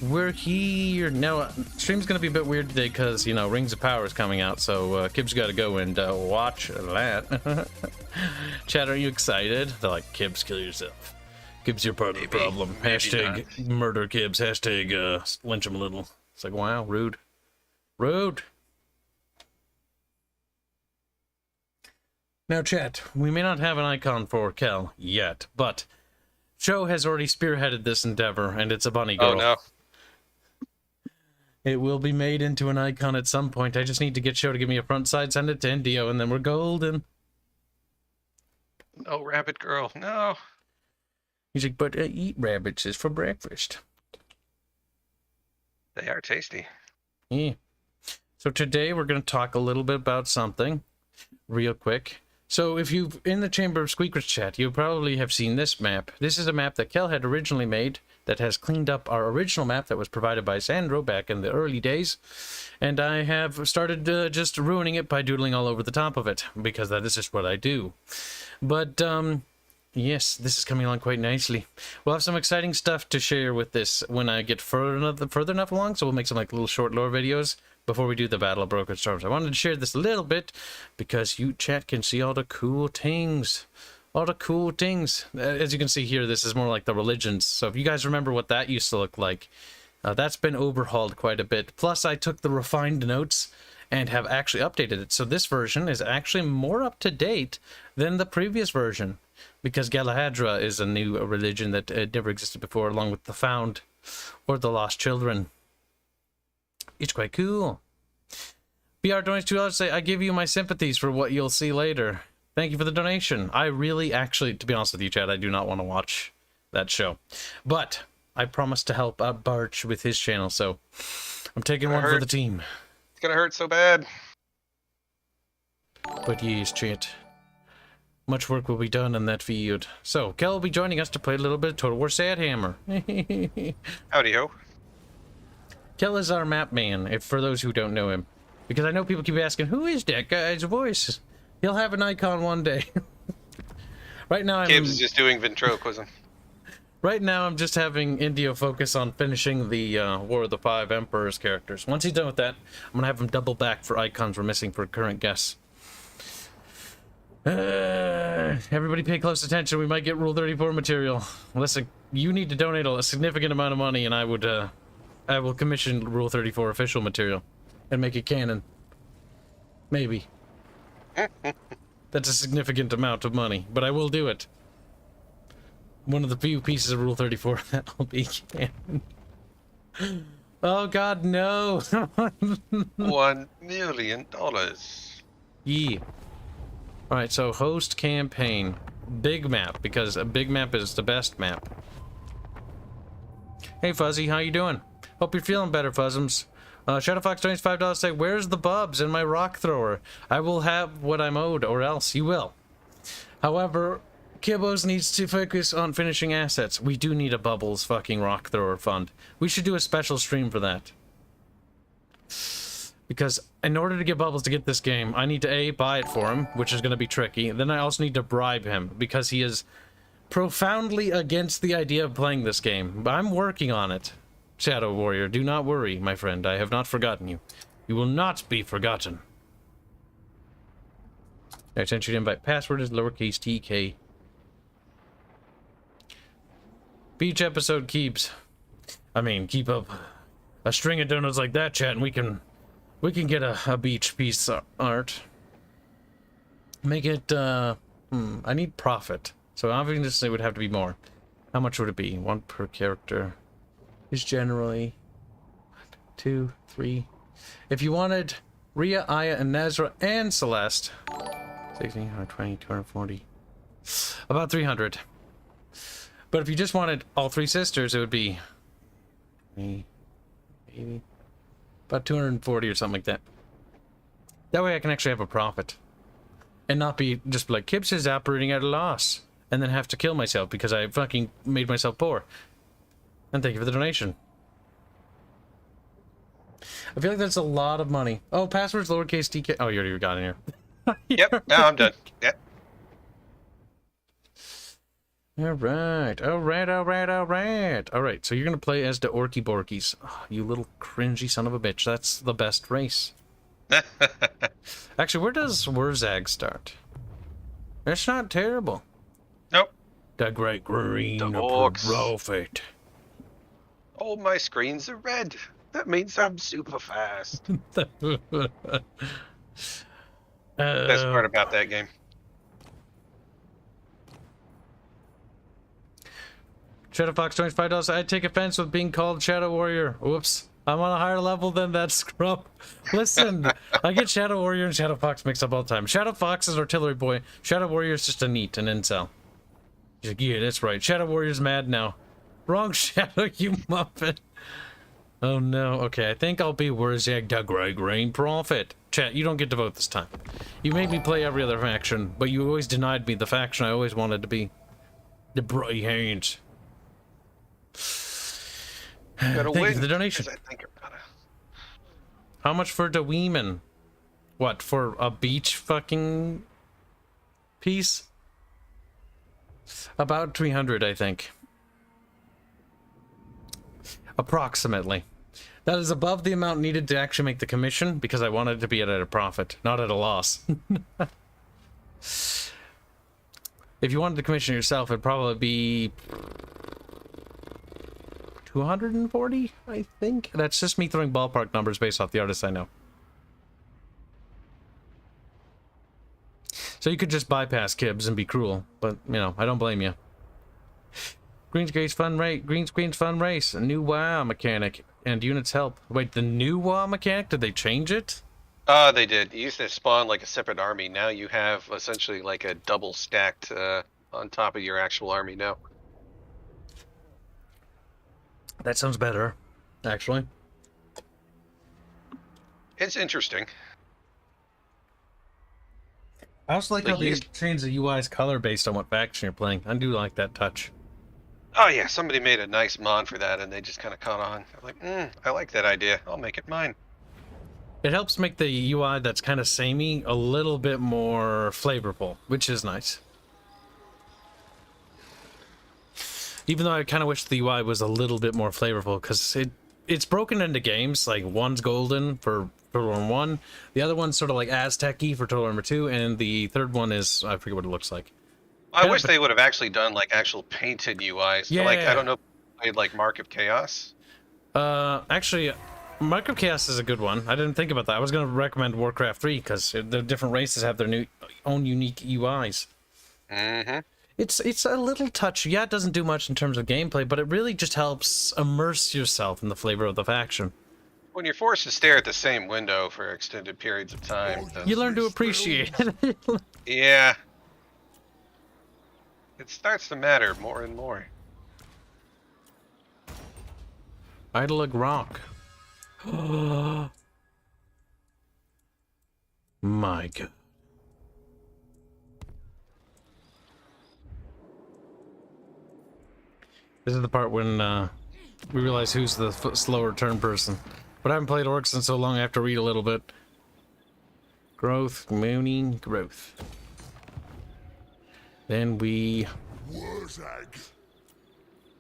We're here. Now, stream's gonna be a bit weird today because, you know, Rings of Power is coming out, so Kibs gotta go and watch that. Chat, are you excited? They're like, Kibs, kill yourself. Kibs, you're part of the problem. Hashtag murder Kibs. Hashtag lynch him a little. It's like, wow, rude. Rude. Now, chat, we may not have an icon for Kel yet, but Joe has already spearheaded this endeavor, and it's a bunny girl. Oh, no. It will be made into an icon at some point. I just need to get Joe to give me a front side, send it to Indio, and then we're golden. No, rabbit girl, no. He's like, but eat rabbits is for breakfast. They are tasty. Yeah. So today we're going to talk a little bit about something real quick. So if you've in the Chamber of Squeakers chat, you probably have seen this map. This is a map that Kel had originally made that has cleaned up our original map that was provided by Sandro back in the early days. And I have started just ruining it by doodling all over the top of it, because that is just what I do. But, yes, this is coming along quite nicely. We'll have some exciting stuff to share with this when I get further enough along, so we'll make some like little short lore videos before we do the Battle of Broken Storms. I wanted to share this a little bit because you chat can see all the cool things. All the cool things. As you can see here, this is more like the religions. So if you guys remember what that used to look like, that's been overhauled quite a bit. Plus, I took the refined notes and have actually updated it. So this version is actually more up to date than the previous version, because Galahadra is a new religion that never existed before, along with the Found or the Lost Children. It's quite cool. BR donates $2 to say, I give you my sympathies for what you'll see later. Thank you for the donation. I really, actually, to be honest with you, Chad, I do not want to watch that show. But I promised to help Barch with his channel, so I'm taking one for the team. It's gonna hurt so bad. But yes, chat. Much work will be done in that field. So, Kel will be joining us to play a little bit of Total War Sadhammer. Howdy-ho. Kel is our map man, if for those who don't know him. Because I know people keep asking, who is that guy's voice? He'll have an icon one day. Right now, Kibs is just doing ventriloquism. Right now, I'm just having Indio focus on finishing the War of the Five Emperors characters. Once he's done with that, I'm going to have him double back for icons we're missing for current guests. Everybody pay close attention. We might get Rule 34 material. Listen, you need to donate a significant amount of money, and I will commission Rule 34 official material and make it canon. Maybe. That's a significant amount of money, but I will do it. One of the few pieces of Rule 34 that'll be canon. Oh god, no! $1 million. Yeah. Alright, so host campaign. Big map, because a big map is the best map. Hey Fuzzy, how you doing? Hope you're feeling better, Fuzzums. Shadowfox donates $5 say, where's the bubs and my rock thrower? I will have what I'm owed, or else you will. However, Kibbos needs to focus on finishing assets. We do need a Bubbles fucking rock thrower fund. We should do a special stream for that. Because in order to get Bubbles to get this game, I need to A, buy it for him, which is going to be tricky. Then I also need to bribe him, because he is profoundly against the idea of playing this game. But I'm working on it. Shadow Warrior, do not worry, my friend. I have not forgotten you. You will not be forgotten. I sent you to invite. Password is lowercase tk. Beach episode keeps. I mean, keep up a string of donuts like that, chat, and we can get a beach piece art. Make it, I need profit. So obviously it would have to be more. How much would it be? 1 per character. Is generally 1, 2, 3. If you wanted Rhea, Aya, and Nazra, and Celeste, 16, 120, 240. About 300. But if you just wanted all 3 sisters, it would be 80, about 240 or something like that. That way I can actually have a profit. And not be just like, Kibs is operating at a loss. And then have to kill myself because I fucking made myself poor. And thank you for the donation. I feel like that's a lot of money. Oh, password's lowercase tk. Oh, you already got in here. Yep, now I'm done. Yep. Alright, alright, alright, alright. Alright, so you're gonna play as the Orky Borkies. Oh, you little cringy son of a bitch. That's the best race. Actually, where does Wurzag start? It's not terrible. Nope. The Great Green The Orcs. Prophet. Oh, my screens are red. That means I'm super fast. Best part about that game. Shadow Fox joins $5. I take offense with being called Shadow Warrior. Whoops. I'm on a higher level than that scrub. Listen, I get Shadow Warrior and Shadow Fox mixed up all the time. Shadow Fox is artillery boy. Shadow Warrior is just a neat, an incel. He's like, yeah, that's right. Shadow Warrior's mad now. Wrong Shadow, you muppet. Oh no. Okay, I think I'll be Wurzag the Great Green Prophet. Chat, you don't get to vote this time. You made me play every other faction, but you always denied me the faction I always wanted to be. The Bright Hands. Gotta Thank you win, for the donation. 'cause I think I'm gonna... How much for the Weeman? What, for a beach fucking piece? About 300, I think. Approximately. That is above the amount needed to actually make the commission, because I wanted to be at a profit, not at a loss. If you wanted to commission yourself, it'd probably be 240, I think. That's just me throwing ballpark numbers based off the artists I know. So you could just bypass Kibs and be cruel, but, you know, I don't blame you. Green Screen's fun race. A new WoW mechanic and units help. Wait, the new WoW mechanic? Did they change it? They did. You used to spawn like a separate army. Now you have essentially like a double stacked on top of your actual army now. That sounds better, actually. It's interesting. I also like Like how they change the UI's color based on what faction you're playing. I do like that touch. Oh yeah, somebody made a nice mod for that and they just kind of caught on. I'm like, I like that idea. I'll make it mine. It helps make the UI that's kind of samey a little bit more flavorful, which is nice. Even though I kind of wish the UI was a little bit more flavorful, because it's broken into games. Like, one's golden for Total War 1, the other one's sort of like Aztec-y for Total War 2, and the third one is, I forget what it looks like. I wish they would have actually done like actual painted UIs. Yeah. Like, I don't know, played like Mark of Chaos. Actually, Mark of Chaos is a good one. I didn't think about that. I was going to recommend Warcraft 3, because the different races have their own unique UIs. Mm-hmm. It's a little touch. Yeah, it doesn't do much in terms of gameplay, but it really just helps immerse yourself in the flavor of the faction. When you're forced to stare at the same window for extended periods of time, You learn to appreciate it. yeah, it starts to matter more and more. Idle Rock. My God. This is the part when we realize who's the slower turn person. But I haven't played Orcs in so long, I have to read a little bit. Growth, mooning, growth. Then we...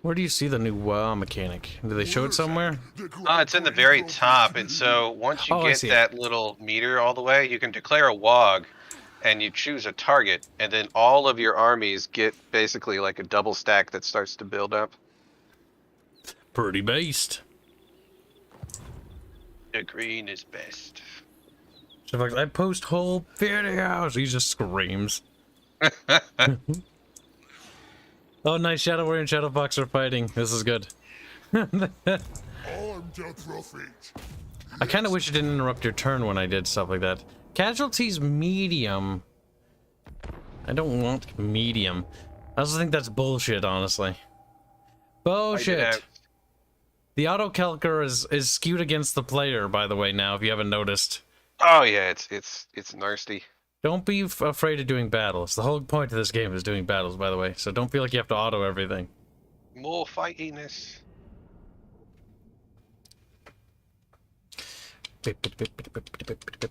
Where do you see the new WoW mechanic? Do they show it somewhere? It's in the very top, and so once you get that little meter all the way, you can declare a WOG, and you choose a target, and then all of your armies get basically like a double stack that starts to build up. Pretty based. The green is best. So if I post whole videos, he just screams. Oh, nice. Shadow Warrior and Shadow Fox are fighting. This is good. I kind of wish it didn't interrupt your turn when I did stuff like that. Casualties medium. I don't want medium. I also think that's bullshit, honestly. Bullshit. The auto-calcer is skewed against the player, by the way, now, if you haven't noticed. Oh yeah, it's nasty. Don't be afraid of doing battles. The whole point of this game is doing battles, by the way, so don't feel like you have to auto everything. More fightiness. I'm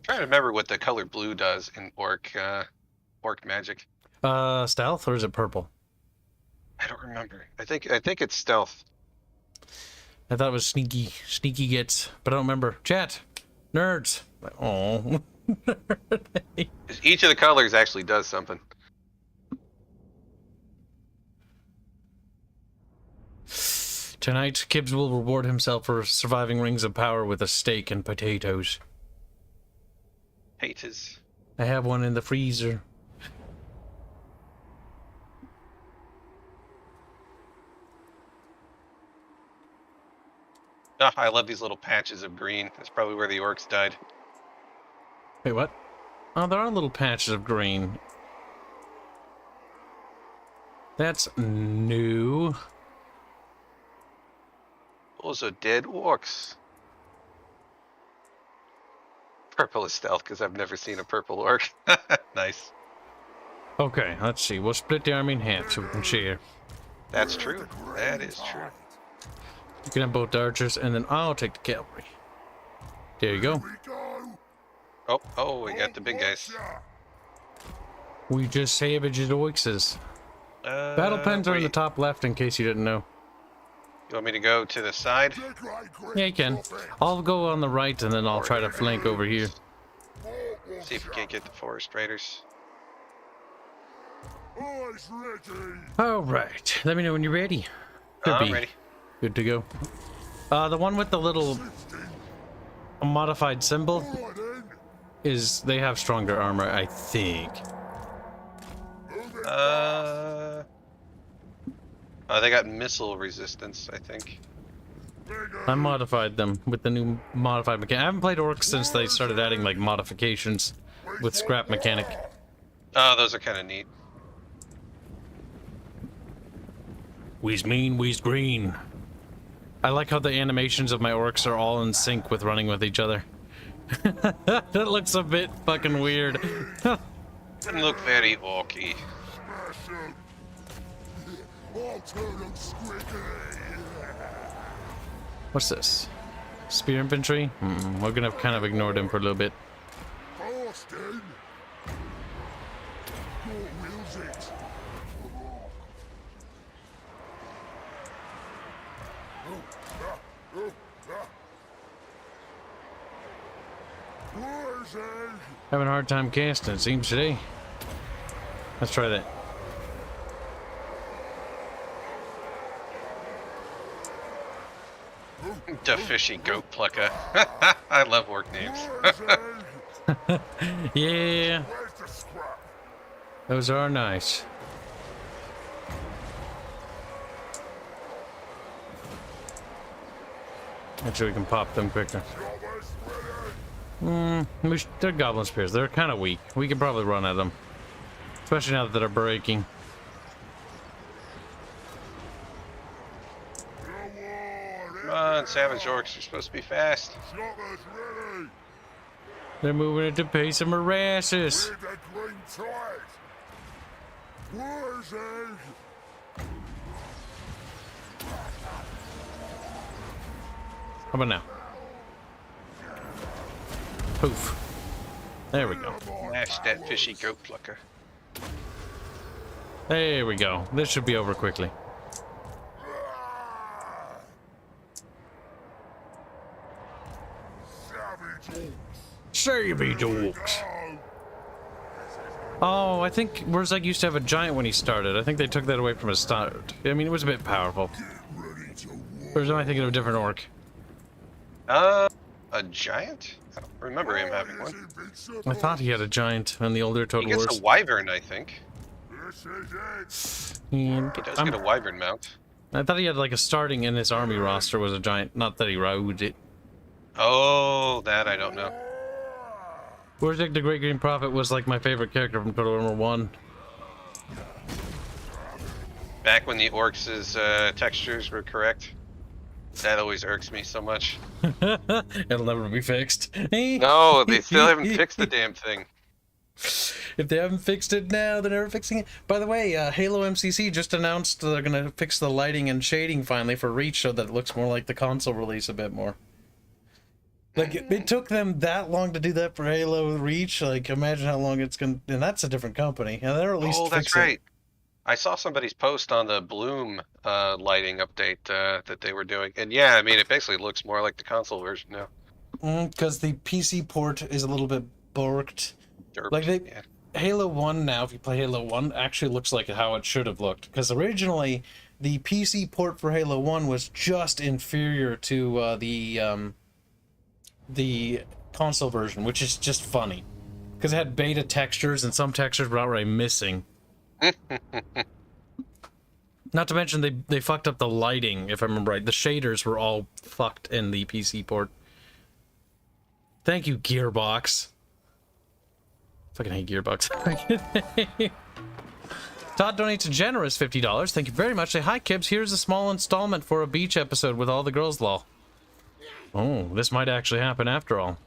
trying to remember what the color blue does in Orc Magic. Stealth, or is it purple? I don't remember. I think it's stealth. I thought it was sneaky gets, but I don't remember. Chat, nerds. Oh. Each of the colors actually does something. Tonight, Kibs will reward himself for surviving Rings of Power with a steak and potatoes. Haters. I have one in the freezer. Oh, I love these little patches of green. That's probably where the orcs died. Wait, what? Oh, there are little patches of green. That's new. Those are dead orcs. Purple is stealth because I've never seen a purple orc. Nice. Okay, let's see. We'll split the army in half so we can share. That's true. That is true. You can have both the archers, and then I'll take the cavalry. There you go. Oh, we got the big guys. We just savaged the Orcs. Battle pens are in the top left, in case you didn't know. You want me to go to the side? Yeah, you can. I'll go on the right, and then I'll try to flank over here. See if we can't get the forest raiders. All right. Let me know when you're ready. I'm ready. Good to go. The one with the little modified symbol is they have stronger armor, I think. They got missile resistance, I think. I modified them with the new modified mechanic. I haven't played Orcs since they started adding like modifications with scrap mechanic. Oh, those are kind of neat. We's mean, we's green. I like how the animations of my orcs are all in sync with running with each other. That looks a bit fucking weird. Doesn't look very orky. What's this? Spear infantry? We're gonna kind of ignore them for a little bit. Having a hard time casting, it seems today. Let's try that. The fishy goat plucker. I love orc names. Yeah. Those are nice. Actually, we can pop them quicker. They're goblin spears. They're kind of weak. We can probably run at them. Especially now that they're breaking. Come on, savage orcs. You're supposed to be fast. They're moving at the pace of morasses. How about now? Poof. There we go. Mash that fishy goat plucker. There we go. This should be over quickly. Savage orcs. Oh, I think Wurzag used to have a giant when he started. I think they took that away from his start. I mean, it was a bit powerful. Or am I thinking of a different orc? A giant? I don't remember him having one. I thought he had a giant in the older Total He gets Wars. a wyvern, I think. He does get a wyvern mount. I thought he had like a starting in his army roster was a giant. Not that he rode it. Oh, that I don't know. Wurzag the Great Green Prophet was like my favorite character from Total War 1. Back when the orcs' textures were correct. That always irks me so much. It'll never be fixed. No, they still haven't fixed the damn thing. If they haven't fixed it now, they're never fixing it. By the way, Halo MCC just announced they're going to fix the lighting and shading finally for Reach so that it looks more like the console release a bit more. Like, it took them that long to do that for Halo Reach. Like, imagine how long it's going to... And that's a different company. And they're at least that's right. I saw somebody's post on the Bloom lighting update that they were doing, and yeah, I mean it basically looks more like the console version now. Because the PC port is a little bit borked. Like Halo 1 now, if you play Halo 1, actually looks like how it should have looked. Because originally, the PC port for Halo 1 was just inferior to the console version, which is just funny. Because it had beta textures, and some textures were outright missing. Not to mention, they fucked up the lighting, if I remember right. The shaders were all fucked in the PC port. Thank you, Gearbox. Fucking hate Gearbox. Todd donates a generous $50. Thank you very much. Say, hi, Kibs. Here's a small installment for a beach episode with all the girls, lol. Oh, this might actually happen after all.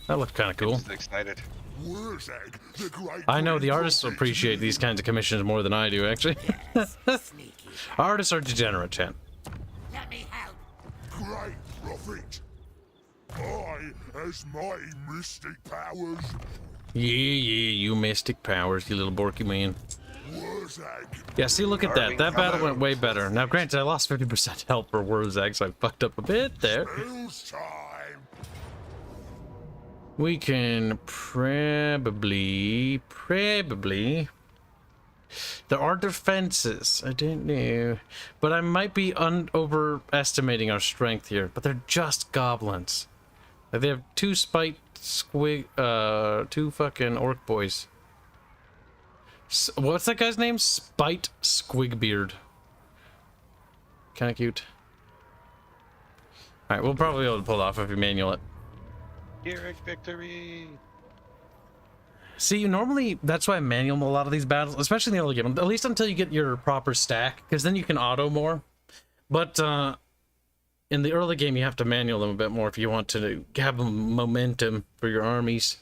That looked kind of cool. I'm excited. I know the artists appreciate these kinds of commissions more than I do, actually. Artists are degenerate, Chan. Let me help. Great prophet. I, as my mystic powers. Yeah, you mystic powers, you little borky man. Yeah, see, look at that. That battle went way better. Now, granted, I lost 50% health for Wurzag, so I fucked up a bit there. We can probably... There are defenses. I don't know. But I might be overestimating our strength here. But they're just goblins. They have two two fucking orc boys. What's that guy's name? Spite Squigbeard. Kind of cute. Alright, we'll probably be able to pull it off if we manual it. Pyrrhic victory! See, normally, that's why I manual a lot of these battles, especially in the early game, at least until you get your proper stack, because then you can auto more. But, in the early game, you have to manual them a bit more if you want to have momentum for your armies.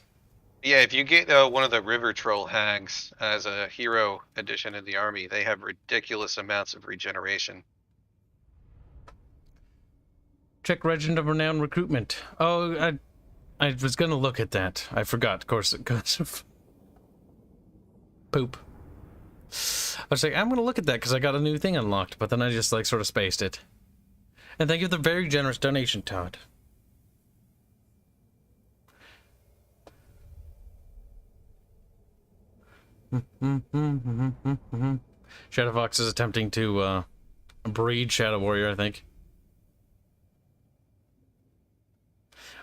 Yeah, if you get one of the River Troll hags as a hero addition in the army, they have ridiculous amounts of regeneration. Check Regiment of Renown recruitment. Oh, I was gonna look at that. I forgot, of course, because of poop. I was like, I'm gonna look at that because I got a new thing unlocked, but then I just like sort of spaced it. And thank you for the very generous donation, Todd. Shadow Fox is attempting to breed Shadow Warrior, I think.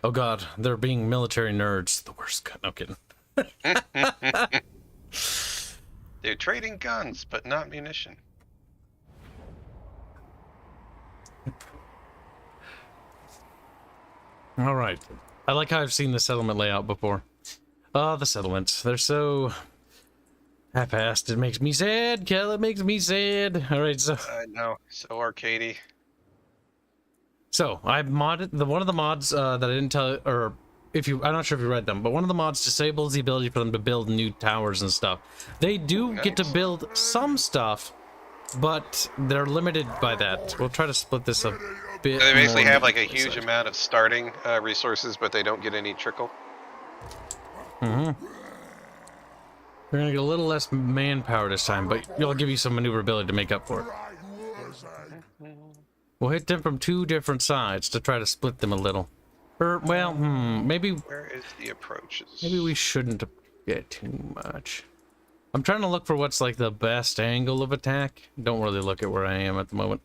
Oh god, they're being military nerds. The worst. No kidding. They're trading guns, but not munition. Alright. I like how I've seen the settlement layout before. Oh, the settlements. They're so half-assed. It makes me sad, Kel. It makes me sad. Alright, so... I know. So arcadey. So, I modded... one of the mods that I didn't tell... Or, if you... I'm not sure if you read them, but one of the mods disables the ability for them to build new towers and stuff. They do get to build some stuff, but they're limited by that. We'll try to split this up. They basically have like a huge amount of starting resources, but they don't get any trickle. We're gonna get a little less manpower this time, but it'll give you some maneuverability to make up for it. We'll hit them from two different sides to try to split them a little. Or, well, maybe... Where is the approaches? Maybe we shouldn't get too much. I'm trying to look for what's like the best angle of attack. Don't really look at where I am at the moment.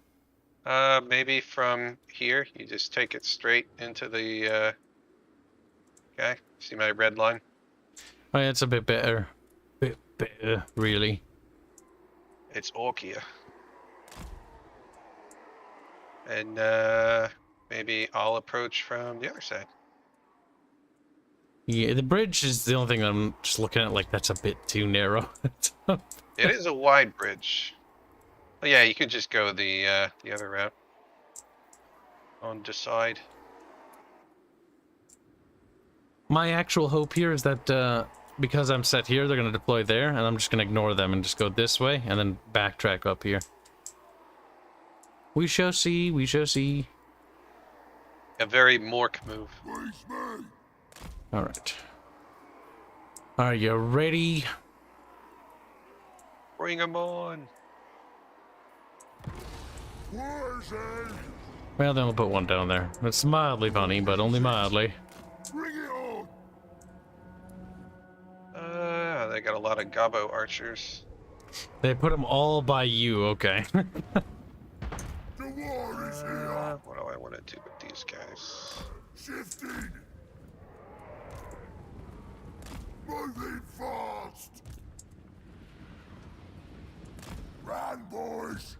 Maybe from here, you just take it straight into the, okay, see my red line? Oh, yeah, it's a bit better. Bit better, really. It's Orcia. And, maybe I'll approach from the other side. Yeah, the bridge is the only thing I'm just looking at, like, that's a bit too narrow. It is a wide bridge. But yeah, you could just go the other route. On the side. My actual hope here is that, because I'm set here, they're going to deploy there, and I'm just going to ignore them and just go this way, and then backtrack up here. We shall see, we shall see. A very Mork move. Alright. Are you ready? Bring him on. Where's he? Well, then we'll put one down there. It's mildly funny, but only mildly. Bring it on. They got a lot of gobbo archers. They put them all by you, okay. The war is here. What do I want to do with these guys? Shifting. Moving fast. Run, boys.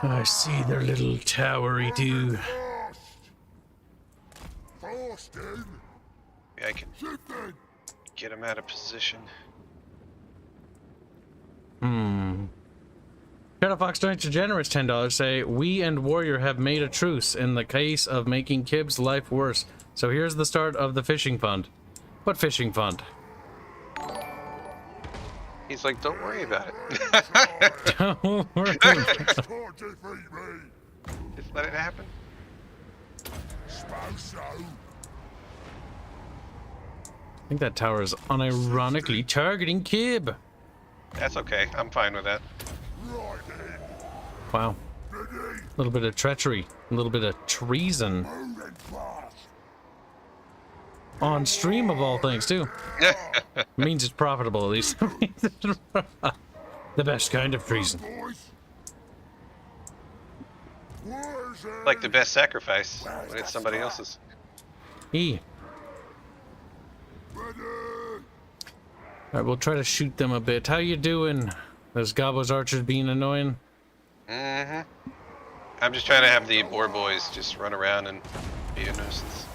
I see their little towery too. Fast. Fast in. Yeah, I can Shifting. get him out of position. Shadow Fox donates to generous $10. Say, we and Warrior have made a truce in the case of making Kibs' life worse. So here's the start of the fishing fund. What fishing fund? He's like, don't worry about it. Don't worry. Can't defeat me. Just let it happen. Suppose so. I think that tower is unironically targeting Kib. That's okay. I'm fine with that. Right then. Wow. Ready. A little bit of treachery. A little bit of treason. Moving fast. On stream of all things, too. Means it's profitable, at least. The best kind of treason. Boys. Where's he? Like the best sacrifice when it's somebody else's. E. Ready. Alright, we'll try to shoot them a bit. How you doing? Those Gobbo's archers being annoying? Mm-hmm. I'm just trying to have the boar boys just run around and be a nuisance.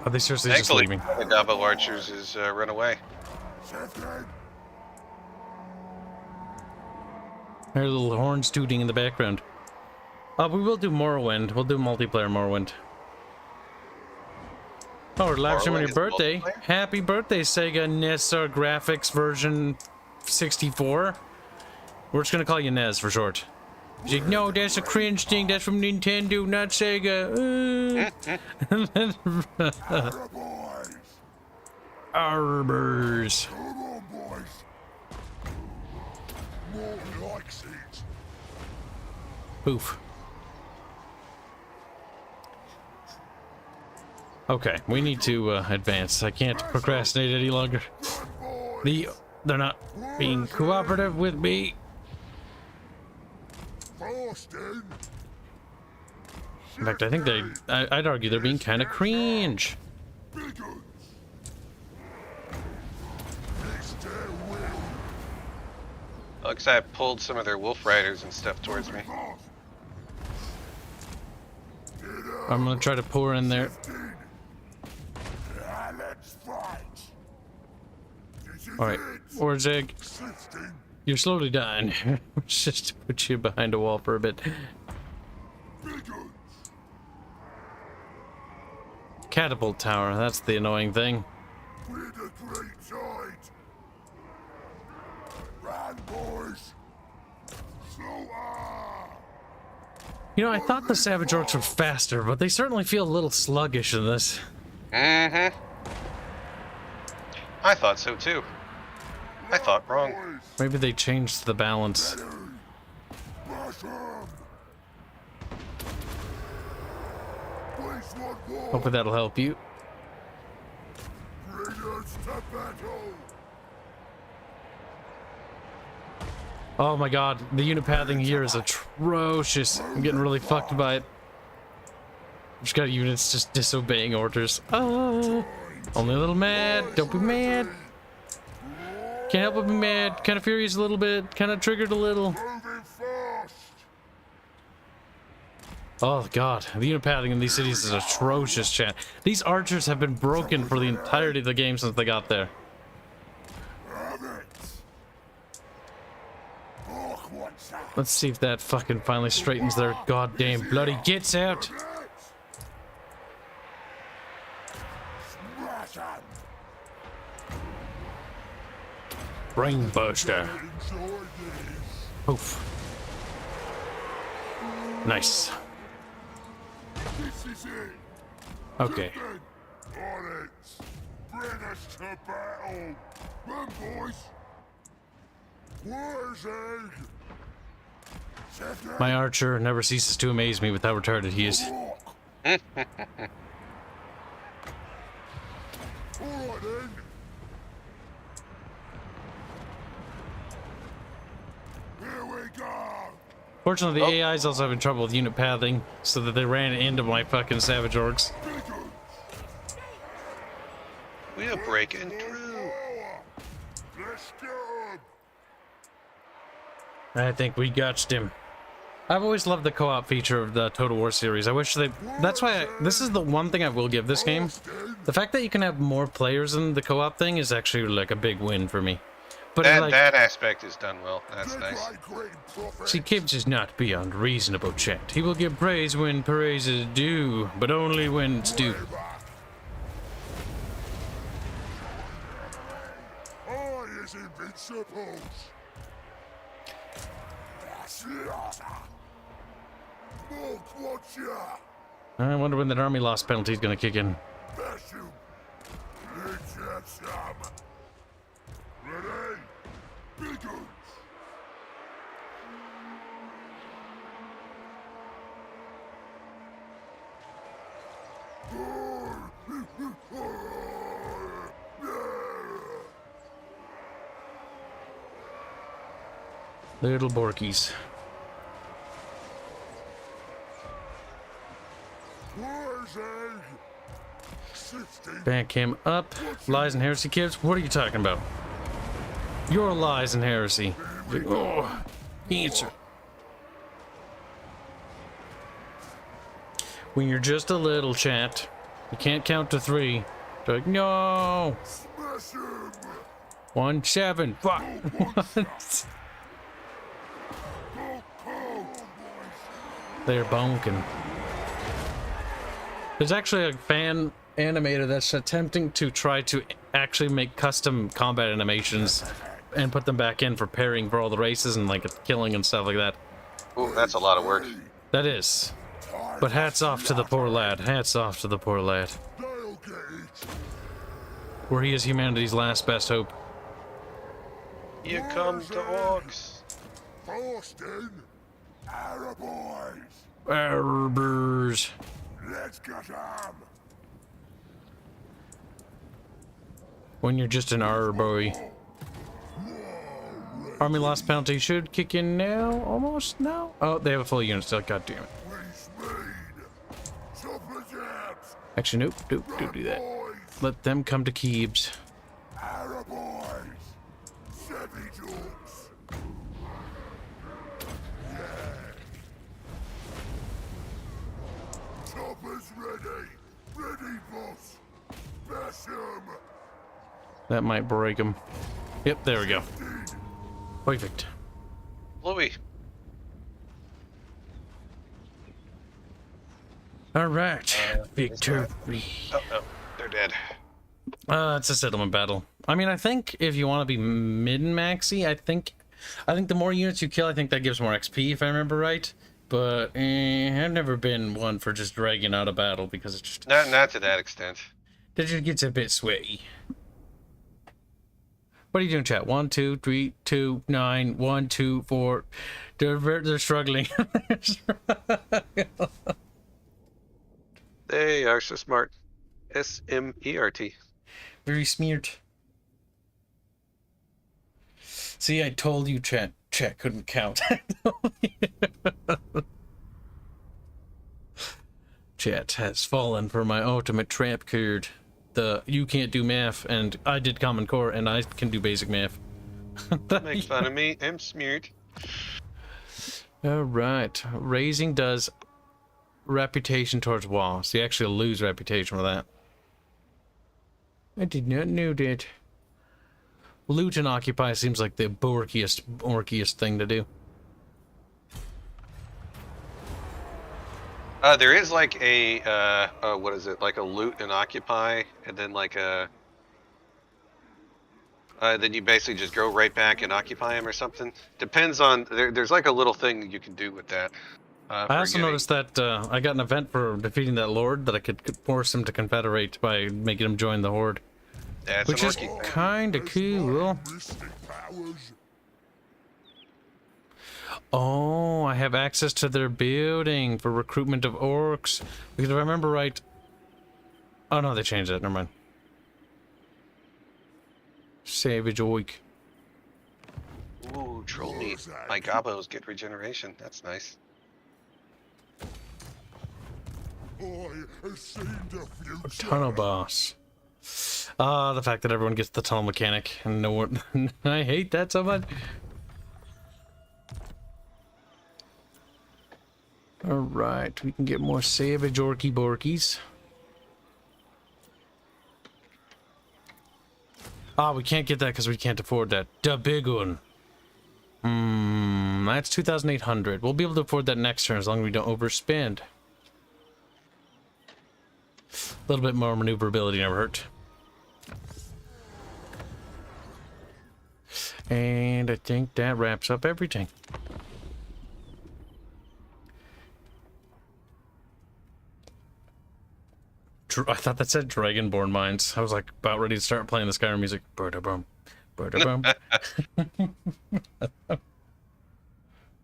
Are they seriously Thankfully, just leaving? the gobbo archers is run away. Shifting. Their little horns tooting in the background. We will do Morrowind. We'll do multiplayer Morrowind. Oh, we're live streaming Morrowind your is birthday. multiplayer? Happy birthday, Sega NES Graphics version 64. We're just gonna call you NES for short. He's like, no, that's a cringe thing. That's from Nintendo, not Sega. Atta boys. Arbors. Come on, boys. More likes it. Poof. Okay, we need to advance. I can't procrastinate any longer. They're not being cooperative with me. Fast in. In fact, I think I'd argue they're being kind of cringe. Big guns. It's their will. Looks like I pulled some of their wolf riders and stuff towards me. Fast. Get up. I'm gonna try to pour in there. Let's fight. This is Alright, it. Orzeg, Shifting. you're slowly dying. Let's just put you behind a wall for a bit. Big guns. Catapult tower, that's the annoying thing. We're the great tide. Run, boys. Slower. You know, I thought the Savage Orcs were faster, but they certainly feel a little sluggish in this. Mm-hmm. I thought so too. I thought wrong. Boys. Maybe they changed the balance. Ready. Rush 'em. Place one wall. Hopefully that'll help you. Bring us to battle. Oh my god, the unipathing here is atrocious. I'm getting really fucked by it. Just got units just disobeying orders. Oh, only a little mad. Don't be mad. Can't help but be mad. Kind of furious a little bit. Kind of triggered a little. Moving fast. Oh god, the unipathing in these cities is atrocious, chat. These archers have been broken for the entirety of the game since they got there. Have it. Oh, what's that? Let's see if that fucking finally straightens their goddamn bloody gits out. Smash 'em. Brain buster. Enjoy this. Poof. Nice. This is it. Okay. On it. bring us to battle. Run, boys. Where's Egg? My archer never ceases to amaze me with how retarded he is. All right then. Here we go. Fortunately, the AI's also having trouble with unit pathing, so that they ran into my fucking savage orcs. We are breaking through. Let's get 'em. I think we gotched him. I've always loved the co-op feature of the Total War series. I wish they... That's why this is the one thing I will give this game. The fact that you can have more players in the co-op thing is actually like a big win for me. But That, like, that aspect is done well. That's nice. see, Kibs is not beyond reasonable, chat. He will give praise when praise is due, but only when it's due. Oh, is invincibles. Smoke, watch ya. I wonder when that army loss penalty is going to kick in. Bash him. Let's have some. Ready? Begins. Little Borkies. Where's Egg? 60. Back him up. Lies and heresy, Kibs. What are you talking about? Your lies and heresy. Oh, answer. When you're just a little, chat, you can't count to 3. They're like, no. Smash him. 1, 7. Fuck. They're bonking. There's actually a fan animator that's attempting to try to actually make custom combat animations and put them back in for pairing for all the races and like killing and stuff like that. Ooh, that's a lot of work. That is. But hats off to the poor lad. Hats off to the poor lad. They'll get it. Where he is humanity's last best hope. Here comes the orcs. Boston. Arrow boys. Arbers. Let's get 'em. When you're just an boy. Army loss penalty should kick in now. Almost now. Oh, they have a full unit still. God damn it. We speed. Super jabs. Actually, nope. Don't do that. Boys. Let them come to Kibs. Arrow boys. Savage orcs. Choppers ready. Ready, boss. Bash 'em. That might break them. Yep, there we go. Perfect. Louis. All right, victory. Oh, no. They're dead. It's a settlement battle. I mean, I think if you want to be min-maxy, I think the more units you kill, I think that gives more XP, if I remember right. But I've never been one for just dragging out a battle because it's just... Not to that extent. It just gets a bit sweaty. What are you doing, chat? 1, 2, 3, 2, 9, 1, 2, 4. They're struggling. They are so smart. S-M-E-R-T. Very smeared. See, I told you, chat. Chat couldn't count. Chat has fallen for my ultimate trap card. The you can't do math, and I did Common Core, and I can do basic math. Make fun of me. I'm smeared. All right. Raising does reputation towards walls. So you actually lose reputation for that. I did not know that. Loot and occupy seems like the orkiest thing to do. There is like a, what is it? Like a loot and occupy, and then like a, then you basically just go right back and occupy them or something. Depends on, there's like a little thing you can do with that. I also noticed that I got an event for defeating that lord that I could force him to confederate by making him join the horde. That's which an is Orky thing. kind of cool. Oh, I have access to their building for recruitment of orcs. Because if I remember right... Oh no, they changed that. Never mind. Savage Oik. Ooh, troll meat. My gobos get regeneration. That's nice. Tunnel boss. Ah, the fact that everyone gets the tunnel mechanic and no one... I hate that so much. Alright, we can get more savage orky borkies. Ah, we can't get that because we can't afford that. The big one. That's 2,800. We'll be able to afford that next turn as long as we don't overspend. A little bit more maneuverability never hurt. And I think that wraps up everything. I thought that said Dragonborn Mines. I was like about ready to start playing the Skyrim music. Bum, bum.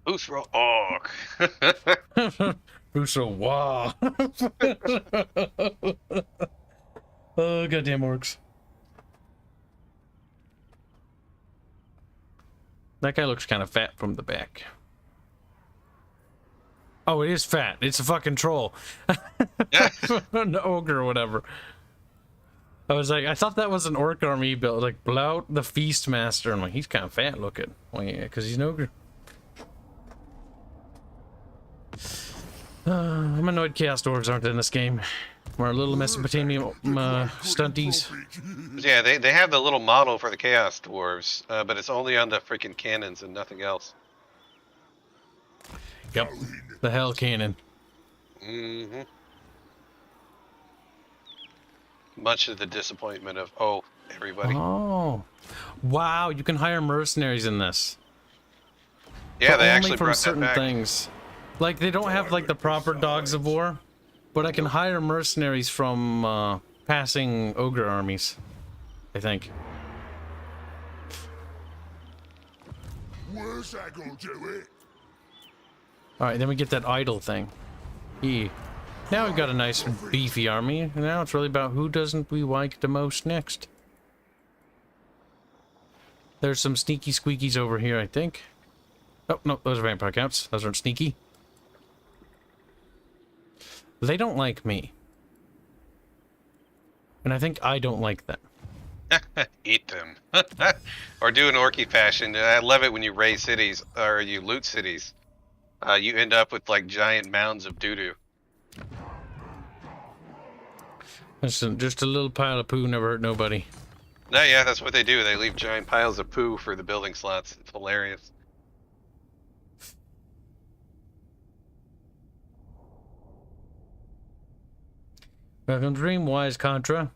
Usro Orc. Usro Wah. Oh, goddamn orcs. That guy looks kind of fat from the back. Oh, it is fat. It's a fucking troll. An ogre or whatever. I was like, I thought that was an orc army built, like Blout the Feast Master. I'm like, he's kind of fat looking. Well, yeah, because he's an ogre. I'm annoyed Chaos Dwarves aren't in this game. We're little Mesopotamian stunties. Yeah, they have the little model for the Chaos Dwarves, but it's only on the freaking cannons and nothing else. Yep, the Hell Cannon. Mm-hmm. Much to the disappointment of, everybody. Oh, wow! You can hire mercenaries in this. Yeah, but they only actually from brought certain that back. things. Like they don't have like the proper dogs of war, but I can hire mercenaries from passing ogre armies. I think. Where's that gonna do it? All right, then we get that idle thing. Yeah. Now we've got a nice beefy army, and now it's really about who doesn't we like the most next. There's some sneaky squeakies over here, I think. Oh, no, those are vampire counts. Those aren't sneaky. They don't like me. And I think I don't like them. Eat them. Or do an Orky fashion. I love it when you raise cities, or you loot cities. You end up with like giant mounds of doo-doo. Listen, just a little pile of poo never hurt nobody. No, yeah, that's what they do. They leave giant piles of poo for the building slots. It's hilarious. Welcome to Dreamwise, Contra.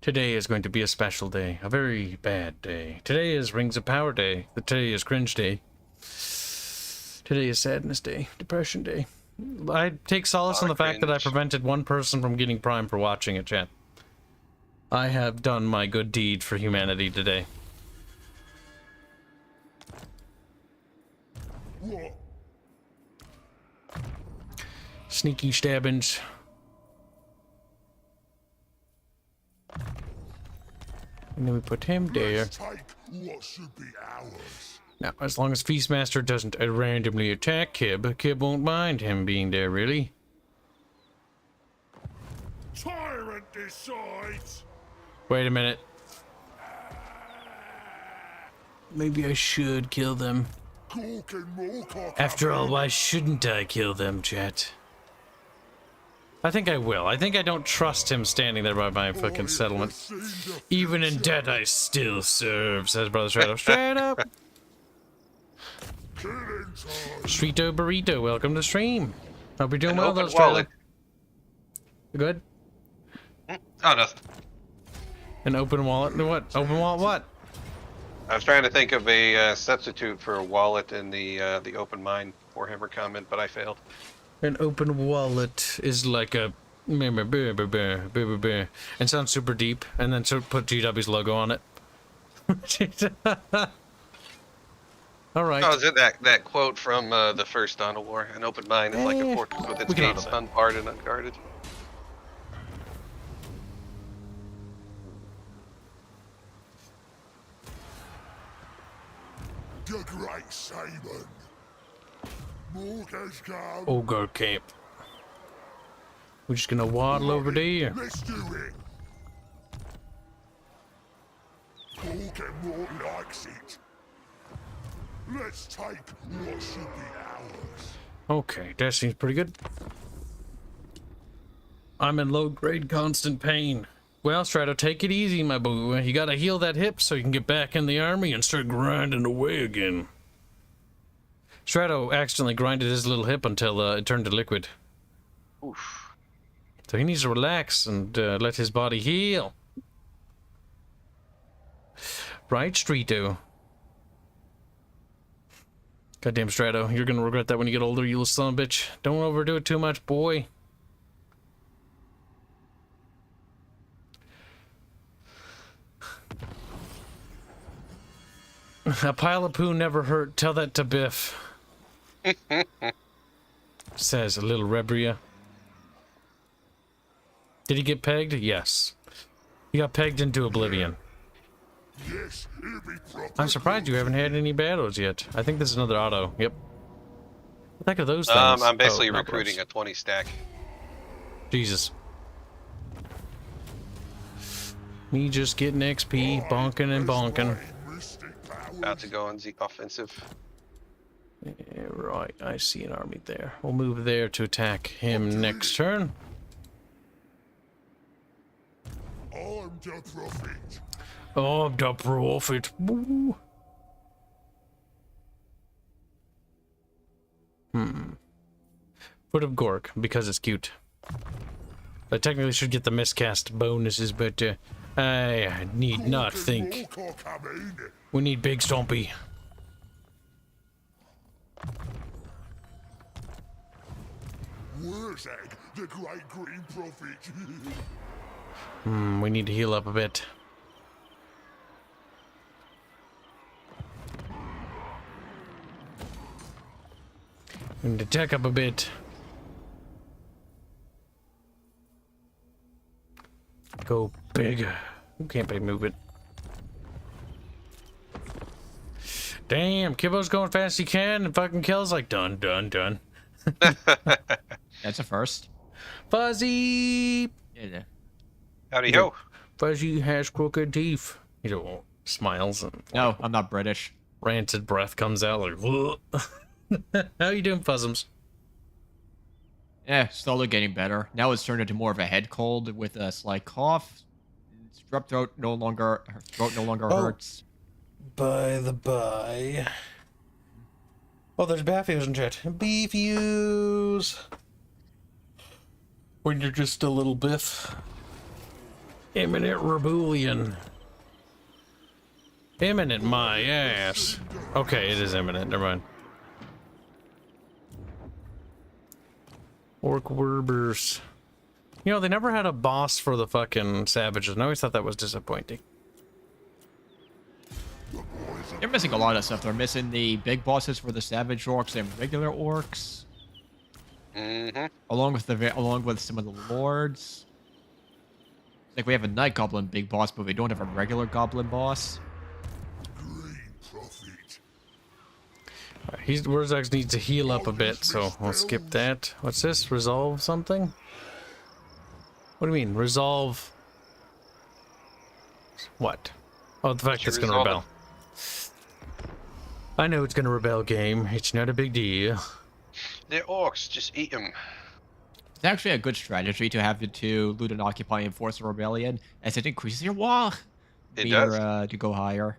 Today is going to be a special day. A very bad day. Today is Rings of Power Day. Today is Cringe Day. Today is Sadness Day. Depression Day. I take solace in the fact that I prevented one person from getting Prime for watching it, chat. I have done my good deed for humanity today. What? Sneaky stabbings. And then we put him there. Let's take what should be ours. Now, as long as Feastmaster doesn't randomly attack Kib, Kib won't mind him being there, really. Tyrant decides. Wait a minute. Maybe I should kill them. After all, why shouldn't I kill them, chat? I think I will. I think I don't trust him standing there by my fucking settlement. Even in debt, I still serve, says Brother Shadow. Straight up! Streeto Burrito, welcome to the stream. Hope you're doing well, though, Strata. Good? Oh, nothing. An open wallet? What? Open wallet what? I was trying to think of a substitute for a wallet in the open mine Warhammer comment, but I failed. An open wallet is like a... and sounds super deep, and then put GW's logo on it. All right. Oh, is it that quote from the first Dawn of War? An open mind is like a fortress with its gates unbarred and unguarded. The Great Shaman. Morgan's come. Ogre camp. We're just gonna waddle over there. Let's do it. Morgan likes it. Let's take what should be ours. Okay, that seems pretty good. I'm in low-grade constant pain. Well, Strato, take it easy, my boo. You gotta heal that hip so you can get back in the army and start grinding away again. Strato accidentally grinded his little hip until it turned to liquid. Oof. So he needs to relax and let his body heal. Right, Streeto? Goddamn Strato, you're gonna regret that when you get older, you little son of a bitch. Don't overdo it too much, boy. A pile of poo never hurt. Tell that to Biff. Says a little Rebria. Did he get pegged? Yes. He got pegged into oblivion. Yes, it'll be proper. I'm surprised you haven't had any battles yet. I think this is another auto. Yep. What the heck are those things? I'm basically not recruiting those. a 20 stack. Jesus. Me just getting XP, bonking and bonking. About to go on the offensive. Yeah, right, I see an army there. We'll move there to attack him next turn. I'm the prophet. Oh, the prophet. Woo. Foot of Gork, because it's cute. I technically should get the miscast bonuses, but I need not think. We need Big Stompy. Where's that? The great green prophet. We need to heal up a bit. We need to tech up a bit. Go bigger. Who can't be moving? Damn, Kibbo's going fast he can and fucking kills like done. That's a first. Fuzzy! Yeah. Howdy ho. Fuzzy has crooked teeth. He just smiles and No, I'm not British. rancid breath comes out like, "Whoa." How you doing, Fuzzums? Yeah, slowly getting better. Now it's turned into more of a head cold with a slight cough. Throat no longer hurts. By the by. Oh, there's Baffews in chat. Beefews! When you're just a little biff. Imminent rebellion. Imminent my ass. Okay, it is imminent. Never mind. Orc Werbers. You know, they never had a boss for the fucking savages, and I always thought that was disappointing. They're missing a lot of stuff. They're missing the big bosses for the savage orcs and regular orcs. Mm-hmm. Along with some of the lords. Like we have a night goblin big boss, but we don't have a regular goblin boss. Green prophet. Wurzax needs to heal up a bit, so we'll skip that. What's this? Resolve something? What do you mean? Resolve... What? Oh, the fact it's gonna rebel. I know it's gonna rebel, game. It's not a big deal. They're orcs, just eat them. It's actually a good strategy to have the two loot and occupy and force a rebellion, as it increases your wall meter to go higher.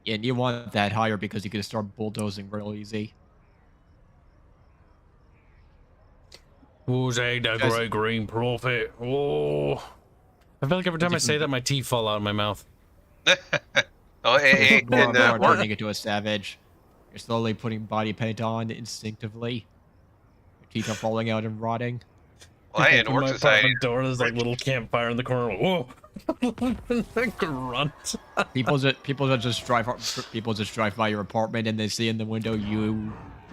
And you want that higher because you can start bulldozing real easy. Wuzag, the great green prophet. Oh. I feel like every time I say that, my teeth fall out of my mouth. Turning into a savage. You're slowly putting body paint on instinctively. You're teeth are falling out and rotting. Well, hey, in In Orc my Society, apartment door, there's like little campfire in the corner. Whoa! Grunt. People just drive by your apartment and they see in the window you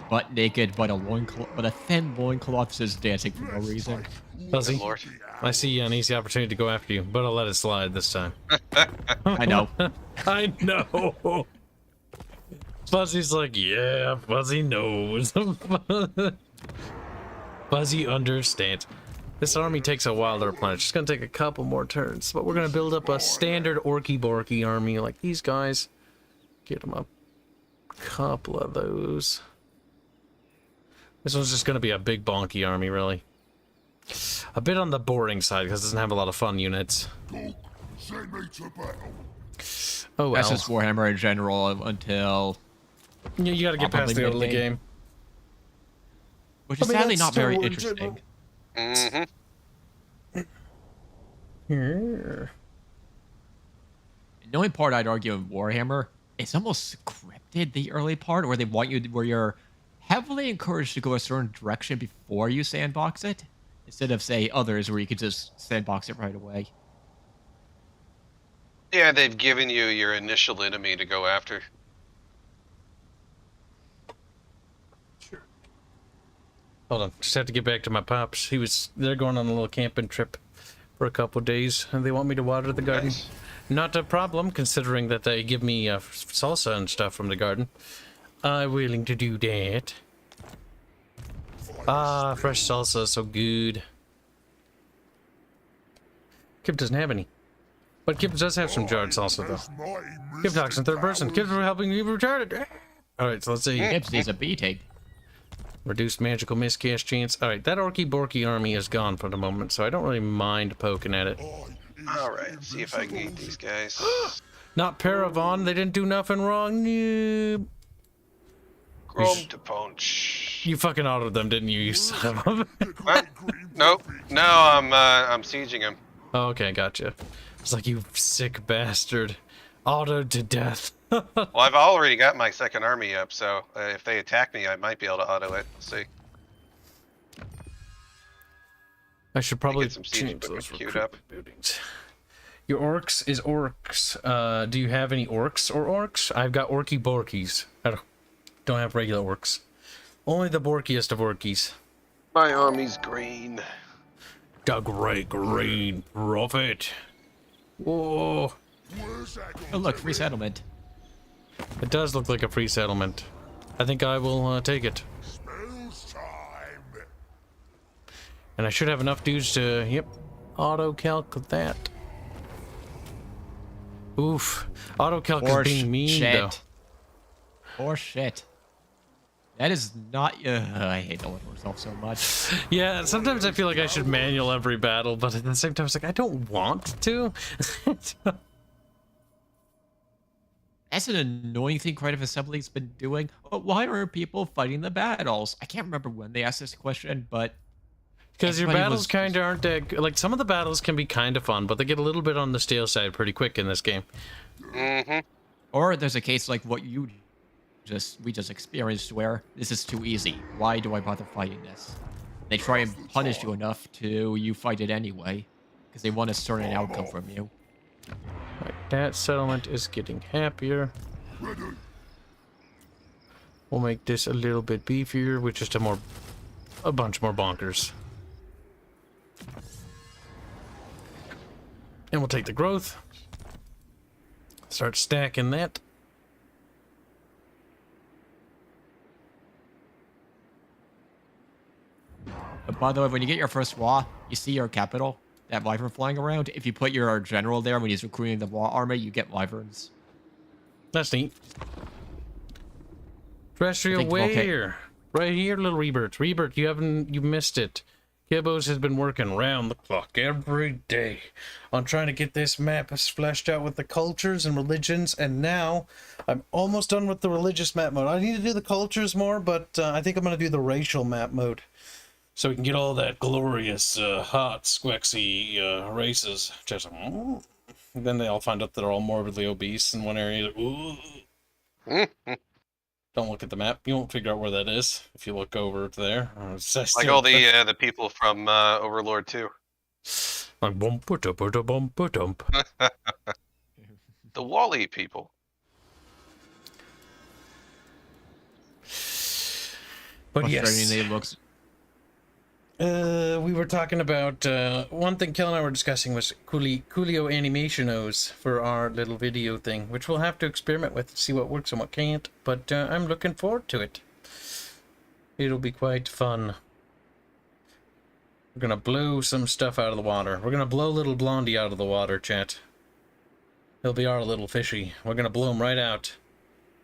butt naked, but a thin loincloth is just dancing for no reason. Fuzzy, Good lord. I see an easy opportunity to go after you, but I'll let it slide this time. I know. I know. Fuzzy's like, yeah, Fuzzy knows. Fuzzy understands. This army takes a while to replenish. It's gonna take a couple more turns, but we're gonna build up a standard orky borky army like these guys. Get them up. A couple of those. This one's just gonna be a big bonky army, really. A bit on the boring side because it doesn't have a lot of fun units. Send me to battle. Oh well. That's just Warhammer in general until... Yeah, you gotta get past the early game. Which is sadly not very interesting. Mm-hmm. Here. The only part I'd argue in Warhammer, it's almost scripted, the early part, where you're heavily encouraged to go a certain direction before you sandbox it, instead of, say, others where you could just sandbox it right away. Yeah, they've given you your initial enemy to go after. Hold on, just have to get back to my pops. They're going on a little camping trip for a couple days, and they want me to water the garden. Nice. Not a problem, considering that they give me salsa and stuff from the garden. I'm willing to do that. Ah, fresh salsa, so good. Kib doesn't have any. But Kib does have some jarred salsa, though. Kib talks in third person. Kibs are helping you retarded. Alright, so let's see. Kibs needs a beating. Reduced magical miscast chance. Alright, that Orky Borky army is gone for the moment, so I don't really mind poking at it. Alright, see if I can get these guys. Not Paravon, they didn't do nothing wrong. Nope. Chrome to punch. You fucking autoed them, didn't you, you son of a... What? Nope. No, I'm sieging him. Oh, okay, gotcha. It's like, you sick bastard. Autoed to death. Well, I've already got my second army up, so if they attack me, I might be able to auto it. Let's see. I should probably get some siege change equipment those queued up. buildings. Your orcs is orcs. Do you have any orcs or orcs? I've got orky borkies. I don't have regular orcs. Only the borkiest of orkies. My army's green. The great green prophet. Whoa. Oh look, free settlement. It does look like a free settlement. I think I will take it. Spells time. And I should have enough dudes to, yep, auto-calc that. Oof. Auto-calc is being mean, though. Or shit. That is not... I hate the myself so much. Yeah, sometimes I feel like I should manual every battle, but at the same time, it's like, I don't want to. That's an annoying thing Creative Assembly's been doing. But why aren't people fighting the battles? I can't remember when they asked this question, but... Because your battles kind of aren't that... Like, some of the battles can be kind of fun, but they get a little bit on the stale side pretty quick in this game. Mm-hmm. Or there's a case like what we just experienced where this is too easy. Why do I bother fighting this? They try and punish you enough to you fight it anyway, because they want a certain outcome from you. Right, that settlement is getting happier. We'll make this a little bit beefier with just a bunch more bonkers. And we'll take the growth. Start stacking that. But by the way, when you get your first Wa, you see your capital, that wyvern flying around. If you put your general there when he's recruiting the Wa army, you get wyverns. That's neat. Terrestria, where? Right here, little Rebirth. Rebirth, you missed it. Kibbos has been working round the clock every day on trying to get this map fleshed out with the cultures and religions, and now I'm almost done with the religious map mode. I need to do the cultures more, but I think I'm going to do the racial map mode. So we can get all that glorious, hot, squexy races. Just, then they all find out that they're all morbidly obese in one area. Ooh. Don't look at the map. You won't figure out where that is if you look over there. Like all the people from Overlord 2. Like bump. The Wally people. But yes. Frustratingly, it looks. We were talking about one thing Kel and I were discussing was Coolio Animationos for our little video thing, which we'll have to experiment with to see what works and what can't. But I'm looking forward to it. It'll be quite fun. We're gonna blow some stuff out of the water. We're gonna blow little Blondie out of the water, chat. He'll be our little fishy. We're gonna blow him right out.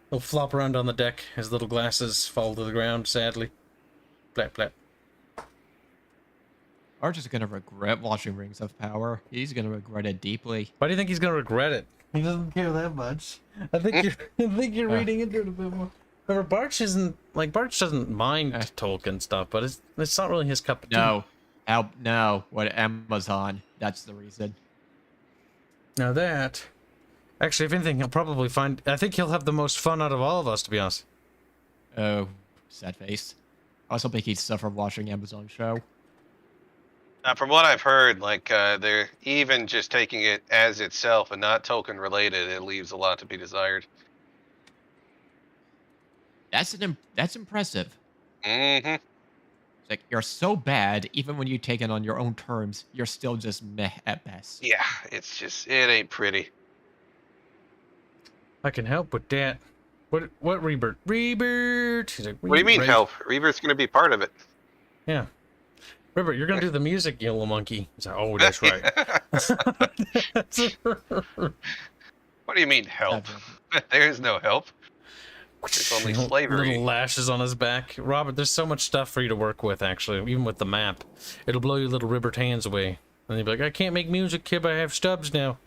He'll flop around on the deck. His little glasses fall to the ground, sadly. Blap, blap. Arch is gonna regret watching Rings of Power. He's gonna regret it deeply. Why do you think he's gonna regret it? He doesn't care that much. I think you're reading into it a bit more. Remember, Barch doesn't mind Tolkien stuff, but it's not really his cup of tea. No, what Amazon? That's the reason. Now that, actually, if anything, he'll probably find. I think he'll have the most fun out of all of us, to be honest. Oh, sad face. I was hoping he'd suffer watching Amazon show. From what I've heard, like they're even just taking it as itself and not Tolkien related. It leaves a lot to be desired. That's impressive. Mm-hmm. It's like, you're so bad, even when you take it on your own terms, you're still just meh at best. Yeah, it's just, it ain't pretty. I can help with that. What Rebirth? Rebirth! He's like, What do you mean help? Rebirth's gonna be part of it. Yeah. Rebirth, you're gonna do the music, you little monkey. He's like, oh, that's right. What do you mean help? There's no help. There's only slavery. Little lashes on his back. Robert, there's so much stuff for you to work with, actually, even with the map. It'll blow your little Rebirth hands away. And you'll be like, I can't make music, Kib, I have stubs now.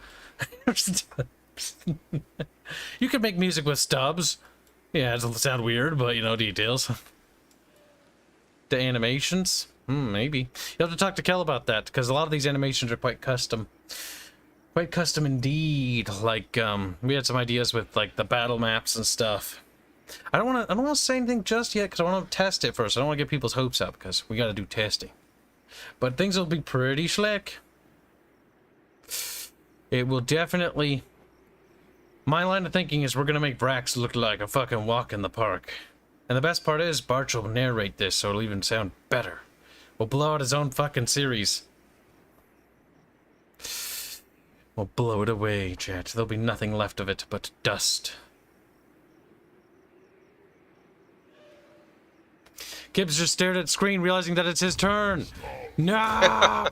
You can make music with stubs. Yeah, it'll sound weird, but, you know, details. The animations? Maybe. You'll have to talk to Kel about that, because a lot of these animations are quite custom. Quite custom indeed. Like, we had some ideas with, like, the battle maps and stuff. I don't want to say anything just yet, because I want to test it first. I don't want to get people's hopes up, because we got to do testing. But things will be pretty slick. It will definitely... My line of thinking is we're going to make Brax look like a fucking walk in the park. And the best part is, Barch will narrate this, so it'll even sound better. We'll blow out his own fucking series. We'll blow it away, chat. There'll be nothing left of it but dust. Kibs just stared at screen, realizing that it's his turn. No!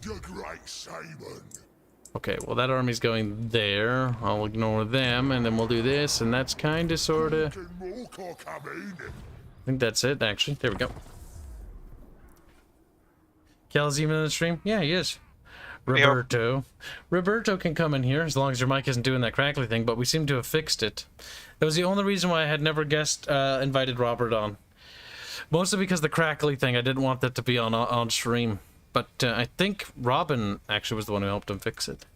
The Great Simon. Okay, well that army's going there. I'll ignore them, and then we'll do this, and that's kind of, sort of... I think that's it, actually. There we go. Kel's even in the stream? Yeah, he is. Roberto. Roberto can come in here, as long as your mic isn't doing that crackly thing, but we seem to have fixed it. That was the only reason why I had never invited Robert on. Mostly because the crackly thing, I didn't want that to be on stream. But I think Robin actually was the one who helped him fix it.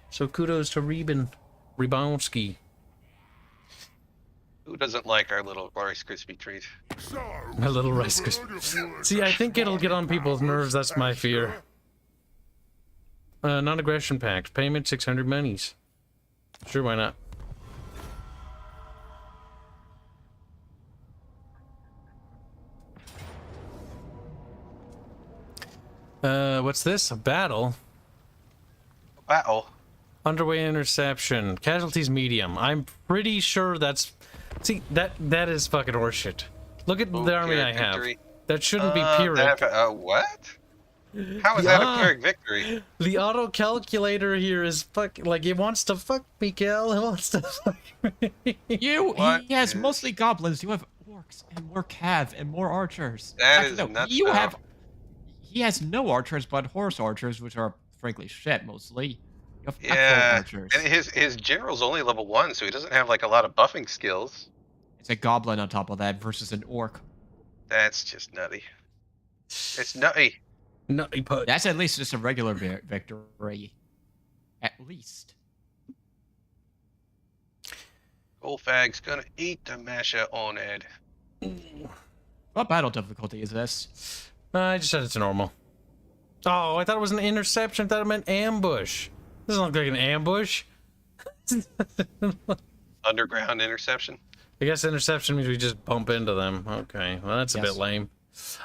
So kudos to Rebonski. Who doesn't like our little Rice Krispie treat? My little Rice Krispie. See, I think it'll get on people's nerves. That's my fear. Non-aggression pact. Payment 600 monies. Sure, why not? What's this? A battle? Battle? Underway interception. Casualties medium. I'm pretty sure that's... See, that is fucking horseshit. Look at the army I have. Victory. That shouldn't be Pyrrhic. What? How is that a Pyrrhic victory? The auto-calculator here is like, it wants to fuck me, Cal. It wants to fuck me. He has mostly goblins. You have orcs and more cav and more archers. That is nuts. He has no archers, but horse archers, which are frankly shit mostly. You have yeah, archers. And his general's only level 1, so he doesn't have like a lot of buffing skills. It's a goblin on top of that versus an orc. That's just nutty. It's nutty. Nutty put. That's at least just a regular victory. At least. Bullfag's gonna eat the Masha on Ed. What battle difficulty is this? I just said it's normal. Oh, I thought it was an interception. I thought it meant ambush. Doesn't look like an ambush. Underground interception? I guess interception means we just bump into them. Okay, well that's a bit lame.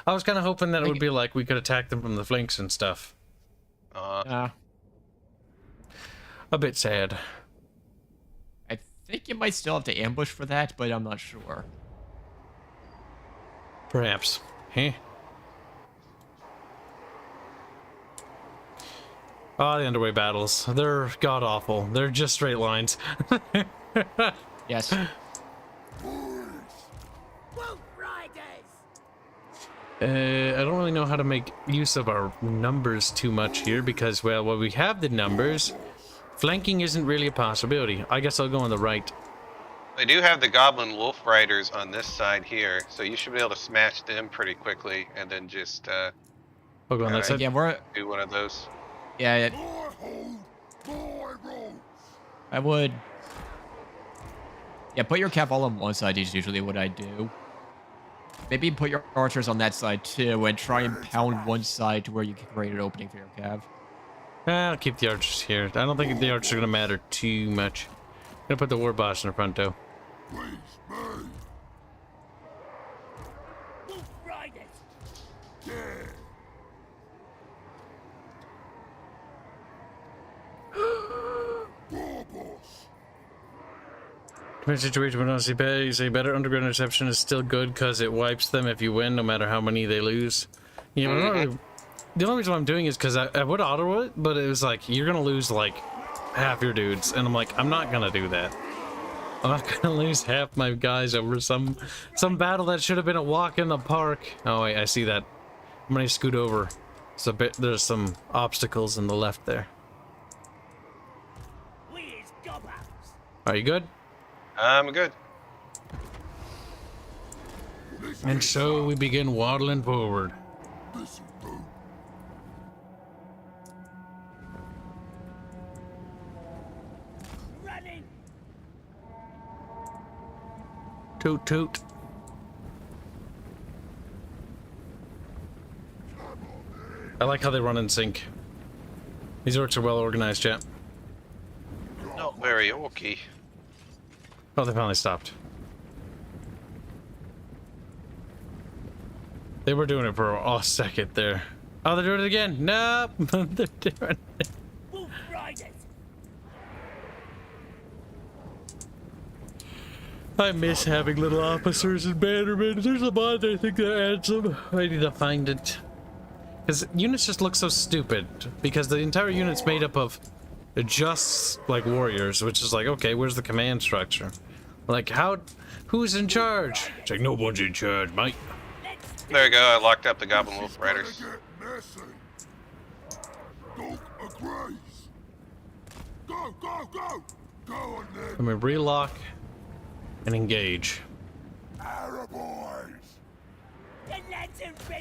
I was kind of hoping that it would be like we could attack them from the flanks and stuff. A bit sad. I think you might still have to ambush for that, but I'm not sure. Perhaps. Huh? Oh, the underway battles. They're god-awful. They're just straight lines. Yes. I don't really know how to make use of our numbers too much here because, well, while we have the numbers, flanking isn't really a possibility. I guess I'll go on the right. They do have the Goblin Wolf Riders on this side here, so you should be able to smash them pretty quickly and then just I'll go on that side. Yeah, we're... do one of those. Yeah, I would... Yeah, put your cav all on one side is usually what I do. Maybe put your archers on that side too and try and pound one side to where you can create an opening for your cav. I'll keep the archers here. I don't think the archers are going to matter too much. I'm going to put the war boss in the front though. In a situation when honestly you say better underground interception is still good because it wipes them if you win, no matter how many they lose. Yeah, but not really, the only reason why I'm doing is because I would auto it, but it was like you're gonna lose like half your dudes, and I'm like I'm not gonna do that. I'm not gonna lose half my guys over some battle that should have been a walk in the park. Oh wait, I see that. I'm gonna scoot over. There's some obstacles in the left there. Are you good? I'm good. And so we begin waddling forward. Running. Toot toot. I like how they run in sync. These orcs are well organized, chat. Not very orky. Oh, they finally stopped. They were doing it for a second there. Oh, they're doing it again. Nope. They're doing it. I miss having little officers and bannermen. There's a mod I think that adds them. I need to find it. Because units just look so stupid. Because the entire unit's made up of just like warriors, which is like, okay, where's the command structure? Like, who's in charge? It's like, no one's in charge, mate. There we go, I locked up the Goblin Wolf Riders. Let me relock and engage.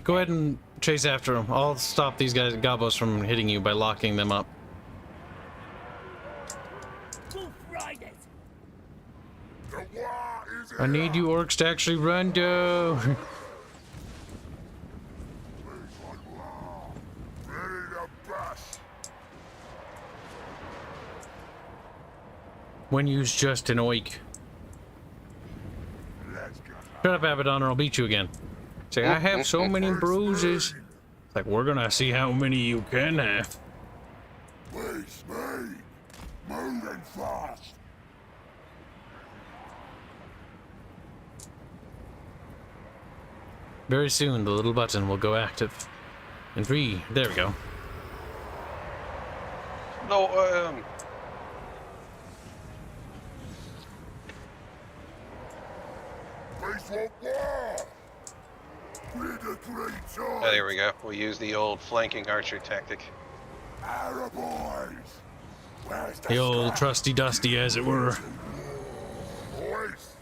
Go ahead and chase after them. I'll stop these guys, gobos, from hitting you by locking them up. I need you orcs to actually run, though. When used just an oik. Shut up, Abaddon, or I'll beat you again. Say, I have so many bruises. It's like, we're gonna see how many you can have. Please, me. Moving fast. Very soon, the little button will go active. In 3, there we go. No, oh, there we go. We'll use the old flanking archer tactic. The old trusty dusty, as it were.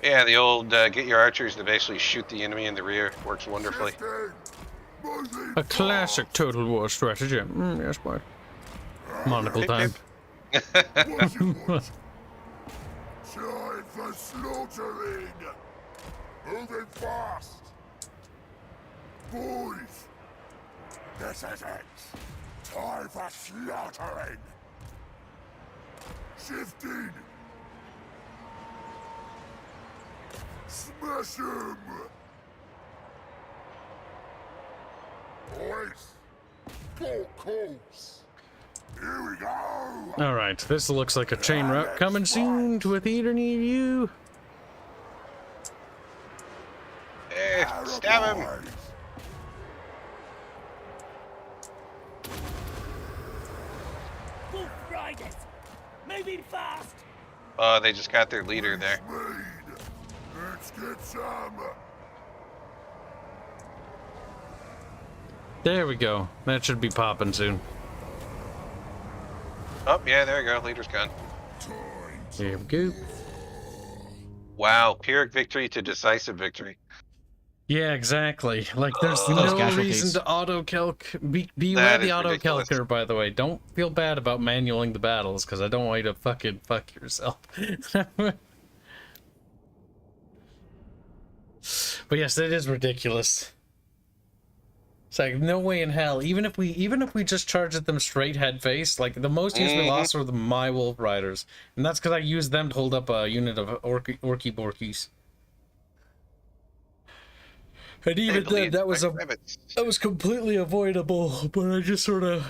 Yeah, the old get your archers to basically shoot the enemy in the rear. Works wonderfully. A classic Total War strategy. Yes, boy. Monocle time. slaughtering! Moving fast! Boys! This is it! Time for slaughtering! Shifting! Smash him! Boys! Go coals! Here we go! Alright, this looks like a chain route coming soon to a theater near you. Stab him! Wolf Riders! Moving fast! Oh, they just got their leader there. Let's get some! There we go. That should be popping soon. Oh, yeah, there we go. Leader's gone. There we go. Wow, Pyrrhic victory to decisive victory. Yeah, exactly. Like, there's Those no casualties. reason to auto-calc. Beware That the is ridiculous. auto-calcer, by the way. Don't feel bad about manualing the battles, because I don't want you to fucking fuck yourself. But yes, it is ridiculous. It's like, no way in hell. Even if we just charged at them straight head face, like, the most use we lost were my Wolf Riders. And that's because I used them to hold up a unit of Orky Borkies. And even then, that was completely avoidable, but I just sort of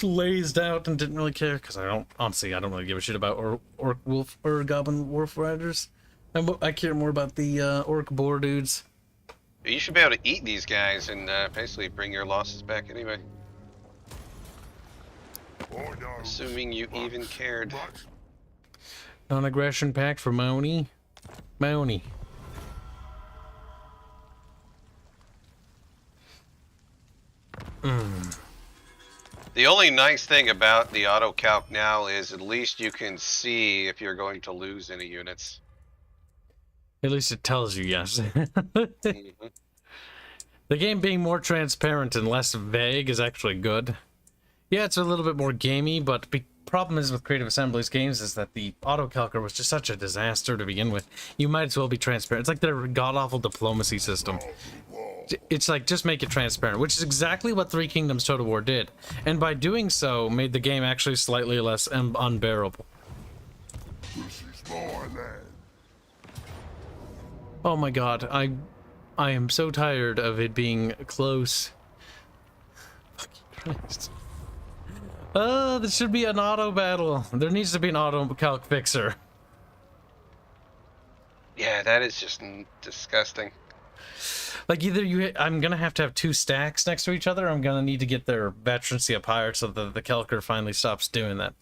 lazed out and didn't really care, because I don't really give a shit about Orc Wolf or Goblin Wolf Riders. I care more about the Orc Boar dudes. You should be able to eat these guys and basically bring your losses back anyway. Assuming you even cared. Non-aggression pact for Moni. Moni. The only nice thing about the auto calc now is at least you can see if you're going to lose any units. At least it tells you yes. Mhm. The game being more transparent and less vague is actually good. Yeah, it's a little bit more gamey, but the problem is with Creative Assembly's games is that the autocalcer was just such a disaster to begin with. You might as well be transparent. It's like their god-awful diplomacy system. It's like, just make it transparent, which is exactly what Three Kingdoms Total War did. And by doing so, made the game actually slightly less unbearable. This is my land. Oh my god, I am so tired of it being close. Fucking Christ. This should be an auto battle. There needs to be an auto calc fixer. Yeah, that is just disgusting. Like, either I'm gonna have to have two stacks next to each other, or I'm gonna need to get their veterancy up higher so that the calcer finally stops doing that.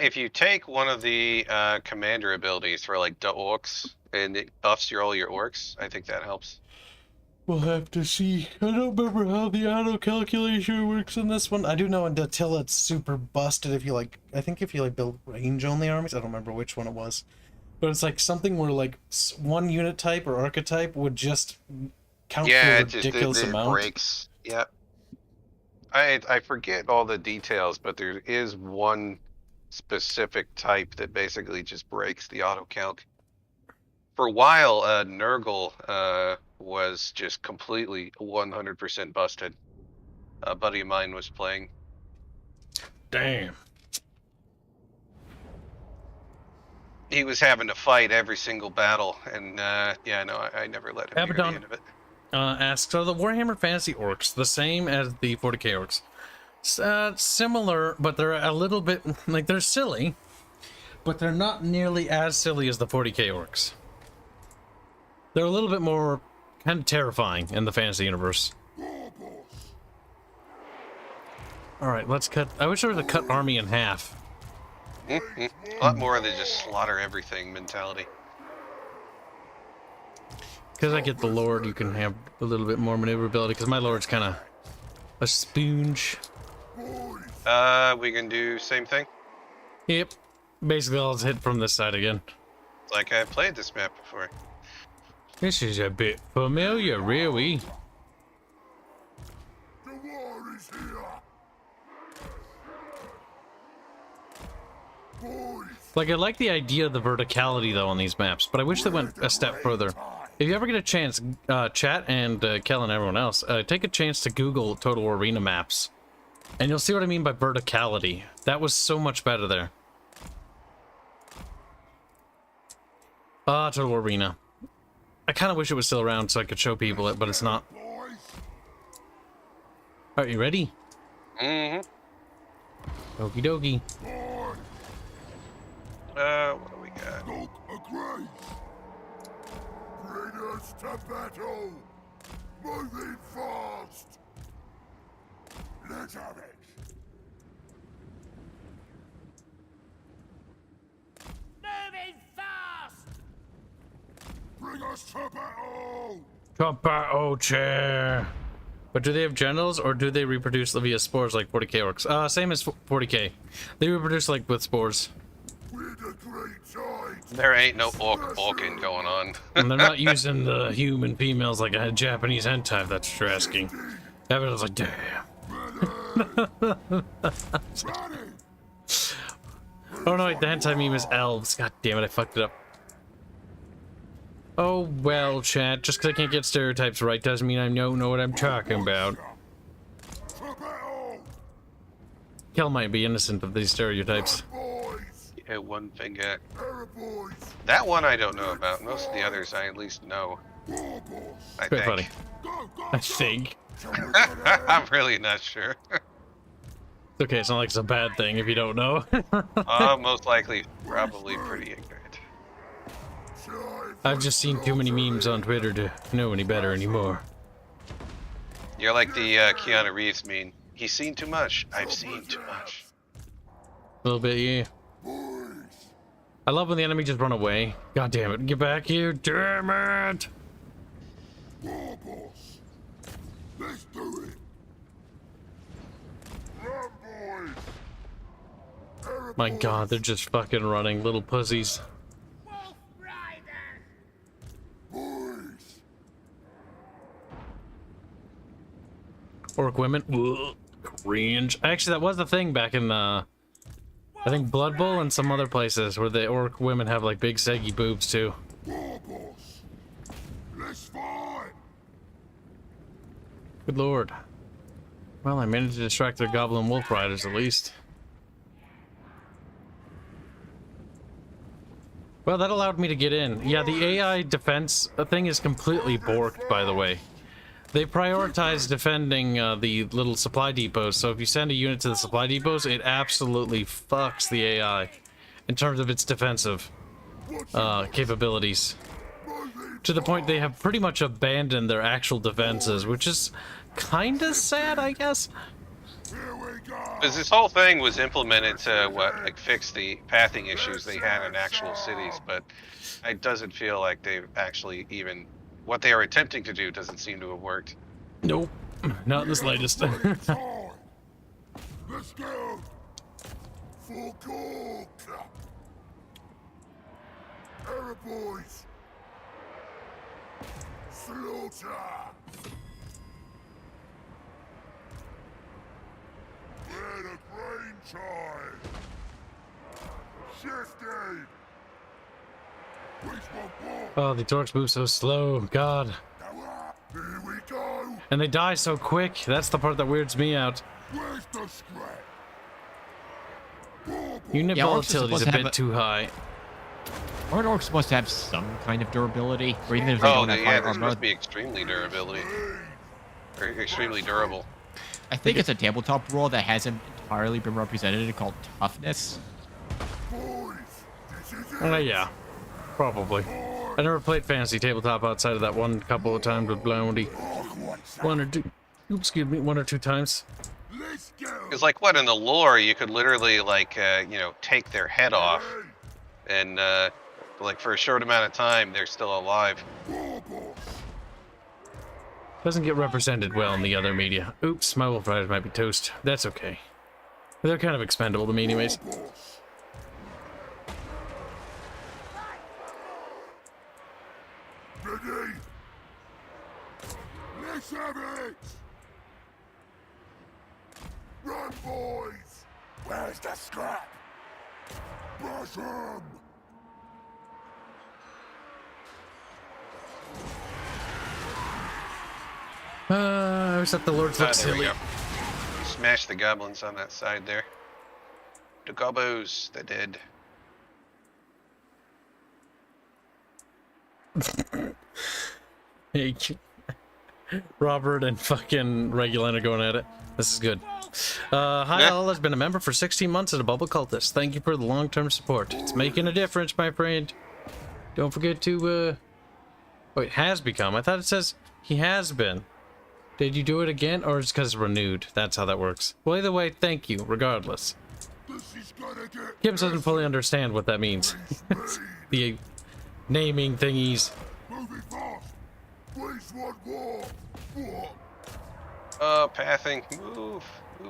If you take one of the commander abilities for like the Orcs and it buffs all your Orcs, I think that helps. We'll have to see. I don't remember how the auto calculation works in this one. I do know in Attila it's super busted if you I think if you build range only armies. I don't remember which one it was. But it's like something where like one unit type or archetype would just count for a ridiculous amount. Breaks. Yep. I forget all the details, but there is one specific type that basically just breaks the auto calc. For a while, Nurgle was just completely 100% busted. A buddy of mine was playing. Damn. He was having to fight every single battle, and yeah, no, I never let him hear the end of it. Asks, are the Warhammer Fantasy Orcs the same as the 40k Orcs? Similar, but they're a little bit, like, they're silly, but they're not nearly as silly as the 40k Orcs. They're a little bit more kind of terrifying in the fantasy universe. Alright, let's cut. I wish I were to cut army in half. A lot more than just slaughter everything mentality. Because I get the Lord, you can have a little bit more maneuverability, because my Lord's kind of a sponge. We can do same thing? Yep. Basically, I'll just hit from this side again. Like I've played this map before. This is a bit familiar, really. The war is here. Boys, Like, I like the idea of the verticality, though, on these maps, but I wish they went a step further. If you ever get a chance, chat and Kel and everyone else, take a chance to Google Total War Arena maps, and you'll see what I mean by verticality. That was so much better there. Total War Arena. I kind of wish it was still around so I could show people it, but it's not. Are you ready? Mm-hmm. Okie dokie. What do we got? Look agrees. Bring us to battle. Moving fast. Let's have it. Moving fast! Bring us to battle. To battle chair. But do they have genitals, or do they reproduce via spores like 40k orcs? Same as 40k. They reproduce like with spores. With a great tide. There ain't no orc bulking going on. And they're not using the human females like a Japanese hentai, if that's what you're asking. Everyone's like, damn. Oh no, wait, the hentai meme is elves. God damn it, I fucked it up. Oh well, chat, just because I can't get stereotypes right doesn't mean I don't know what I'm talking about. Kel might be innocent of these stereotypes. Yeah, one finger. That one I don't know about. Most of the others I at least know. I Quite think. funny. I think. I'm really not sure. It's okay, it's not like it's a bad thing if you don't know. Most likely, probably pretty ignorant. I've just seen too many memes on Twitter to know any better anymore. You're like the Keanu Reeves meme. He's seen too much. I've seen too much. A little bit, yeah. I love when the enemy just run away. God damn it, get back here, damn it! Let's do it. Run, boys. My god, they're just fucking running, little pussies. Wolf Riders! Boys. Orc women. Ugh, cringe. Actually, that was the thing back in I think Blood Bowl and some other places where the orc women have like big saggy boobs too. Let's fight. Good lord. Well, I managed to distract their goblin wolf riders at least. Well, that allowed me to get in. Yeah, the AI defense thing is completely borked, by the way. They prioritize defending the little supply depots, so if you send a unit to the supply depots, it absolutely fucks the AI in terms of its defensive capabilities. To the point they have pretty much abandoned their actual defenses, which is kinda sad, I guess. Because this whole thing was implemented to fix the pathing issues they had in actual cities, but it doesn't feel like they've actually even what they are attempting to do doesn't seem to have worked. Nope, not in the slightest. Let's go. Full court. Arrow boys. Slaughter. We're the grain time. Shifting. Oh, the Orcs move so slow, god. Here we go. And they die so quick, that's the part that weirds me out. Where's the scrap? Unit Yeah, Orcs are volatility is supposed a to have bit too high. Aren't orcs supposed to have some kind of durability? Or even if they Oh, don't have yeah, high this armor? must be extremely durability. Or extremely durable. I think it's a tabletop rule that hasn't entirely been represented called toughness. Boys, this is it. Yeah, probably. I never played fantasy tabletop outside of that one couple of times with Blondie. One or two times. Let's go. It's like what in the lore you could literally take their head off, and like for a short amount of time they're still alive. Doesn't get represented well in the other media. Oops, my wolf riders might be toast. That's okay. They're kind of expendable to me anyways. Ready? Let's have it. Run, boys. Where's the scrap? Bash 'em! I always thought the lords look There we silly. go. Smash the goblins on that side there. The gobos, they're dead. Hey, Robert and fucking Regulan are going at it. This is good. Hi, Yeah. all has been a member for 16 months at a Bubble Cultist. Thank you for the long-term support. It's making a difference, my friend. Don't forget to, wait, has become. I thought it says he has been. Did you do it again, or is it because it's renewed? That's how that works. Well, either way, thank you, regardless. This is gonna get Kibs doesn't fully understand what that means. The naming thingies. moving fast. Please want more. What? Pathing. Move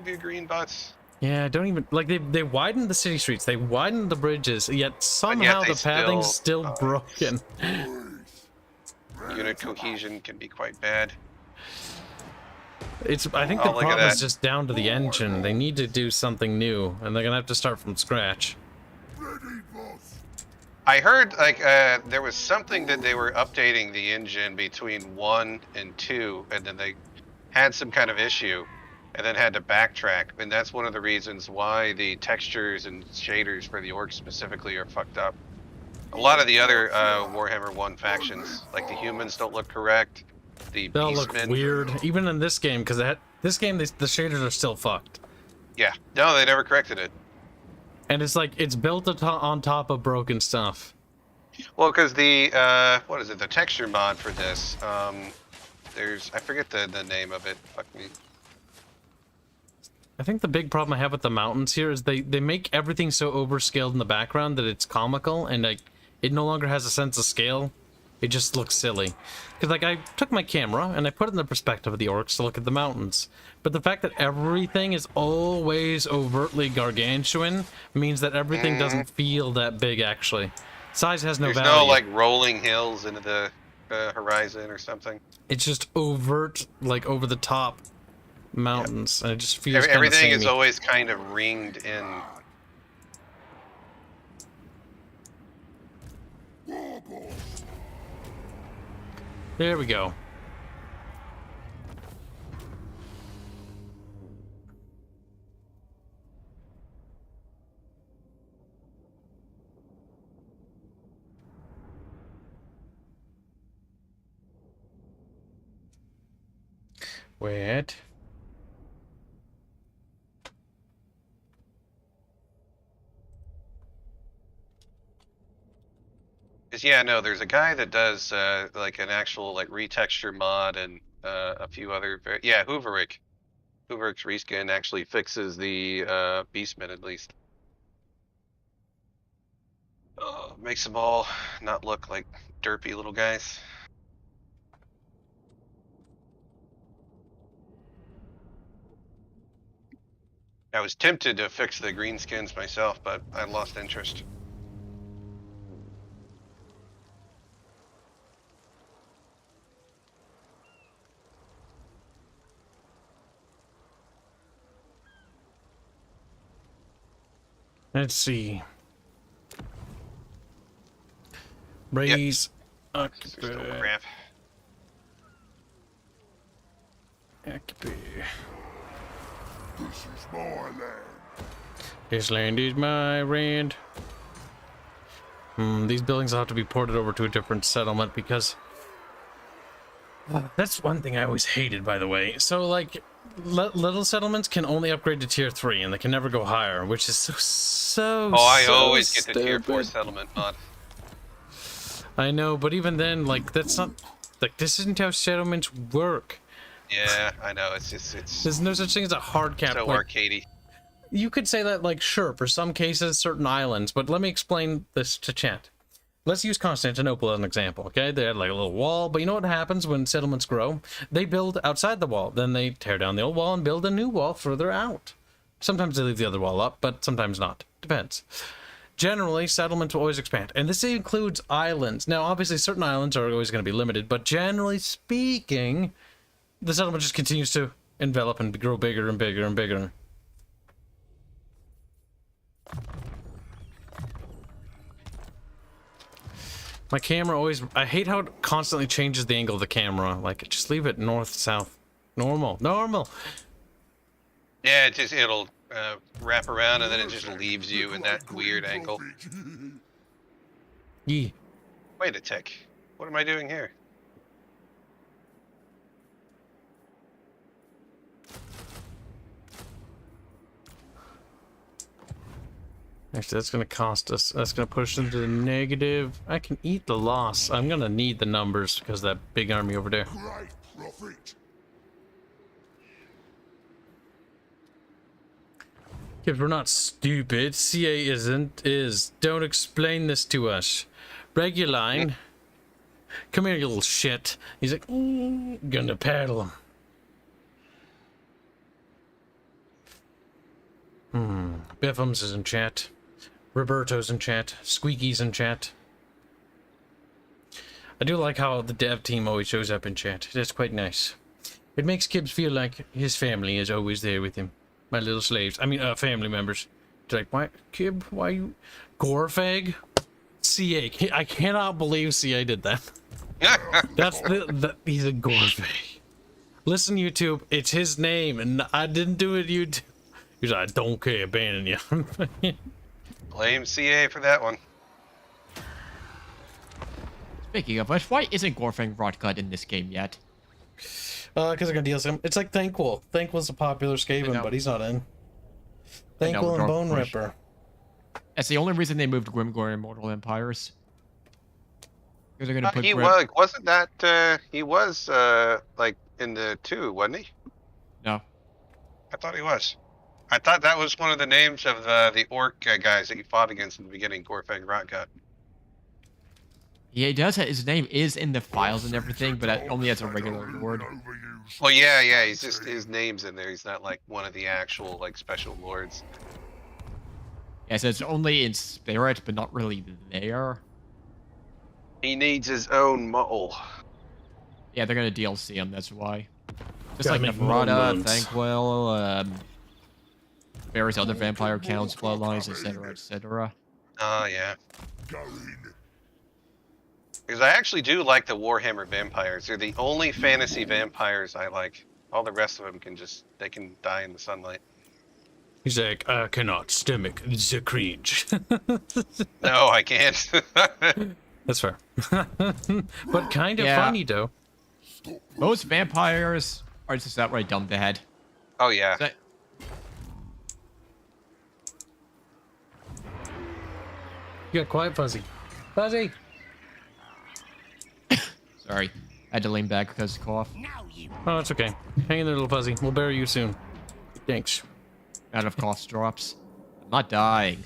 your green butts. Yeah, don't even like they widened the city streets, they widened the bridges, yet somehow they the pathing's still still, broken. Unit cohesion can be quite bad. I think the Oh, look at problem is that. just down to the engine. They need to do something new, and they're gonna have to start from scratch. Ready, boss. I heard like there was something that they were updating the engine between 1 and 2, and then they had some kind of issue, and then had to backtrack. And that's one of the reasons why the textures and shaders for the orcs specifically are fucked up. A lot of the other Warhammer 1 factions, like the humans, don't look correct. The They'll look beastmen, weird, even in this game, because this game the shaders are still fucked. yeah, no, they never corrected it. And it's like it's built on top of broken stuff. Well, because the what is it? The texture mod for this. There's I forget the name of it. Fuck me. I think the big problem I have with the mountains here is they make everything so overscaled in the background that it's comical, and like it no longer has a sense of scale. It just looks silly. Because like I took my camera and I put it in the perspective of the orcs to look at the mountains. But the fact that everything is always overtly gargantuan means that everything doesn't feel that big actually. Size has no There's value. no like rolling hills into the horizon or something. It's just overt, like over the top mountains, and it just feels kind of Everything is samey. always kind of ringed in. War, boss. There we go. Wait. Yeah, no, there's a guy that does like an actual like retexture mod and a few other yeah, Hooverick. Hooverick's reskin actually fixes the Beastmen at least. Makes them all not look like derpy little guys. I was tempted to fix the greenskins myself, but I lost interest. Let's see. Raise. There's still crap. Occupy. This is my land. This land is my land. These buildings will have to be ported over to a different settlement because that's one thing I always hated, by the way. So, like, little settlements can only upgrade to tier 3, and they can never go higher, which is so. Oh, I so always get the tier 4 stupid. settlement mod. I know, but even then, like, that's not like this isn't how settlements work. Yeah, I know. It's just There's no such thing as a hard cap. so Like, arcadey. you could say that, like, sure, for some cases, certain islands, but let me explain this to chat. Let's use Constantinople as an example, okay? They had like a little wall, but you know what happens when settlements grow? They build outside the wall, then they tear down the old wall and build a new wall further out. Sometimes they leave the other wall up, but sometimes not. Depends. Generally, settlements will always expand, and this includes islands. Now, obviously, certain islands are always going to be limited, but generally speaking, the settlement just continues to envelop and grow bigger and bigger and bigger. My camera always... I hate how it constantly changes the angle of the camera. Like, just leave it north, south. Normal. Normal! Yeah, it'll wrap around and then it just leaves you in that weird angle. Yee. Wait a tick. What am I doing here? Actually, that's going to cost us. That's going to push into the negative. I can eat the loss. I'm going to need the numbers because of that big army over there. Great prophet. Kibs, we're not stupid. CA is. Don't explain this to us. Reguline. Come here, you little shit. He's like, gonna paddle him. Biffums is in chat. Roberto's in chat. Squeaky's in chat. I do like how the dev team always shows up in chat. That's quite nice. It makes Kibs feel like his family is always there with him. My little slaves. I mean, family members. They're like, why, Kib, why you... Gorefag? CA. I cannot believe CA did that. That's he's a Gorefag. Listen, YouTube, it's his name, and I didn't do it, YouTube. He's like, I don't care, abandon you. Blame CA for that one. Speaking of which, why isn't Gorfang Rotgut in this game yet? Because they're gonna deal some. It's like Thanquil. Thanquil's a popular Skaven, but he's not in. Thanquil and Bone Ripper. That's the only reason they moved Grimgor Immortal Empires. Because they're gonna put. He was, wasn't that? He was like in the 2, wasn't he? No. I thought he was. I thought that was one of the names of the orc guys that you fought against in the beginning, Gorfang Rotgut. Yeah, he does. His name is in the files and everything, but only as a regular lord. Well, yeah, he's just his name's in there. He's not like one of the actual like special lords. Yeah, so it's only in spirit, but not really there. He needs his own mole. Yeah, they're gonna DLC him. That's why. Just Gotta like make more Neferata, moons. Thanquil, various other vampire counts, bloodlines, etc., etc. Oh yeah. Going. Because I actually do like the Warhammer vampires. They're the only fantasy vampires I like. All the rest of them they can die in the sunlight. He's like, I cannot stomach the cringe. No, I can't. That's fair. But kind of funny, though. Most vampires are just outright dumb to head. Oh yeah. So, You got quiet, Fuzzy. Fuzzy! sorry, I had to lean back because of cough. Now you Oh, it's okay. Hang in there, little Fuzzy. We'll bury you soon. Thanks. Out of cough drops. I'm not dying.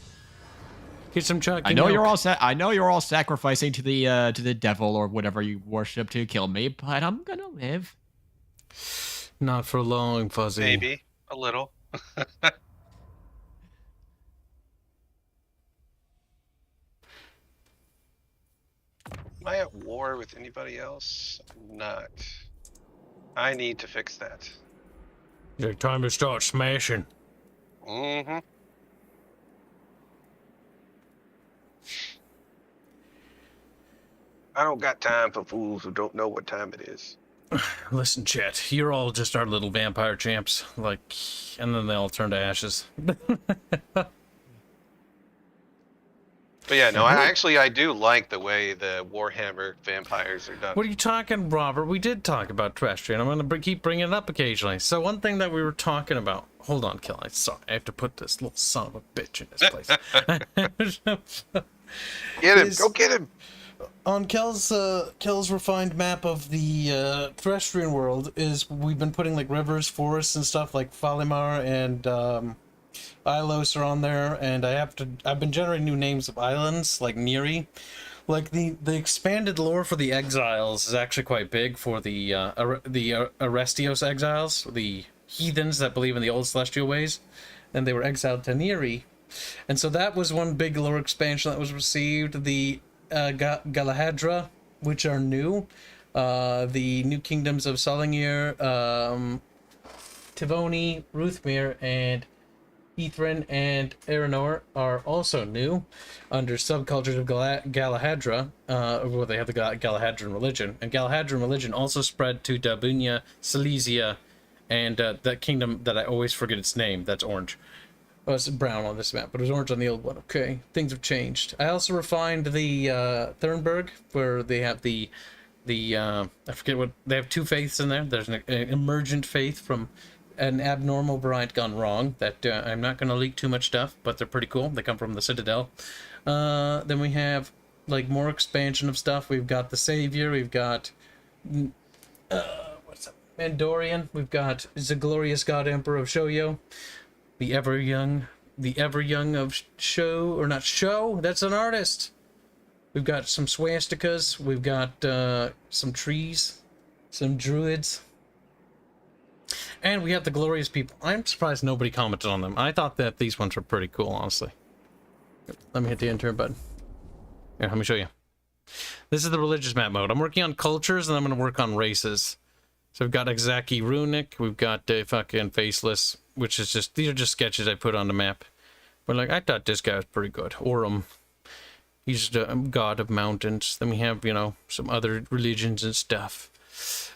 Get some chuck. I know you're all I know you're all sacrificing to the devil or whatever you worship to kill me, but I'm gonna live. Not for long, Fuzzy. Maybe a little. Am I at war with anybody else? I'm not. I need to fix that. It's time to start smashing. Mm-hmm. I don't got time for fools who don't know what time it is. Listen, chat, you're all just our little vampire champs. Like, and then they all turn to ashes. But yeah, no, I do like the way the Warhammer vampires are done. What are you talking, Robert? We did talk about Terrestria, and I'm going to keep bringing it up occasionally. So one thing that we were talking about... Hold on, Kill. Sorry, I have to put this little son of a bitch in his place. Get him! Go get him! On Kel's refined map of the Terrestrian world is we've been putting like rivers, forests, and stuff like Falimar and Ilos are on there, and I've been generating new names of islands like Neri. Like the expanded lore for the exiles is actually quite big for the Arestios exiles, the heathens that believe in the old celestial ways, and they were exiled to Neri, and so that was one big lore expansion that was received. The Galahadra, which are new, the new kingdoms of Solingir, Tivoni, Ruthmere, and Ithrin, and Aranor are also new under subcultures of Galahadra. Well, they have the Galahadran religion, and Galahadran religion also spread to Dabunia, Silesia, and that kingdom that I always forget its name. That's orange. Oh, it's brown on this map, but it was orange on the old one. Okay, things have changed. I also refined the Thurnberg, where they have the I forget what they have. Two faiths in there. There's an emergent faith from an abnormal variant gone wrong that I'm not going to leak too much stuff, but they're pretty cool. They come from the Citadel. Then we have like more expansion of stuff. We've got the Savior. We've got what's up, Mandorian. We've got the glorious God Emperor of Shoyo, the ever young of Show, or not Show. That's an artist. We've got some swastikas. We've got some trees, some druids. And we have the glorious people. I'm surprised nobody commented on them. I thought that these ones were pretty cool, honestly. Let me hit the enter button. Here, let me show you. This is the religious map mode. I'm working on cultures, and I'm going to work on races. So we've got Exaki Runic. We've got fucking Faceless, which is just... These are just sketches I put on the map. But, like, I thought this guy was pretty good. Aurum. He's the god of mountains. Then we have, you know, some other religions and stuff.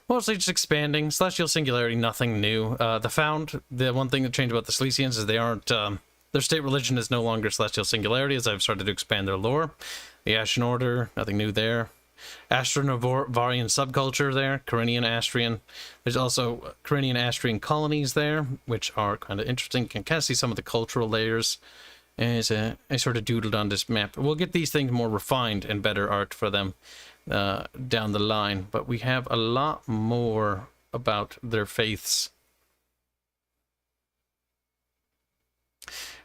Mostly just expanding. Celestial Singularity, nothing new. The one thing that changed about the Silesians is they aren't... their state religion is no longer Celestial Singularity, as I've started to expand their lore. The Ashen Order, nothing new there. Astronavarian subculture there. Carinian Astrian. There's also Carinian Astrian colonies there, which are kind of interesting. You can kind of see some of the cultural layers as I sort of doodled on this map. We'll get these things more refined and better art for them down the line, but we have a lot more about their faiths.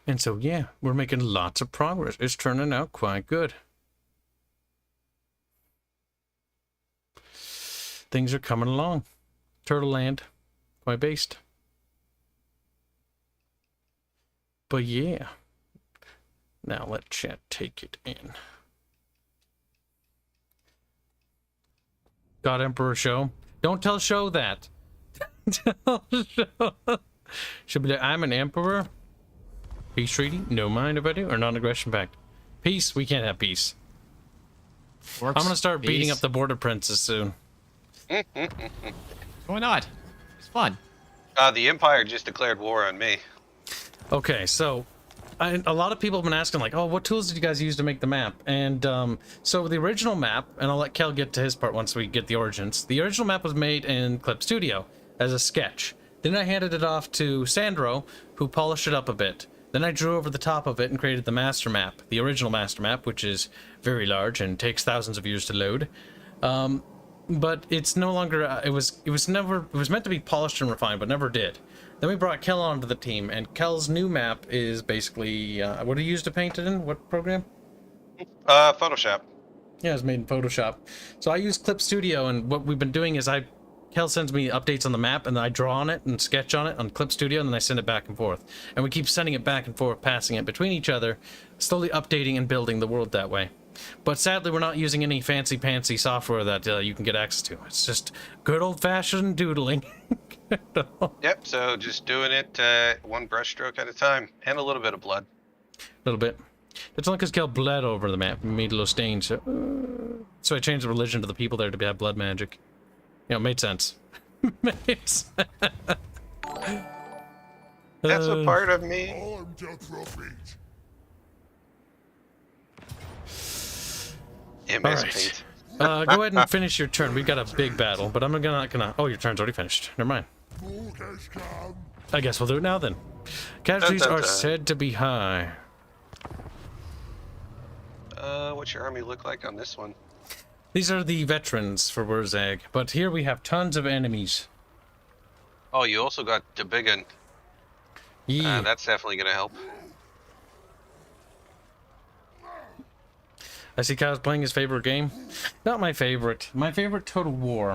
And so, yeah, we're making lots of progress. It's turning out quite good. Things are coming along. Turtle Land, quite based. But yeah. Now let chat take it in. God Emperor Show. Don't tell Show that. Tell Show. Should be like, I'm an emperor. Peace treaty? No mind if I do. Or non-aggression pact. Peace? We can't have peace. Orcs, I'm gonna start beating up the border princes soon. Why not? It's fun. The Empire just declared war on me. Okay, so a lot of people have been asking, like, oh, what tools did you guys use to make the map? And so the original map, and I'll let Kel get to his part once we get the origins. The original map was made in Clip Studio as a sketch. Then I handed it off to Sandro, who polished it up a bit. Then I drew over the top of it and created the master map, the original master map, which is very large and takes thousands of years to load. But it's no longer. It was meant to be polished and refined, but never did. Then we brought Kel onto the team, and Kel's new map is basically what do you use to paint it in? What program? Photoshop. Yeah, it's made in Photoshop. So I use Clip Studio, and what we've been doing is Kel sends me updates on the map, and then I draw on it and sketch on it on Clip Studio, and then I send it back and forth. And we keep sending it back and forth, passing it between each other, slowly updating and building the world that way. But sadly, we're not using any fancy-pantsy software that you can get access to. It's just good old-fashioned doodling. Yep, so just doing it one brush stroke at a time, and a little bit of blood. A little bit. It's only because Kel bled over the map and made little stains. So I changed the religion to the people there to have blood magic. You know, it made sense. Made sense. That's a part of me. Armed to profit. MS Alright. Paint. Go ahead and finish your turn. We've got a big battle, but I'm not gonna... Oh, your turn's already finished. Never mind. Mortgage come. I guess we'll do it now then. Casualties Dun, dun, are dun. said to be high. What's your army look like on this one? These are the veterans for Wurzag, but here we have tons of enemies. Oh, you also got the big one. Yeah. That's definitely gonna help. I see Kyle's playing his favorite game. Not my favorite. My favorite Total War.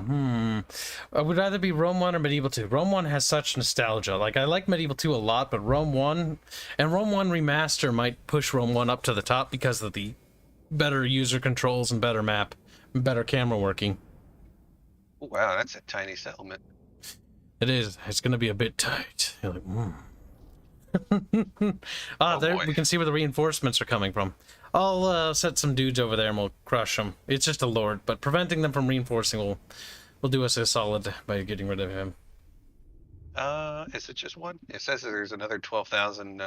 I would either be Rome 1 or Medieval 2. Rome 1 has such nostalgia. Like, I like Medieval 2 a lot, but Rome 1... And Rome 1 Remaster might push Rome 1 up to the top because of the better user controls and better map, and better camera working. Ooh, wow, that's a tiny settlement. It is. It's going to be a bit tight. You're like, There boy. we can see where the reinforcements are coming from. I'll set some dudes over there and we'll crush them. It's just a lord, but preventing them from reinforcing will do us a solid by getting rid of him. Is it just one? It says that there's another 12,000.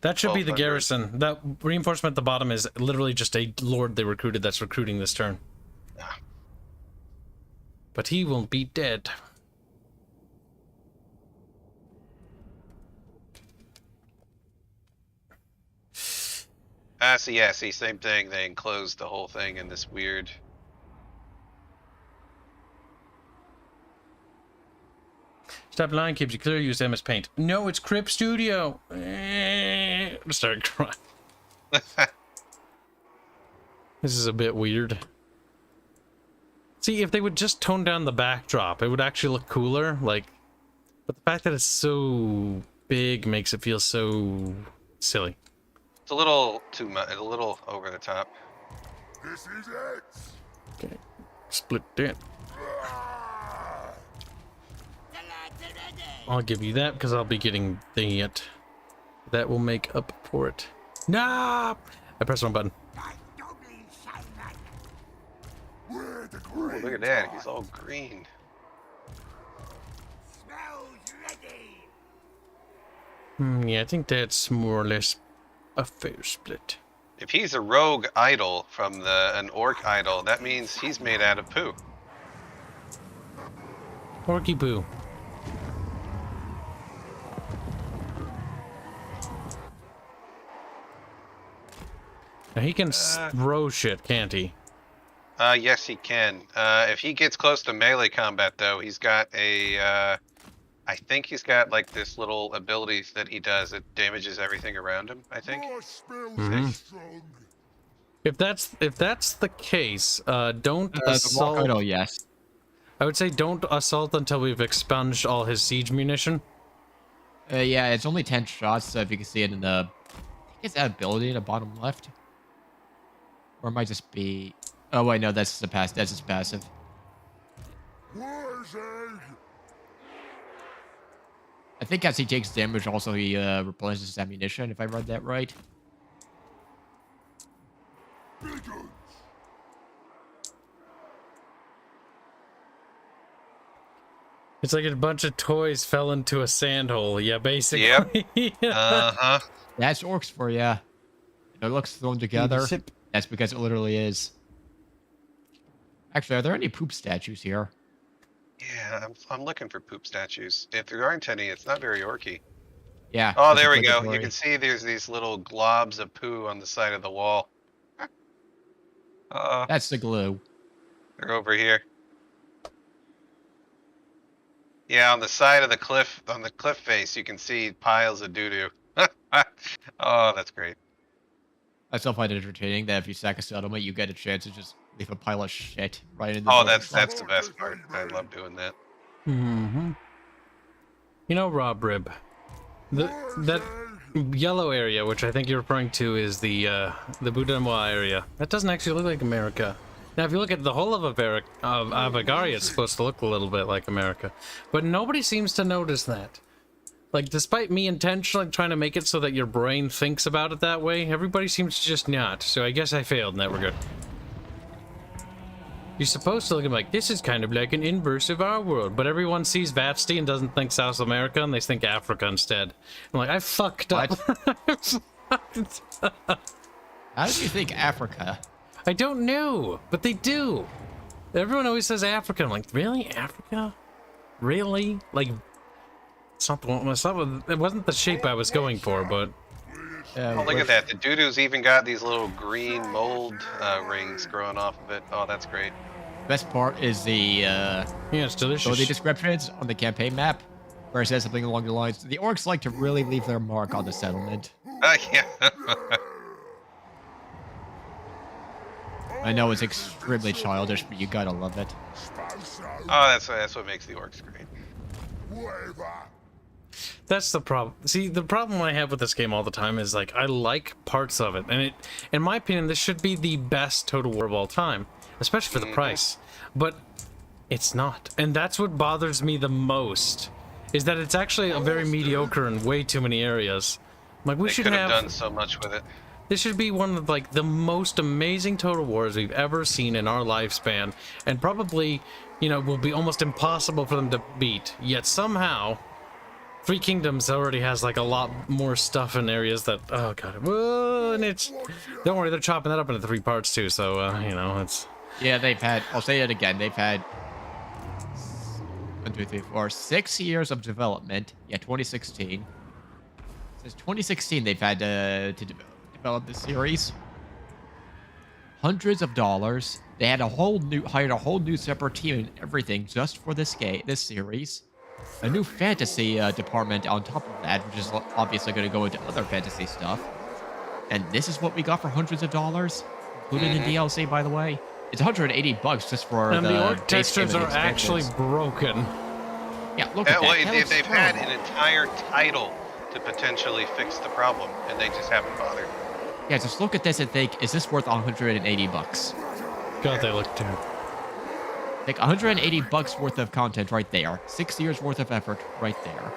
That should be the 1200. garrison. That reinforcement at the bottom is literally just a lord they recruited that's recruiting this turn. Ah. But he won't be dead. See, same thing. They enclosed the whole thing in this weird. Stop lying, Kibs. You clearly use MS Paint. No, it's Crip Studio. Start crying. This is a bit weird. See, if they would just tone down the backdrop, it would actually look cooler. Like, but the fact that it's so big makes it feel so silly. It's a little too much. A little over the top. This is it. Okay, split that. I'll give you that because I'll be getting that. That will make up for it. Nah! I pressed the wrong button. Where the Ooh, green look at that. He's all green. Smells ready. Yeah, I think that's more or less a fair split. If he's a rogue idol from an orc idol, that means he's made out of poo. Orky Boo. Now he can throw shit, can't he? Yes, he can. If he gets close to melee combat, though, he's got a. I think he's got like this little ability that he does that damages everything around him. I think. Your spells strong. If that's the case, don't The assault. walk idol, yes. I would say don't assault until we've expunged all his siege munition. Yeah, it's only 10 shots, so if you can see it in the... I think it's that ability in the bottom left. Or it might just be... Oh, wait, no, that's just passive. Where's egg? I think as he takes damage, also he replenishes his ammunition, if I read that right. Biggins. It's like a bunch of toys fell into a sand hole. Yeah, basically. Yep. Uh-huh. That's orcs for ya. It looks thrown together. That's because it literally is. Actually, are there any poop statues here? Yeah, I'm looking for poop statues. If there aren't any, it's not very orky. Yeah. Oh, that's there we go. You obligatory. can see there's these little globs of poo on the side of the wall. That's the glue. They're over here. Yeah, on the side of the cliff, on the cliff face, you can see piles of doo-doo. Oh, that's great. I still find it entertaining that if you sack a settlement, you get a chance to just leave a pile of shit right in the Oh, building. that's the best part. I love doing that. Mm-hmm. You know, Rob Rib, that yellow area, which I think you're referring to, is the Boudanois area. That doesn't actually look like America. Now, if you look at the whole of Avagaria, it's supposed to look a little bit like America, but nobody seems to notice that. Like, despite me intentionally trying to make it so that your brain thinks about it that way, everybody seems to just not. So I guess I failed in that regard. You're supposed to look at like, this is kind of like an inverse of our world, but everyone sees Vatsti and doesn't think South America, and they think Africa instead. I'm like, I fucked up. How did you think Africa? I don't know, but they do. Everyone always says Africa. I'm like, really? Africa? Really? Like, it's not the one. It wasn't the shape I was going for, but. Oh, look at that. The doo-doo's even got these little green mold rings growing off of it. Oh, that's great. Best part is the Yeah, it's delicious. ability descriptions on the campaign map, where it says something along the lines, the orcs like to really leave their mark on the settlement. Yeah. I know it's extremely childish, but you gotta love it. Oh, that's what makes the orcs great. Whatever. That's the problem. See, the problem I have with this game all the time is, like, I like parts of it. And it, in my opinion, this should be the best Total War of all time. Especially for the price. But it's not. And that's what bothers me the most. is that it's actually a very mediocre in way too many areas. Like we should have done so much with it. This should be one of like the most amazing Total Wars we've ever seen in our lifespan, and probably, you know, will be almost impossible for them to beat. Yet somehow, Three Kingdoms already has like a lot more stuff in areas that, oh god, whoa, and it's, don't worry, they're chopping that up into 3 parts too. So you know, it's, yeah, they've had, I'll say it again, they've had 1, 2, 3, 4, 6 years of development. Yeah, 2016. Since 2016, they've had to develop this series. Hundreds of dollars. They had hired a whole new separate team and everything just for this series. A new fantasy department on top of that, which is obviously going to go into other fantasy stuff. And this is what we got for hundreds of dollars, including the DLC, by the way. It's $180 just for and the orc base game textures and are actually broken. Yeah, look at that. Well, That looks they've had horrible. an entire title to potentially fix the problem, and they just haven't bothered. Yeah, just look at this and think, is this worth $180? God, they look terrible. Like $180 worth of content right there. 6 years worth of effort right there.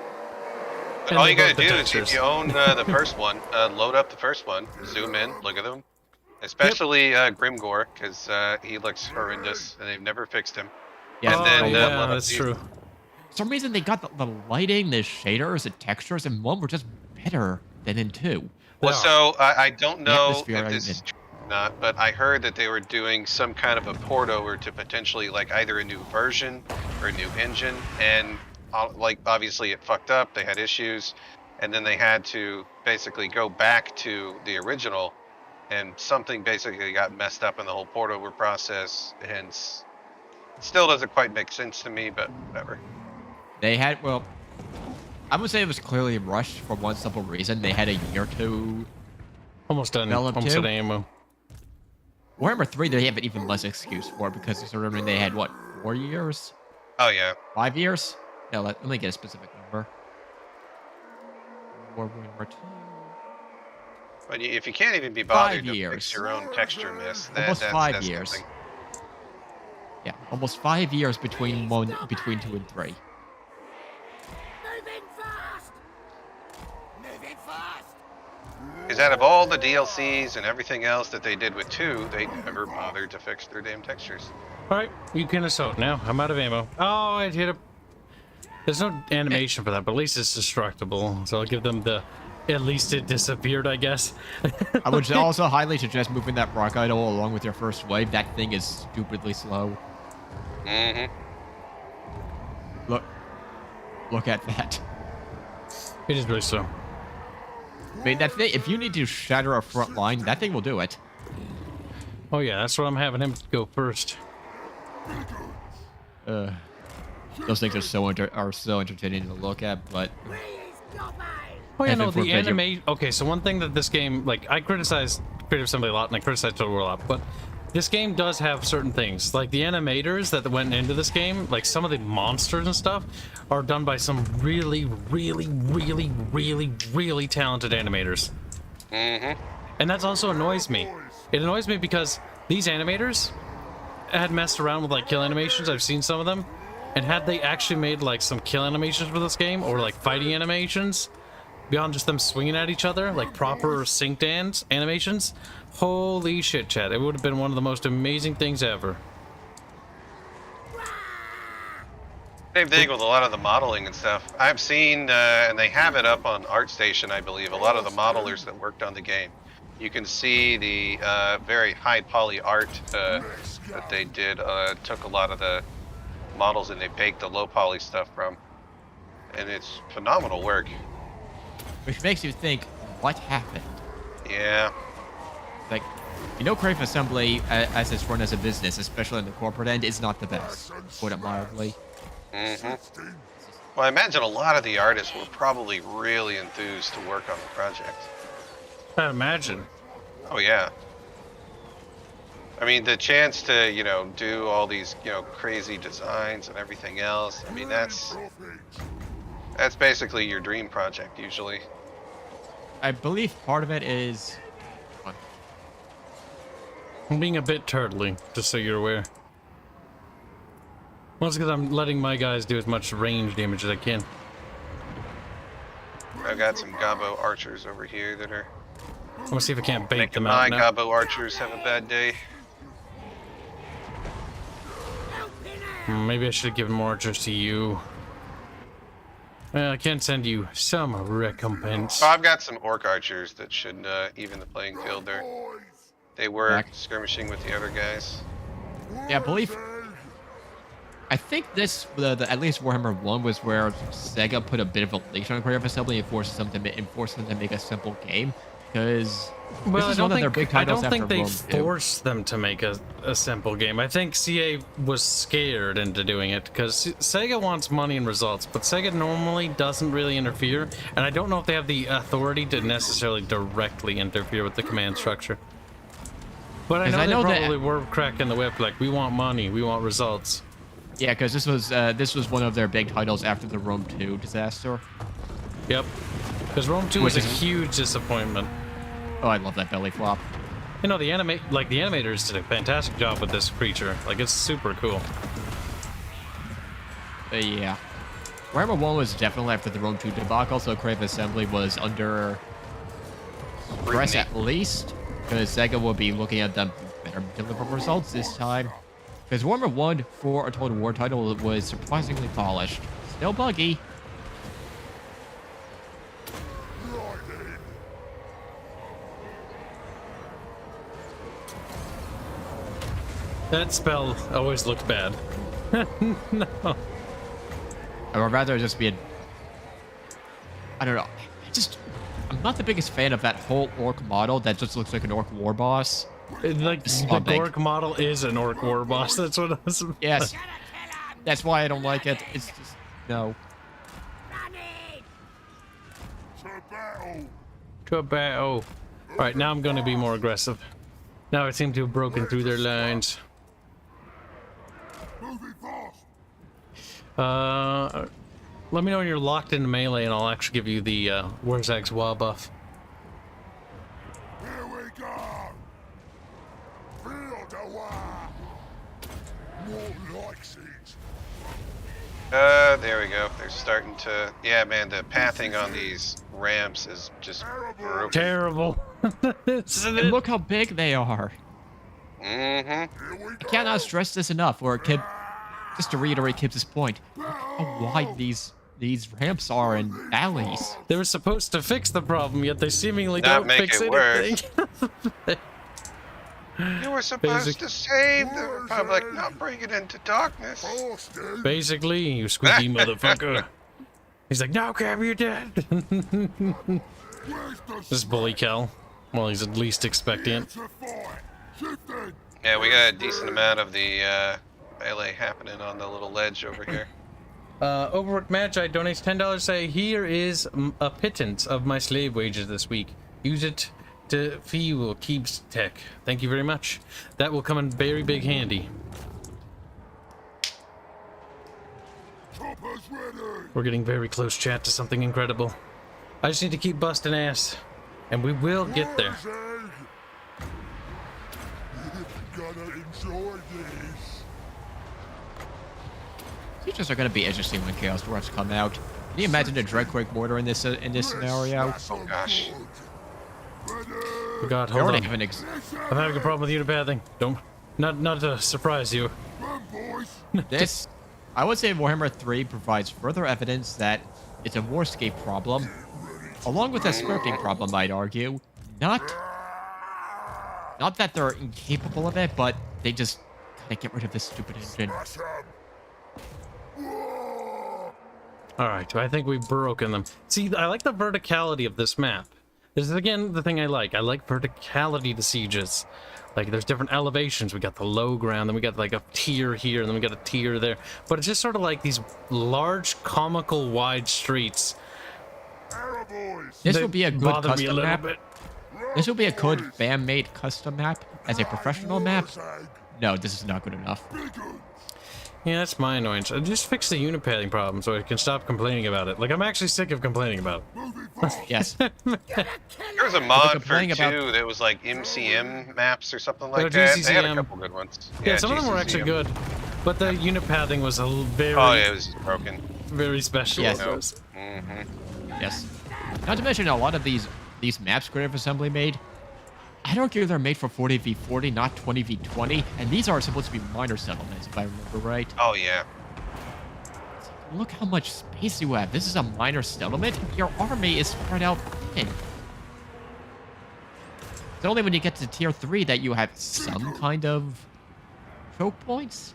But And all they you gotta broke the do is, textures. if you own the first one, load up the first one, zoom in, look at them. Especially Grimgore, because he looks horrendous, and they've never fixed him. Yeah, Oh, then, yeah, load up that's these. true. For some reason, they got the lighting, the shaders, the textures, and one were just better than in 2. Well, Yeah. so I don't know atmosphere, if I this mean. is true or not, but I heard that they were doing some kind of a port over to potentially like either a new version or a new engine, and like obviously it fucked up. They had issues, and then they had to basically go back to the original, and something basically got messed up in the whole port over process, and still doesn't quite make sense to me, but whatever. They had, well, I would say it was clearly rushed for one simple reason. They had a year to Almost done. Develop Almost too? at ammo. Warhammer 3, they have an even less excuse for it because it's remembering they had, what, 4 years? Oh yeah, 5 years? No, let me get a specific number. Warhammer 2. but if you can't even be bothered 5 to years. fix your own texture miss, Almost that's 5 years. something. Yeah, almost 5 years between 2 and 3. Moving fast! Moving fast! Because out of all the DLCs and everything else that they did with 2, they never bothered to fix their damn textures. Alright, you can assault now. I'm out of ammo. Oh, I hit a... There's no animation for that, but at least it's destructible. So I'll give them the... At least it disappeared, I guess. I would also highly suggest moving that rock idol along with your first wave. That thing is stupidly slow. Mm-hmm. Look at that. It is really slow. I mean, that thing, if you need to shatter a front line, that thing will do it. Oh yeah, that's what I'm having him go first. Those things are so entertaining to look at, but Please stop me! Oh yeah, And no, then for the video- anime... Okay, so one thing that this game... Like, I criticize Creative Assembly a lot, and I criticize Total War a lot, but this game does have certain things. Like, the animators that went into this game, like, some of the monsters and stuff, are done by some really, really, really, really, really talented animators. Mm-hmm. And that also annoys me. It annoys me because these animators had messed around with, like, kill animations. I've seen some of them. And had they actually made, like, some kill animations for this game, or, like, fighting animations... Beyond just them swinging at each other, like proper sync dance animations. Holy shit, chat. It would have been one of the most amazing things ever. Same thing with a lot of the modeling and stuff. I've seen, and they have it up on ArtStation, I believe, a lot of the modelers that worked on the game. You can see the very high poly art that they did, took a lot of the models and they baked the low poly stuff from. And it's phenomenal work. which makes you think, what happened? Yeah. Like, you know, Creative Assembly, as it's run as a business, especially in the corporate end, is not the best, to put it mildly. Mm-hmm. Well, I imagine a lot of the artists were probably really enthused to work on the project. I imagine. Oh, yeah. I mean, the chance to, you know, do all these, you know, crazy designs and everything else, I mean, that's basically your dream project, usually. I believe part of it is... I'm being a bit turtly, just so you're aware. Well, it's because I'm letting my guys do as much range damage as I can. I've got some Gobbo archers over here that are I'm gonna see if I can't bait making them my out now. Gobbo archers have a bad day. Maybe I should have given more archers to you. I can't send you some recompense. Oh, I've got some orc archers that should even the playing field there. They were skirmishing with the other guys. Yeah, I think this, at least Warhammer 1 was where Sega put a bit of a leash on Creative Assembly and forced them to make a simple game. Because this is one of their big titles after Rome 2. I don't think they forced them to make a simple game. I think CA was scared into doing it because Sega wants money and results, but Sega normally doesn't really interfere, and I don't know if they have the authority to necessarily directly interfere with the command structure. But I know they probably were cracking the whip, like, we want money, we want results. Yeah, because this was one of their big titles after the Rome 2 disaster. Yep. Because Rome 2 was a huge disappointment. Oh, I love that belly flop. You know, the animators did a fantastic job with this creature. Like, it's super cool. Yeah. Warhammer 1 was definitely after the Rome 2 debacle, so Creative Assembly was under stress at least, because Sega will be looking at them better deliver results this time. Because Warhammer 1, for a Total War title, was surprisingly polished. Still buggy. That spell always looked bad. No. I would rather just be I don't know. I'm not the biggest fan of that whole orc model that just looks like an orc war boss. Like, the orc model is an orc war boss. That's what I was... Yes. That's why I don't like it. It's just... No. To a battle. Alright, now I'm going to be more aggressive. Now I seem to have broken through their lines. Let me know when you're locked into melee and I'll actually give you the Warzag's Wa buff. Here we go. Feel the war. More likes it. There we go. They're starting to... Yeah, man, the pathing on these ramps is just brutal. Terrible. And look how big they are. I cannot stress this enough, or Kib... Just to reiterate Kibs' point, look how wide these ramps are in alleys. They were supposed to fix the problem, yet they seemingly Not don't make fix it anything. You were supposed to save the Republic, not bring it into darkness. Basically, you squeaky motherfucker. He's like, no, Cab, you're dead. This bully Cal. Well, he's at least expectant. Yeah, we got a decent amount of the melee happening on the little ledge over here. Overworked Magi donates $10. Say, here is a pittance of my slave wages this week. Use it to fuel Kibs tech. Thank you very much. That will come in very big handy. We're getting very close, chat, to something incredible. I just need to keep busting ass, and we will get there. Gotta enjoy this. Features are going to be interesting when Chaos Dwarfs come out. Can you imagine a Dreadquake mortar in this scenario? Oh gosh. Oh God, hold on. I'm having a problem with unipathing. Not to surprise you. This, I would say Warhammer 3 provides further evidence that it's a warscape problem, along with a scripting problem, I'd argue. Not that they're incapable of it, but they just gotta get rid of this stupid engine. Alright, I think we've broken them. See, I like the verticality of this map. This is, again, the thing I like. I like verticality to sieges. Like, there's different elevations. We got the low ground, then we got, like, a tier here, and then we got a tier there. But it's just sort of like these large, comical, wide streets. This will be a good custom map. Bit. This will be a good fan-made custom map. As a professional map, no, this is not good enough. Yeah, that's my annoyance. Just fix the unipathing problem so I can stop complaining about it. Like, I'm actually sick of complaining about it. Yes. There was a mod for 2 that was like MCM maps or something like that. They had a couple good ones. Yeah, some of them were actually good. But the unipathing was a very... Oh, yeah, it was broken. Very special. Yes. Mm-hmm. Yes. Not to mention a lot of these maps Creative Assembly made, I'd argue they're made for 40v40, not 20v20, and these are supposed to be minor settlements, if I remember right. Oh, yeah. Look how much space you have. This is a minor settlement. Your army is spread out thin. It's only when you get to tier 3 that you have some kind of choke points.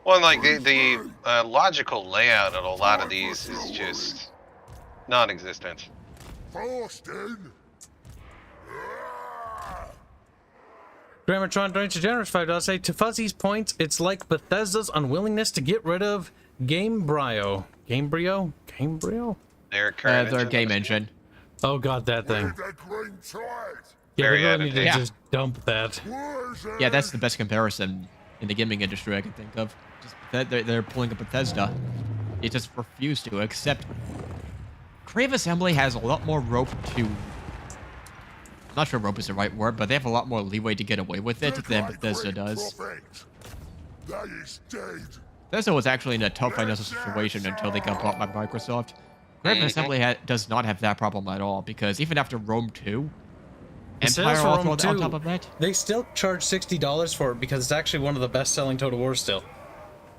Well, like the logical layout of a lot of these is just non-existent. Faustin! Grammatron donates a generous $5. Say to Fuzzy's points, it's like Bethesda's unwillingness to get rid of Gamebryo. Gamebryo? Their current Their game engine. Oh god, that thing. That green tide! Yeah, Very they really need to edited. just dump that. Where's Yeah, that's the best comparison in the gaming industry I can think of. Just they're pulling a Bethesda. They just refuse to accept. Creative Assembly has a lot more rope to. I'm not sure rope is the right word, but they have a lot more leeway to get away with it than Bethesda does. That is dead. Bethesda was actually in a tough financial situation until they got bought by Microsoft. Creative Assembly does not have that problem at all, because even after Rome 2, Empire for Rome on 2, top of that. They still charge $60 for it because it's actually one of the best-selling Total War still.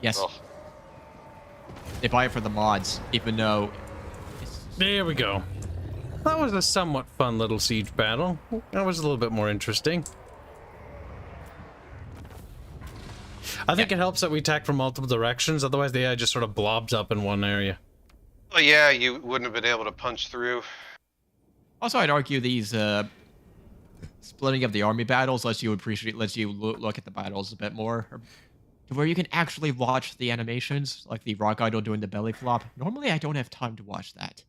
Yes. Oh. They buy it for the mods, even though. There we go. That was a somewhat fun little siege battle. That was a little bit more interesting. I think it helps that we attack from multiple directions, otherwise the AI just sort of blobs up in one area. Well, yeah, you wouldn't have been able to punch through. Also, I'd argue these splitting of the army battles lets you look at the battles a bit more, to where you can actually watch the animations, like the rock idol doing the belly flop. Normally, I don't have time to watch that.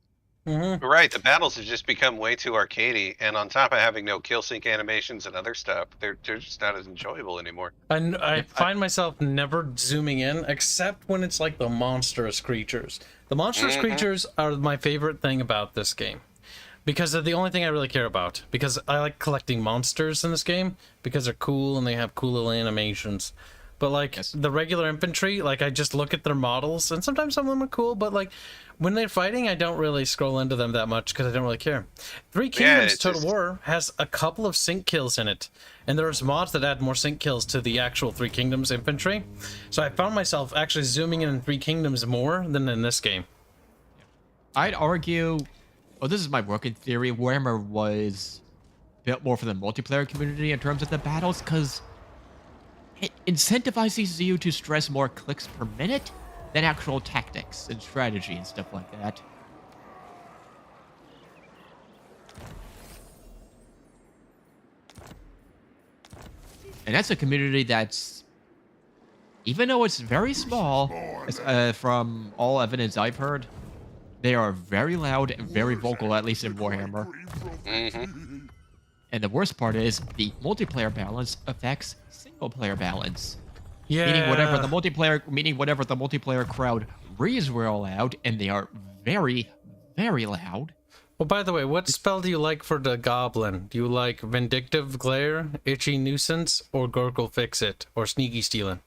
Right, the battles have just become way too arcadey, and on top of having no kill sync animations and other stuff, they're just not as enjoyable anymore. And I find myself never zooming in, except when it's like the monstrous creatures. The monstrous creatures are my favorite thing about this game. Because they're the only thing I really care about. Because I like collecting monsters in this game, because they're cool and they have cool little animations. But like the regular infantry, like I just look at their models, and sometimes some of them are cool, but like when they're fighting, I don't really scroll into them that much because I don't really care. Three Kingdoms Total War has a couple of sync kills in it, and there's mods that add more sync kills to the actual Three Kingdoms infantry. So I found myself actually zooming in Three Kingdoms more than in this game. I'd argue, well, this is my working theory, Warhammer was built more for the multiplayer community in terms of the battles, because it incentivizes you to stress more clicks per minute than actual tactics and strategy and stuff like that. And that's a community that's, even though it's very small, from all evidence I've heard, they are very loud and very vocal, at least in Warhammer. And the worst part is the multiplayer balance affects single-player balance. Yeah. Meaning whatever the multiplayer crowd reads real loud, and they are very, very loud. Well, by the way, what spell do you like for the goblin? Do you like Vindictive Glare, Itchy Nuisance, or Gorkle Fix-It, or Sneaky Stealing?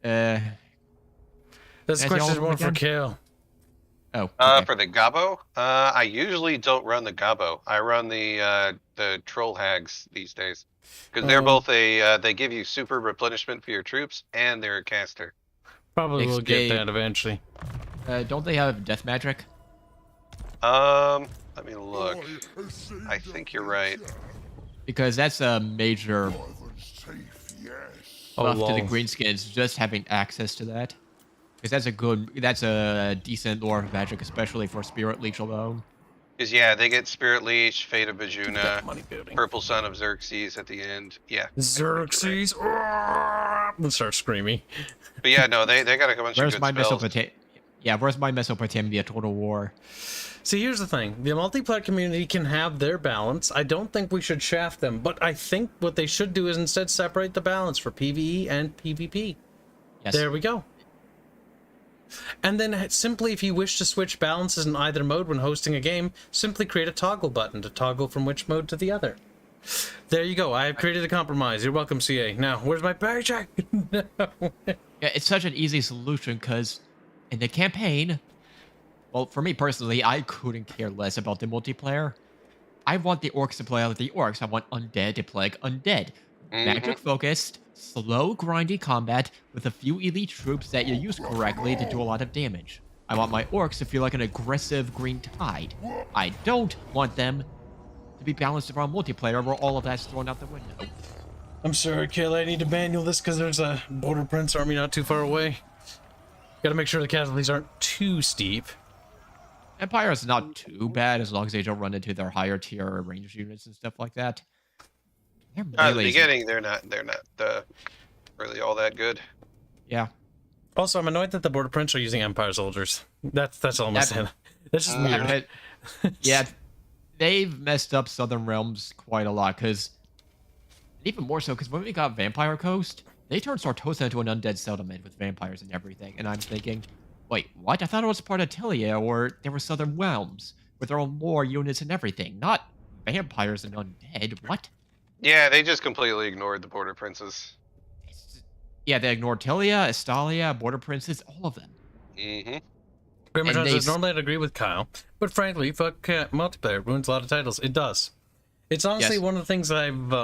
This question is more for Kale. Oh. Okay. For the Gobbo, I usually don't run the Gobbo. I run the Troll Hags these days. Because they're both they give you super replenishment for your troops, and they're a caster. Probably will get that eventually. Don't they have death magic? Let me look. I think you're right. Because that's a major buff to the greenskins, just having access to that. Because that's a decent lore of magic, especially for Spirit Leech alone. Because yeah, they get Spirit Leech, Fate of Bajuna, Purple Son of Xerxes at the end. Yeah. Xerxes. Let's start screaming. But yeah, no, they got a bunch of good spells. Where's my Mesopotamia Total War? See, here's the thing. The multiplayer community can have their balance. I don't think we should shaft them, but I think what they should do is instead separate the balance for PvE and PvP. Yes. There we go. And then simply, if you wish to switch balances in either mode when hosting a game, simply create a toggle button to toggle from which mode to the other. There you go. I have created a compromise. You're welcome, CA. Now, where's my paycheck? No. Yeah, it's such an easy solution because in the campaign, Well, for me personally, I couldn't care less about the multiplayer. I want the orcs to play like the orcs. I want undead to play like undead. Magic focused, slow, grindy combat with a few elite troops that you use correctly to do a lot of damage. I want my orcs to feel like an aggressive green tide. I don't want them to be balanced around multiplayer where all of that's thrown out the window. I'm sorry, Kill. I need to manual this because there's a Border Prince army not too far away. Gotta make sure the casualties aren't too steep. Empire is not too bad as long as they don't run into their higher tier ranged units and stuff like that. At the beginning, they're not really all that good. Yeah. Also, I'm annoyed that the Border Prince are using Empire soldiers. That's all I'm saying. That's just weird. Yeah, they've messed up Southern Realms quite a lot, because even more so, because when we got Vampire Coast, they turned Sartosa into an undead settlement with vampires and everything, and I'm thinking, wait, what? I thought it was part of Telia, or there were Southern Realms with their own lore units and everything, not vampires and undead. What? Yeah, they just completely ignored the Border Princes. Yeah, they ignored Telia, Estalia, Border Princes, all of them. Normally I'd agree with Kyle, but frankly, fuck multiplayer. It ruins a lot of titles. It does. It's honestly one of the things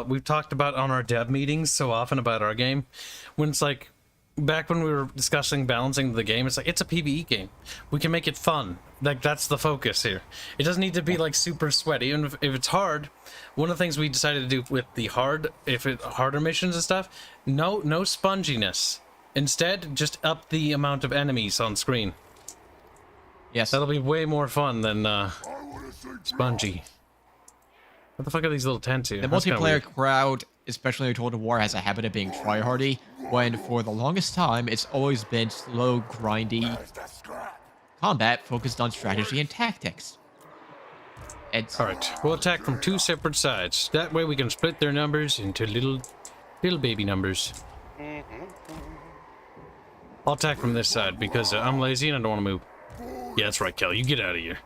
we've talked about on our dev meetings so often about our game. When it's like, back when we were discussing balancing the game, it's like, it's a PvE game. We can make it fun. Like, that's the focus here. It doesn't need to be like super sweaty. And if it's hard, one of the things we decided to do with the harder missions and stuff, no sponginess. Instead, just up the amount of enemies on screen. Yes. That'll be way more fun than spongy. What the fuck are these little tents here? The multiplayer crowd, especially in Total War, has a habit of being tryhardy, when for the longest time, it's always been slow, grindy combat focused on strategy and tactics. Alright, we'll attack from two separate sides. That way we can split their numbers into little baby numbers. I'll attack from this side because I'm lazy and I don't want to move. Yeah, that's right, Kelly. You get out of here.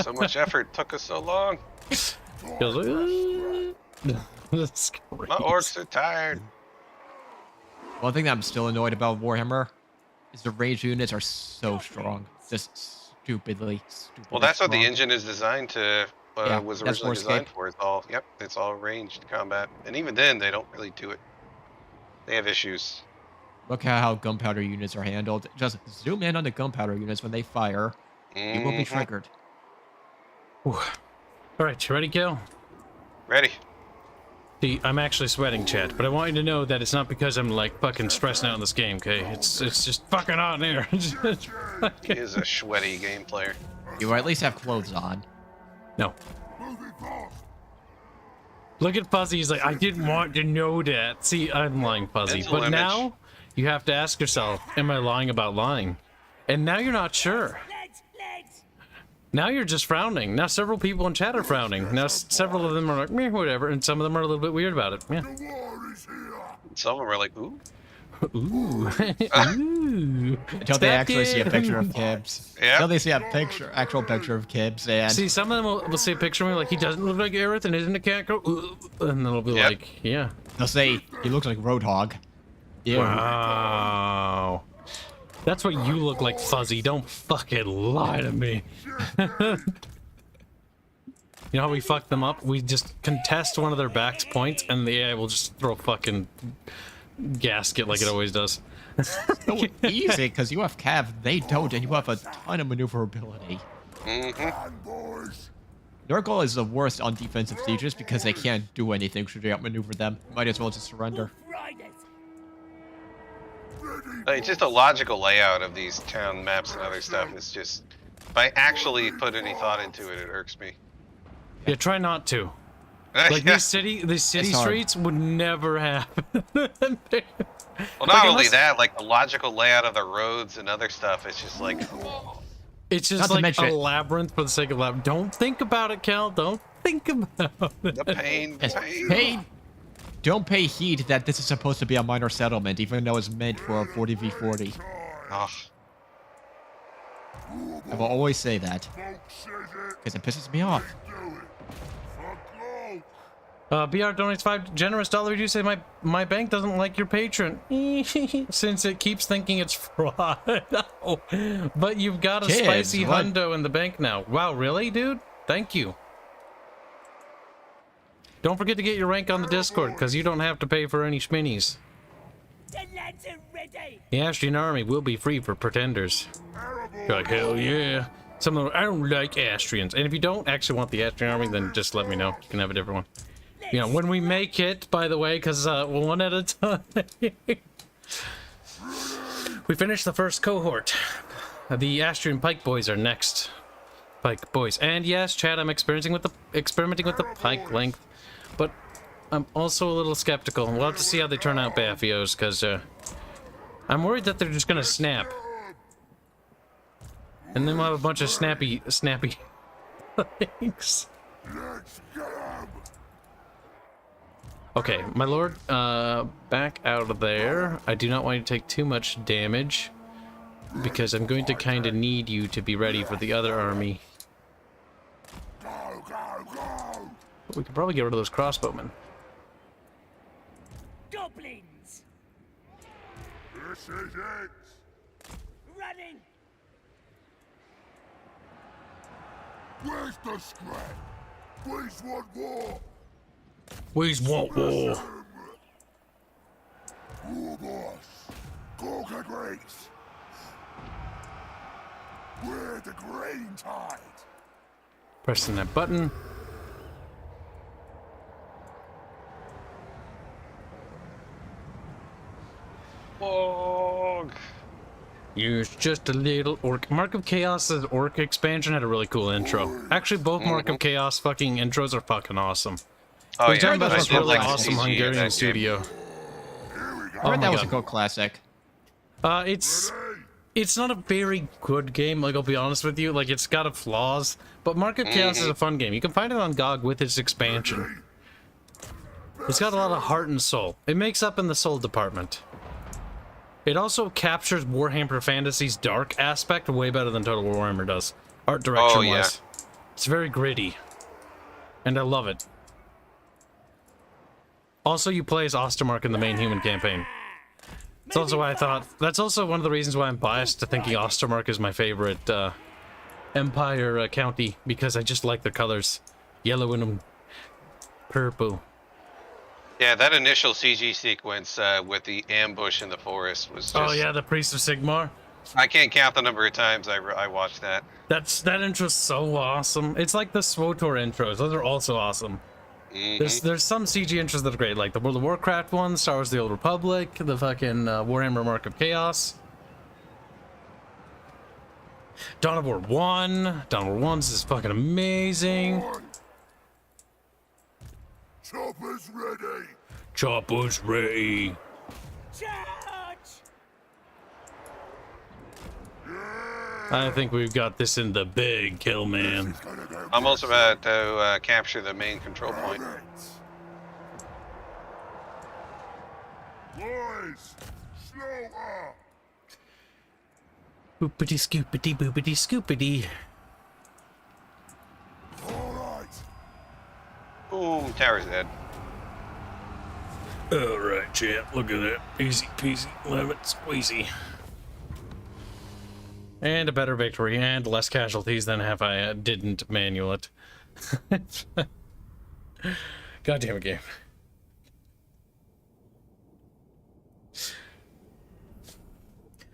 So much effort. Took us so long. My orcs are tired. One thing that I'm still annoyed about Warhammer is the ranged units are so strong. Just stupidly Well, that's strong. what the engine is designed to, was originally designed for. It's all ranged combat. And even then, they don't really do it. They have issues. Look at how gunpowder units are handled. Just zoom in on the gunpowder units when they fire. You will be triggered. Alright, you ready, Kel? Ready. See, I'm actually sweating, chat, but I want you to know that it's not because I'm like fucking stressing out in this game, okay? It's just fucking hot in here. He is a sweaty game player. You at least have clothes on. No. Look at Fuzzy, he's like, I didn't want to know that. See, I'm lying, Fuzzy. But now, you have to ask yourself, am I lying about lying? And now you're not sure. Now you're just frowning. Now several people in chat are frowning. Now several of them are like, meh, whatever, and some of them are a little bit weird about it. Yeah. Some of them are like, ooh. Ooh. Ooh. Until they actually see a picture of Kibs. Yeah. Until they see a actual picture of Kibs, and See, some of them will see a picture of me like, he doesn't look like Aerith and isn't a cat girl. And then it'll be like, yeah. they'll say, he looks like Roadhog. Ew. Wow. That's what you look like, Fuzzy. Don't fucking lie to me. You know how we fuck them up? We just contest one of their back's points, and the AI will just throw a fucking gasket like it always does. So easy, because you have Cav, they don't, and you have a ton of maneuverability. Their goal is the worst on defensive sieges because they can't do anything should you outmaneuver them. Might as well just surrender. It's just a logical layout of these town maps and other stuff. It's just, if I actually put any thought into it, it irks me. Yeah, try not to. Like these city streets would never happen. Well, not only that, like the logical layout of the roads and other stuff, it's just like... Not It's just to like mention a labyrinth for the sake of labyrinth. Don't think about it, Cal. Don't think about it. The pain, Yes, don't pay heed that this is supposed to be a minor settlement, even though it's meant for a 40v40. Ugh. I will always say that, because it pisses me off. BR donates $5 generous dollars. You say my bank doesn't like your patron since it keeps thinking it's fraud. Oh, but you've got a Kibs, spicy what? hundo in the bank now. Wow, really, dude? Thank you. Don't forget to get your rank on the Discord, because you don't have to pay for any schminnies. The lads are ready. The Astrian army will be free for pretenders. You're like, hell yeah. Some of them, I don't like Astrians. And if you don't actually want the Astrian army, then just let me know. You can have a different one. You know, when we make it, by the way, because one at a time. We finished the first cohort. The Astrian Pike Boys are next. Pike Boys. And yes, Chad, I'm experimenting with the pike length. But I'm also a little skeptical. We'll have to see how they turn out, Baffios, because I'm worried that they're just going to snap. And then we'll have a bunch of snappy things. Let's get 'em. Okay, my lord, back out of there. I do not want you to take too much damage, because I'm going to kind of need you to be ready for the other army. Go, go, go. But we could probably get rid of those crossbowmen. Goblins. This is it. Running. Where's the scrap? Please want war. We want war. War boss. Gorga Grace. We're the green tide. Pressing that button. Orc. Use just a little orc. Mark of Chaos's orc expansion had a really cool intro. Actually, both Mark of Chaos fucking intros are fucking awesome. Oh We're yeah, talking about I this did really like the awesome CG of Hungarian that game. studio. I Oh heard my that was a God. cult classic. It's not a very good game, like I'll be honest with you. Like it's got its flaws, but Mark of Chaos is a fun game. You can find it on GOG with its expansion. It's got a lot of heart and soul. It makes up in the soul department. It also captures Warhammer Fantasy's dark aspect way better than Total Warhammer does, art direction wise. It's very gritty, and I love it. Also, you play as Ostermark in the main human campaign. That's also why I thought. That's also one of the reasons why I'm biased to thinking Ostermark is my favorite Empire county, because I just like their colors, yellow and purple. Yeah, that initial CG sequence with the ambush in the forest was just... Oh yeah, the Priest of Sigmar. I can't count the number of times I watched that. That intro's so awesome. It's like the SWTOR intros. Those are also awesome. There's some CG intros that are great, like the World of Warcraft one, Star Wars: The Old Republic, the fucking Warhammer Mark of Chaos. Dawn of War 1. Dawn of War 1's is fucking amazing. Chopper's ready. Chopper's ready. Charge. I think we've got this in the big kill, man. Gonna go I'm also about to capture the main control point. Boys, slower. Boopity scoopity boopity scoopity. All right. Boom, tower's dead. Alright, champ, look at that. Easy peasy, lemon squeezy. And a better victory, and less casualties than if I didn't manual it. Goddamn game.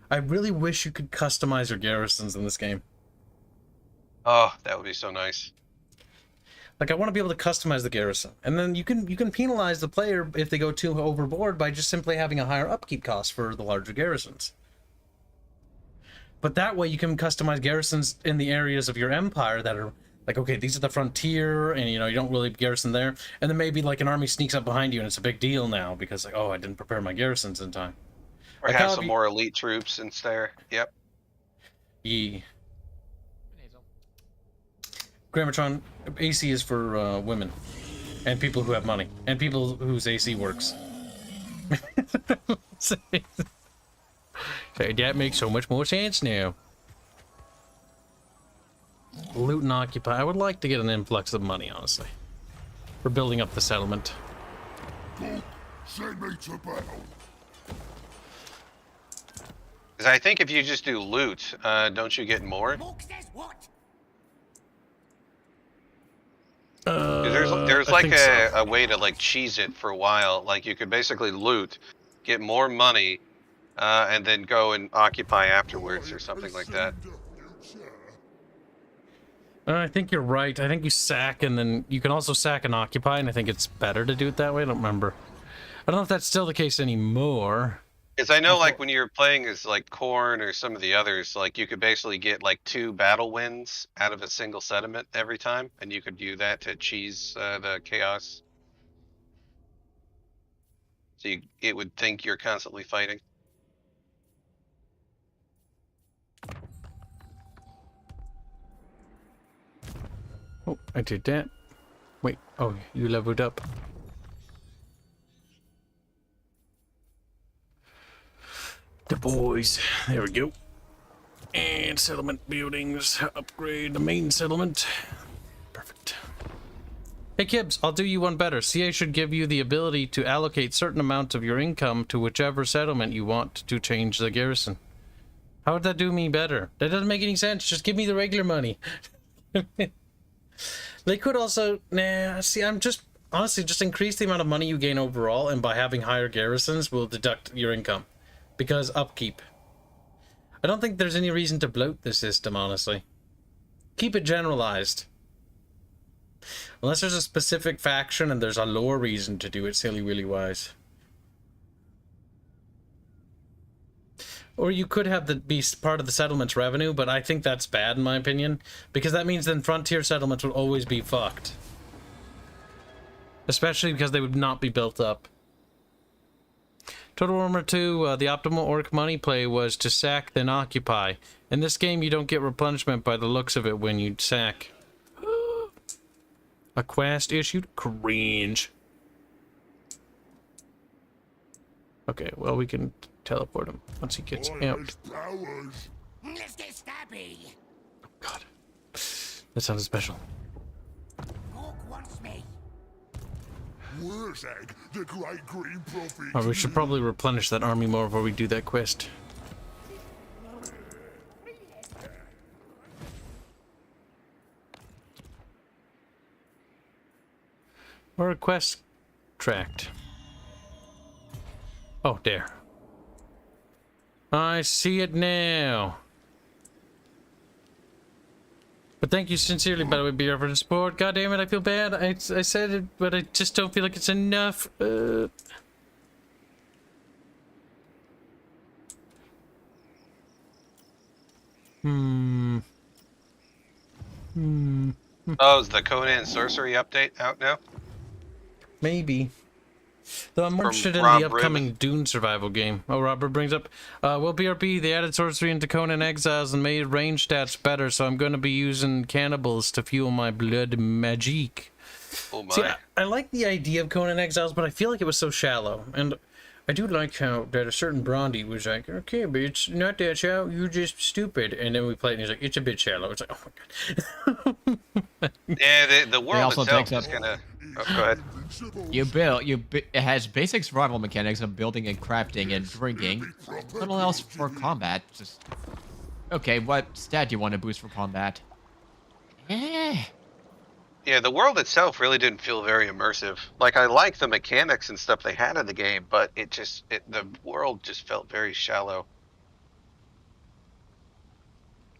I really wish you could customize your garrisons in this game. Oh, that would be so nice. Like, I want to be able to customize the garrison, and then you can penalize the player if they go too overboard by just simply having a higher upkeep cost for the larger garrisons. But that way you can customize garrisons in the areas of your empire that are like, okay, these are the frontier, and you know, you don't really garrison there, and then maybe like an army sneaks up behind you and it's a big deal now because like, oh, I didn't prepare my garrisons in time. Or Like have how some you- more elite troops in there. Yep. Yeah. Grammatron, AC is for women and people who have money and people whose AC works. So that makes so much more sense now. Loot and occupy. I would like to get an influx of money, honestly. for building up the settlement. Go, send me to battle. Because I think if you just do loot, don't you get more? Mork says what? 'Cause there's I like think so. a way to like cheese it for a while. Like you could basically loot, get more money, and then go and occupy afterwards or something like that. I think you're right. I think you sack and then you can also sack and occupy, and I think it's better to do it that way. I don't remember. I don't know if that's still the case anymore. Because I know like when you're playing as like Corn or some of the others, like you could basically get like 2 battle wins out of a single settlement every time, and you could do that to cheese the chaos. So it would think you're constantly fighting. Oh, I did that. Wait, oh, you leveled up. The boys. There we go. And settlement buildings. Upgrade the main settlement. Perfect. Hey Kibs, I'll do you one better. CA should give you the ability to allocate certain amounts of your income to whichever settlement you want to change the garrison. How would that do me better? That doesn't make any sense. Just give me the regular money. They could also... Nah, see, I'm just... Honestly, just increase the amount of money you gain overall, and by having higher garrisons, will deduct your income. Because upkeep. I don't think there's any reason to bloat the system, honestly. Keep it generalized. Unless there's a specific faction and there's a lore reason to do it silly willy wise. Or you could have the be part of the settlement's revenue, but I think that's bad in my opinion. Because that means then frontier settlements will always be fucked. Especially because they would not be built up. Total Warhammer 2, the optimal orc money play was to sack then occupy. In this game you don't get replenishment by the looks of it when you sack. A quest issued? Cringe. Okay, well we can teleport him once he gets out. Let's get stabby. Oh god. That sounded special. Mork wants me. Where's Egg, the great green prophet? Oh, we should probably replenish that army more before we do that quest. Or a quest tracked. Oh, there. I see it now. But thank you sincerely, by the way, BR, for the support. God damn it, I feel bad. I said it, but I just don't feel like it's enough. Oh, is the Conan Sorcery update out now? Maybe. Though I'm more interested in Rob the upcoming Dune survival game. Oh, Robert brings up, well, BRP, they added sorcery into Conan Exiles and made range stats better, so I'm going to be using cannibals to fuel my blood magique. Oh my. See, I like the idea of Conan Exiles, but I feel like it was so shallow. And I do like how that a certain Brondy was like, okay, but it's not that shallow, you're just stupid. And then we played and he's like, it's a bit shallow. It's like, oh my god. Yeah, the world also itself takes is up- gonna... Oh, go ahead. It has basic survival mechanics of building and crafting and drinking. Little else for combat. Just okay. What stat do you want to boost for combat? Yeah, the world itself really didn't feel very immersive. Like, I like the mechanics and stuff they had in the game, but the world just felt very shallow.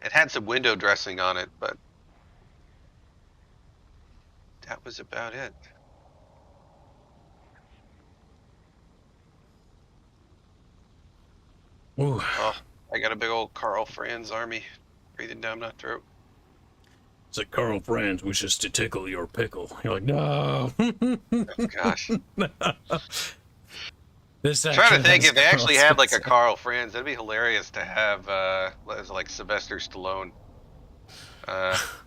It had some window dressing on it, but that was about it. Ooh. Oh, I got a big old Carl Franz army breathing down my throat. It's like, Carl Franz wishes to tickle your pickle. You're like, no. Oh, gosh. This I'm trying to think has if they actually Carl had like a Franz. Carl Franz, that'd be hilarious to have as like Sylvester Stallone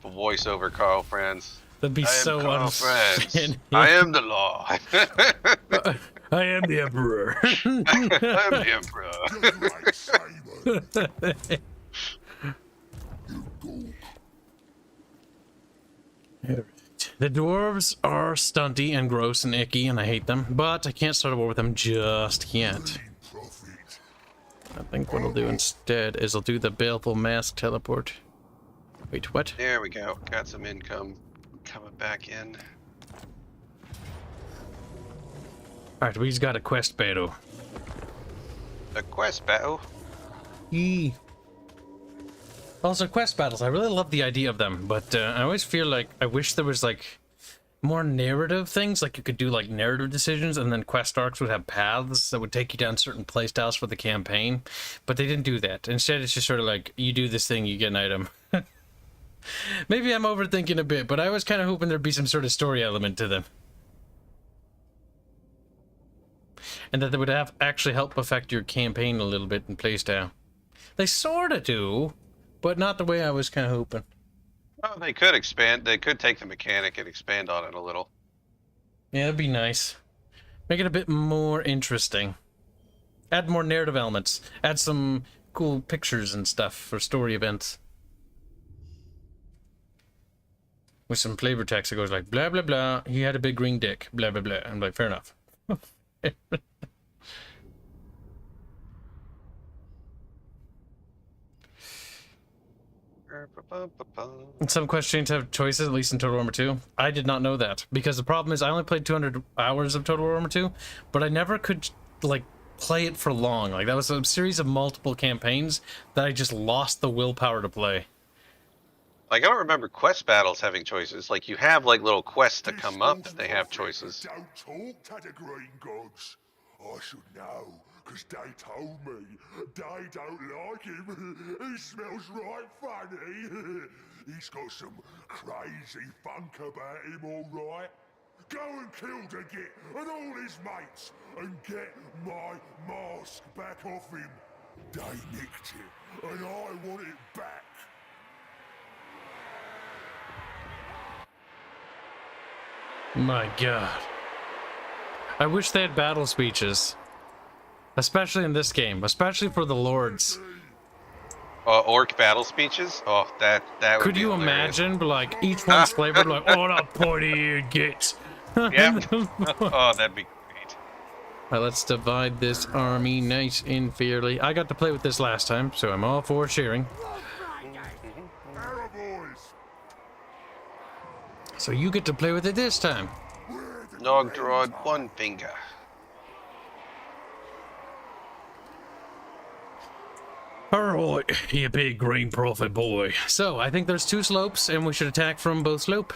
voice over Carl Franz. That'd be I am so Carl Franz. unfair. I am the law. I am the emperor. I am the emperor. Good like Simon. Alright, The dwarves are stunty and gross and icky, and I hate them, but I can't start a war with them just yet. I think what I'll do instead is I'll do the baleful mask teleport. Wait, what? There we go. Got some income coming back in. Alright, we've got a quest battle. A quest battle? Yee. Also, quest battles, I really love the idea of them, but I always feel like I wish there was, like, more narrative things, like you could do, like, narrative decisions, and then quest arcs would have paths that would take you down certain playstyles for the campaign, but they didn't do that. Instead, it's just sort of like, you do this thing, you get an item. Maybe I'm overthinking a bit, but I was kind of hoping there'd be some sort of story element to them. And that they would have actually help affect your campaign a little bit in playstyle. They sort of do, but not the way I was kind of hoping. Well, they could expand. They could take the mechanic and expand on it a little. Yeah, that'd be nice. Make it a bit more interesting. Add more narrative elements. Add some cool pictures and stuff for story events. With some flavor text that goes like, blah, blah, blah, he had a big green dick, blah, blah, blah. I'm like, fair enough. Some quest chains have choices, at least in Total Warhammer 2. I did not know that, because the problem is I only played 200 hours of Total Warhammer 2, but I never could, like, play it for long. Like, that was a series of multiple campaigns that I just lost the willpower to play. Like, I don't remember quest battles having choices. Like, you have, like, little quests that come up that they have choices. Don't talk to the green gods. I should know, because they told me they don't like him. He smells right funny. He's got some crazy funk about him, all right. Go and kill the git and all his mates and get my mask back off him. They nicked it, and I want it back. My god. I wish they had battle speeches. Especially in this game. Especially for the lords. Orc battle speeches? Oh, that would Could be you hilarious. imagine, like, each one's flavored, like, oh, that pointy gets. Yep. Oh, that'd be great. Alright, let's divide this army nice and fairly. I got to play with this last time, so I'm all for sharing. So you get to play with it this time. Nog drawed one finger. Alright, you big green prophet boy. So, I think there's two slopes, and we should attack from both slope.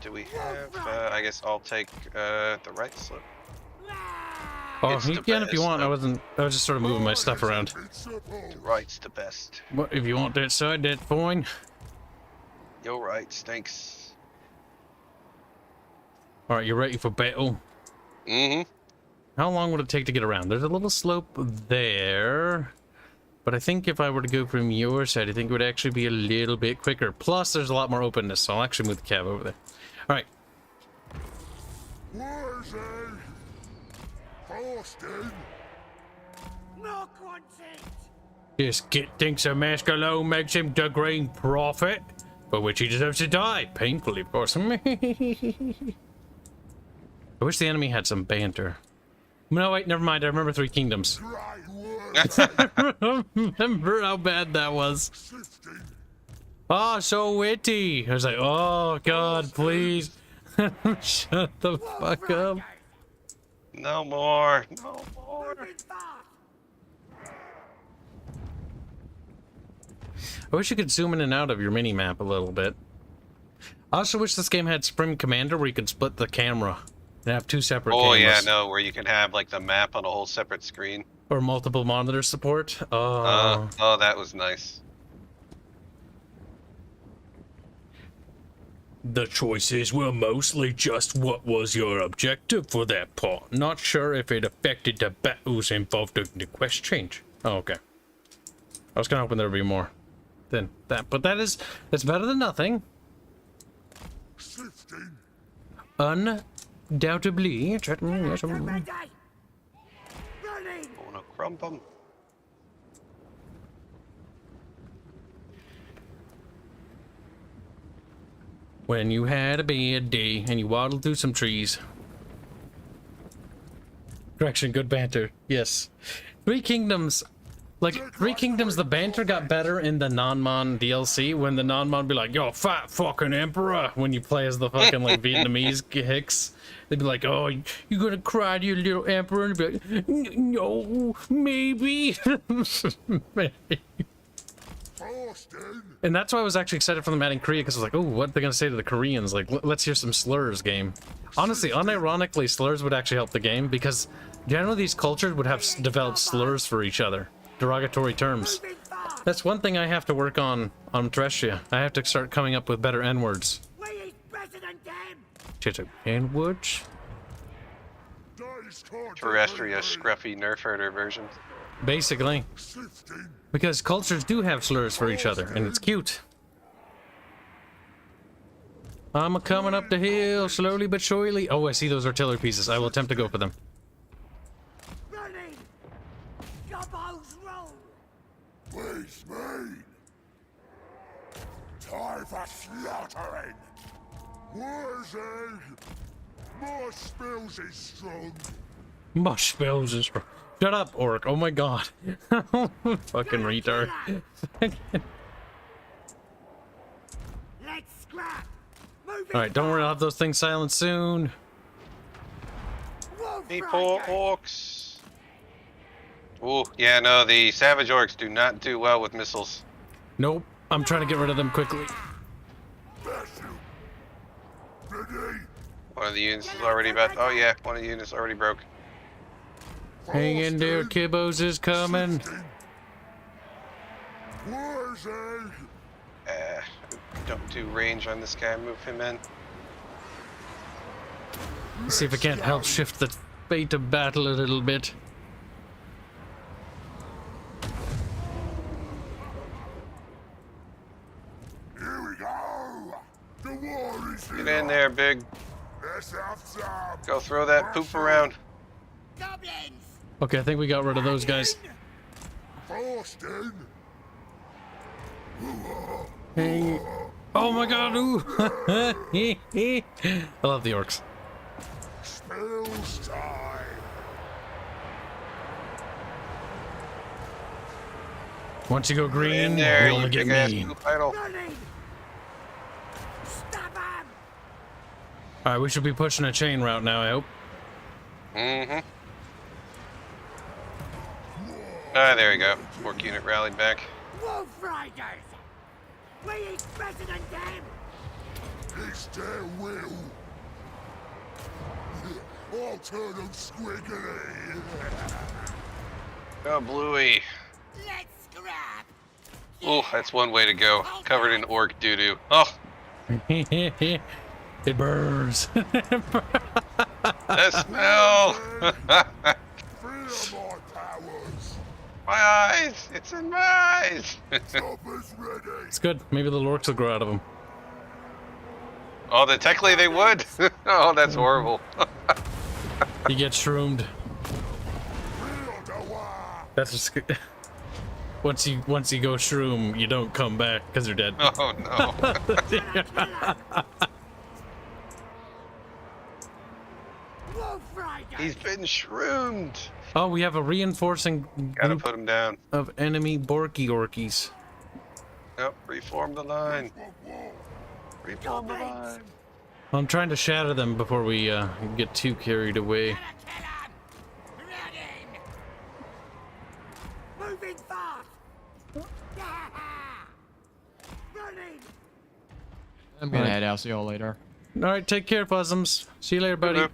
Do we have, I guess I'll take, the right slope. Oh, It's you the can if you best. want. I was just sort of moving my stuff around. The right's the best. But if you want that side, that's fine. You're right, thanks. Alright, you ready for battle? Mm-hmm. How long would it take to get around? There's a little slope there. But I think if I were to go from your side, I think it would actually be a little bit quicker. Plus, there's a lot more openness, so I'll actually move the cab over there. Alright. Where's he? Austin? Knock wants it. This git thinks a mask alone makes him the green prophet, for which he deserves to die. Painfully, of course. I wish the enemy had some banter. No, wait, never mind. I remember Three Kingdoms. Remember how bad that was. Oh, so witty. I was like, oh, God, please. Shut the fuck up. No more. No more. I wish you could zoom in and out of your mini-map a little bit. I also wish this game had Sprint Commander where you could split the camera and have two separate cameras. Yeah, no, where you can have, like, the map on a whole separate screen. Or multiple monitor support. Oh. Oh, that was nice. The choices were mostly just what was your objective for that part. Not sure if it affected the battles involved in the quest change. Oh, okay. I was kind of hoping there would be more than that, but that's better than nothing. Undoubtedly. Running. Wanna crump 'em? When you had a bad day and you waddled through some trees. Correction, good banter. Yes. Three Kingdoms. Like, Three Kingdoms, the banter got better in the non-mon DLC when the non-mon be like, yo, fat fucking emperor, when you play as the fucking, like, Vietnamese hicks. They'd be like, oh, you gonna cry to your little emperor? And be like, no, maybe. Maybe. And that's why I was actually excited for them adding Korea, because I was like, oh, what are they gonna say to the Koreans? Like, let's hear some slurs, game. Honestly, unironically, slurs would actually help the game, because generally these cultures would have developed slurs for each other. Derogatory terms. That's one thing I have to work on Terrestria. I have to start coming up with better N-words. N-words? Terrestria, scruffy nerf herder version. Basically. Because cultures do have slurs for each other, and it's cute. I'm coming up the hill, slowly but surely. Oh, I see those artillery pieces. I will attempt to go for them. Please, me! Time for slaughtering! Where's he? More spills is strong. My spells is strong. Shut up, Orc. Oh my god. Fucking retard. Let's scrap. Alright, don't worry, I'll have those things silent soon. Hey, poor orcs. Ooh, yeah, no, the savage orcs do not do well with missiles. Nope. I'm trying to get rid of them quickly. One of the units is already about. Oh yeah, one of the units already broke. Hang in there, Kibs is coming. Where's he? Don't do range on this guy. Move him in. Let's see if I can't help shift the fate of battle a little bit. Here we go! The war is here! Get in there, big. Let's have some! Go throw that poop around. Goblins. Okay, I think we got rid of those guys. Boston! Hang. Oh my god, ooh! I love the orcs. Spills time! Once you go green, In there, you only you get big-ass me. poop idol. Running. Stab him. Alright, we should be pushing a chain route now, I hope. Mm-hmm. Ah, there we go. Orc unit rallied back. Wolf Riders. We eat better than them. It's their will! I'll turn them squiggly! Oh, Bluey. Let's scrap. Oh, that's one way to go. Covered in orc doo-doo. Oh, It burns. the smell! Feel my powers! My eyes! It's in my eyes! Choppers ready! It's good. Maybe the orcs will grow out of them. Oh, then technically they would. Oh, that's horrible. You get shroomed. Feel the war! That's just... once you go shroom, you don't come back because you're dead. Oh no. Wolf Riders. He's been shroomed. Oh, we have a reinforcing Gotta group put him down. of enemy Borky Orkies. Nope, reform the line. Reform the line. I'm trying to shatter them before we get too carried away. Gotta kill him. Running. Moving fast. Running. I'm gonna head out. See y'all later. All right, take care, Fuzzums. See you later, buddy. Hello.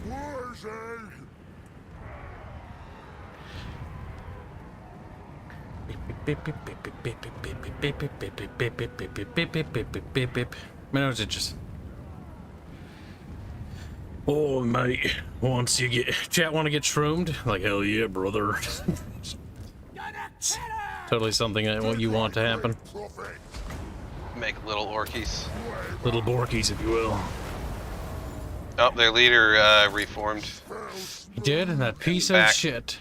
Where's he? My nose itches. Oh, mate. Once you get... Chat want to get shroomed? Like, hell yeah, brother. Gonna kill him. Totally something that you want to happen. Prophet! Make little orkies. Little Borkies, if you will. Oh, their leader reformed. He did? That piece of Back. shit.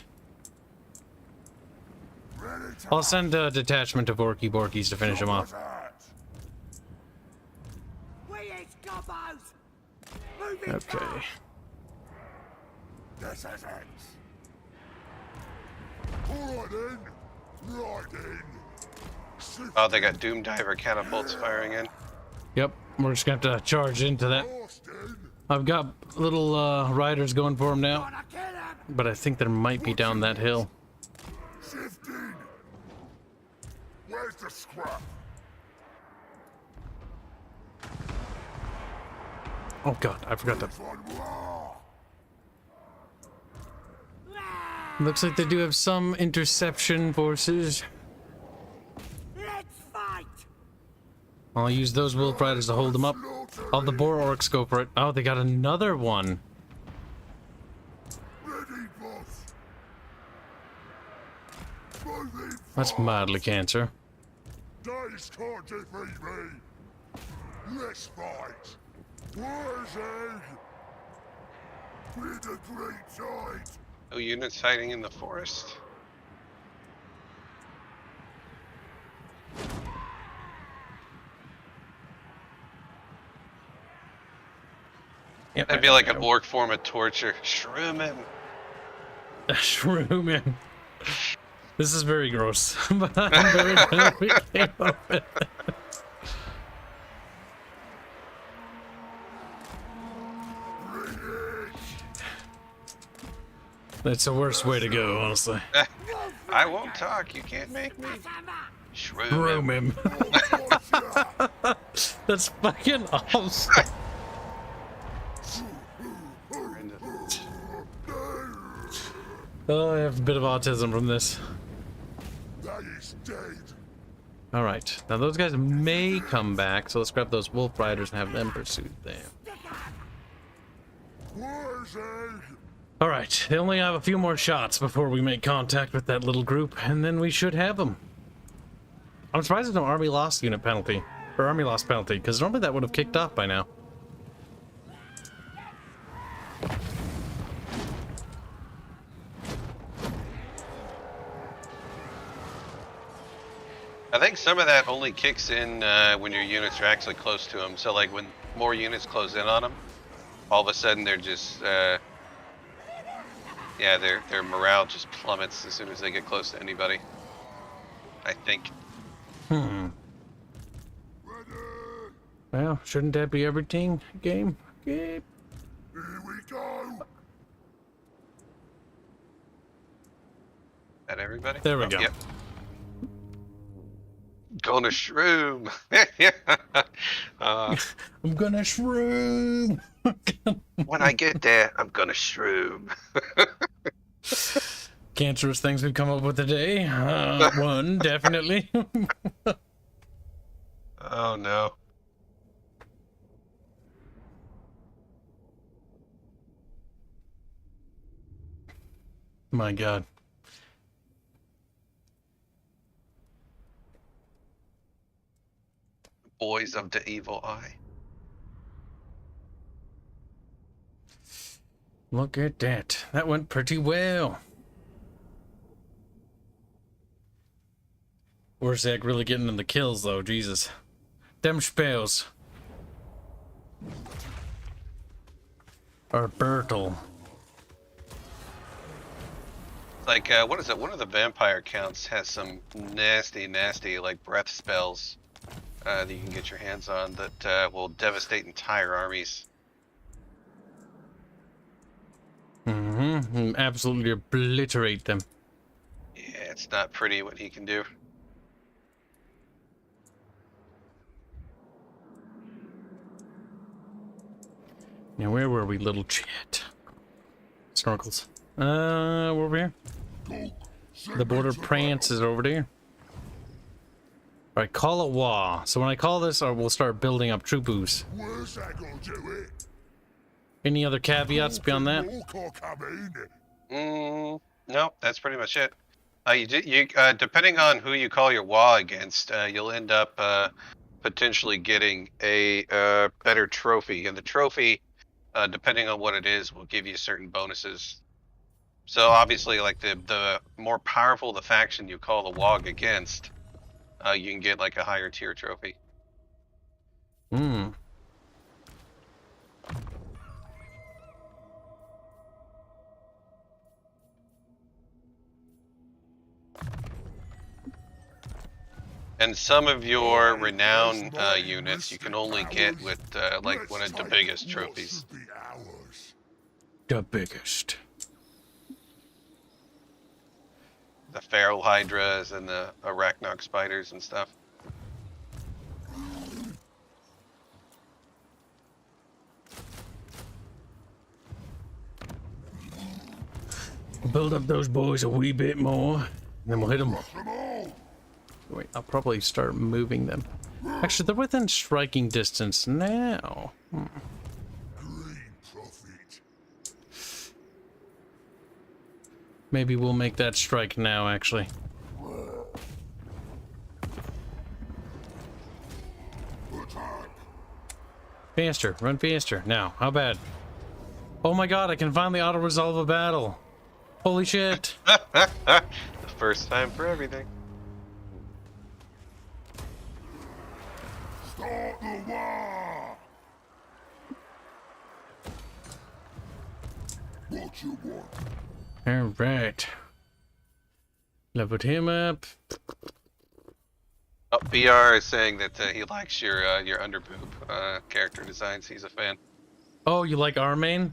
Ready to I'll send a detachment of Orky Borkies to finish him off. that! Gobbos! Moving Okay. fast! This is it. Alright then. Right then. Oh, they got Doom Diver catapults firing in. Yep, we're just gonna have to charge into that. I've got little riders going for him now, Gonna kill him! but I think there might be down that hill. Shifting. Where's the scrap? Oh god, I forgot that. Looks like they do have some interception forces. Let's fight! I'll use those wolf riders to hold them up. All the boar orcs go for it. Oh, they got another one. Ready, boss. Moving. That's mildly cancer. Days can't defeat me. Let's fight. Where's Egg? With the great tide. No units hiding in the forest. Yep. That'd be like an orc form of torture. Shroom him. Shroom him. This is very gross, but I'm very glad we came up with it. That's the worst way to go, honestly. I won't talk. You can't make me. Shroom him. Shroom him. That's fucking awesome. Oh, I have a bit of autism from this. That is dead. Alright, now those guys may come back, so let's grab those wolf riders and have them pursue them. Where's Egg? Alright, they only have a few more shots before we make contact with that little group, and then we should have them. I'm surprised there's no army loss unit penalty, or army loss penalty, because normally that would have kicked off by now. I think some of that only kicks in when your units are actually close to them. So like when more units close in on them, all of a sudden they're just, yeah, their morale just plummets as soon as they get close to anybody. I think. Well, shouldn't that be everything? Game? Here we go. At everybody? There we go. Yep. Gonna shroom. I'm gonna shroom! When I get there, I'm gonna shroom. Cancerous things we've come up with today. One, definitely. Oh no. My god. Boys of the evil eye. Look at that. That went pretty well. Where's Zach really getting in the kills, though? Jesus. Them spells. Or Bertel. Like, what is it? One of the vampire counts has some nasty, like, breath spells that you can get your hands on that will devastate entire armies. Mm-hmm. Absolutely obliterate them. Yeah, it's not pretty what he can do. Now, where were we, little chat? Snorkels. We're over here. The border prance is over there. Alright, call it Wa. So when I call this, we'll start building up troopers. Where's that gonna do it? Any other caveats beyond that? No, that's pretty much it. Depending on who you call your Wa against, you'll end up potentially getting a better trophy, and the trophy, depending on what it is, will give you certain bonuses. So obviously, like the more powerful the faction you call the WOG against, you can get like a higher tier trophy. And some of your renown units you can only get with like one of the biggest trophies. The biggest. The feral hydras and the arachnog spiders and stuff. Build up those boys a wee bit more, and then we'll hit them up. Wait, I'll probably start moving them. Actually, they're within striking distance now. Maybe we'll make that strike now, actually. Faster, run faster. Now, how bad? Oh my god, I can finally auto-resolve a battle. Holy shit. The first time for everything. Start the war! What you want? Alright. Leveled him up. Oh, BR is saying that he likes your underboob character designs. He's a fan. Oh, you like Armain?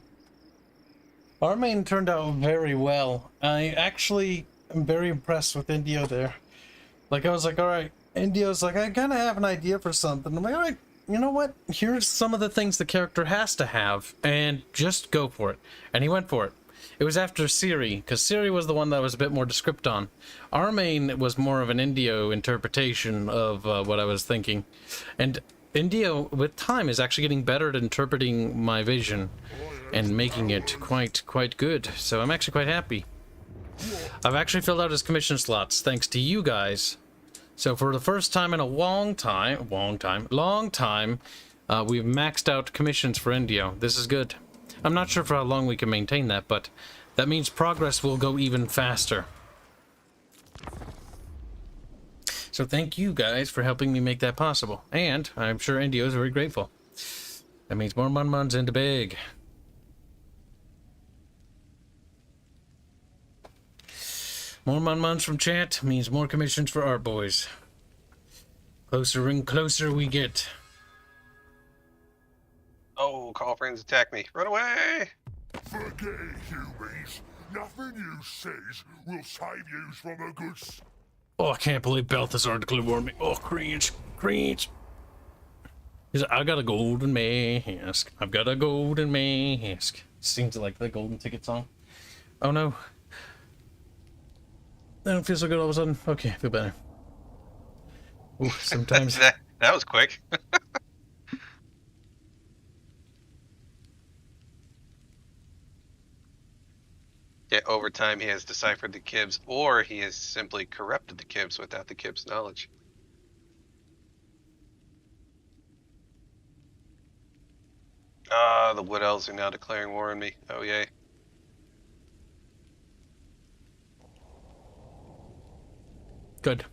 Armain turned out very well. I actually am very impressed with Indio there. Like, I was like, alright. Indio's like, I kind of have an idea for something. I'm like, alright, you know what? Here's some of the things the character has to have, and just go for it. And he went for it. It was after Siri, because Siri was the one that was a bit more descript on. Armain was more of an Indio interpretation of what I was thinking. And Indio, with time, is actually getting better at interpreting my vision and making it quite good. So I'm actually quite happy. I've actually filled out his commission slots, thanks to you guys. So for the first time in a long time, we've maxed out commissions for Indio. This is good. I'm not sure for how long we can maintain that, but that means progress will go even faster. So thank you guys for helping me make that possible. And I'm sure Indio is very grateful. That means more Mun-Muns into big. More Mun-Muns from chat means more commissions for our boys. Closer and closer we get. Oh, call friends attack me. Run away! Forget it, humans. Nothing you says will save you from the goods. Oh, I can't believe Balthazar declared war on me. Oh, cringe. Cringe. He's like, I got a golden mask. I've got a golden mask. Seems like the golden ticket song. Oh no. I don't feel so good all of a sudden. Okay, I feel better. Ooh, sometimes. that was quick. Yeah, over time he has deciphered the Kibs, or he has simply corrupted the Kibs without the Kibs' knowledge. Ah, the Wood Elves are now declaring war on me. Oh, yay. Good.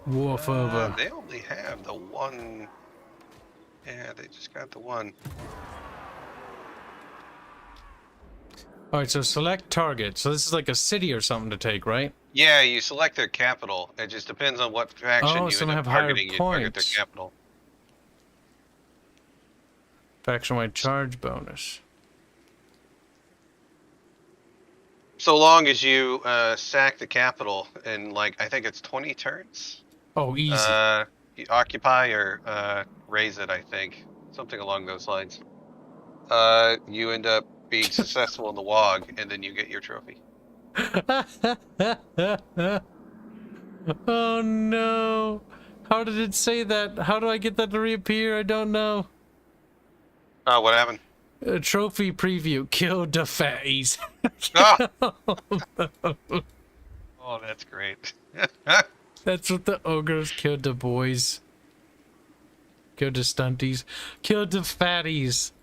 Wolf over. They only have the one. Yeah, they just got the one. Alright, so select target. So this is like a city or something to take, right? Yeah, you select their capital. It just depends on what faction you some end up have higher targeting. You target their points. capital. Faction-wide charge bonus. So long as you sack the capital in, like, I think it's 20 turns. Oh, easy. You occupy or raise it, I think. Something along those lines. You end up being successful in the WOG, and then you get your trophy. Oh no. How did it say that? How do I get that to reappear? I don't know. Oh, what happened? A trophy preview. Kill the fatties. Oh, that's great. That's what the ogres killed the boys. Killed the stunties. Killed the fatties.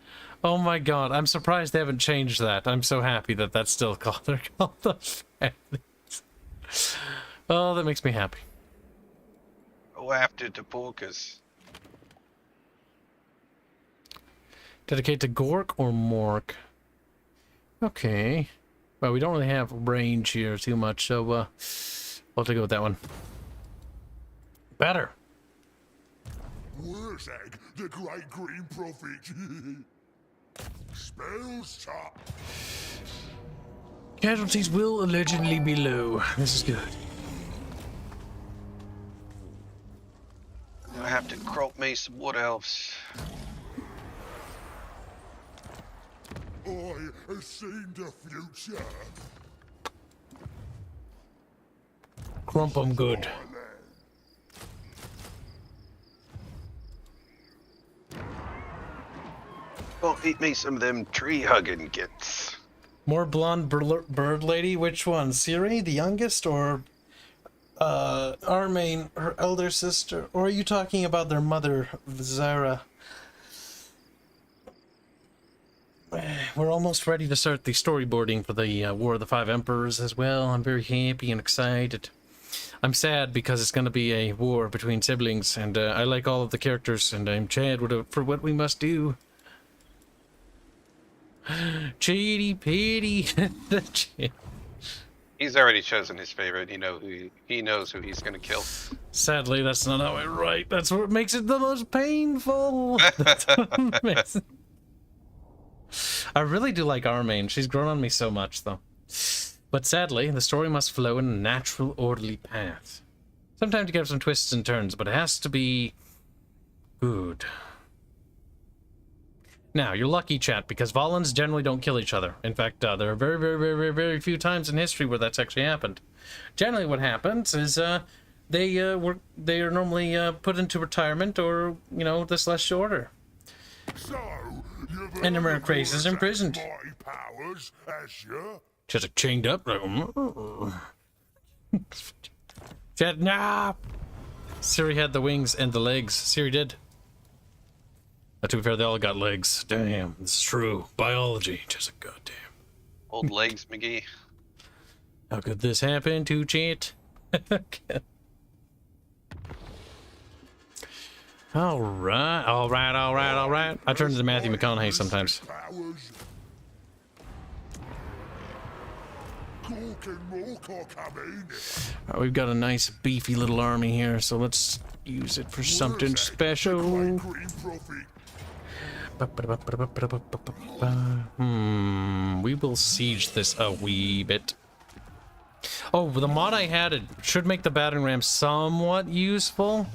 Oh my god, I'm surprised they haven't changed that. I'm so happy that that's still called. They're called the fatties. Oh, that makes me happy. Go after the polkas. Dedicate to Gork or Mork? Okay. Well, we don't really have range here too much, so We'll have to go with that one. Better. Wurzag, the great green prophet. Spells top. Casualties will allegedly be low. This is good. I have to crop me some wood elves. I have seen the future. Crump 'em good. Well, eat me some of them tree hugging gits. More blonde bird lady? Which one? Ciri, the youngest, or Armaine, her elder sister? Or are you talking about their mother, Zara? We're almost ready to start the storyboarding for the War of the Five Emperors as well. I'm very happy and excited. I'm sad because it's going to be a war between siblings, and I like all of the characters, and I'm Chad for what we must do. Chitty Pitty. He's already chosen his favorite. He knows who he's gonna kill. Sadly, that's not how I write. That's what makes it the most painful. That's what makes it... I really do like Armaine. She's grown on me so much, though. But sadly, the story must flow in a natural, orderly path. Sometimes you get some twists and turns, but it has to be good. Now, you're lucky, chat, because Volans generally don't kill each other. In fact, there are very, very, very, very, very few times in history where that's actually happened. Generally, what happens is they are normally put into retirement or, the Celestial Order. So, And the Mercrace is imprisoned. My powers, as you? Just like chained up. Chat, nah. Ciri had the wings and the legs. Ciri did. To be fair, they all got legs. Damn, this is true. Biology, just a goddamn. Old legs, McGee. How could this happen to Chat? All right. I turn to Matthew McConaughey sometimes. We've got a nice beefy little army here, so let's use it for something special. We will siege this a wee bit. Oh, the mod I had, it should make the battering ram somewhat useful.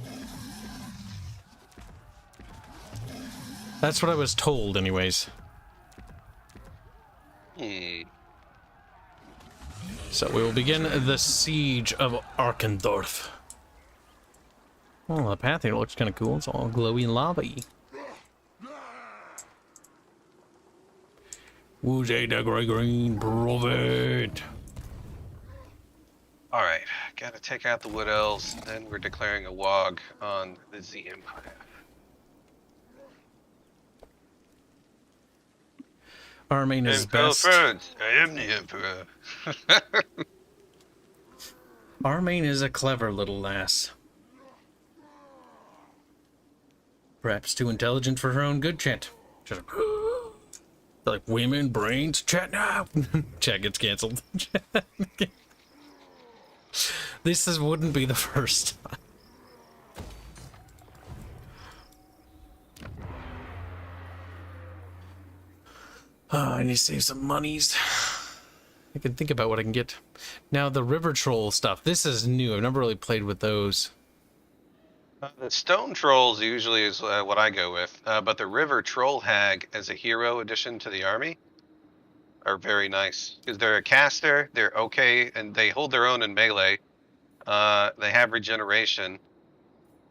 That's what I was told, anyways. So we will begin the siege of Arkendorf. Oh, the path here looks kind of cool. It's all glowy and lava-y. Wurzag the Grey Green Prophet. Alright, gotta take out the Wood Elves, then we're declaring a WOG on the Z Empire. Armaine is best. Friends, I am the Emperor. Armaine is a clever little lass. Perhaps too intelligent for her own good, chat. Just like women, brains, chat now. Chat gets cancelled. This wouldn't be the first time. I need to save some monies. I can think about what I can get. Now, the River Troll stuff. This is new. I've never really played with those. The Stone Trolls usually is what I go with, but the River Troll Hag as a hero addition to the army are very nice. Because they're a caster, they're okay, and they hold their own in melee. They have regeneration,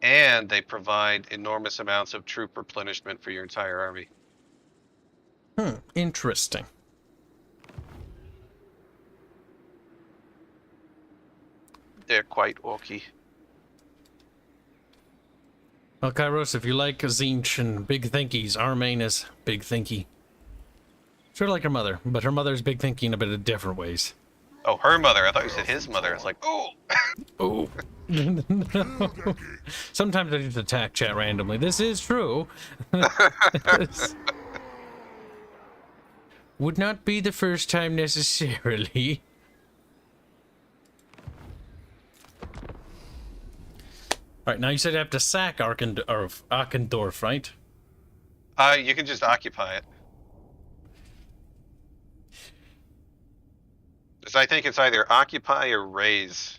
and they provide enormous amounts of troop replenishment for your entire army. Interesting. They're quite orky. Well, Kairos, if you like Zinch and big thinkies, Armaine is big thinky. Sort of like her mother, but her mother's big thinky in a bit of different ways. Oh, her mother. I thought you said his mother. I was like, oh! Oh. Sometimes I just attack chat randomly. This is true. Would not be the first time necessarily. Alright, now you said you have to sack Arkendorf, right? You can just occupy it. Because I think it's either occupy or raise.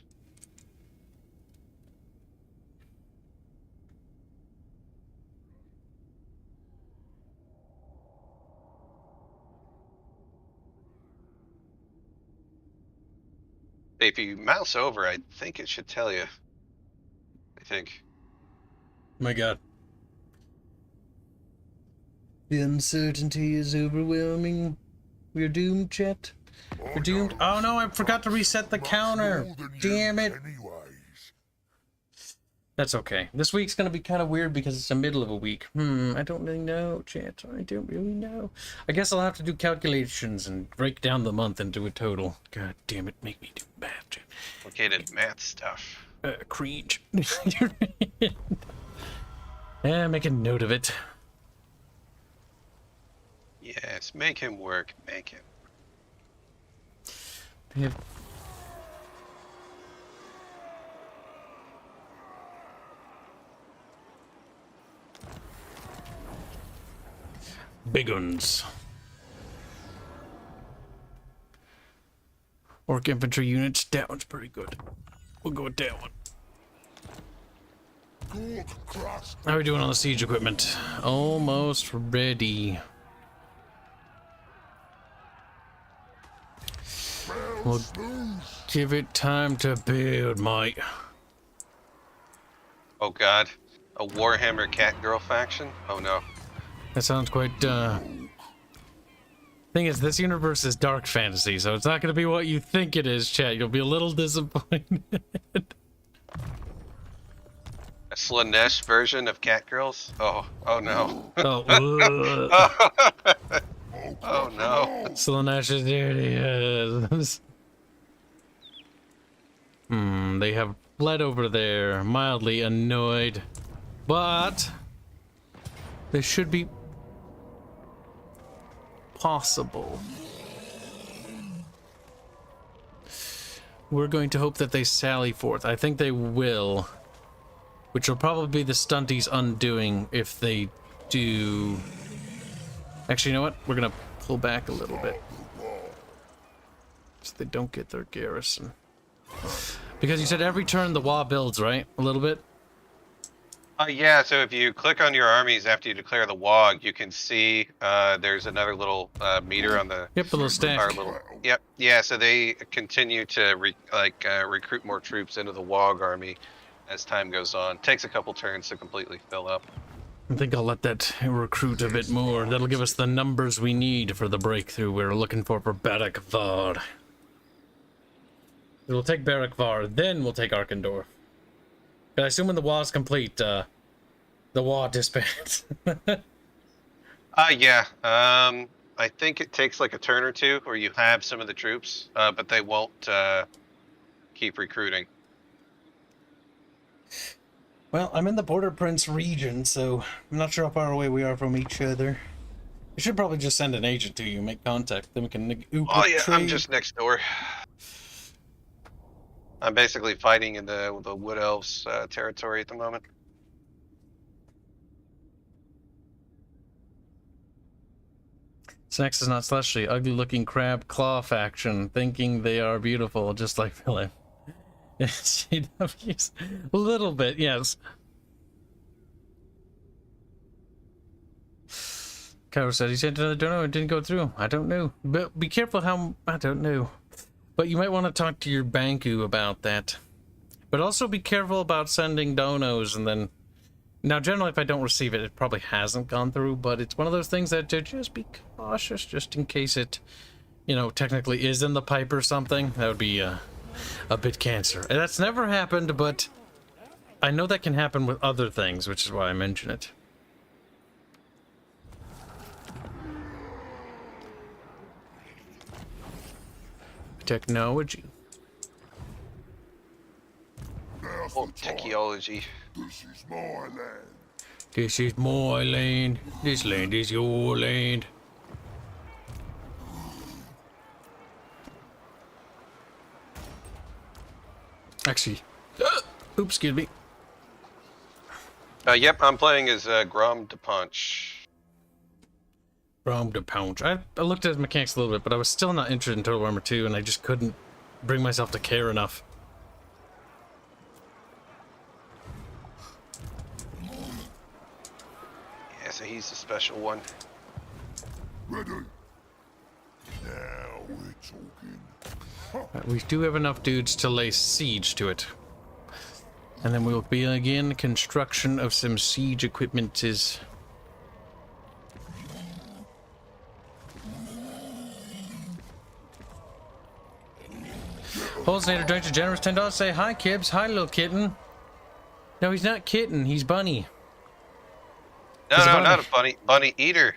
If you mouse over, I think it should tell you. I think. My god. The uncertainty is overwhelming. We're doomed, chat. We're doomed. Oh no, I forgot to reset the counter. Damn it. That's okay. This week's gonna be kind of weird because it's the middle of a week. I don't really know, chat. I don't really know. I guess I'll have to do calculations and break down the month into a total. God damn it, make me do math, chat. Complicated math stuff. Cringe. Yeah, make a note of it. Yes, make him work. Make him. Yeah. Big uns. Orc infantry units. That one's pretty good. We'll go with that one. How are we doing on the siege equipment? Almost ready. We'll give it time to build, mate. Oh god. A Warhammer cat girl faction? Oh no. That sounds quite, Thing is, this universe is dark fantasy, so it's not going to be what you think it is, chat. You'll be a little disappointed. A Slanesh version of cat girls? Oh no. Oh, Oh no. Slanesh is dirty. They have fled over there, mildly annoyed. But they should be possible. We're going to hope that they sally forth. I think they will. Which will probably be the stunties undoing if they do. Actually, you know what? We're gonna pull back a little bit. So they don't get their garrison. Because you said every turn the wall builds, right? A little bit? Yeah, so if you click on your armies after you declare the WOG, you can see there's another little meter on the... Yep, a little stack. Yep, yeah, so they continue to recruit more troops into the WOG army as time goes on. Takes a couple turns to completely fill up. I think I'll let that recruit a bit more. That'll give us the numbers we need for the breakthrough we're looking for Barak Var. We'll take Barak Var, then we'll take Arkendorf. I assume when the wall is complete, the wall disbands. Yeah. I think it takes like a turn or two where you have some of the troops, but they won't keep recruiting. Well, I'm in the Border Prince region, so I'm not sure how far away we are from each other. I should probably just send an agent to you, make contact, then we can... Oh yeah, I'm just next door. I'm basically fighting in the Wood Elves territory at the moment. This next is not Celestially. Ugly-looking crab claw faction, thinking they are beautiful, just like Philip. CWs. A little bit, yes. Cairo said he sent another dono and didn't go through. I don't know. But be careful how... I don't know. But you might want to talk to your Banku about that. But also be careful about sending donos and then... Now, generally, if I don't receive it, it probably hasn't gone through, but it's one of those things that just be cautious, just in case it, you know, technically is in the pipe or something. That would be a bit cancer. And that's never happened, but I know that can happen with other things, which is why I mention it. Technology. Oh, technology. This is my land. This is my land. This land is your land. Actually, oops, excuse me. Yep, I'm playing as Grom de Punch. Grom de Punch. I looked at his mechanics a little bit, but I was still not interested in Total Warhammer 2, and I just couldn't bring myself to care enough. Yeah, so he's a special one. Ready? Now we're talking. We do have enough dudes to lay siege to it. And then we'll begin construction of some siege equipment. Holznator joins the generous $10. Say hi, Kibs. Hi, little kitten. No, he's not kitten. He's bunny. No, He's no, a bunny. not a bunny. Bunny eater.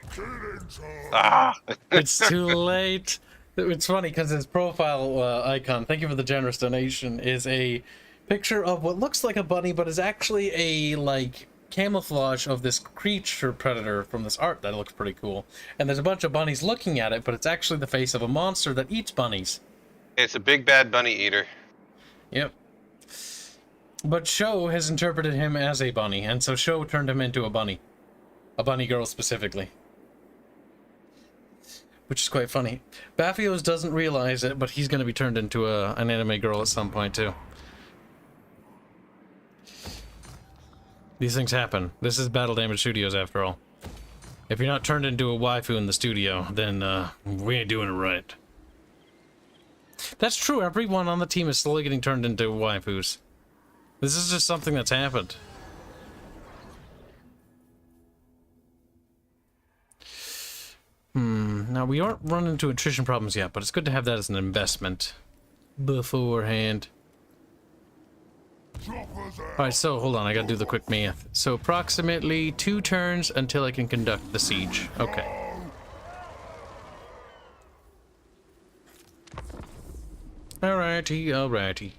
Ah. It's too late. It's funny because his profile icon, thank you for the generous donation, is a picture of what looks like a bunny, but is actually a, like, camouflage of this creature predator from this art that looks pretty cool. And there's a bunch of bunnies looking at it, but it's actually the face of a monster that eats bunnies. It's a big bad bunny eater. Yep. But Sho has interpreted him as a bunny, and so Sho turned him into a bunny. A bunny girl specifically. Which is quite funny. Baphios doesn't realize it, but he's going to be turned into an anime girl at some point, too. These things happen. This is Battle Damage Studios, after all. If you're not turned into a waifu in the studio, then we ain't doing it right. That's true. Everyone on the team is slowly getting turned into waifus. This is just something that's happened. Now, we aren't running into attrition problems yet, but it's good to have that as an investment beforehand. Alright, so, hold on, I gotta do the quick math. So, approximately 2 turns until I can conduct the siege. Okay. Alrighty.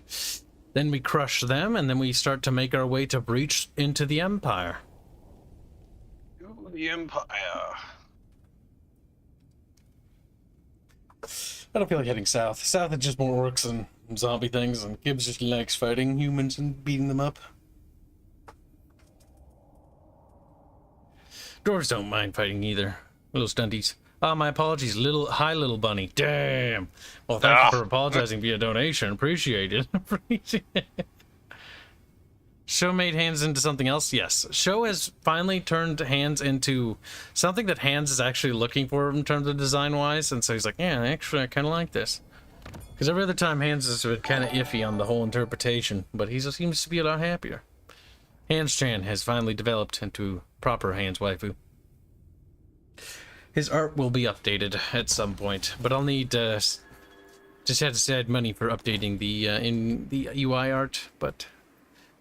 Then we crush them, and then we start to make our way to breach into the Empire. Ooh, the Empire. I don't feel like heading south. South is just more orcs and zombie things, and Kibs just likes fighting humans and beating them up. Dwarves don't mind fighting either. Little stunties. My apologies, hi little bunny. Damn. Well, thank you for apologizing via donation. Appreciate it. Sho made Hanse into something else? Yes. Sho has finally turned Hanse into something that Hanse is actually looking for in terms of design-wise, and so he's like, yeah, actually, I kind of like this. Because every other time Hanse has been kind of iffy on the whole interpretation, but he seems to be a lot happier. Hanse-chan has finally developed into proper Hanse waifu. His art will be updated at some point, but I'll need just had to add money for updating the UI art, but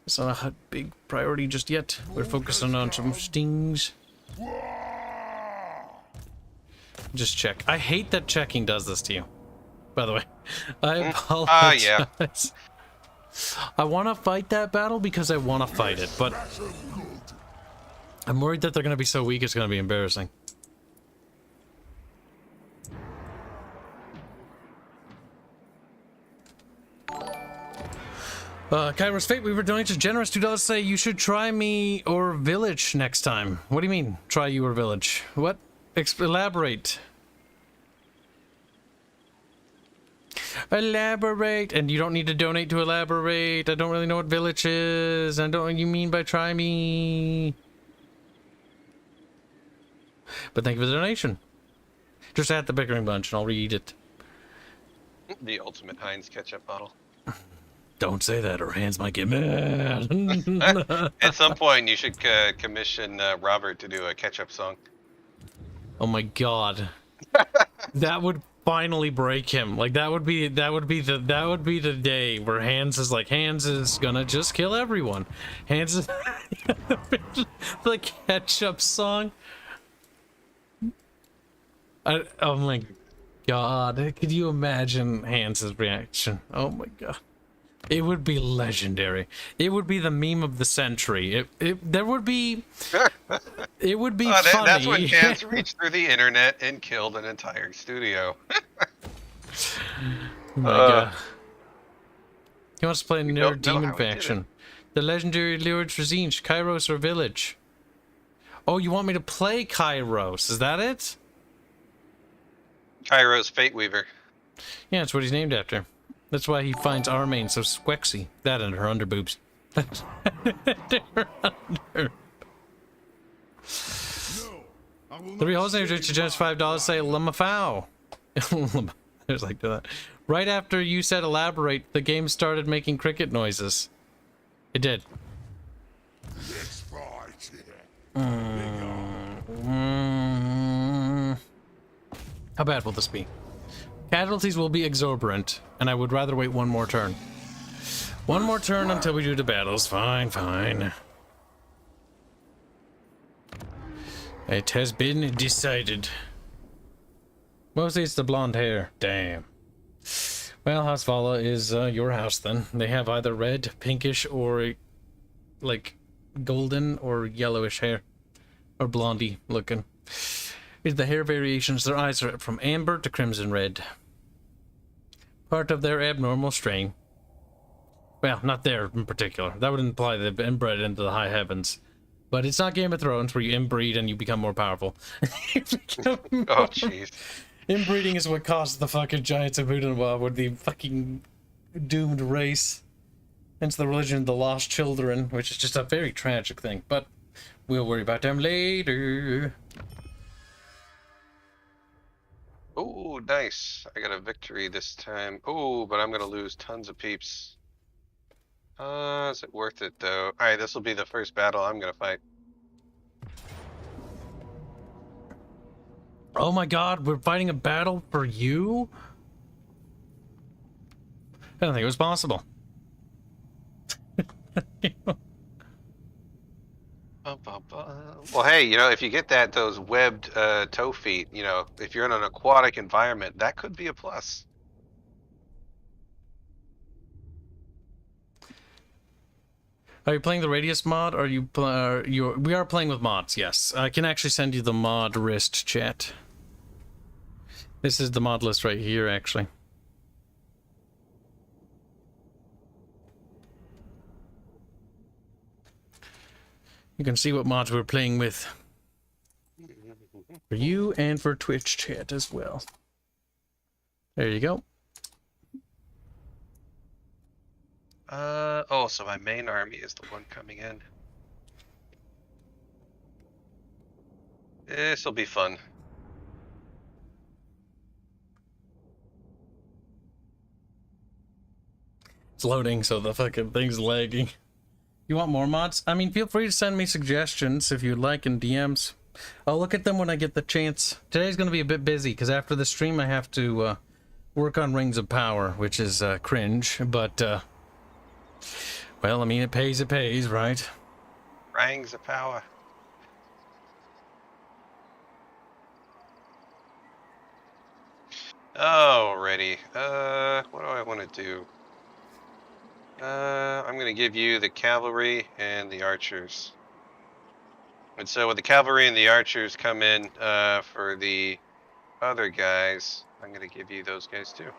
it's not a big priority just yet. We're focusing on some stings. Just check. I hate that checking does this to you. By the way, I apologize. Yeah. I want to fight that battle because I want to fight it, but I'm worried that they're going to be so weak it's going to be embarrassing. Kairos Fate, we were donated generous $2 say you should try me or village next time. What do you mean, try you or village? What? Elaborate. Elaborate. And you don't need to donate to elaborate. I don't really know what village is. I don't know what you mean by try me. But thank you for the donation. Just add the Bickering bunch and I'll read it. The ultimate Heinz ketchup bottle. Don't say that or Hanse might get mad. At some point, you should commission Robert to do a ketchup song. Oh my god. That would finally break him. Like that would be the day where Hanse is like, Hanse is gonna just kill everyone. Hanse is the ketchup song. Oh my god. Could you imagine Hanse's reaction? Oh my god. It would be legendary. It would be the meme of the century. There would be. It would be funny. That's when Hanse reached through the internet and killed an entire studio. Oh my god. He wants to play Nerd Demon Faction. The legendary Lurich Rezinch, Kairos or Village? Oh, you want me to play Kairos? Is that it? Kairos Fate Weaver. Yeah, that's what he's named after. That's why he finds Armane so squexy. That and her underboobs. Three holes in your suggest $5. Say Lamafau. There's like that. Right after you said elaborate, the game started making cricket noises. It did. Let's fight. How bad will this be? Casualties will be exorbitant, and I would rather wait one more turn. One more turn until we do the battles. Fine, fine. It has been decided. Mostly it's the blonde hair. Damn. Well, House Vala is your house then. They have either red, pinkish, or like golden or yellowish hair. Or blondie looking. Is the hair variations, their eyes are from amber to crimson red. Part of their abnormal strain. Well, not there in particular. That would imply they've been inbred into the high heavens. But it's not Game of Thrones where you inbreed and you become more powerful. Oh, jeez. Inbreeding is what caused the fucking giants of Budanwa with the fucking doomed race. Hence the religion of the lost children, which is just a very tragic thing. But we'll worry about them later. Oh, nice. I got a victory this time. Oh, but I'm going to lose tons of peeps. Is it worth it, though? Alright, this will be the first battle I'm going to fight. Oh my god, we're fighting a battle for you? I don't think it was possible. Well, hey, you know, if you get those webbed toe feet, you know, if you're in an aquatic environment, that could be a plus. Are you playing the Radius mod? Or are you? We are playing with mods. Yes, I can actually send you the mod wrist chat. This is the mod list right here, actually. You can see what mods we're playing with. For you and for Twitch chat as well. There you go. Oh, so my main army is the one coming in. This'll be fun. It's loading, so the fucking thing's lagging. You want more mods? I mean, feel free to send me suggestions if you'd like in DMs. I'll look at them when I get the chance. Today's going to be a bit busy, because after the stream I have to work on Rings of Power, which is cringe, but, well, I mean, it pays, right? Rings of Power. Alrighty. What do I want to do? I'm going to give you the cavalry and the archers. And so when the cavalry and the archers come in for the other guys, I'm going to give you those guys too.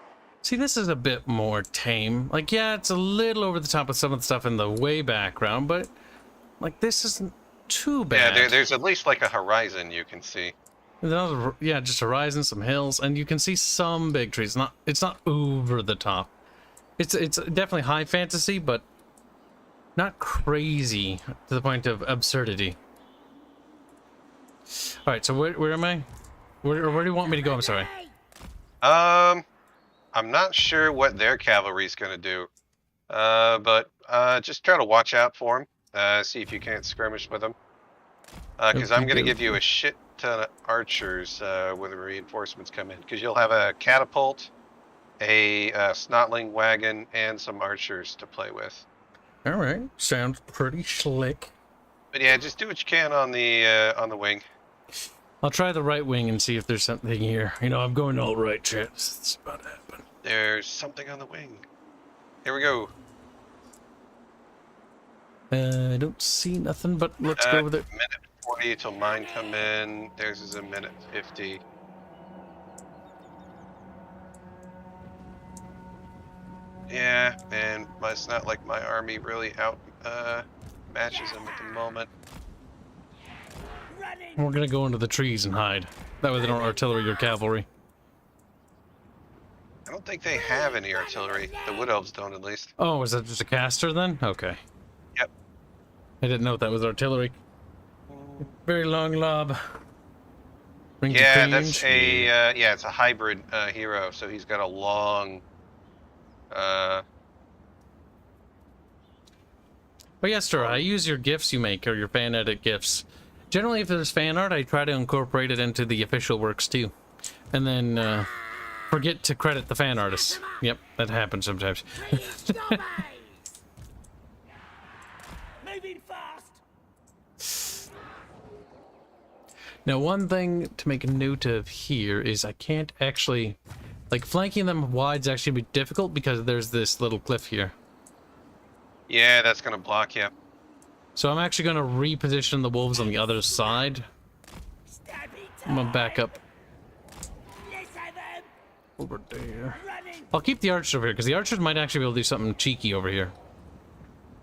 See, this is a bit more tame. Like, yeah, it's a little over the top with some of the stuff in the way background, but, like, this isn't too bad. Yeah, there's at least, like, a horizon you can see. Yeah, just horizon, some hills, and you can see some big trees. It's not over the top. It's definitely high fantasy, but not crazy to the point of absurdity. All right, so where am I? Where do you want me to go? I'm sorry. I'm not sure what their cavalry's gonna do, but just try to watch out for them. See if you can't skirmish with them. Because I'm gonna give you a shit ton of archers when the reinforcements come in. Because you'll have a catapult, a snotling wagon, and some archers to play with. All right, sounds pretty slick. But yeah, just do what you can on the wing. I'll try the right wing and see if there's something here. You know, I'm going all right, chat. It's about to happen. There's something on the wing. Here we go. I don't see nothing, but let's go with it. Minute 40 till mine come in. Theirs is a minute 50. Yeah, and it's not like my army really matches them at the moment. We're gonna go into the trees and hide. That way they don't artillery your cavalry. I don't think they have any artillery. The Wood Elves don't, at least. Oh, is that just a caster then? Okay. Yep. I didn't know that was artillery. Very long lob. Ring to Yeah, cringe. that's a yeah, it's a hybrid hero, so he's got a long. But yes, sir, I use your GIFs you make, or your fan edit GIFs. Generally, if there's fan art, I try to incorporate it into the official works too. And then forget to credit the fan artists. Yep, that happens sometimes. Moving fast. Now, one thing to make a note of here is I can't actually... Like, flanking them wide's actually be difficult because there's this little cliff here. Yeah, that's gonna block you. So I'm actually going to reposition the wolves on the other side. I'm going to back up over there. I'll keep the archers over here because the archers might actually be able to do something cheeky over here.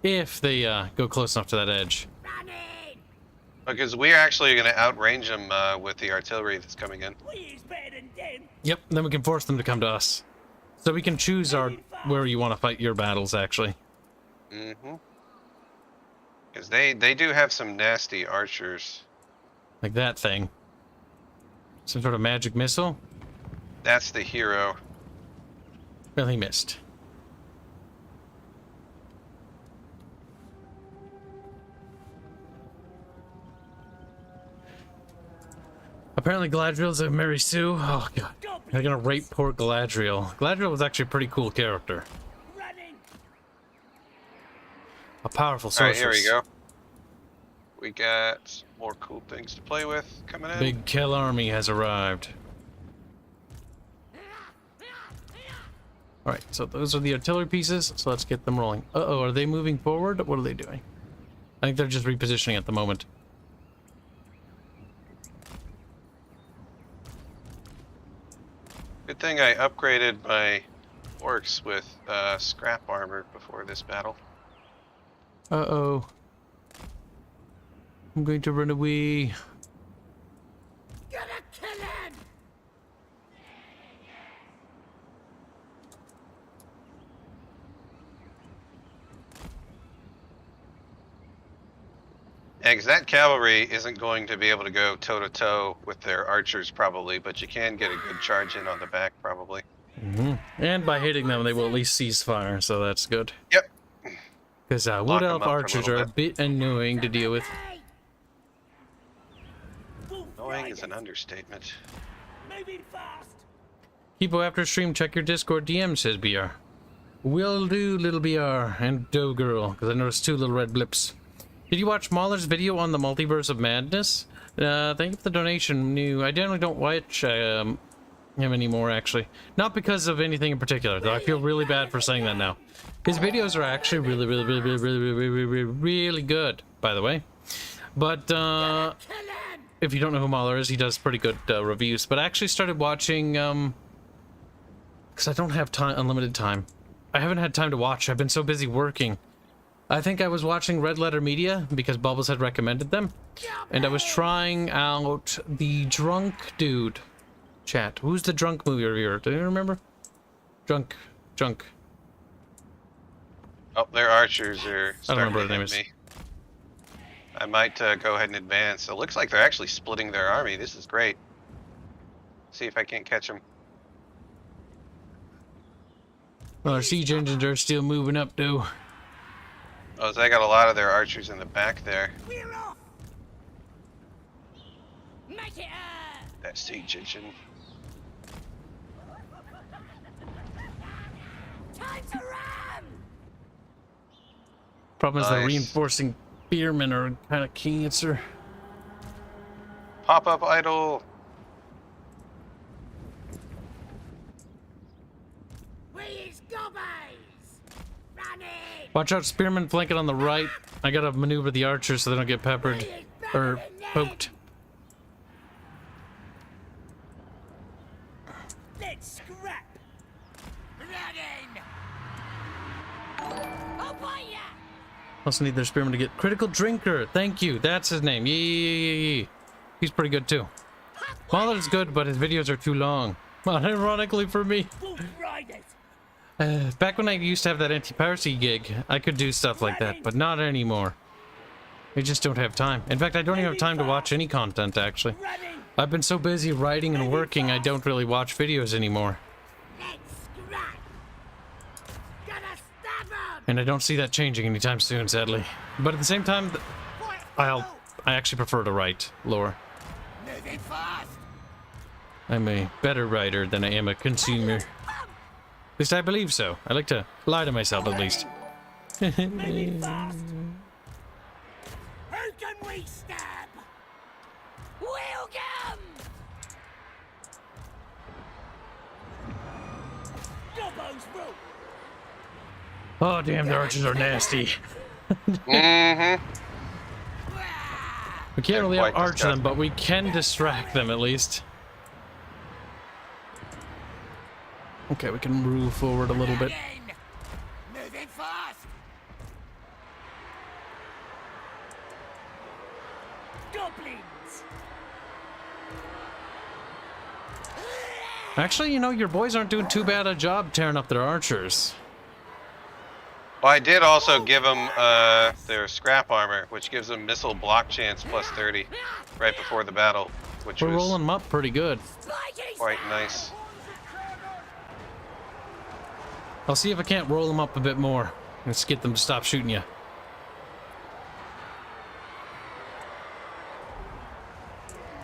If they go close enough to that edge. Because we're actually gonna outrange them with the artillery that's coming in. Yep, then we can force them to come to us. So we can choose where you want to fight your battles, actually. Mm-hmm. Because they do have some nasty archers. Like that thing. Some sort of magic missile? That's the hero. Well, he missed. Apparently Galadriel's a Mary Sue. Oh god. They're gonna rape poor Galadriel. Galadriel was actually a pretty cool character. A powerful sorceress. Alright, here we go. We got some more cool things to play with coming in. Big Kell army has arrived. Alright, so those are the artillery pieces, so let's get them rolling. Uh-oh, are they moving forward? What are they doing? I think they're just repositioning at the moment. Good thing I upgraded my orcs with scrap armor before this battle. Uh-oh. I'm going to run away. Gonna kill him. Yeah, 'cause that cavalry isn't going to be able to go toe-to-toe with their archers probably, but you can get a good charge in on the back probably. Mm-hmm. And by hitting them, they will at least cease fire, so that's good. Yep. Because Wood Elf archers are a bit annoying to deal with. Annoying is an understatement. Moving fast. Keepo after stream, check your Discord DM, says BR. Will do, little BR, and Doe Girl, because I noticed 2 little red blips. Did you watch Mahler's video on the Multiverse of Madness? Thank you for the donation. I generally don't watch him anymore, actually. Not because of anything in particular, though I feel really bad for saying that now. His videos are actually really good, by the way. But, if you don't know who Mahler is, he does pretty good reviews. But I actually started watching, because I don't have time, unlimited time. I haven't had time to watch. I've been so busy working. I think I was watching Red Letter Media because Bubbles had recommended them. And I was trying out the Drunk Dude chat. Who's the drunk movie reviewer? Do you remember? Drunk. Oh, their archers are I don't remember starting what to her hit me. I might go ahead and advance. It looks like they're actually splitting their army. This is great. See if I can't catch them. Well, our siege engines are still moving up, though. Oh, so I got a lot of their archers in the back there. We're off. Make it That siege engine. time to ram. Problem is the Nice. reinforcing spearmen are kind of cancer. Pop up idol. We is gobbies. Running. Watch out, spearmen flanking on the right. I gotta maneuver the archers so they don't get peppered or poked. Let's scrap. Running. I'll buy ya. Also need their spearman to get critical drinker. Thank you. That's his name. Yee. He's pretty good too. Mauler's good, but his videos are too long. Ironically for me. We'll ride it. Back when I used to have that anti-piracy gig, I could do stuff like that, but not anymore. I just don't have time. In fact, I don't even have time to watch any content, actually. Running. I've been so busy writing and working, I don't really watch videos anymore. Let's scrap. Gotta stab 'em. And I don't see that changing anytime soon, sadly. But at the same time, I actually prefer to write lore. Moving fast. I'm a better writer than I am a consumer. At least I believe so. I like to lie to myself, at least. Moving fast. Who can we stab? Welcome. Gobbo's rule. Oh, damn, the archers are nasty. Mm-hmm. We can't really Quite out-arch them, disgusting. but we can distract them, at least. Okay, we can move forward a little bit. Running. Moving fast. Goblins. Actually, you know, your boys aren't doing too bad a job tearing up their archers. Well, I did also give them their scrap armor, which gives them missile block chance plus 30 right before the battle, which We're was rolling them up pretty good. Spiky quite stab. nice. I'll see if I can't roll them up a bit more. Let's get them to stop shooting you.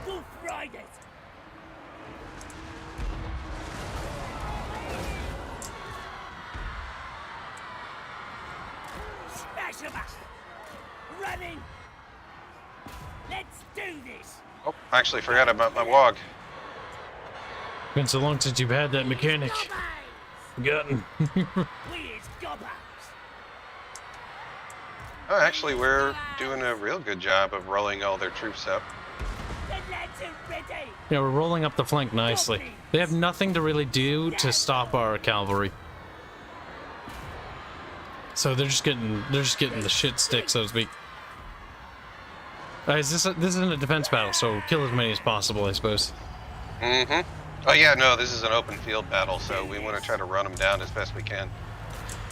Wolf ride it. Smash 'em up. Running. Let's do this. Oh, I actually forgot about my wog. Been so long since you've had that mechanic. Gobbos. Forgotten. We is gobbos. Oh, actually, we're doing a real good job of rolling all their troops up. The lads are ready. Yeah, we're rolling up the flank nicely. They have nothing to really do to stop our cavalry. So they're just getting the shit stick, so to speak. This isn't a defense battle, so kill as many as possible, I suppose. Mm-hmm. Oh yeah, no, this is an open field battle, so we want to try to run them down as best we can.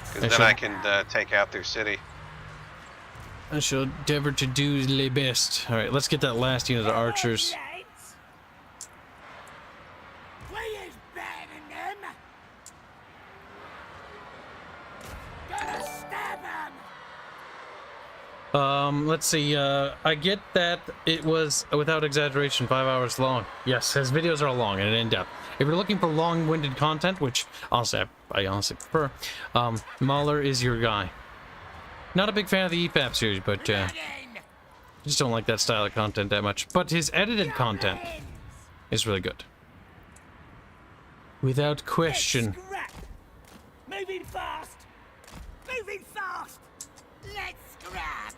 Because then sure. I can take out their city. I shall endeavor to do the best. All right, let's get that last unit of archers. Lads. We is better than them. Gotta stab 'em. Let's see. I get that it was, without exaggeration, 5 hours long. Yes, his videos are long and in depth. If you're looking for long-winded content, which honestly I honestly prefer, Mahler is your guy. Not a big fan of the EFAP series, but Running. just don't like that style of content that much. But his edited content Goblins. is really good, without Let's question. scrap. Moving fast. Moving fast. Let's scrap.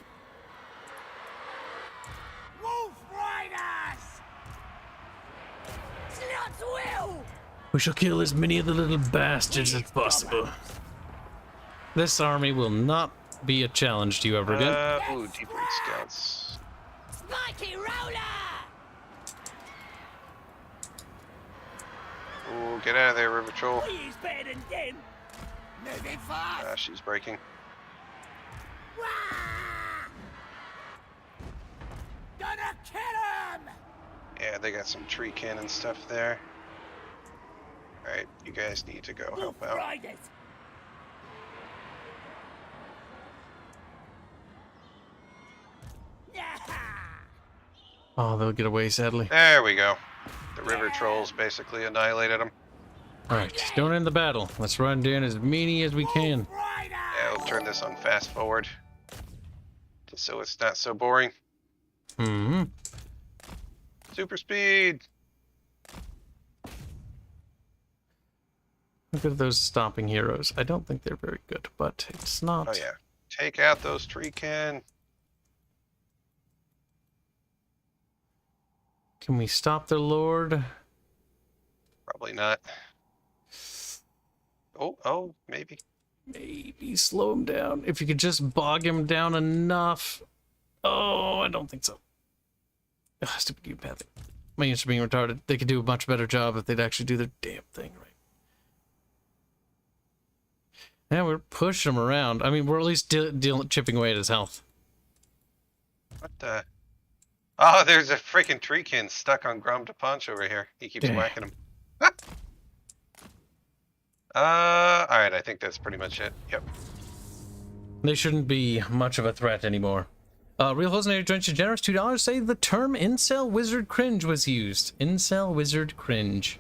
Wolf Riders. Slot's will. We shall kill as many of the little bastards as possible. This army will not be a challenge to you ever again. Ooh, deep root scouts. Spiky roller. Ooh, get out of there, River Troll. We is better than them. Moving fast. Ah, she's breaking. Wah! Gonna kill him. Yeah, they got some tree cannon stuff there. Alright, you guys need to go Wolf help out. Riders. Oh, they'll get away, sadly. There we go. The river trolls basically annihilated them. Alright, don't end the battle. Let's run down as many as we can. Yeah, we'll turn this on fast forward. Just so it's not so boring. Mm-hmm. Super speed! Look at those stomping heroes. I don't think they're very good, but it's not. Oh yeah. Take out those tree can. Can we stop their lord? Probably not. Oh, maybe. Maybe slow him down. If you could just bog him down enough. Oh, I don't think so. Ugh, stupid Geopathic. My units are being retarded. They could do a much better job if they'd actually do their damn thing right. Yeah, we're pushing him around. I mean, we're at least chipping away at his health. What the? Oh, there's a freaking treekin stuck on Grom to Punch over here. He keeps whacking him. Alright, I think that's pretty much it. Yep. They shouldn't be much of a threat anymore. Real Hosinator joins you generous $2. Say the term incel wizard cringe was used. Incel wizard cringe.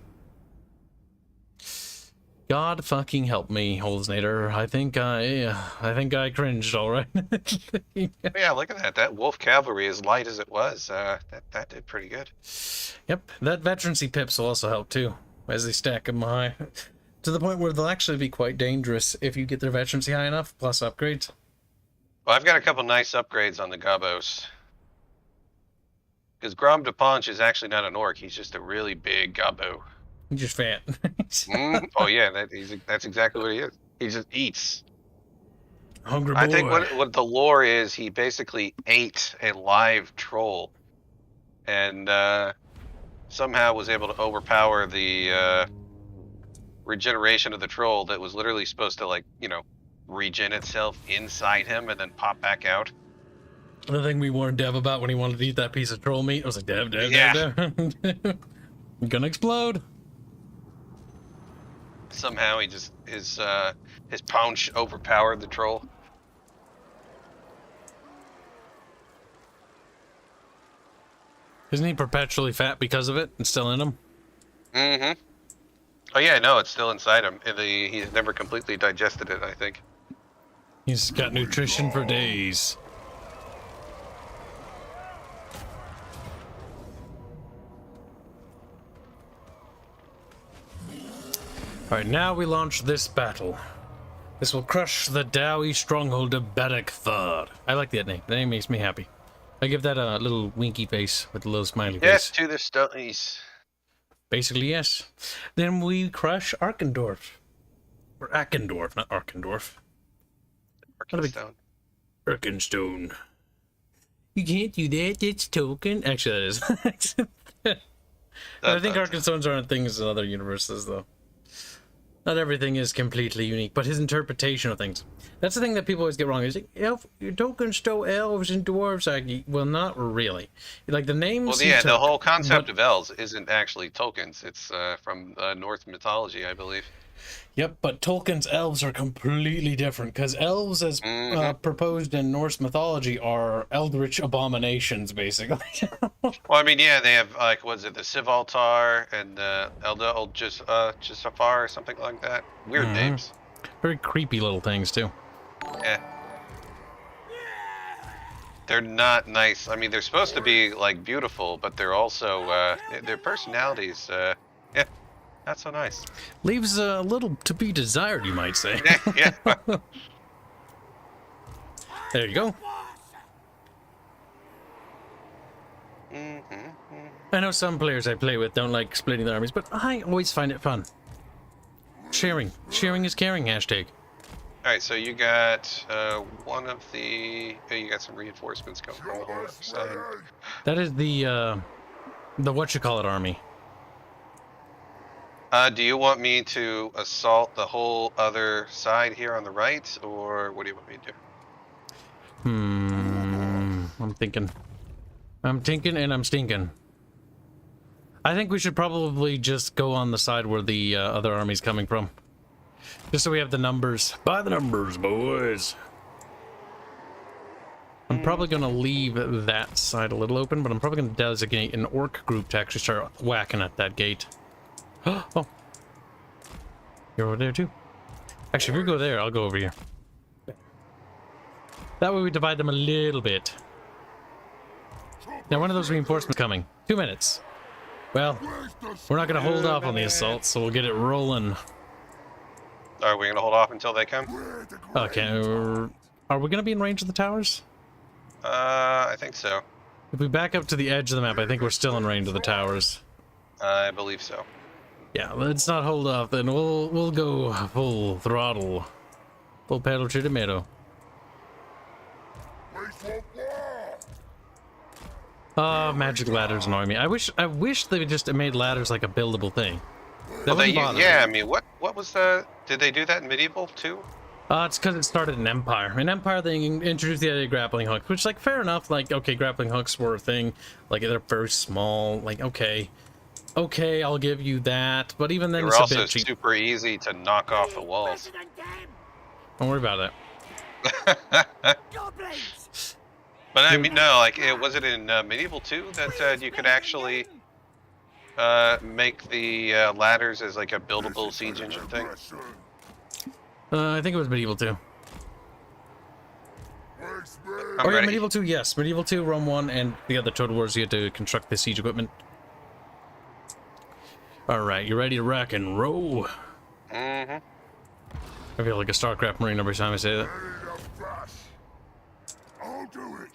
God fucking help me, Hosinator. I think I cringed alright. Yeah, look at that. That wolf cavalry, as light as it was, that did pretty good. Yep, that veterancy pips will also help too, as they stack them high. To the point where they'll actually be quite dangerous if you get their veterancy high enough, plus upgrades. Well, I've got a couple nice upgrades on the Gobos. Because Grom de Punch is actually not an orc, he's just a really big Gobbo. He's just fat. Oh yeah, that's exactly what he is. He just eats. Hungry boy. I think what the lore is, he basically ate a live troll. And somehow was able to overpower the regeneration of the troll that was literally supposed to, like, you know, regen itself inside him and then pop back out. The thing we warned Dev about when he wanted to eat that piece of troll meat, I was like, Dev, Yeah. You're gonna explode. Somehow he just his punch overpowered the troll. Isn't he perpetually fat because of it and still in him? Mm-hmm. Oh yeah, no, it's still inside him. He's never completely digested it, I think. He's got nutrition for days. Alright, now we launch this battle. This will crush the Dowie stronghold of Baddock Thar. I like that name. That name makes me happy. I give that a little winky face with a little smiley face. Yes, to the stonies. Basically, yes. Then we crush Arkendorf. Or Akendorf, not Arkendorf. Arkenstone. Arkenstone. You can't do that, it's token. Actually, that is. I think Arkenstones aren't things in other universes, though. Not everything is completely unique, but his interpretation of things. That's the thing that people always get wrong. Is like, tokens stow elves and dwarves. Well, not really. Like the names. Well, yeah, the whole concept of elves isn't actually tokens. It's from Norse mythology, I believe. Yep, but Tolkien's elves are completely different, because elves, as proposed in Norse mythology, are eldritch abominations, basically. Well, I mean, yeah, they have, like, what is it, the Civaltar and the Jusafar or something like that. Weird names. Very creepy little things, too. Yeah. They're not nice. I mean, they're supposed to be, like, beautiful, but they're also, their personalities, yeah. Not so nice. Leaves a little to be desired, you might say. Yeah. There you go. I know some players I play with don't like splitting their armies, but I always find it fun. Sharing. Sharing is caring, hashtag. Alright, so you got one of the... you got some reinforcements coming from the whole side. That is the whatchamacallit army. Do you want me to assault the whole other side here on the right, or what do you want me to do? I'm thinking and I'm stinking. I think we should probably just go on the side where the other army's coming from. Just so we have the numbers. By the numbers, boys. I'm probably going to leave that side a little open, but I'm probably going to designate an orc group to actually start whacking at that gate. Oh, you're over there too. Actually, if you go there, I'll go over here. That way we divide them a little bit. Now, one of those reinforcements coming. 2 minutes. Well, we're not going to hold off on the assault, so we'll get it rolling. Are we going to hold off until they come? Okay. Are we going to be in range of the towers? I think so. If we back up to the edge of the map, I think we're still in range of the towers. I believe so. Yeah, let's not hold off, then we'll go full throttle. Full pedal to the meadow. Magic ladders annoy me. I wish they just made ladders like a buildable thing. Well, I mean, what was the? Did they do that in medieval too? It's because it started in Empire. In Empire, they introduced the idea of grappling hooks, which, like, fair enough. Like, okay, grappling hooks were a thing. Like, they're very small. Like, okay, I'll give you that. But even then, they were also super easy to knock off the walls. Don't worry about it. But I mean, no, like, was it in medieval too that you could actually make the ladders as like a buildable siege engine thing? I think it was medieval too. Oh yeah, medieval 2, yes. Medieval 2, Rome 1, and the other Total Wars, you had to construct the siege equipment. Alright, you ready to rock and roll? Mm-hmm. I feel like a StarCraft Marine every time I say that. I'll do it.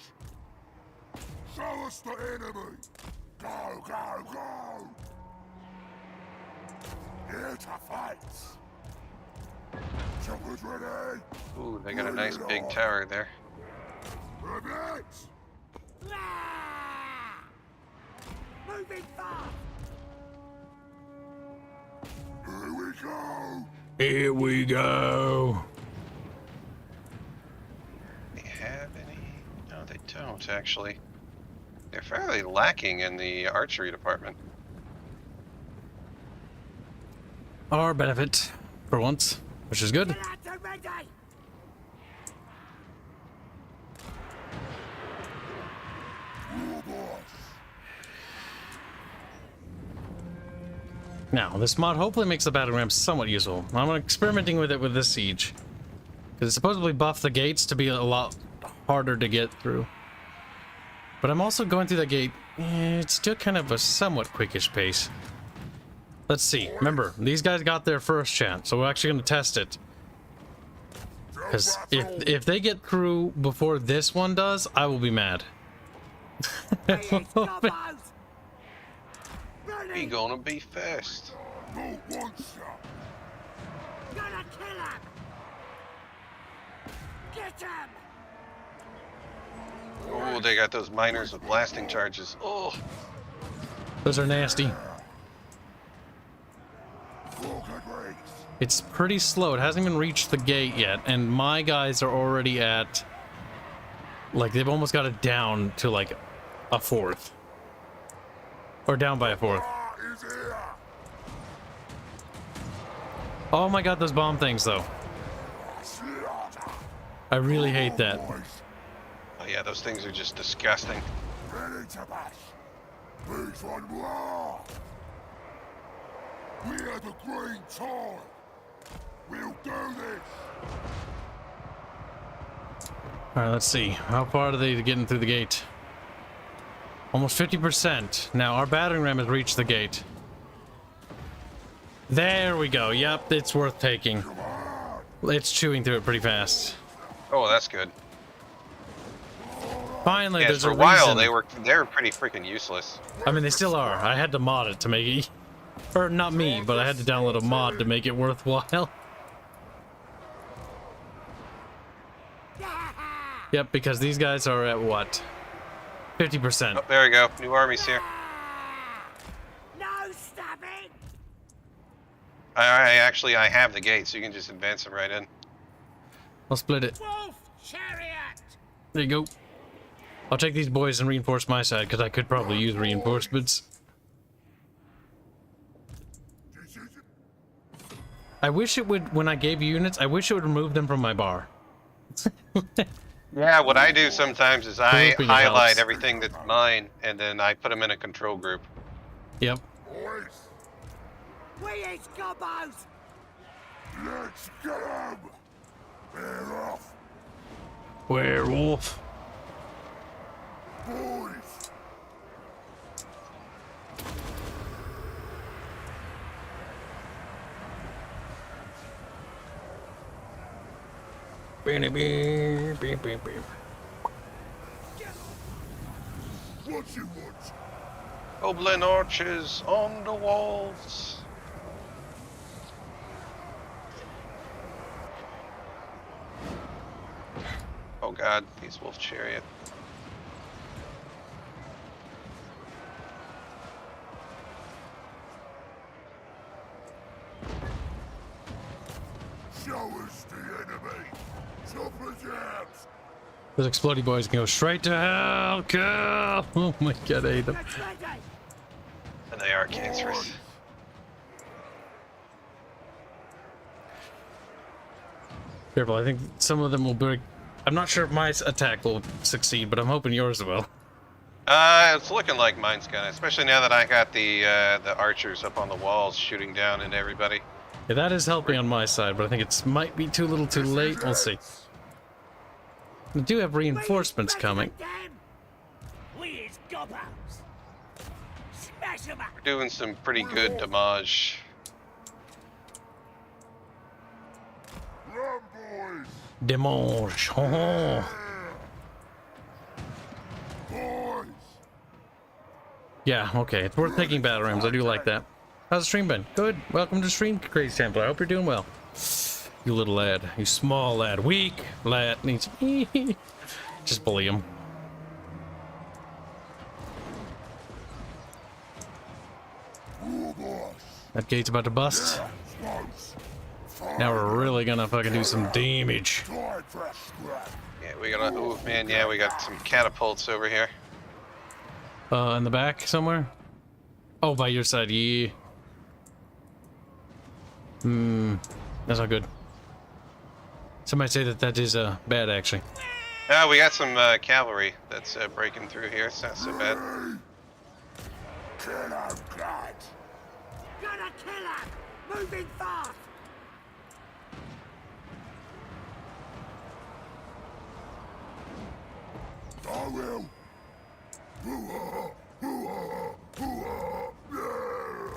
Show us the enemy. Go, go, go. Here to fight. Chocolate ready. Ooh, they got a nice big tower there. Moving fast. Here we go. Here we go. Do they have any? No, they don't actually. They're fairly lacking in the archery department. Our benefit, for once, which is good. Now, this mod hopefully makes the battle ram somewhat useful. I'm experimenting with it with this siege, because it supposedly buffed the gates to be a lot harder to get through. But I'm also going through that gate. It's still kind of a somewhat quickish pace. Let's see. Remember, these guys got their first chance, so we're actually going to test it. Because if they get through before this one does, I will be mad. He gonna be first. No one shot. Gonna kill him. Get him. Oh, they got those miners with blasting charges. Oh, those are nasty. It's pretty slow. It hasn't even reached the gate yet, and my guys are already at, like, they've almost got it down to like a fourth, or down by a fourth. Oh my god, those bomb things though. I really hate that. Oh yeah, those things are just disgusting. Please one more. We are the green tide. We'll do this. Alright, let's see. How far are they getting through the gate? Almost 50%. Now, our battering ram has reached the gate. There we go. Yep, it's worth taking. It's chewing through it pretty fast. Oh, that's good. Finally, yeah, there's for a a while reason. they were pretty freaking useless. I mean, they still are. I had to mod it to make it, or not me, but I had to download a mod to make it worthwhile. Yep, because these guys are at what? 50%. Oh, there we go. New armies here. No stabbing. I have the gate, so you can just advance them right in. I'll split it. Wolf chariot. There you go. I'll take these boys and reinforce my side, because I could probably use reinforcements. I wish it would, when I gave units, I wish it would remove them from my bar. Yeah, what I do sometimes is I Grouping highlight helps. everything that's mine, and then I put them in a control group. Yep. We eat gobos. Let's get him. They're off. Werewolf. Boys. Beep, beep, beep, beep. What you want? Goblin archers on the walls. Oh god, these wolf chariot. Show us the enemy. Chopper jabs. Those explodey boys can go straight to hell. Kill! Oh my god, I hate them. That's ready. And they are cancerous. Careful, I think some of them will break. I'm not sure if my attack will succeed, but I'm hoping yours will. It's looking like mine's gonna, especially now that I got the archers up on the walls shooting down into everybody. Yeah, that is helping on my side, but I think it might be too little too late. We'll see. We do have reinforcements coming. We is gobbos. Smash 'em up. We're doing some pretty good damage. Run, boys. Demange. Oh. Boys. Yeah, okay. It's worth taking battle rams. I do like that. How's the stream been? Good. Welcome to stream, Crazy Templar. I hope you're doing well. You little lad. You small lad. Weak lad. Needs. Just bully him. That gate's about to bust. Now we're really gonna fucking do some damage. Yeah, we got. Oh man, yeah, we got some catapults over here. In the back somewhere? Oh, by your side, yeah. That's not good. Somebody say that is bad, actually. We got some cavalry that's breaking through here. It's not so bad. Kill him, lad. Gonna kill him. Moving fast. I will.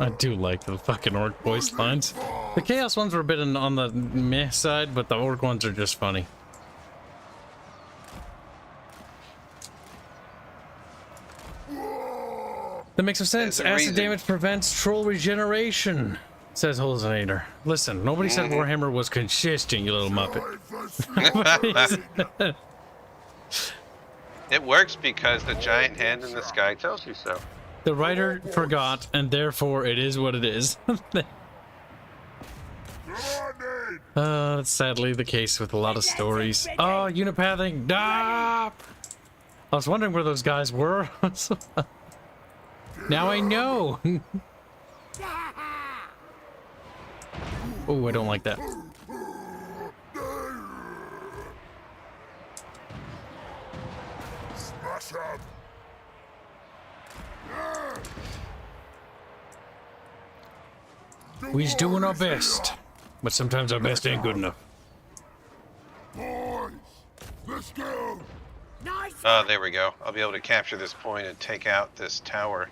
I do like the fucking orc voice lines. The chaos ones were a bit on the meh side, but the orc ones are just funny. That makes some sense. There's a Acid reason. damage prevents troll regeneration, says Hallucinator. Listen, nobody said Warhammer was consistent, you little muppet. It works because the giant hand in the sky tells you so. The writer forgot, and therefore it is what it is. That's sadly the case with a lot of stories. Oh, unipathing. Ah! I was wondering where those guys were. Now I know. Oh, I don't like that. Smash him. We's doing our best, but sometimes our best ain't good enough. Boys, let's go. Nice. Oh, there we go. I'll be able to capture this point and take out this tower.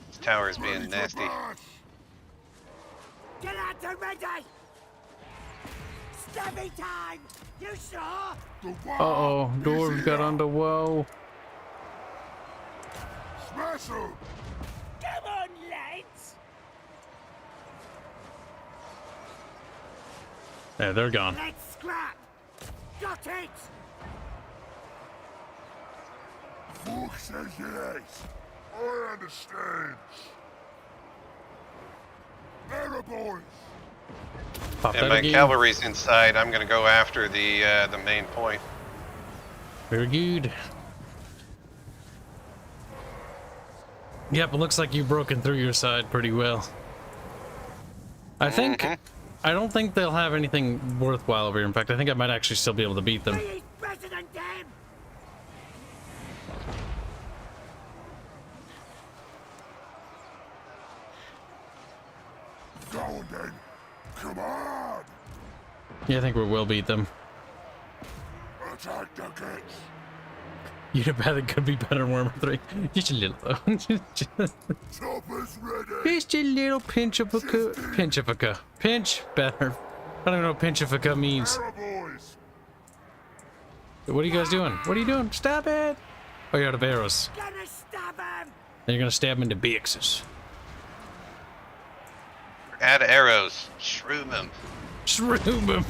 This tower is being nasty. Get out to ready. Stabby time. You sure? Uh-oh, dwarves got on the wall. Smash him. Come on, lads. There, they're gone. Let's scrap. Got it. Fuck says yes. I understand. Better boys. Pop And that my again. cavalry's inside. I'm gonna go after the main point. Very good. Yep, it looks like you've broken through your side pretty well. I think... I don't think they'll have anything worthwhile over here. In fact, I think I might actually still be able to beat them. We is better than them. Go on then. Come on. Yeah, I think we will beat them. Attack the gates. Unipathic could be better than Warhammer 3. Just a little, though. Chopper's ready. Just a little pinch of a pinch better. I don't know what pinch of a means. Better boys. What are you guys doing? What are you doing? Stop it! Oh, you're out of arrows. Gonna stab him. Then you're gonna stab him into BXs. Add arrows. Shroom him. Shroom him.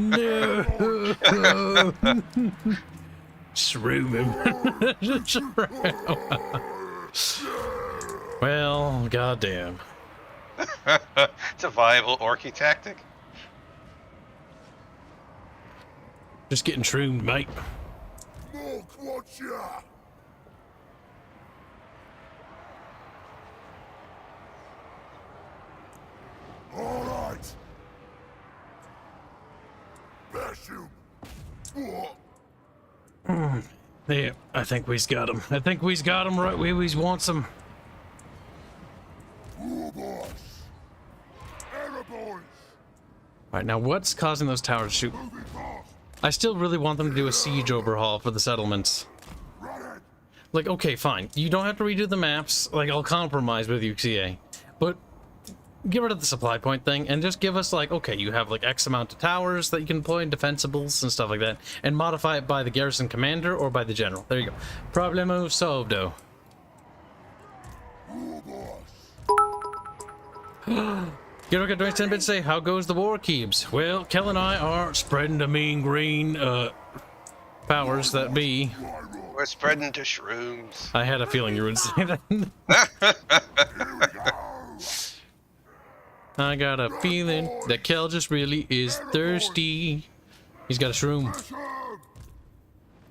No. Shroom him. Well, goddamn. It's a viable orky tactic. Just getting shroomed, mate. Mork, watch ya! All right. Bash him. What? Yeah, I think we's got him. I think we's got him right where we wants him. Boss. Error boys. Alright, now what's causing those towers to shoot? Moving fast. I still really want them to do a siege overhaul for the settlements. Run it. Like, okay, fine. You don't have to redo the maps. Like, I'll compromise with you, CA. But get rid of the supply point thing and just give us, like, okay, you have, like, X amount of towers that you can deploy in defensibles and stuff like that. And modify it by the garrison commander or by the general. There you go. Problemo solved-o. Get doing 10 bits say, how goes the war, Kibs? Well, Kel and I are spreading the mean green, powers that be. We're spreading to shrooms. I had a feeling you would say that. I got a feeling that Kel just really is thirsty. He's got a shroom.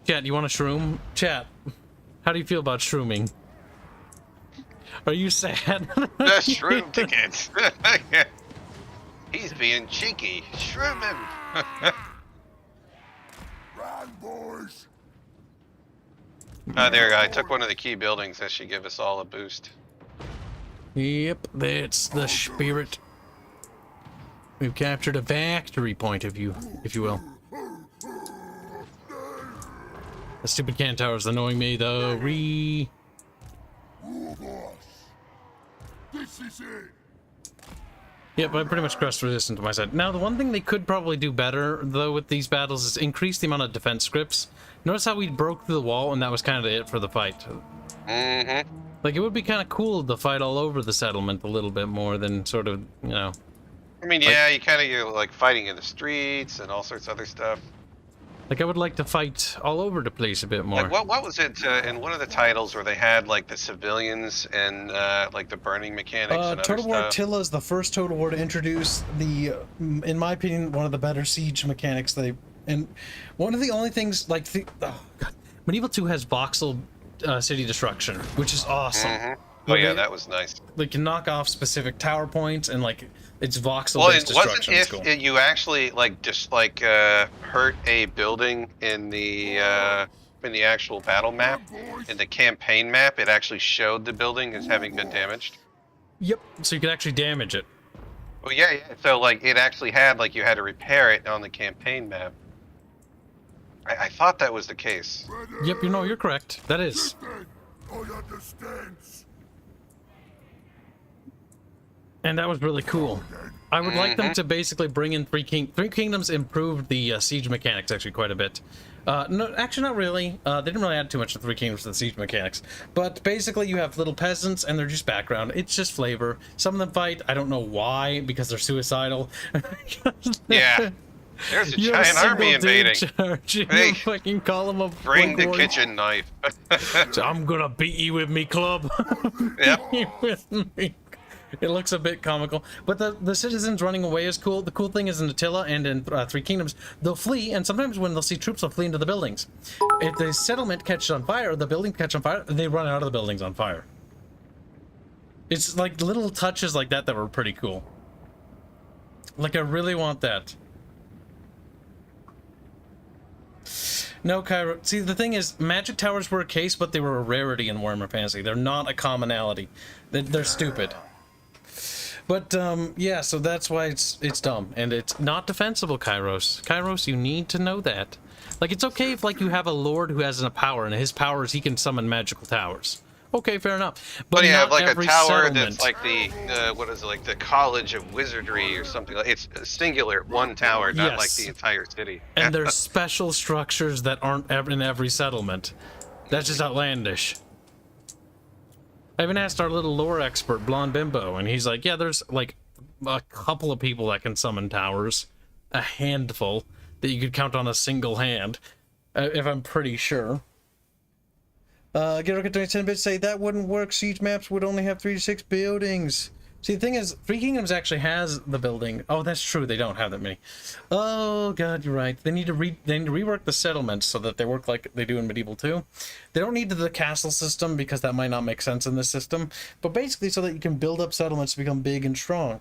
Chat, you want a shroom? Chat, how do you feel about shrooming? Are you sad? The shroom tickets. He's being cheeky. Shroom him. Run, boys. There, I took one of the key buildings. That should give us all a boost. Yep, that's the spirit. We've captured a factory point of view, if you will. The stupid can tower's annoying me, though. This is it. Yep, I pretty much crushed resistance to my side. Now, the one thing they could probably do better, though, with these battles is increase the amount of defense scripts. Notice how we broke through the wall, and that was kind of it for the fight. Mm-hmm. Like, it would be kind of cool to fight all over the settlement a little bit more than sort of, you know... I mean, yeah, you're like fighting in the streets and all sorts of other stuff. Like, I would like to fight all over the place a bit more. Like, what was it in one of the titles where they had, like, the civilians and, like, the burning mechanics and other Total War stuff? Attila is the first Total War to introduce the, in my opinion, one of the better siege mechanics. And one of the only things, like, oh god, Medieval 2 has voxel city destruction, which is awesome. Mm-hmm. Oh yeah, that was nice. They can knock off specific tower points and like it's voxel-based destruction. Well, it wasn't if you actually like just like hurt a building in the actual battle map, in the campaign map, it actually showed the building as having been damaged. Yep. So you could actually damage it. Well, yeah. So like it actually had like you had to repair it on the campaign map. I thought that was the case. Yep. You know, you're correct. That is. I understand. And that was really cool. I would like them to basically bring in Three Kingdoms improved the siege mechanics actually quite a bit. No, actually not really. They didn't really add too much to Three Kingdoms to the siege mechanics. But basically you have little peasants and they're just background. It's just flavor. Some of them fight. I don't know why, because they're suicidal. Yeah. There's a giant army invading. Hey, fucking call them a bring the kitchen knife. So I'm gonna beat you with me club. Yep. With me. It looks a bit comical, but the citizens running away is cool. The cool thing is in Attila and in Three Kingdoms, they'll flee, and sometimes when they'll see troops, they'll flee into the buildings. If the settlement catches on fire, the building catches on fire, they run out of the buildings on fire. It's like little touches like that were pretty cool. Like, I really want that. No, Cairo. See, the thing is, magic towers were a case, but they were a rarity in Warhammer Fantasy. They're not a commonality. They're stupid. But, yeah, so that's why it's dumb. And it's not defensible, Kairos. Kairos, you need to know that. Like, it's okay if, like, you have a lord who has a power, and his power is he can summon magical towers. Okay, fair enough. But you have, like, a tower that's like the, what is it, like the College of Wizardry or something. It's a singular, one tower, not like the entire city. And there's special structures that aren't in every settlement. That's just outlandish. I even asked our little lore expert, Blonde Bimbo, and he's like, yeah, there's, like, a couple of people that can summon towers, a handful that you could count on a single hand, if I'm pretty sure. Get a 10 bits say that wouldn't work. Siege maps would only have 3 to 6 buildings. See, the thing is, Three Kingdoms actually has the building. Oh, that's true. They don't have that many. Oh god, you're right. They need to rework the settlements so that they work like they do in Medieval 2. They don't need the castle system because that might not make sense in this system. But basically, so that you can build up settlements to become big and strong.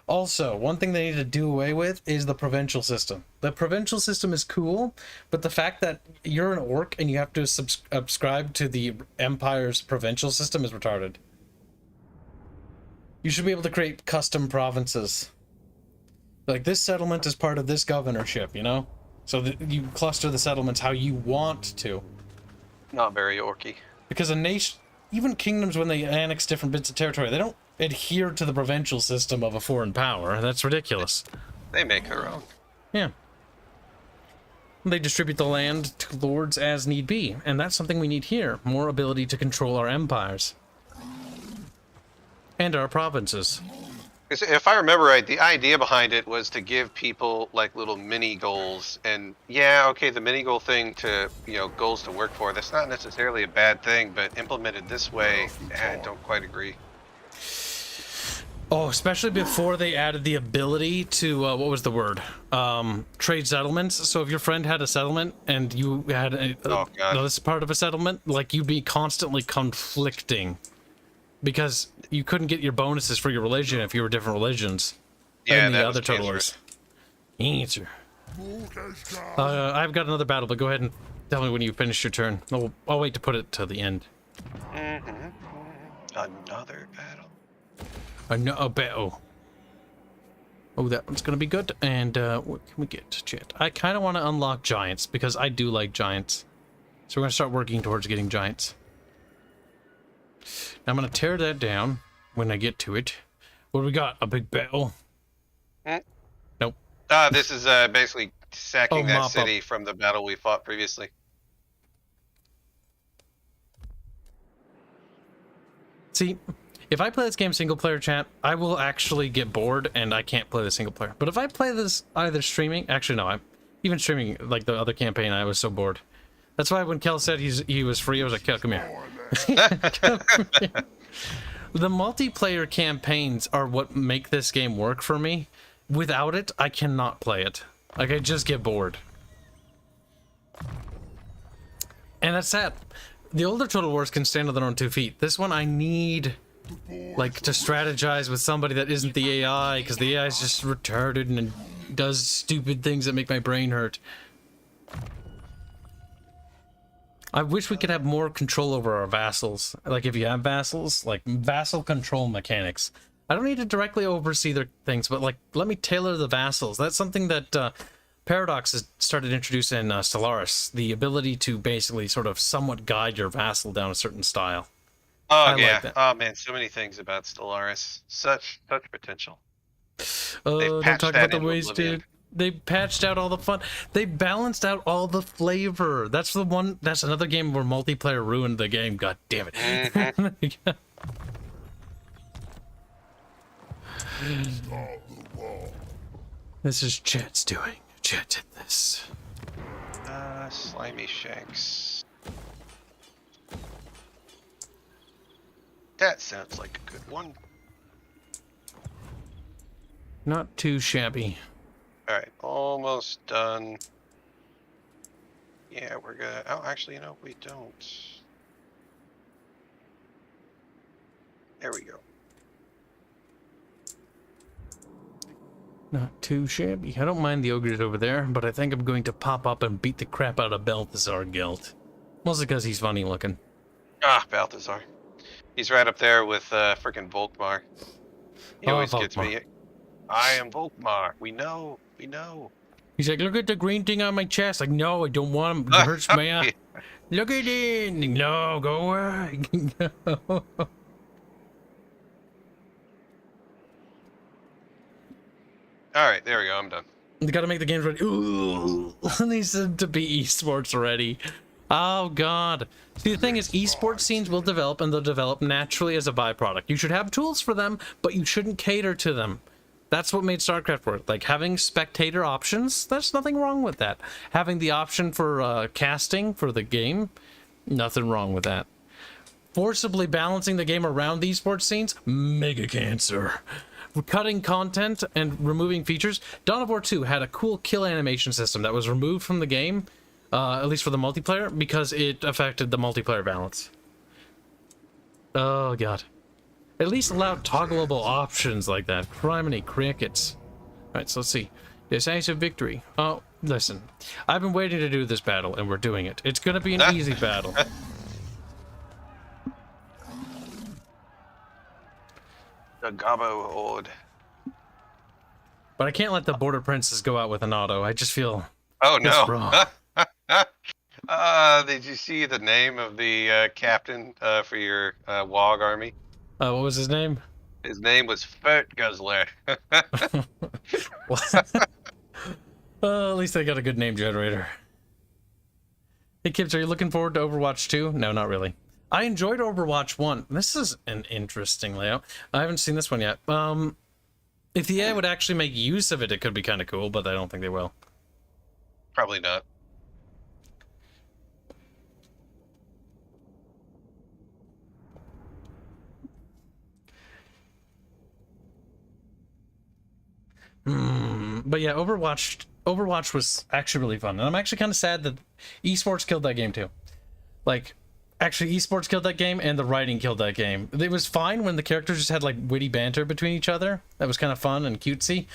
Also, one thing they need to do away with is the provincial system. The provincial system is cool, but the fact that you're an orc and you have to subscribe to the Empire's provincial system is retarded. You should be able to create custom provinces. Like, this settlement is part of this governorship, you know? So that you cluster the settlements how you want to. Not very orky. Because a nation, even kingdoms, when they annex different bits of territory, they don't adhere to the provincial system of a foreign power. That's ridiculous. They make their own. Yeah. They distribute the land to lords as need be, and that's something we need here. More ability to control our empires. And our provinces. If I remember right, the idea behind it was to give people like little mini goals, and yeah, okay, the mini goal thing to, you know, goals to work for, that's not necessarily a bad thing, but implemented this way, I don't quite agree. Oh, especially before they added the ability to, what was the word? Trade settlements. So if your friend had a settlement and you had this part of a settlement, like, you'd be constantly conflicting. Because you couldn't get your bonuses for your religion if you were different religions. Yeah, and the that other was totalers. Answer. I've got another battle, but go ahead and tell me when you finish your turn. I'll wait to put it till the end. Another battle. A battle. Oh, that one's gonna be good. And what can we get, chat? I kind of want to unlock giants because I do like giants. So we're gonna start working towards getting giants. Now I'm gonna tear that down when I get to it. What do we got? A big battle? Nope. This is basically sacking that city from the battle we fought previously. See, if I play this game single player, chat, I will actually get bored and I can't play the single player. But if I play this either streaming, actually no, I'm even streaming like the other campaign, I was so bored. That's why when Kel said he was free, I was like, Kel, come here. The multiplayer campaigns are what make this game work for me. Without it, I cannot play it. Like, I just get bored. And that's sad. The older Total Wars can stand on their own 2 feet. This one, I need, like, to strategize with somebody that isn't the AI, because the AI is just retarded and does stupid things that make my brain hurt. I wish we could have more control over our vassals. Like, if you have vassals, like, vassal control mechanics. I don't need to directly oversee their things, but, like, let me tailor the vassals. That's something that Paradox has started introducing in Stellaris. The ability to basically sort of somewhat guide your vassal down a certain style. Oh, yeah. Like, oh, man, so many things about Stellaris. Such potential. Don't talk about the waste, dude. They patched out all the fun. They balanced out all the flavor. That's the one. That's another game where multiplayer ruined the game. God damn it. Mm-hmm. This is Chat's doing. Chat did this. Slimy Shanks. That sounds like a good one. Not too shabby. Alright, almost done. Yeah, we're gonna... Oh, actually, no, we don't. There we go. Not too shabby. I don't mind the ogres over there, but I think I'm going to pop up and beat the crap out of Balthazar Guild. Mostly because he's funny looking. Ah, Balthazar. He's right up there with frickin' Volkmar. He always gets me. I am Volkmar. We know. We know. He's like, look at the green thing on my chest. Like, no, I don't want him. It hurts my eye. Look at it. No, go away. Alright, there we go. I'm done. You gotta make the games ready. Ooh, needs to be esports ready. Oh, God. See, the thing is, esports scenes will develop, and they'll develop naturally as a byproduct. You should have tools for them, but you shouldn't cater to them. That's what made StarCraft work. Like, having spectator options, there's nothing wrong with that. Having the option for casting for the game, nothing wrong with that. Forcibly balancing the game around these sports scenes, mega cancer. Cutting content and removing features. Dawn of War 2 had a cool kill animation system that was removed from the game, at least for the multiplayer, because it affected the multiplayer balance. Oh, God. At least allow toggleable options like that. Criminy crickets. Alright, so let's see. Decisive victory. Oh, listen. I've been waiting to do this battle, and we're doing it. It's gonna be an easy battle. The Gobbo Horde. But I can't let the Border Princess go out with an auto. I just feel... Oh, no. Wrong. Did you see the name of the captain for your WoG army? What was his name? His name was Fert Guzzler. Well, at least they got a good name generator. Hey, Kibs, are you looking forward to Overwatch 2? No, not really. I enjoyed Overwatch 1. This is an interesting layout. I haven't seen this one yet. If the AI would actually make use of it, it could be kind of cool, but I don't think they will. Probably not. But yeah, Overwatch was actually really fun. And I'm actually kind of sad that esports killed that game too. Like, actually esports killed that game and the writing killed that game. It was fine when the characters just had like witty banter between each other. That was kind of fun and cutesy.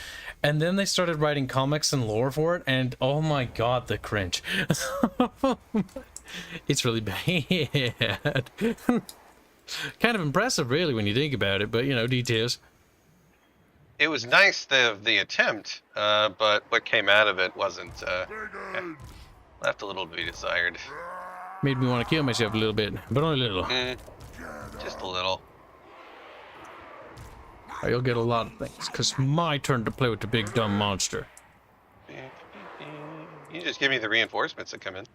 And then they started writing comics and lore for it, and oh my god, the cringe. It's really bad. Kind of impressive really when you think about it, but you know, details. It was nice, the attempt, but what came out of it wasn't, left a little to be desired. Made me want to kill myself a little bit, but only a little. Just a little. You'll get a lot of things, because my turn to play with the big dumb monster. You just give me the reinforcements that come in.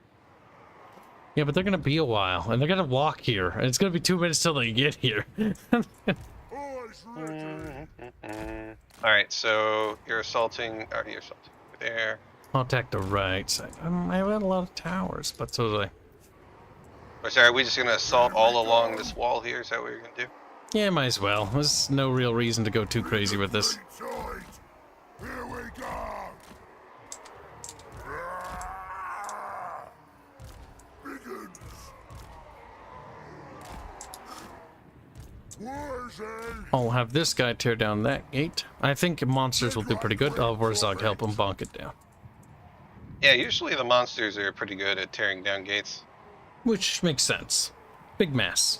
Yeah, but they're going to be a while, and they're going to walk here, and it's going to be 2 minutes till they get here. Alright, so you're assaulting, you're assaulting there. I'll attack the right side. I have a lot of towers, but so do I. Or sorry, are we just gonna assault all along this wall here? Is that what you're gonna do? Yeah, might as well. There's no real reason to go too crazy with this. Here we go. Begins. I'll have this guy tear down that gate. I think monsters will do pretty good. I'll Warzog help him bonk it down. Yeah, usually the monsters are pretty good at tearing down gates. Which makes sense. Big mess.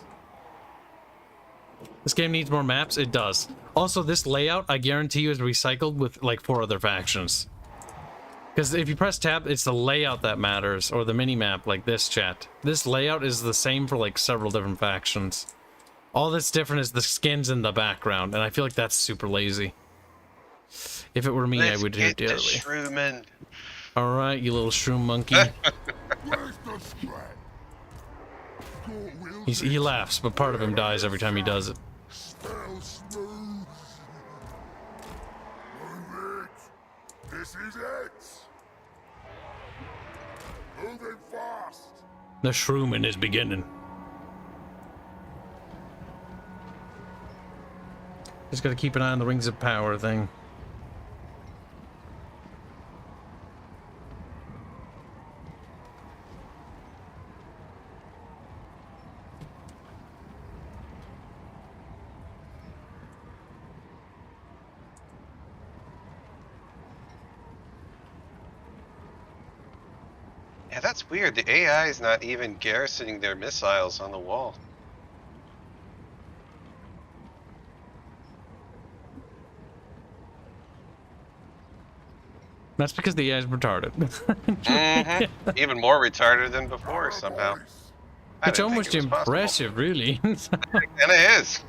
This game needs more maps? It does. Also, this layout, I guarantee you, is recycled with like 4 other factions. Because if you press tab, it's the layout that matters, or the mini-map like this, chat. This layout is the same for like several different factions. All that's different is the skins in the background, and I feel like that's super lazy. If it were me, I would do it differently. Alright, you little shroom monkey. He laughs, but part of him dies every time he does it. This is it. Moving fast. The shrooming is beginning. Just gotta keep an eye on the Rings of Power thing. Yeah, that's weird. The AI is not even garrisoning their missiles on the wall. That's because the AI is retarded. Even more retarded than before, somehow. It's almost impressive, really. And it is.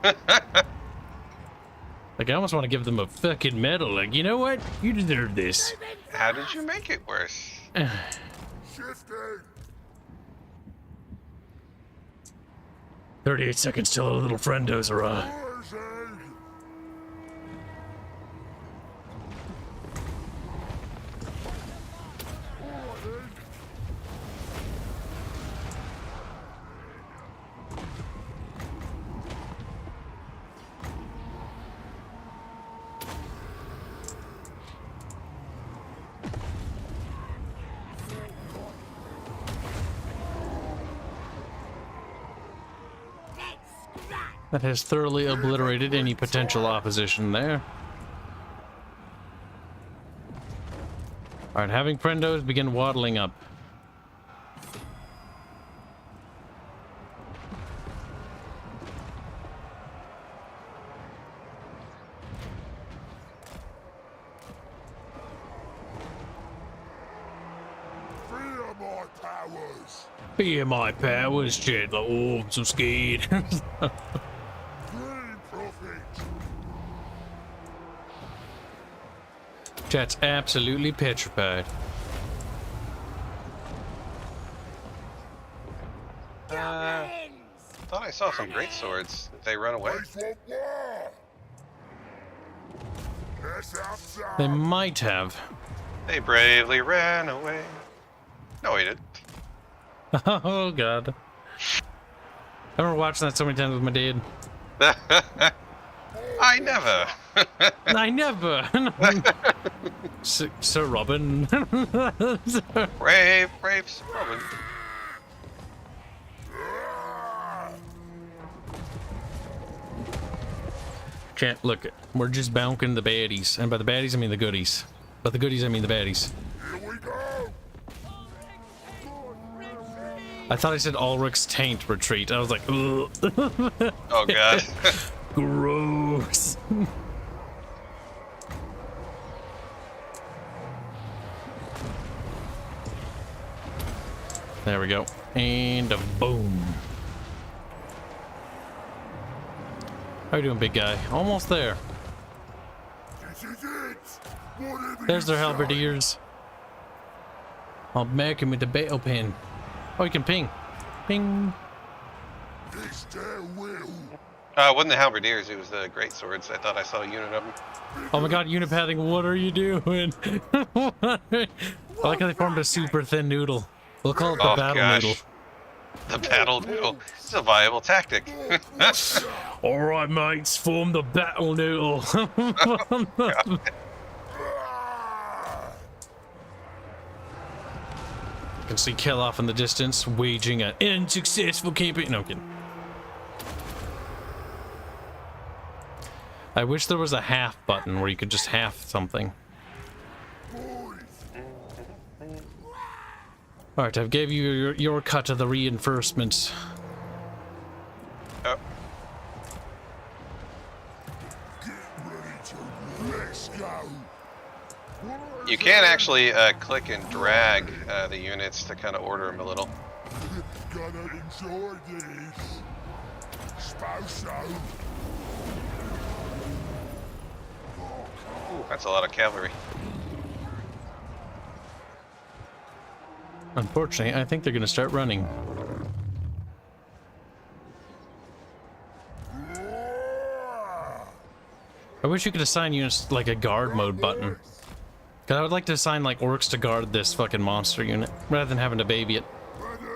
Like, I almost want to give them a fucking medal. Like, you know what? You deserve this. How did you make it worse? Shifting. 38 seconds till a little friendos arrive. That has thoroughly obliterated any potential opposition there. Alright, having friendos begin waddling up. Fear my powers. Fear my powers, chat. Oh, I'm so scared. Free profit. Chat's absolutely petrified. Thought I saw some great swords. Did they run away? They want war. Let's have some. They might have. They bravely ran away. No, he didn't. Oh god. I remember watching that so many times with my dad. I never. I never. Sir Robin. Brave, brave Sir Robin. Chat, look, we're just bonking the baddies. And by the baddies, I mean the goodies. By the goodies, I mean the baddies. Here we go. I thought I said Ulrich's taint retreat. I was like, ugh. Oh god. Gross. There we go. And a boom. How you doing, big guy? Almost there. This is it. Whatever There's their you say. halberdiers. I'll make him with the battle pin. Oh, you can ping. Ping. This their will. It wasn't the halberdiers, it was the great swords. I thought I saw a unit of them. Oh my god, unipathing, what are you doing? I like how they formed a super thin noodle. We'll call it the battle noodle. The battle noodle. It's a viable tactic. Alright, mates, form the battle noodle. You can see Kill off in the distance, waging an unsuccessful campaign. No, I'm kidding. I wish there was a half button where you could just half something. Alright, I've gave you your cut of the reinforcements. Oh. Let's go. You can actually click and drag the units to kind of order them a little. Gonna enjoy this. Suppose so. Ooh, that's a lot of cavalry. Unfortunately, I think they're going to start running. I wish you could assign units like a guard mode button. Cause I would like to assign like orcs to guard this fucking monster unit rather than having to baby it.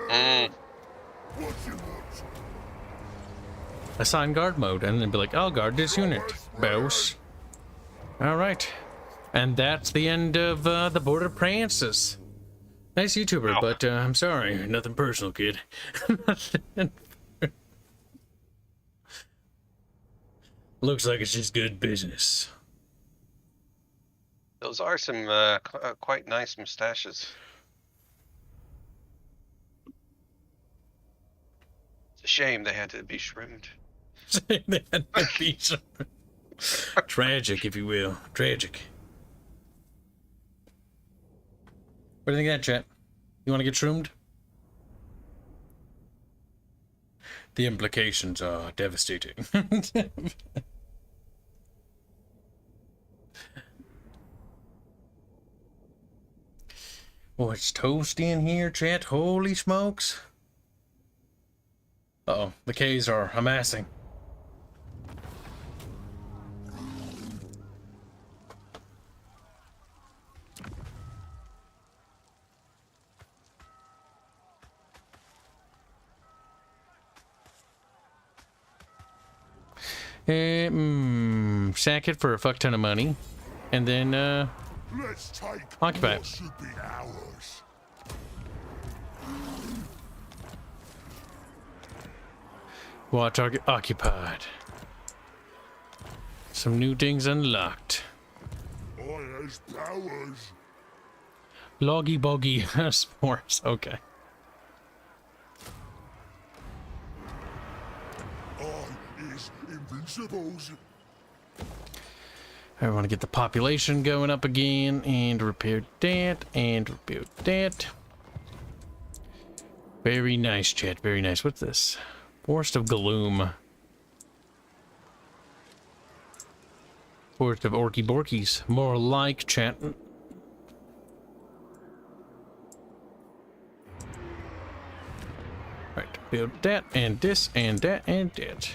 Mm. What you want? Assign guard mode and then be like, I'll guard this unit. Boss. Alright. And that's the end of the Border Prances. Nice YouTuber, Oh. but I'm sorry. Nothing personal, kid. Looks like it's just good business. Those are some quite nice mustaches. It's a shame they had to be trimmed. Tragic, if you will. Tragic. What do you think of that, chat? You want to get shroomed? The implications are devastating. Oh, it's toasty in here, chat. Holy smokes. Uh-oh, the K's are amassing. Sack it for a fuck ton of money, and then Let's take Occupy it. what should be ours. Watch target occupied. Some new things unlocked. I has powers. Loggy boggy spores. Okay. I is invincibles. I want to get the population going up again and repair that and repair that. Very nice, chat. Very nice. What's this? Forest of Gloom. Forest of Orky Borkies. More like, chat. Right, build that and this and that and that.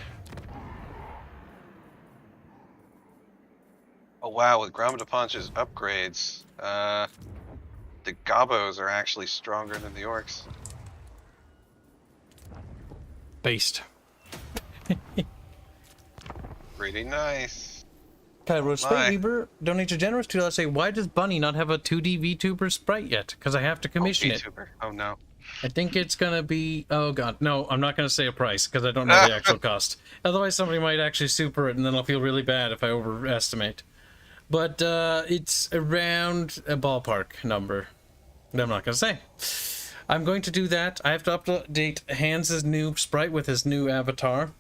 Oh wow, with Gromada Punch's upgrades, the Gobos are actually stronger than the Orcs. Based. Pretty nice. Cairo Spade Weaver donates a generous $2 say, why does Bunny not have a 2D VTuber sprite yet? Because I have to commission it. Oh no. I think it's gonna be, oh god, no, I'm not gonna say a price because I don't know the actual cost. Otherwise somebody might actually super it and then I'll feel really bad if I overestimate. But it's around a ballpark number that I'm not gonna say. I'm going to do that. I have to update Hanse's new sprite with his new avatar.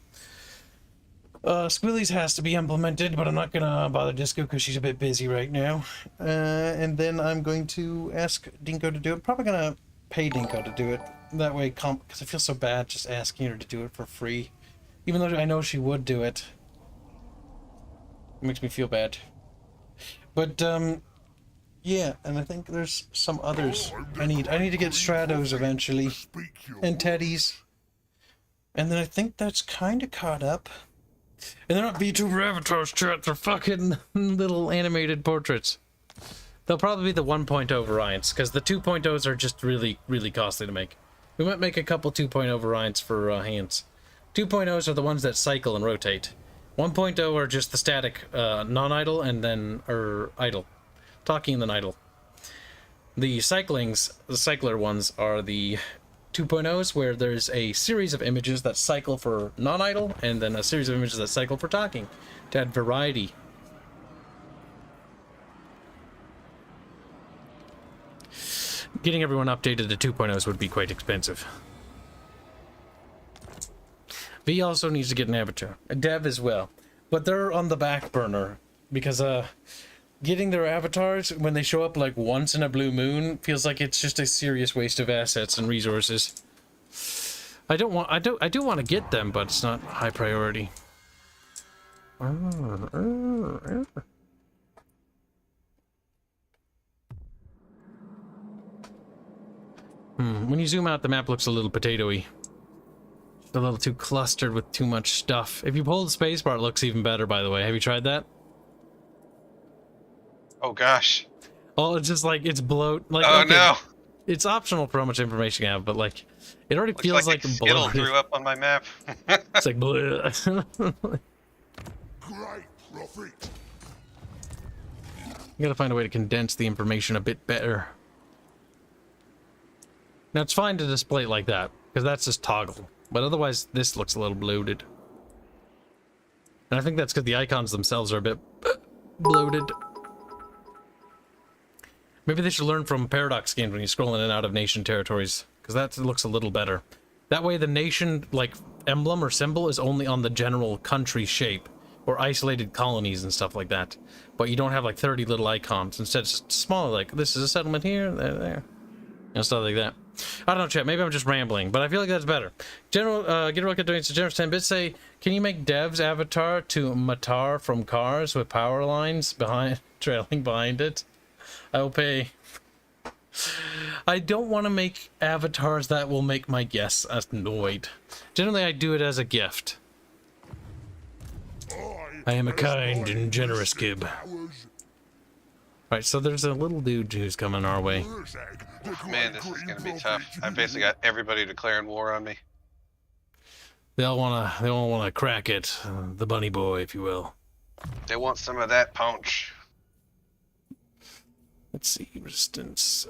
Squilly's has to be implemented, but I'm not gonna bother Disco because she's a bit busy right now. And then I'm going to ask Dinko to do it. Probably gonna pay Dinko to do it. That way, because I feel so bad just asking her to do it for free. Even though I know she would do it. It makes me feel bad. But, yeah, and I think there's some others I need to get Stratos eventually. And Teddy's. And then I think that's kind of caught up. And they're not VTuber avatars, chat. They're fucking little animated portraits. They'll probably be the 1.0 variants, because the 2.0s are just really, really costly to make. We might make a couple 2.0 variants for Hanse. 2.0s are the ones that cycle and rotate. 1.0 are just the static non-idle and then idle. Talking and then idle. The cycler ones are the 2.0s where there's a series of images that cycle for non-idle and then a series of images that cycle for talking to add variety. Getting everyone updated to 2.0s would be quite expensive. V also needs to get an avatar. A dev as well. But they're on the back burner because getting their avatars when they show up like once in a blue moon feels like it's just a serious waste of assets and resources. I do want to get them, but it's not high priority. When you zoom out, the map looks a little potatoey. A little too clustered with too much stuff. If you pull the spacebar, it looks even better, by the way. Have you tried that? Oh gosh. Oh, it's just like, it's bloat. Like, oh okay, no. It's optional for how much information you have, but like, it already Looks feels like like Skittle bloated. threw up on my map. It's like, bleh. Great profit. You gotta find a way to condense the information a bit better. Now, it's fine to display it like that, because that's just toggle. But otherwise, this looks a little bloated. And I think that's because the icons themselves are a bit bloated. Maybe they should learn from Paradox games when you scroll in and out of nation territories, because that looks a little better. That way the nation, like, emblem or symbol is only on the general country shape, or isolated colonies and stuff like that. But you don't have, like, 30 little icons. Instead, it's smaller, like, this is a settlement here, there. And stuff like that. I don't know, chat. Maybe I'm just rambling, but I feel like that's better. General, Get a Rocket donates a generous 10 bits. Say, can you make Dev's avatar to Matar from Cars with power lines trailing behind it? I will pay. I don't want to make avatars that will make my guests annoyed. Generally, I do it as a gift. I am a kind and generous Kib. Right, so there's a little dude who's coming our way. Man, this is gonna be tough. I basically got everybody declaring war on me. They all wanna crack it, the bunny boy, if you will. They want some of that punch. Let's see, resistance,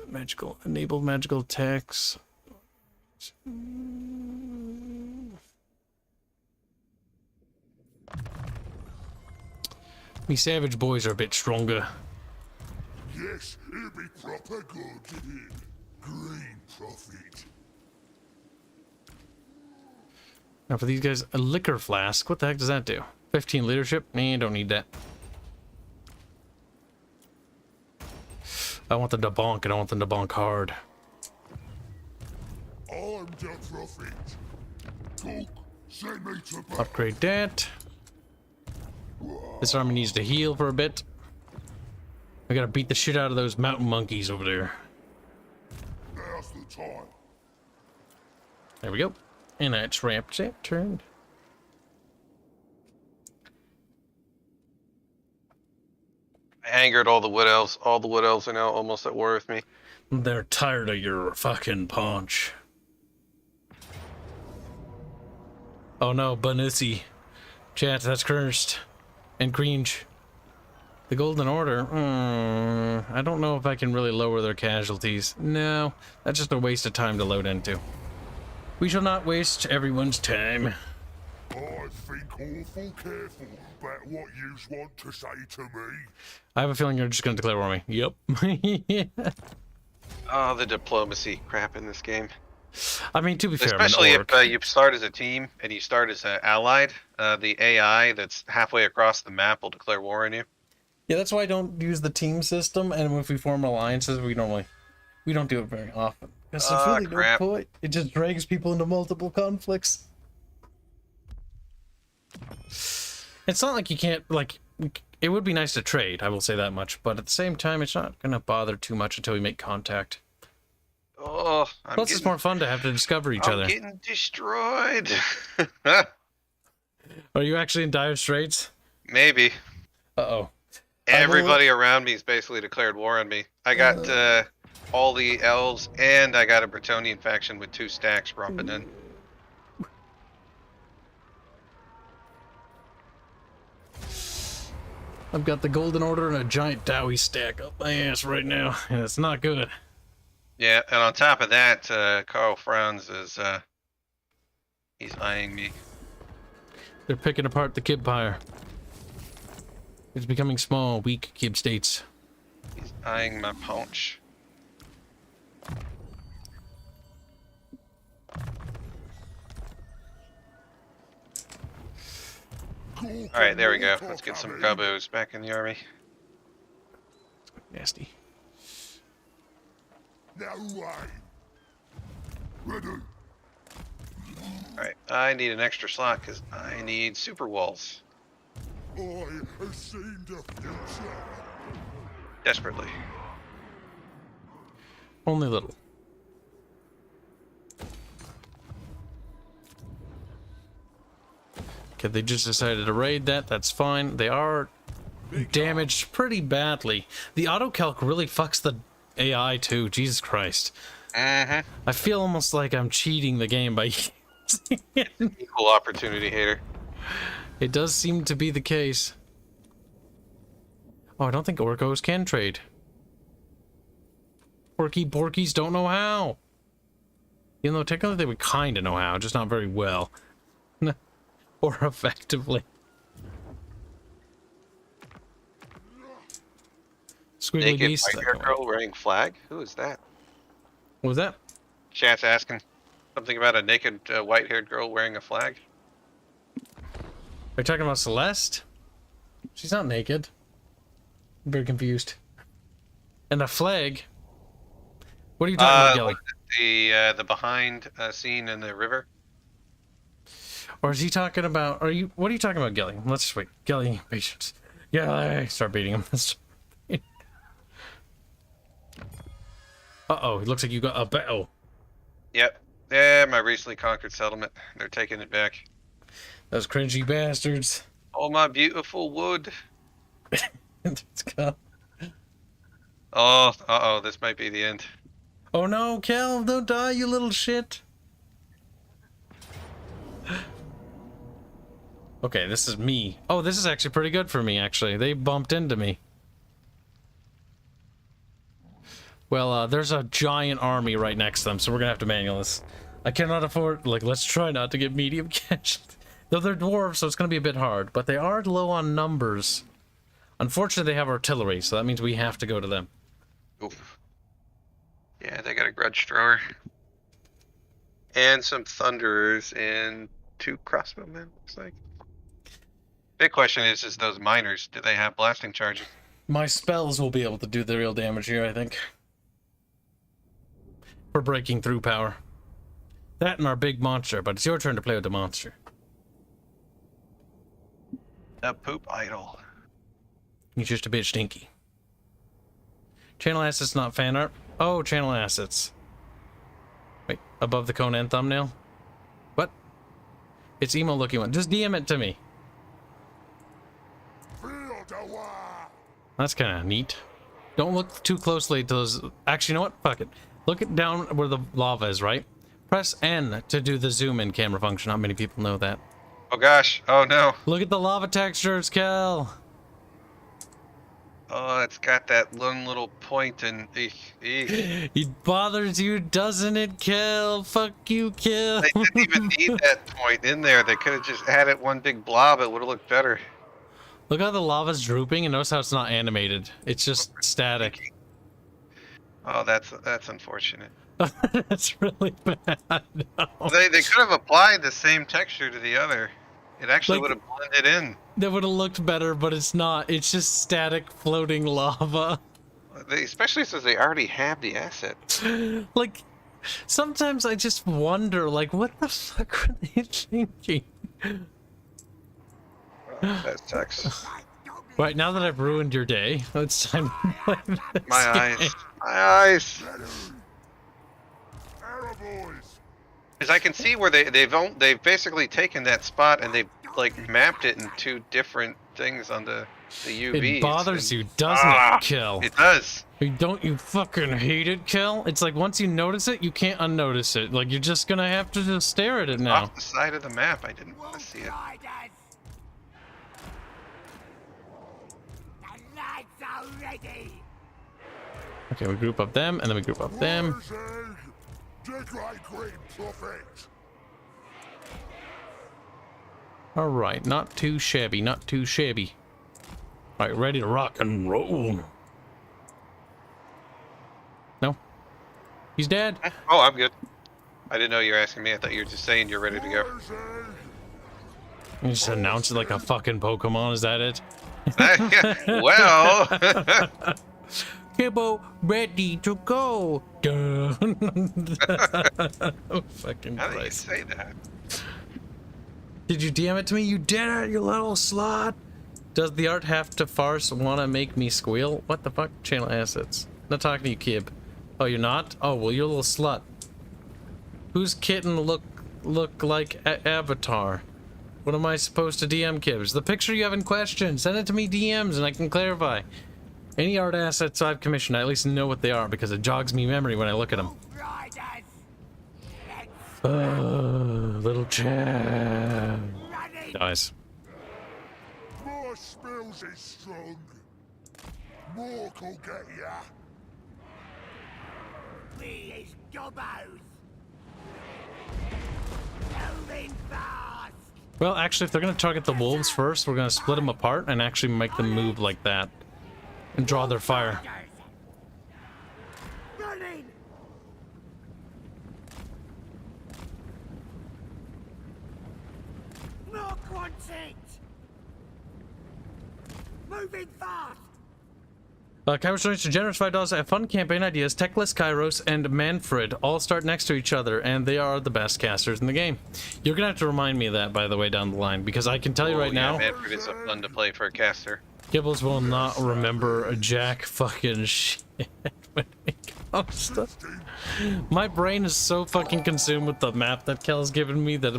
enabled magical attacks. Me savage boys are a bit stronger. Yes, it'll be proper good. Green profit. Now for these guys, a liquor flask. What the heck does that do? 15 leadership? Nah, don't need that. I want them to bonk, and I want them to bonk hard. I'm the prophet. Talk, send me to back. Upgrade that. This army needs to heal for a bit. I gotta beat the shit out of those mountain monkeys over there. Now's the time. There we go. And that's ramped it turned. I angered all the wood elves. All the wood elves are now almost at war with me. They're tired of your fucking punch. Oh no, Banussi. Chat, that's cursed. And cringe. The Golden Order. I don't know if I can really lower their casualties. No, that's just a waste of time to load into. We shall not waste everyone's time. I think awful careful about what yous want to say to me. I have a feeling you're just going to declare war on me. Yep. Yeah. Oh, the diplomacy crap in this game. I mean, to be fair, especially I'm an if orc. you start as a team and you start as allied, the AI that's halfway across the map will declare war on you. Yeah, that's why I don't use the team system, and if we form alliances, we don't do it very often. Because there's really crap. no point. It just drags people into multiple conflicts. It's not like you can't, like, it would be nice to trade, I will say that much, but at the same time, it's not going to bother too much until we make contact. Oh, Plus, it's more fun to have to discover each other. I'm getting destroyed. Are you actually in dire straits? Maybe. Uh-oh. Everybody around me has basically declared war on me. I got all the elves, and I got a Bretonian faction with 2 stacks romping in. I've got the Golden Order and a giant Dowie stack up my ass right now, and it's not good. Yeah, and on top of that, Carl Franz is, he's eyeing me. They're picking apart the Kibpire. It's becoming small, weak Kib states. He's eyeing my paunch. Alright, there we go. Let's get some gobos back in the army. Nasty. No way. Ready. Alright, I need an extra slot because I need super walls. I have seen the future. Desperately. Only little. Okay, they just decided to raid that. That's fine. They are damaged pretty badly. The autocalc really fucks the AI too. Jesus Christ. I feel almost like I'm cheating the game by using it. Equal opportunity hater. It does seem to be the case. Oh, I don't think Orcos can trade. Orky Borkies don't know how. Even though technically they would kind of know how, just not very well. Or effectively. Squiggly Naked beast. white-haired girl wearing flag? Who is that? What was that? Chat's asking something about a naked white-haired girl wearing a flag. Are you talking about Celeste? She's not naked. I'm very confused. And a flag? What are you talking about, Gelly? The behind scene in the river. Or is he talking about... What are you talking about, Gelly? Let's just wait. Gelly, patience. Gelly! Start beating him. Uh-oh, it looks like you got a battle. Yep. Yeah, my recently conquered settlement. They're taking it back. Those cringy bastards. Oh, my beautiful wood. It's gone. Oh, uh-oh, this might be the end. Oh no, Kel, don't die, you little shit. Okay, this is me. Oh, this is actually pretty good for me, actually. They bumped into me. Well, there's a giant army right next to them, so we're gonna have to manual this. I cannot afford... Like, let's try not to get medium casualty. Though they're dwarves, so it's gonna be a bit hard. But they are low on numbers. Unfortunately, they have artillery, so that means we have to go to them. Oof. Yeah, they got a grudge thrower. And some thunderers and 2 crossbowmen, looks like. Big question is those miners, do they have blasting charges? My spells will be able to do the real damage here, I think. For breaking through power. That and our big monster, but it's your turn to play with the monster. The poop idol. He's just a bit stinky. Channel assets, not fan art. Oh, channel assets. Wait, above the Conan thumbnail? What? It's emo looking one. Just DM it to me. That's kind of neat. Don't look too closely to those. Actually, you know what? Fuck it. Look it down where the lava is, right? Press N to do the zoom in camera function. Not many people know that. Oh gosh. Oh no. Look at the lava textures, Kel. Oh, it's got that one little point and It bothers you, doesn't it, Kel? Fuck you, Kel. They didn't even need that point in there. They could have just added one big blob. It would have looked better. Look how the lava's drooping, and notice how it's not animated. It's just static. Oh, that's unfortunate. That's really bad. No. They could have applied the same texture to the other. It actually would have blended in. That would have looked better, but it's not. It's just static floating lava. Especially since they already have the asset. Like, sometimes I just wonder, like, what the fuck were they thinking? That sucks. Right, now that I've ruined your day, it's time to play this My game. eyes. My eyes. Because I can see where they've basically taken that spot and they've like mapped it in 2 different things on the UVs. It bothers you, doesn't it, Kel? It does. Don't you fucking hate it, Kel? It's like once you notice it, you can't unnotice it. Like you're just gonna have to just stare at it now. Off the side of the map, I didn't want to see it. Okay, we group up them, and then we group up them. Alright, not too shabby, not too shabby. Alright, ready to rock and roll. No? He's dead. Oh, I'm good. I didn't know you were asking me. I thought you were just saying you're ready to go. You just announced it like a fucking Pokemon, is that it? Well... Kibbo, ready to go. Duh. Oh, fucking How did you Christ. say that? Did you DM it to me? You did it, you little slut. Does the art have to farce wanna make me squeal? What the fuck? Channel assets. Not talking to you, Kib. Oh, you're not? Oh, well, you're a little slut. Whose kitten look like Avatar? What am I supposed to DM, Kibs? The picture you have in question. Send it to me DMs and I can clarify. Any art assets I've commissioned, I at least know what they are because it jogs me memory when I look at them. Little Chad dies. More spills is strong. More will get ya. We is gobbos. Moving fast. Well, actually, if they're going to target the wolves first, we're going to split them apart and actually make them move like that. And draw their fire. Running. More quantity. Moving fast. Kairos donates to generous $5. I have fun campaign ideas. Techless Kairos and Manfred all start next to each other, and they are the best casters in the game. You're gonna have to remind me of that, by the way, down the line, because I can tell you right now, Manfred is fun to play for a caster. Gibbles will not remember a jack fucking shit when it comes to... My brain is so fucking consumed with the map that Kel's given me that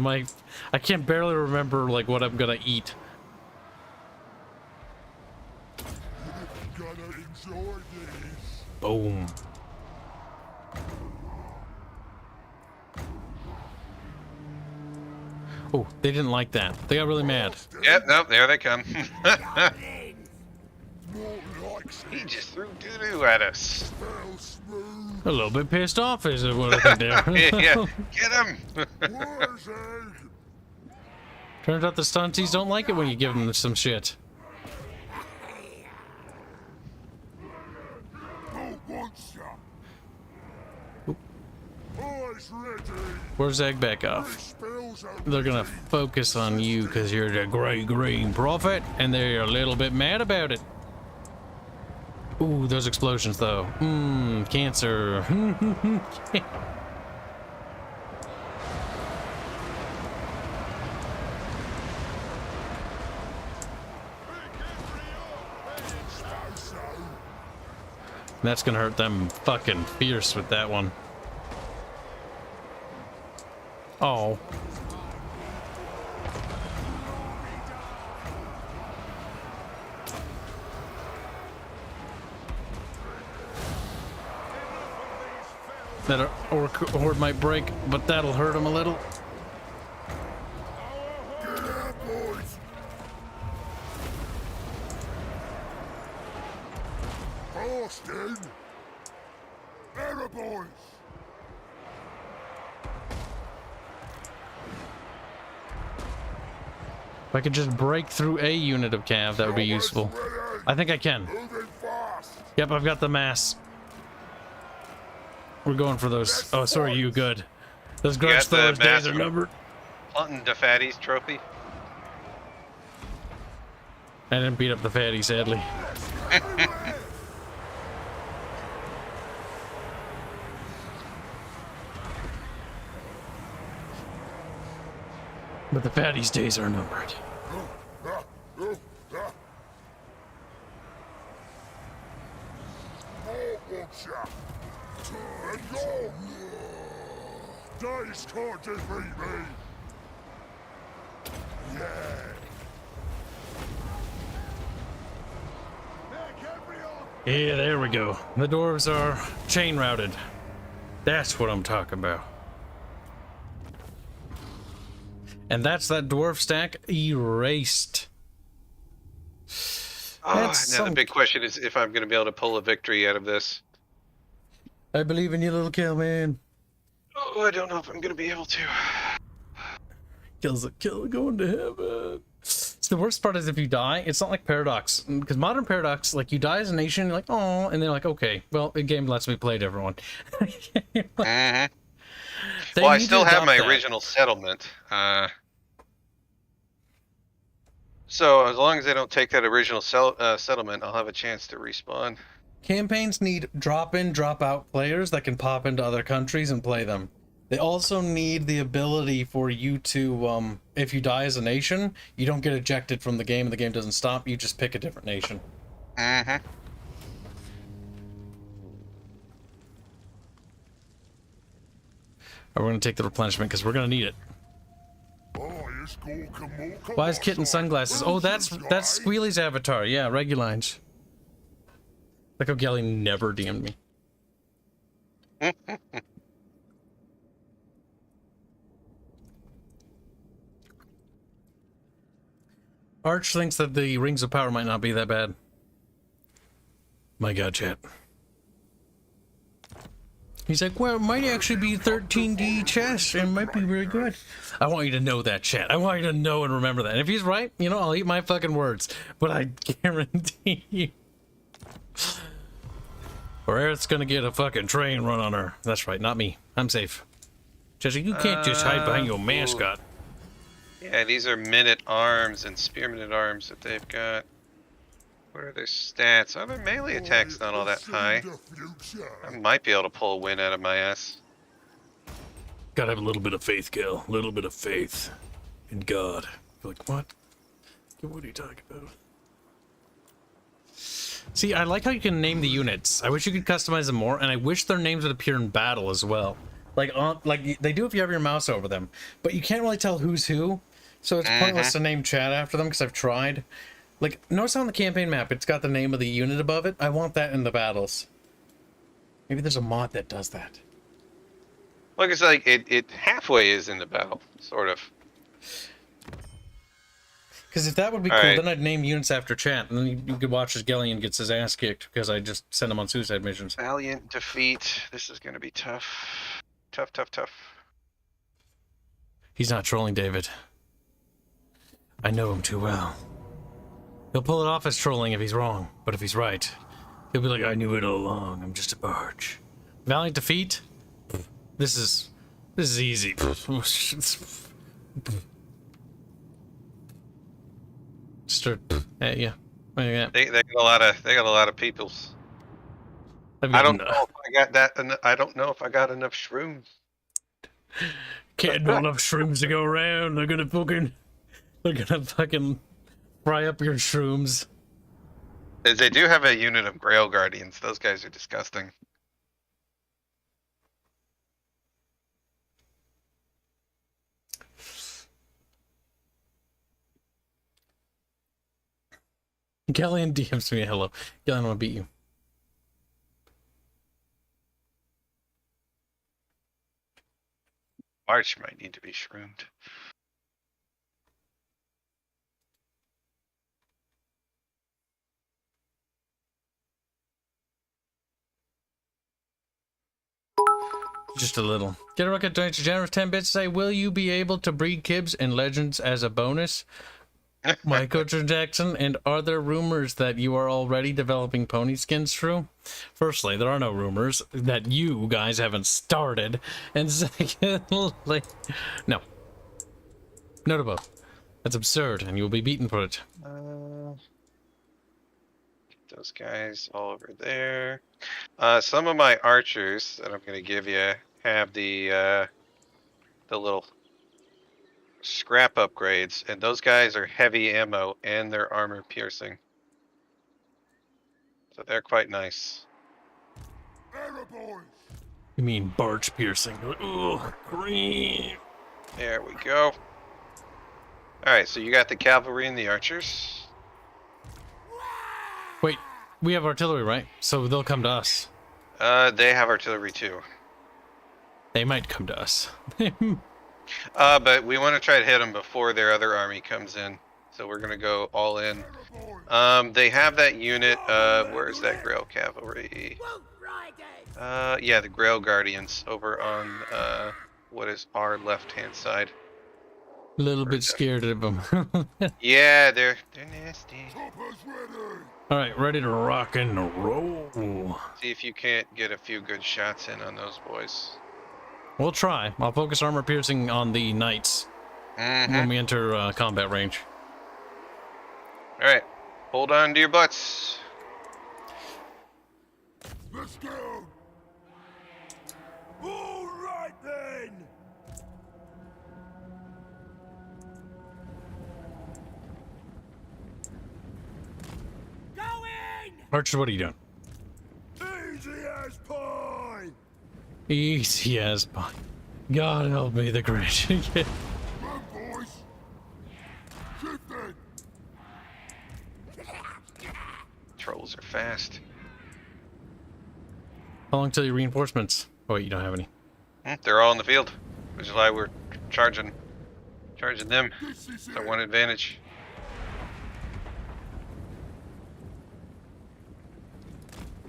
I can't barely remember like what I'm gonna eat. Boom. Oh, they didn't like that. They got really mad. Yep, nope, there they come. He just threw doo-doo at us. A little bit pissed off is what I think there. Yeah, get him! Turns out the stunties don't like it when you give them some shit. Always ready. Where's Egg back off? They're gonna focus on you because you're the Grey Green Prophet, and they're a little bit mad about it. Ooh, those explosions though. Cancer. That's gonna hurt them fucking fierce with that one. Oh. That orc horde might break, but that'll hurt him a little. Get out, boys. Austin. Error, boys. If I could just break through a unit of cav, that would be useful. I think I can. Moving fast. Yep, I've got the mass. We're going for those. Oh, sorry, you good. Those grudge throwers days are numbered. Hunting the fatties trophy. I didn't beat up the fatty, sadly. But the fatty's days are numbered. And go! Days can't defeat me! Yeah! Yeah, there we go. The dwarves are chain routed. That's what I'm talking about. And that's that dwarf stack erased. Now the big question is if I'm going to be able to pull a victory out of this. I believe in you, little kill man. Oh, I don't know if I'm going to be able to. Kills a kill going to heaven. So the worst part is if you die, it's not like Paradox. Because modern Paradox, like you die as a nation, you're like, oh, and they're like, okay, well, the game lets me play a different one. Well, I still have my original settlement. So as long as they don't take that original settlement, I'll have a chance to respawn. Campaigns need drop-in, drop-out players that can pop into other countries and play them. They also need the ability for you to, if you die as a nation, you don't get ejected from the game and the game doesn't stop, you just pick a different nation. Mm-hmm. We're going to take the replenishment because we're going to need it. Why is Kitten sunglasses? Oh, that's Squealy's avatar. Yeah, Regulines. Like how Gelly never DM'd me. Arch thinks that the Rings of Power might not be that bad. My god, chat. He's like, well, it might actually be 13D chess and might be really good. I want you to know that, chat. I want you to know and remember that. And if he's right, you know, I'll eat my fucking words. But I guarantee you. Or Earth's gonna get a fucking train run on her. That's right, not me. I'm safe. Jesse, you can't just hide behind your mascot. Yeah, these are men-at-arms and spearmen-at-arms that they've got. What are their stats? Oh, their melee attack's not all that high. I might be able to pull a win out of my ass. Gotta have a little bit of faith, Gil. A little bit of faith in God. You're like, what? What are you talking about? See, I like how you can name the units. I wish you could customize them more, and I wish their names would appear in battle as well. Like they do if you have your mouse over them. But you can't really tell who's who, so it's pointless to name chat after them, because I've tried. Like, notice on the campaign map, it's got the name of the unit above it. I want that in the battles. Maybe there's a mod that does that. Look, it's like it halfway is in the battle, sort of. Because if that would be cool, then I'd name units after chat, and then you could watch as Gellian gets his ass kicked because I just sent him on suicide missions. Valiant defeat. This is going to be tough. Tough, tough, tough. He's not trolling, David. I know him too well. He'll pull it off as trolling if he's wrong, but if he's right, he'll be like, I knew it all along, I'm just a barge. Valiant defeat? This is This is easy. Start. Yeah. Yeah. They got a lot of peoples. I don't know if I got that. I don't know if I got enough shrooms. Can't know enough shrooms to go around. They're gonna fucking fry up your shrooms. They do have a unit of Grail Guardians. Those guys are disgusting. Galleon DMs me hello. Galleon, I wanna beat you. March might need to be shroomed. Just a little. Get a rocket donate to generous 10 bits. Say, will you be able to breed Kibs and Legends as a bonus? Microtransaction, and are there rumors that you are already developing pony skins? True. Firstly, there are no rumors that you guys haven't started, and secondly, no. Note above. That's absurd, and you'll be beaten for it. Get those guys all over there. Some of my archers that I'm gonna give you have the little scrap upgrades, and those guys are heavy ammo and they're armor piercing, so they're quite nice. You mean barge piercing? Ugh, green. There we go. Alright, so you got the cavalry and the archers. Wait, we have artillery, right? So they'll come to us. They have artillery too. They might come to us. But we want to try to hit them before their other army comes in. So we're gonna go all in. They have that unit of, where's that Grail Cavalry? Yeah, the Grail Guardians over on, what is our left-hand side. A little bit scared of them. Yeah, they're nasty. Alright, ready to rock and roll. See if you can't get a few good shots in on those boys. We'll try. I'll focus armor piercing on the knights when we enter combat range. Alright, hold on to your butts. Let's go! All right then! Archer, what are you doing? Easy as pie! Easy as pie. God help me, the great. Run, boys! Shifting! Trolls are fast. How long till your reinforcements? Oh wait, you don't have any. They're all in the field, which is why we're charging them. It's our one advantage.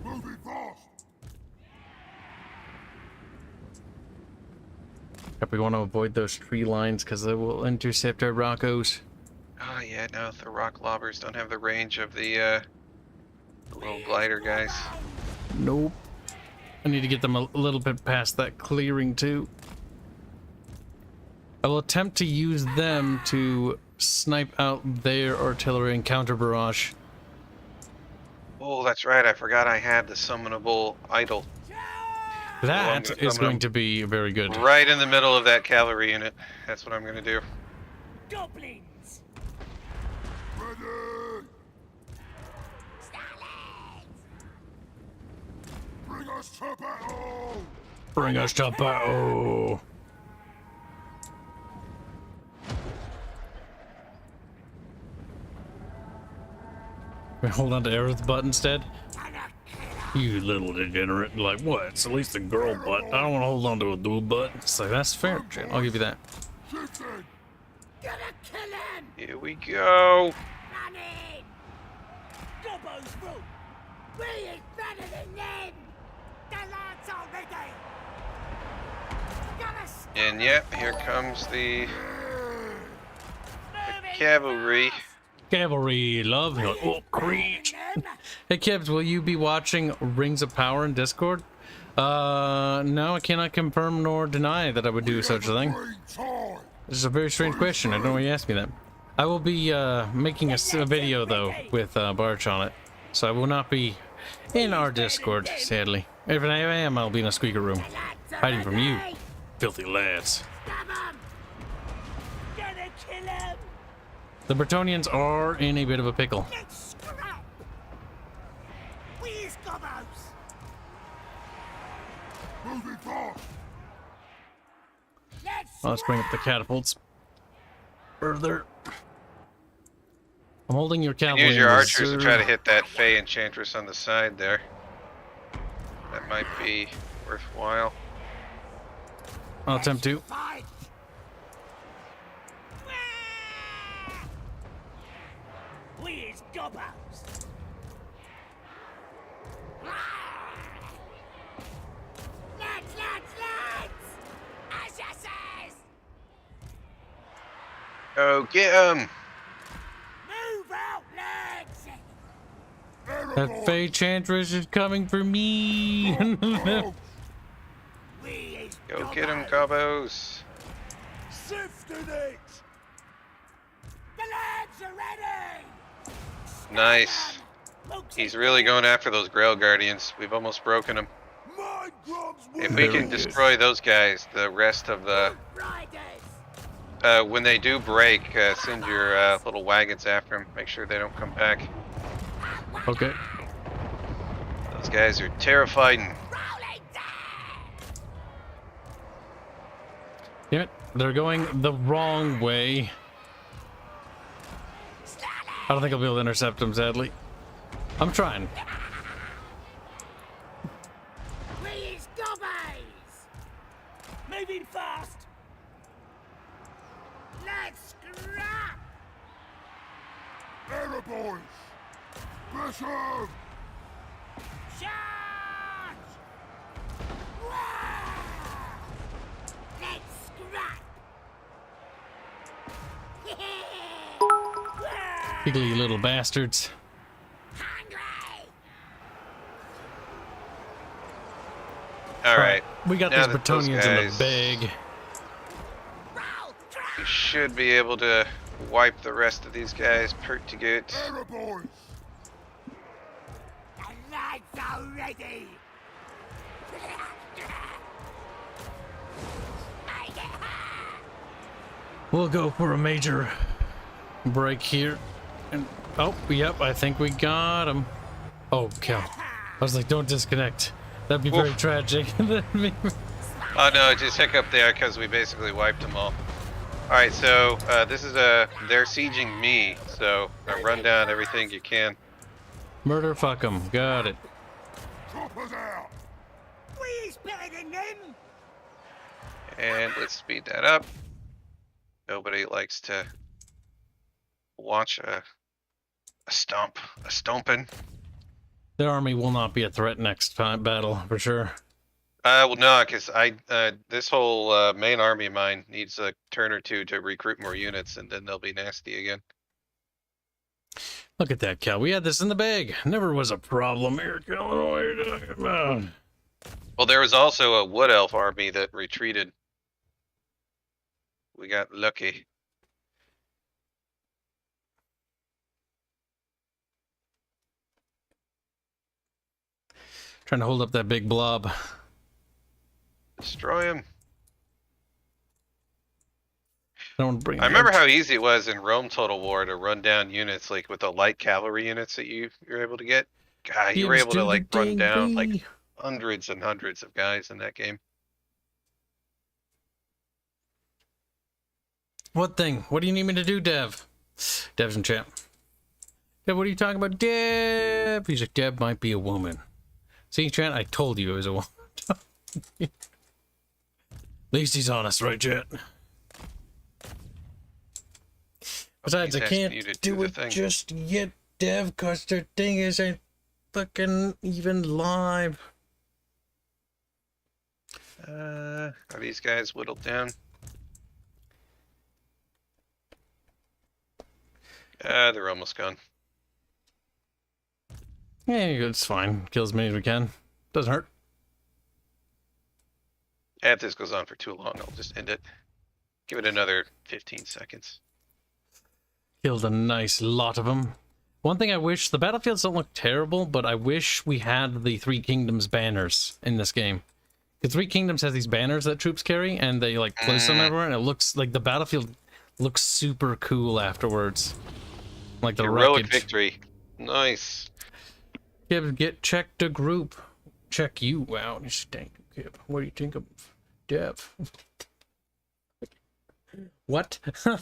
Moving fast! Yep, we want to avoid those tree lines because they will intercept our rockos. Oh yeah, no, the rock lobbers don't have the range of the little glider guys. Nope. I need to get them a little bit past that clearing too. I will attempt to use them to snipe out their artillery and counter barrage. Oh, that's right, I forgot I had the summonable idol. That is going to be very good. Right in the middle of that cavalry unit. That's what I'm gonna do. Goblins! Ready! Bring us to battle! Bring us to battle. Can we hold on to arrows butt instead? You little degenerate. Like, what? It's at least a girl butt. I don't want to hold on to a dual butt. It's like, that's fair, Jen. I'll give you that. Shifting! Gonna kill him! Here we go. Run in! Gobbo's root! We is better than them! The lads are ready! Gonna stop And yep, here comes the cavalry. Cavalry, love. Oh, creech. Hey, Kibs, will you be watching Rings of Power in Discord? No, I cannot confirm nor deny that I would do such a thing. This is a very strange question. I don't know why you asked me that. I will be making a video though with Barch on it, so I will not be in our Discord, sadly. If I am, I'll be in a squeaker room, hiding from you, filthy lads. The Bretonians are in a bit of a pickle. Well, let's bring up the catapults further. I'm holding your cavalry. Use your archers to try to hit that Fey Enchantress on the side there. That might be worthwhile. I'll attempt to. Oh, get him! Move out, lads! That Fey Enchantress is coming for me. Go get him, Gobos. Sifted it! The lads are ready! Nice. He's really going after those Grail Guardians. We've almost broken him. My grub's If we can destroy those guys, the rest of the... when they do break, send your little wagons after them. Make sure they don't come back. Okay. Those guys are terrifying. Damn it. They're going the wrong way. I don't think I'll be able to intercept them, sadly. I'm trying. Please, gobbies! Moving fast! Let's scrap! Better boys! Bishop! Charge! Wah! Let's scrap! Giggly little bastards. Hungry! Alright. We got Now these that those Bretonians in the guys- bag. Roll! You should be able to wipe the rest of these guys pretty good. Better boys! The lads are ready! We'll go for a major break here. And oh, yep, I think we got him. Oh, Kel. I was like, don't disconnect. That'd be very tragic. Oh no, it just hiccup there because we basically wiped them all. Alright, so this is they're sieging me, so run down everything you can. Murder, fuck them. Got it. Choppers out! We's better than them! And let's speed that up. Nobody likes to watch a stomping. Their army will not be a threat next time battle, for sure. Well, no, because this whole main army of mine needs a turn or two to recruit more units, and then they'll be nasty again. Look at that, Cal. We had this in the bag. Never was a problem here, Cal. I don't know what you're talking about. Well, there was also a wood elf army that retreated. We got lucky. Trying to hold up that big blob. Destroy him. I don't want to bring. I remember how easy it was in Rome Total War to run down units, like with the light cavalry units that you're able to get. God, you were able to like run down like hundreds and hundreds of guys in that game. What thing? What do you need me to do, Dev? Dev's in chat. Dev, what are you talking about? Dev! He's like, Dev might be a woman. See, chat, I told you it was a woman. At least he's honest, right, chat? Besides, I can't do it just yet, Dev, because their thing isn't fucking even live. Are these guys whittled down? They're almost gone. Yeah, it's fine. Kill as many as we can. Doesn't hurt. If this goes on for too long, I'll just end it. Give it another 15 seconds. Killed a nice lot of them. One thing I wish, the battlefields don't look terrible, but I wish we had the Three Kingdoms banners in this game. The Three Kingdoms has these banners that troops carry, and they like place them everywhere, and it looks like the battlefield looks super cool afterwards. Like the heroic wreckage. victory. Nice. Kib, get checked a group. Check you out. You stink, Kib. What do you think of Dev? What? Dun,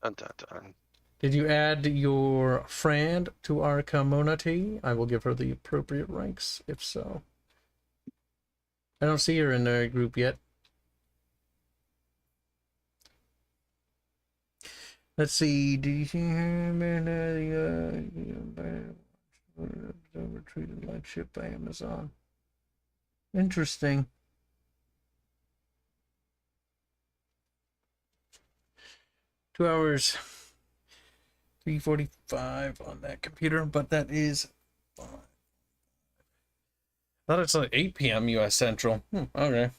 dun, dun. Did you add your friend to our community? I will give her the appropriate ranks, if so. I don't see her in the group yet. Let's see. Did you see her? Treated like ship by Amazon. Interesting. Two hours. 3:45 on that computer, but that is fine. I thought it's like 8 p.m. U.S. Central. Okay.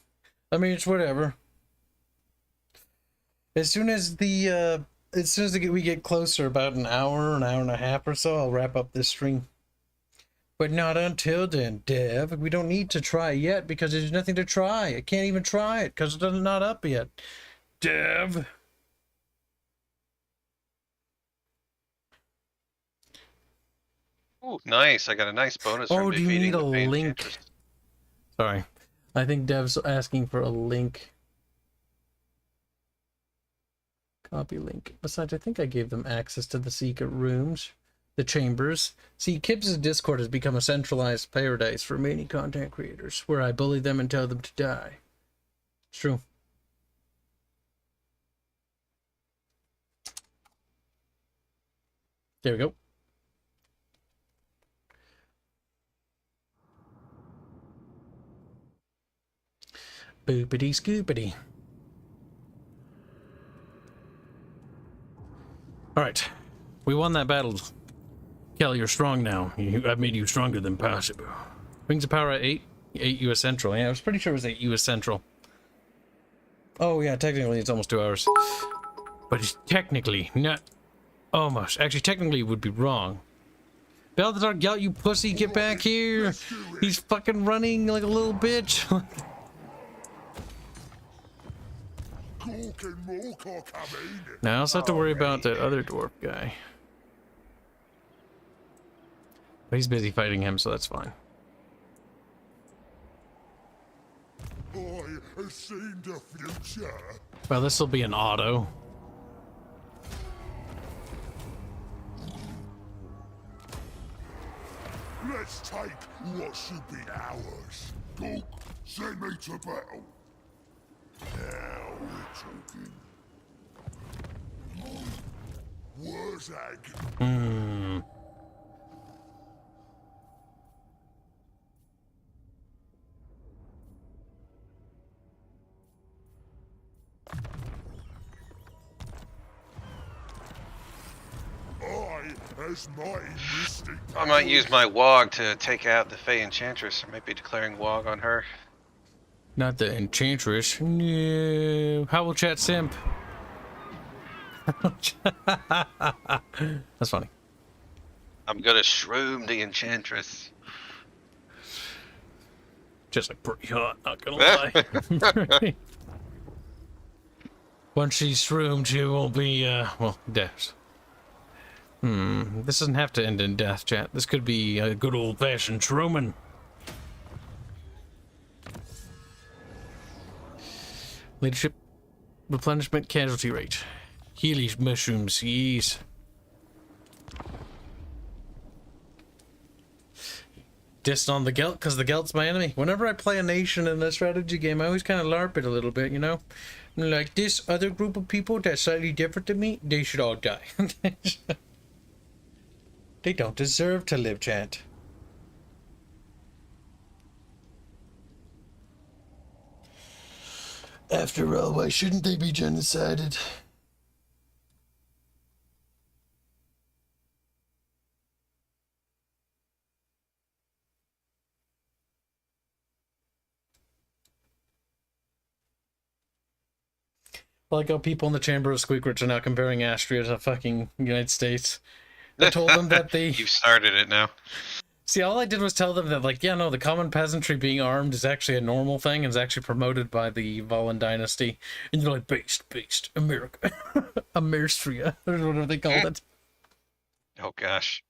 I mean, it's whatever. As soon as we get closer, about an hour and a half or so, I'll wrap up this stream. But not until then, Dev. We don't need to try yet because there's nothing to try. I can't even try it because it's not up yet. Dev. Ooh, nice. I got a nice bonus from Oh, do you need defeating a the Fan link? Enchantress. Sorry. I think Dev's asking for a link. Copy link. Besides, I think I gave them access to the secret rooms, the chambers. See, Kibs' Discord has become a centralized paradise for many content creators, where I bully them and tell them to die. It's true. There we go. Boopity scoopity. Alright. We won that battle. Kel, you're strong now. I've made you stronger than possible. Rings of Power at 8? 8 US Central. Yeah, I was pretty sure it was 8 US Central. Oh, yeah, technically it's almost 2 hours. But it's technically not... Almost. Actually, technically it would be wrong. Balthazar, Gelt, you pussy, get back here! He's fucking running like a little bitch. Now I also have to worry about that other dwarf guy. But he's busy fighting him, so that's fine. I have seen the future. Well, this will be an auto. Let's take what should be ours. Go, send me to battle. Now we're talking. Wurzag. I might use my Wog to take out the Fey Enchantress. I might be declaring Wog on her. Not the Enchantress. No. How will chat simp? That's funny. I'm gonna shroom the Enchantress. Just like pretty hot, not gonna lie. Once she's shroomed, she will be, well, death. This doesn't have to end in death, chat. This could be a good old-fashioned shrooming. Leadership, replenishment, casualty rate. Healy mushrooms, yes. Dissed on the Gelt, because the Gelt's my enemy. Whenever I play a nation in a strategy game, I always kind of LARP it a little bit, you know? Like, this other group of people that's slightly different than me, they should all die. They don't deserve to live, chat. After all, why shouldn't they be genocided? Like how people in the Chamber of Squeakrich are now comparing Astria to fucking United States. I told them that they... You've started it now. See, all I did was tell them that, like, yeah, no, the common peasantry being armed is actually a normal thing and is actually promoted by the Volin dynasty. And they're like, based, America. Ameristria, or whatever they called it. Oh, gosh.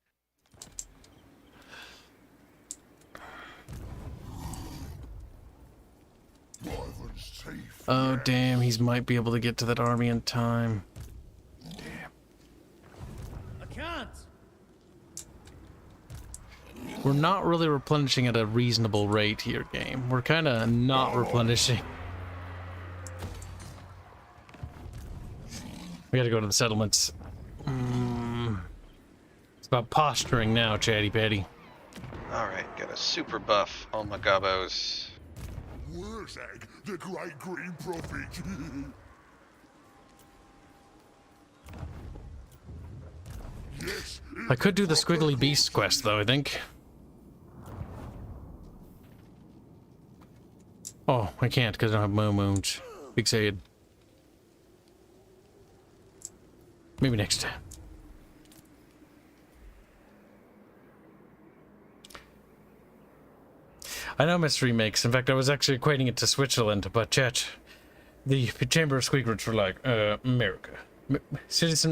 Oh, damn, he might be able to get to that army in time. I can't. We're not really replenishing at a reasonable rate here, game. We're kind of not replenishing. We gotta go to the settlements. It's about posturing now, chatty patty. Alright, got a super buff on my gobbos. Where's Egg, the great green prophet? Yes. I could do the Squiggly Beast quest, though, I think. Oh, I can't because I don't have moons. Big sad. Maybe next time. I know mystery makes. In fact, I was actually equating it to Switzerland, but chat, the Chamber of Squeakrich were like, America.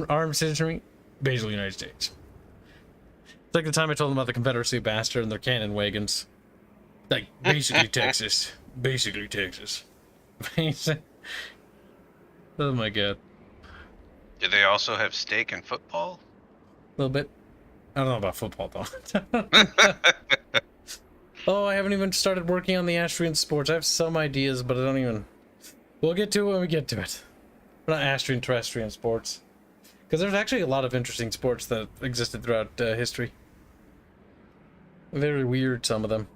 Armed citizenry, basically United States. It's like the time I told them about the Confederacy bastard and their cannon wagons. Like, basically Texas. Basically Texas. Oh my god. Do they also have steak and football? A little bit. I don't know about football, though. Oh, I haven't even started working on the Astrian sports. I have some ideas, but I don't even... We'll get to it when we get to it. Not Astrian, Terrestria sports. Because there's actually a lot of interesting sports that existed throughout history. Very weird, some of them.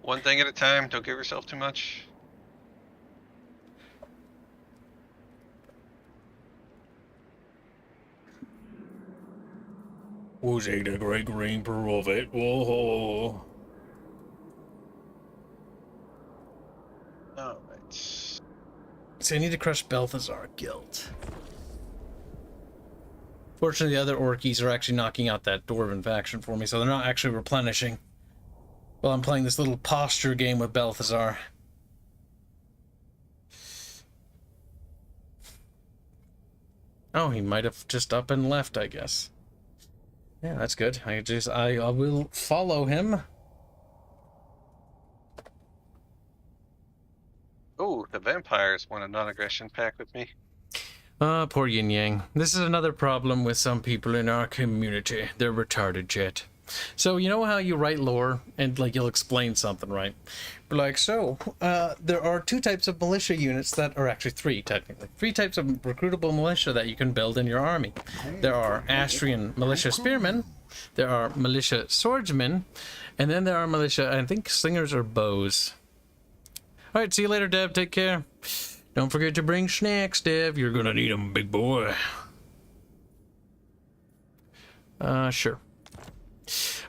One thing at a time, don't give yourself too much. Was it the great green prophet? Whoa. Alright. See, I need to crush Balthazar guild. Fortunately, the other Orcs are actually knocking out that Dwarven faction for me, so they're not actually replenishing. While I'm playing this little posture game with Balthazar. Oh, he might have just up and left, I guess. Yeah, that's good. I will follow him. Oh, the vampires want a non-aggression pact with me. Poor Yin Yang. This is another problem with some people in our community. They're retarded, chat. So, you know how you write lore and, like, you'll explain something, right? But, like, so, there are two types of militia units that are actually three, technically. Three types of recruitable militia that you can build in your army. There are Astrian militia spearmen, there are militia swordsmen, and then there are militia, I think, slingers or bows. Alright, see you later, Dev. Take care. Don't forget to bring snacks, Dev. You're gonna need them, big boy. Sure.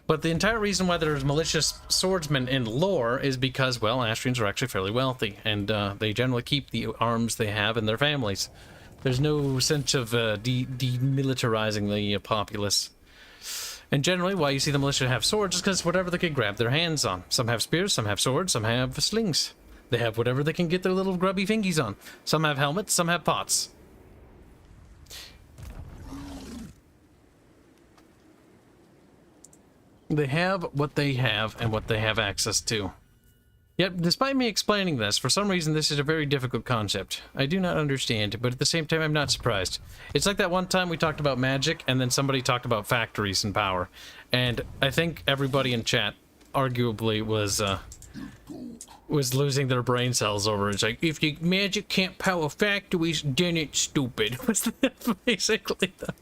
But the entire reason why there's malicious swordsmen in lore is because, well, Astrians are actually fairly wealthy, and they generally keep the arms they have in their families. There's no sense of demilitarizing the populace. And generally, why you see the militia have swords is because whatever they can grab their hands on. Some have spears, some have swords, some have slings. They have whatever they can get their little grubby fingies on. Some have helmets, some have pots. They have what they have and what they have access to. Yet, despite me explaining this, for some reason this is a very difficult concept. I do not understand, but at the same time I'm not surprised. It's like that one time we talked about magic and then somebody talked about factories and power. And I think everybody in chat arguably was losing their brain cells over it. It's like, if the magic can't power factories, then it's stupid. Basically the...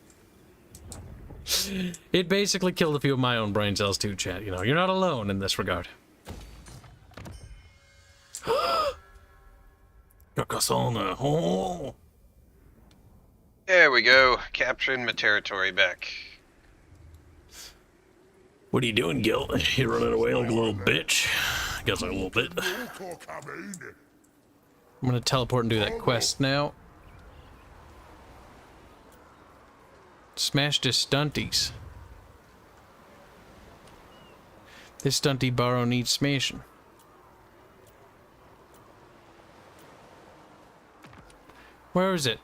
It basically killed a few of my own brain cells too, chat. You know, you're not alone in this regard. Oh. There we go. Capturing my territory back. What are you doing, Gil? You running away like a little bitch? I guess like a little bit. I'm gonna teleport and do that quest now. Smash the stunties. This stunty barrow needs smashing. Where is it?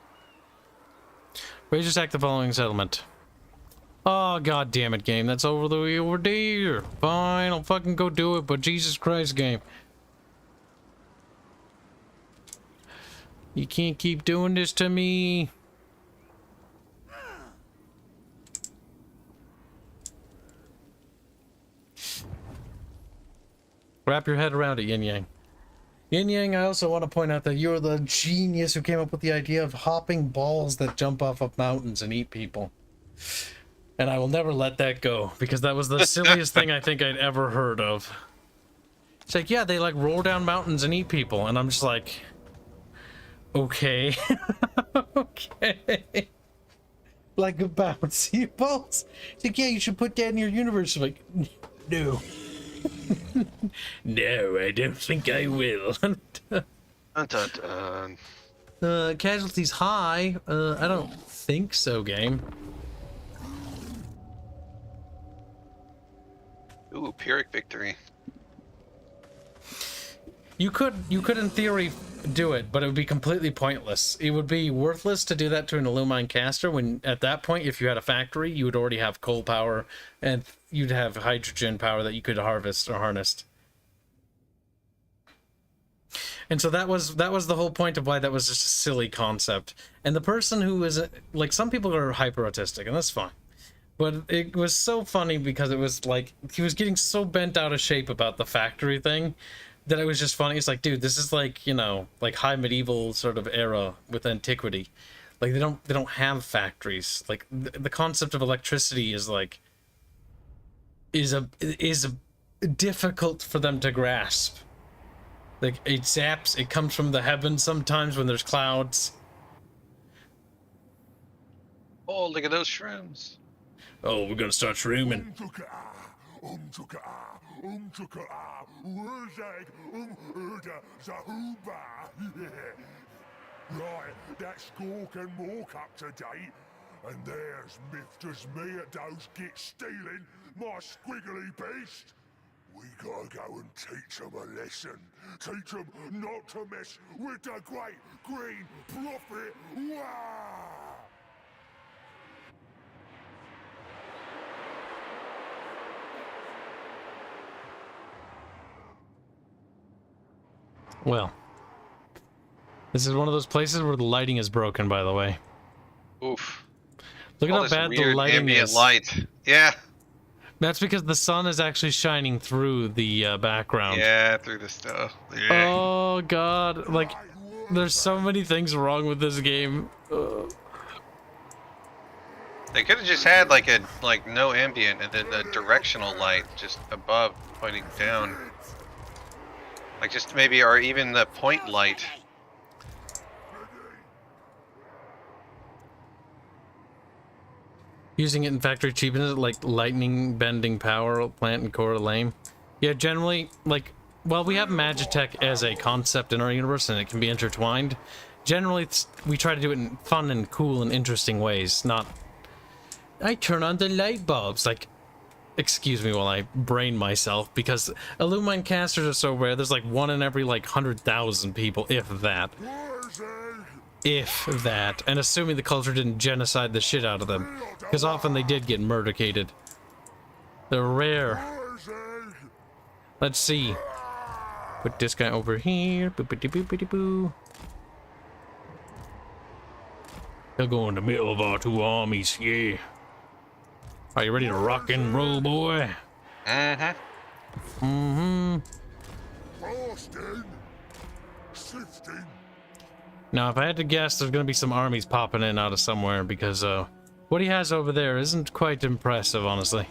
Rangers attack the following settlement. Oh, god damn it, game. That's over the way over there. Fine, I'll fucking go do it, but Jesus Christ, game. You can't keep doing this to me. Wrap your head around it, Yin Yang. Yin Yang, I also want to point out that you're the genius who came up with the idea of hopping balls that jump off of mountains and eat people. And I will never let that go, because that was the silliest thing I think I'd ever heard of. It's like, yeah, they like roll down mountains and eat people, and I'm just like, okay. Okay. Like a bouncy balls. It's like, yeah, you should put that in your universe. I'm like, no. No, I don't think I will. Casualties high? I don't think so, game. Ooh, Pyrrhic victory. You could in theory do it, but it would be completely pointless. It would be worthless to do that to an Illumine caster when, at that point, if you had a factory, you would already have coal power, and you'd have hydrogen power that you could harvest or harness. And so that was the whole point of why that was just a silly concept. And the person who is, like, some people are hyper autistic, and that's fine. But it was so funny because it was like, he was getting so bent out of shape about the factory thing that it was just funny. It's like, dude, this is like, you know, like high medieval sort of era with antiquity. Like they don't have factories. Like the concept of electricity is like, is difficult for them to grasp. Like it zaps, it comes from the heavens sometimes when there's clouds. Oh, look at those shrooms. Oh, we're gonna start shrooming. Right, that score can walk up to date. And there's Mifters me at those git stealing, my squiggly beast. We gotta go and teach them a lesson. Teach them not to mess with the great green prophet. Wah! Well, this is one of those places where the lighting is broken, by the way. Oof. Look at All how this bad the weird lighting ambient is. light. Yeah. That's because the sun is actually shining through the background. Yeah, through the stuff. Yeah. Oh god, like there's so many things wrong with this game. They could have just had like no ambient and then the directional light just above pointing down. Like just maybe, or even the point light. Using it in factory cheapens it like lightning bending power, plant and core lame. Yeah, generally, like, well, we have Magitech as a concept in our universe and it can be intertwined. Generally, we try to do it in fun and cool and interesting ways, not, I turn on the light bulbs, like, excuse me while I brain myself, because Illumine casters are so rare, there's like one in every like 100,000 people, if that. If that. And assuming the culture didn't genocide the shit out of them. Because often they did get murdercated. They're rare. Let's see. Put this guy over here. Boop-a-dee-boop-a-dee-boo. He'll go in the middle of our two armies, yeah. Are you ready to rock and roll, boy? Mm-hmm. Mm-hmm. Now, if I had to guess, there's gonna be some armies popping in out of somewhere, because what he has over there isn't quite impressive, honestly.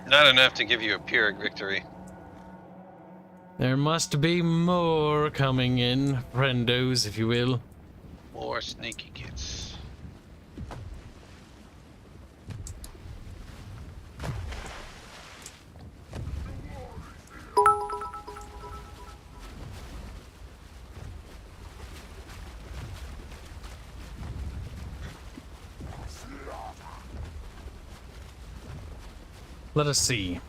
Not enough to give you a Pyrrhic victory. There must be more coming in, friendos, if you will. More sneaky kids. let us see.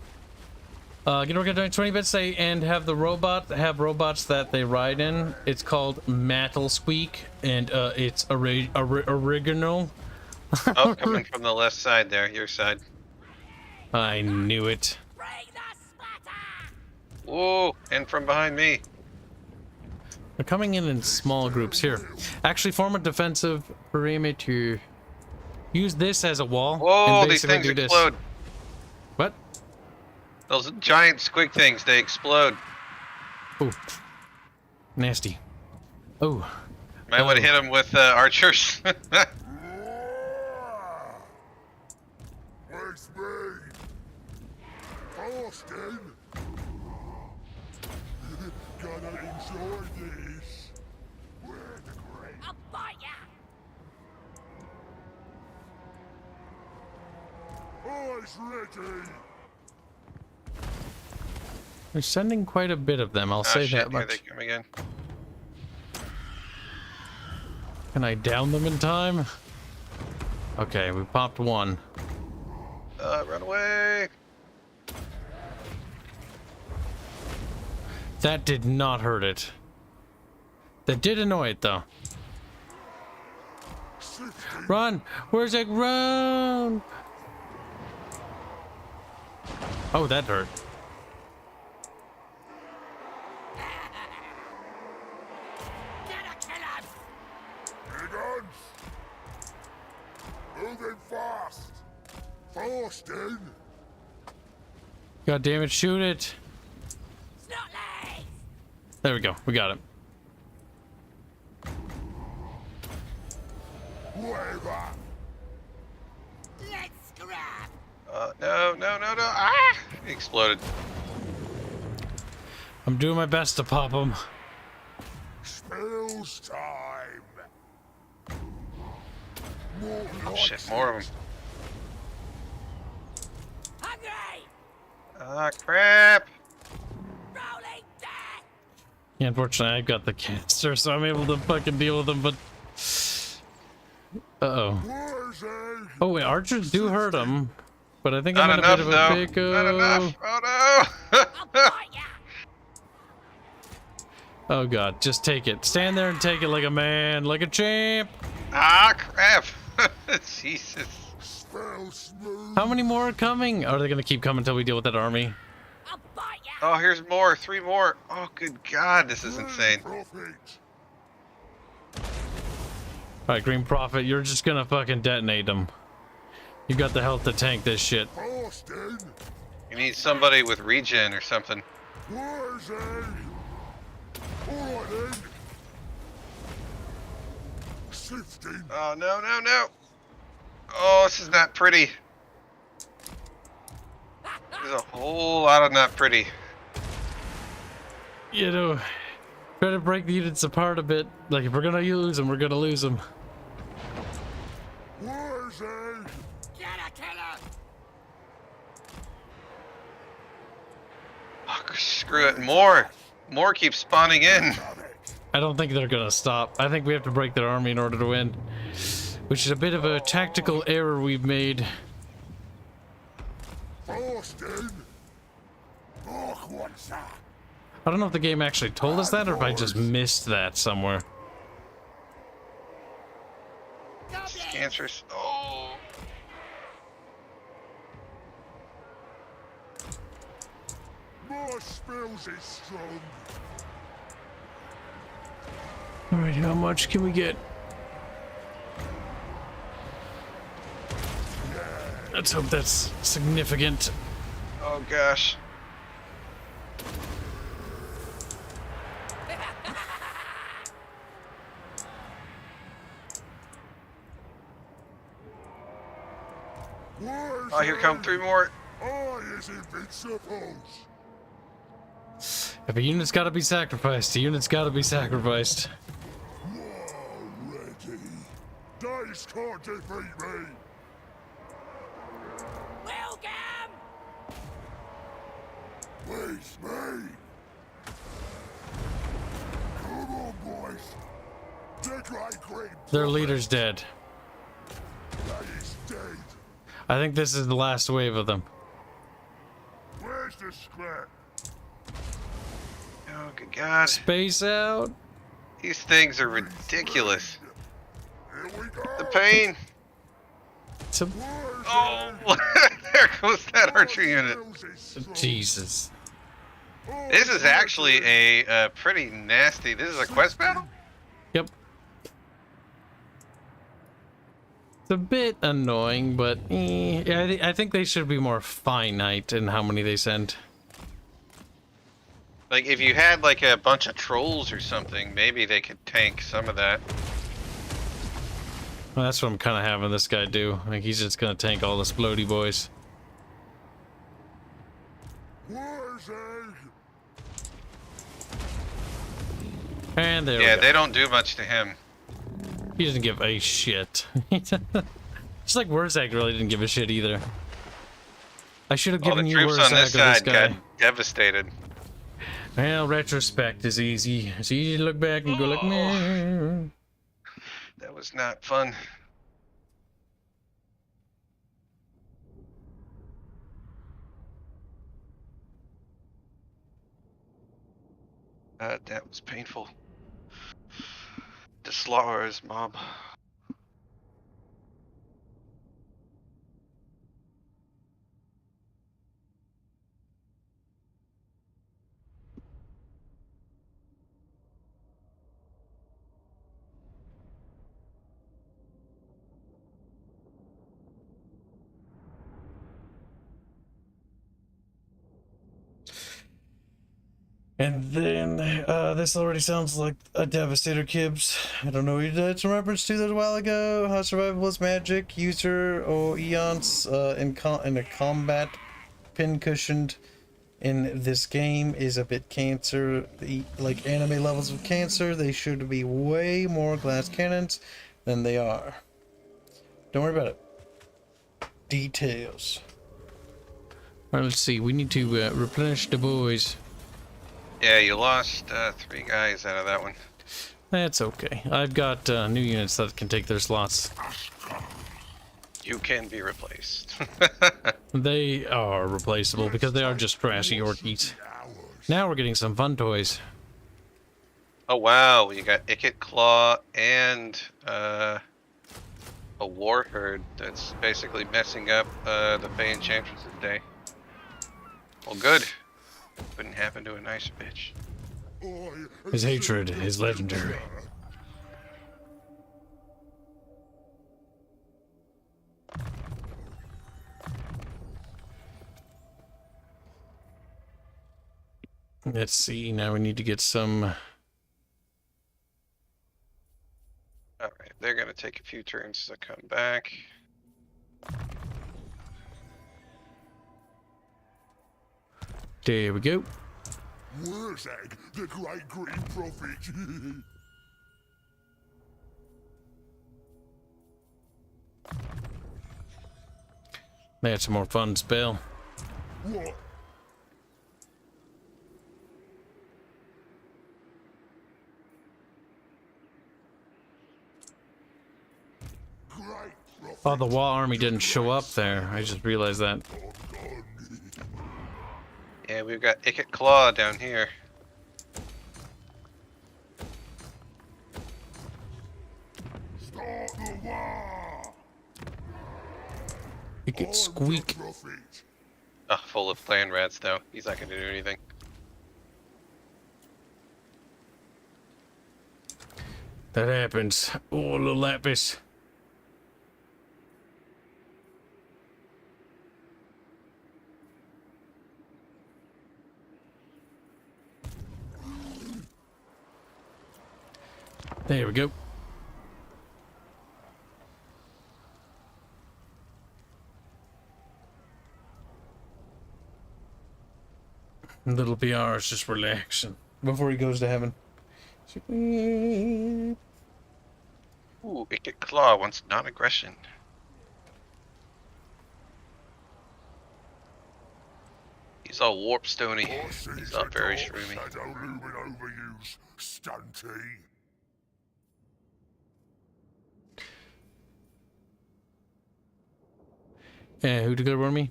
We're gonna donate 20 bits and have the robots that they ride in. It's called Metal Squeak, and it's original. Oh, coming from the left side there, your side. I knew it. Bring the splatter! Whoa, and from behind me. They're coming in small groups here. Actually, form a defensive perimeter. Use this as a wall. Whoa, and these basically things do explode. this. What? Those giant squig things, they explode. Oh, nasty. Oh. Might want to hit them with archers. Where's me? Austin? Gonna enjoy this. Where the great? I'll bite ya! Eyes ready. We're sending quite a bit of them, I'll say shit, that here much. they come again. Can I down them in time? Okay, we popped one. Run away. That did not hurt it. That did annoy it, though. Run! Where's it? Run! Oh, that hurt. Gotta kill him! Big guns. Moving fast. Austin. God damn it, shoot it! Snotlegs! There we go, we got it. Whatever. Let's scrap! No. Ah! He exploded. I'm doing my best to pop them. Spills time. More Oh shit, more of them. Hungry! Ah, crap. Rolling death! Yeah, unfortunately, I've got the canister, so I'm able to fucking deal with them, but... Uh-oh. Where's he? Oh, wait, archers do hurt them, but I think Not I'm in a enough, bit of though. a pickle. Not enough. Oh no. I'll bite ya! Oh god, just take it. Stand there and take it like a man, like a champ. Ah, crap. Jesus. Spell smooth. How many more are coming? Are they gonna keep coming until we deal with that army? I'll bite ya! Oh, here's more. 3 more. Oh, good God, this is insane. Profit. Alright, Green Prophet, you're just gonna fucking detonate them. You got the health to tank this shit. Austin. You need somebody with regen or something. Where's he? Alright then. Sifting. Oh, no. Oh, this is not pretty. There's a whole lot of not pretty. You know, try to break the units apart a bit. Like, if we're gonna lose them, we're gonna lose them. Where's he? Gotta kill him! Oh, screw it. More keep spawning in. I don't think they're gonna stop. I think we have to break their army in order to win. Which is a bit of a tactical error we've made. Austin. Oh, what's that? I don't know if the game actually told us that or if I just missed that somewhere. Cancers. Oh. More spells is strong. Alright, how much can we get? Let's hope that's significant. Oh, gosh. Where's Oh, here come 3 more. I is invincible. If a unit's gotta be sacrificed, a unit's gotta be sacrificed. Ready. Dice can't defeat me. Welcome! Please me. Come on, boys. The great green. Their leader's dead. That is dead. I think this is the last wave of them. Where's the scrap? Oh, good God. Space out. These things are ridiculous. Here we go. The pain. So, Oh, there goes that archer unit. Jesus. This is actually a pretty nasty. This is a quest battle? Yep. It's a bit annoying, but yeah, I think they should be more finite in how many they send. Like, if you had, like, a bunch of trolls or something, maybe they could tank some of that. Well, that's what I'm kind of having this guy do. Like, he's just gonna tank all the splody boys. Where's Egg? And there we Yeah, go. they don't do much to him. He doesn't give a shit. Just like Wurzag really didn't give a shit either. I should have All the given you troops on this Wurzag or this side guy. got devastated. Well, retrospect is easy. It's easy to look back and go like, meh. That was not fun. That was painful. To slaughter his mob. And then, this already sounds like a Devastator Kibs. I don't know what that's a reference to that a while ago. How survivalist magic, user, or eons, in a combat pin-cushioned in this game is a bit cancer. Like anime levels of cancer, they should be way more glass cannons than they are. Don't worry about it. Details. Alright, let's see. We need to replenish the boys. Yeah, you lost 3 guys out of that one. That's okay. I've got new units that can take their slots. You can be replaced. They are replaceable because they are just trashy Orcs. Now we're getting some fun toys. Oh wow, you got Icket Claw and a War Herd that's basically messing up the Fey Enchantress today. Well, good. Couldn't happen to a nicer bitch. His hatred is legendary. Let's see, now we need to get some... Alright, they're gonna take a few turns to come back. There we go. Where's Egg, the great green prophet? That's a more fun spell. What? Oh, the wall army didn't show up there. I just realized that. Yeah, we've got Icket Claw down here. Start the war! It gets squeak. Oh, full of clan rats though. He's not gonna do anything. That happens. Oh, little lapis. There we go. Little BR is just relaxing before he goes to heaven. Ooh, Icket Claw wants non-aggression. He's all warp stony. He's not very shroomy. I don't overuse, stunty. Yeah, who declared war on me?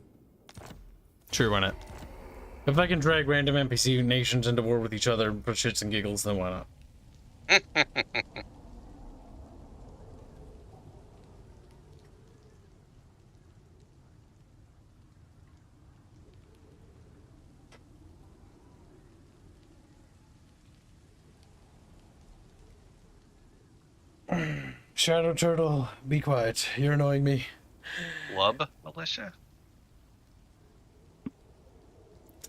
Sure, why not? If I can drag random NPC nations into war with each other for shits and giggles, then why not? Shadow Turtle, be quiet. You're annoying me. Lub militia?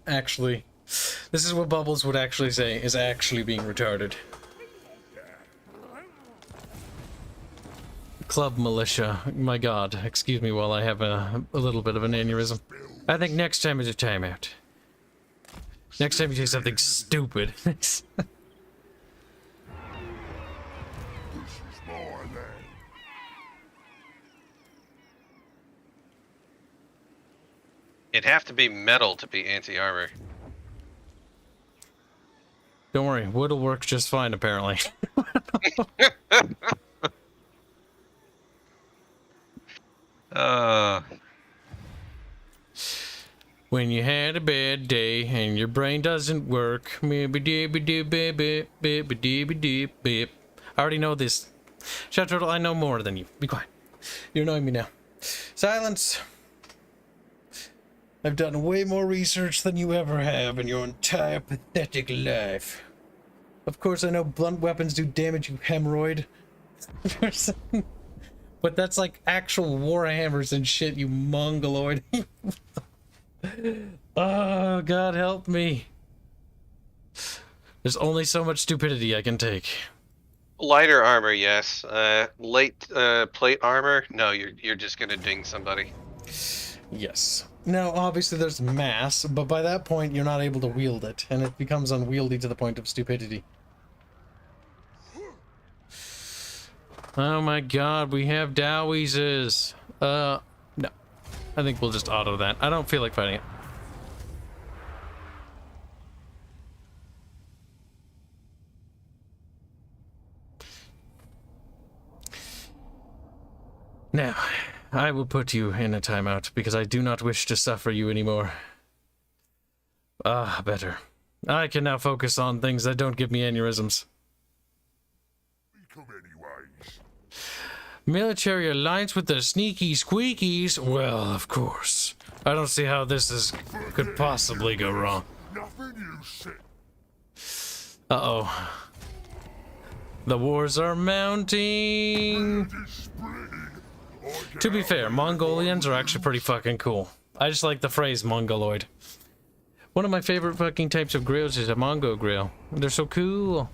Actually, this is what Bubbles would actually say is actually being retarded. Club militia. My god, excuse me while I have a little bit of an aneurysm. I think next time is a timeout. Next time you say something stupid. It'd have to be metal to be anti-armor. Don't worry, wood'll work just fine, apparently. When you had a bad day and your brain doesn't work, I already know this. Shadow Turtle, I know more than you. Be quiet. You're annoying me now. Silence. I've done way more research than you ever have in your entire pathetic life. Of course, I know blunt weapons do damage, you hemorrhoid. But that's like actual warhammers and shit, you mongoloid. Oh, God help me. There's only so much stupidity I can take. Lighter armor, yes. Plate armor, no. You're just gonna ding somebody. Yes. Now, obviously, there's mass, but by that point, you're not able to wield it, and it becomes unwieldy to the point of stupidity. Oh my god, we have Dowies. No. I think we'll just auto that. I don't feel like fighting it. Now, I will put you in a timeout because I do not wish to suffer you anymore. Ah, better. I can now focus on things that don't give me aneurysms. Military alliance with the sneaky squeakies? Well, of course. I don't see how this could possibly go wrong. Uh-oh. The wars are mounting. To be fair, Mongolians are actually pretty fucking cool. I just like the phrase Mongoloid. One of my favorite fucking types of grills is a Mongo grill. They're so cool.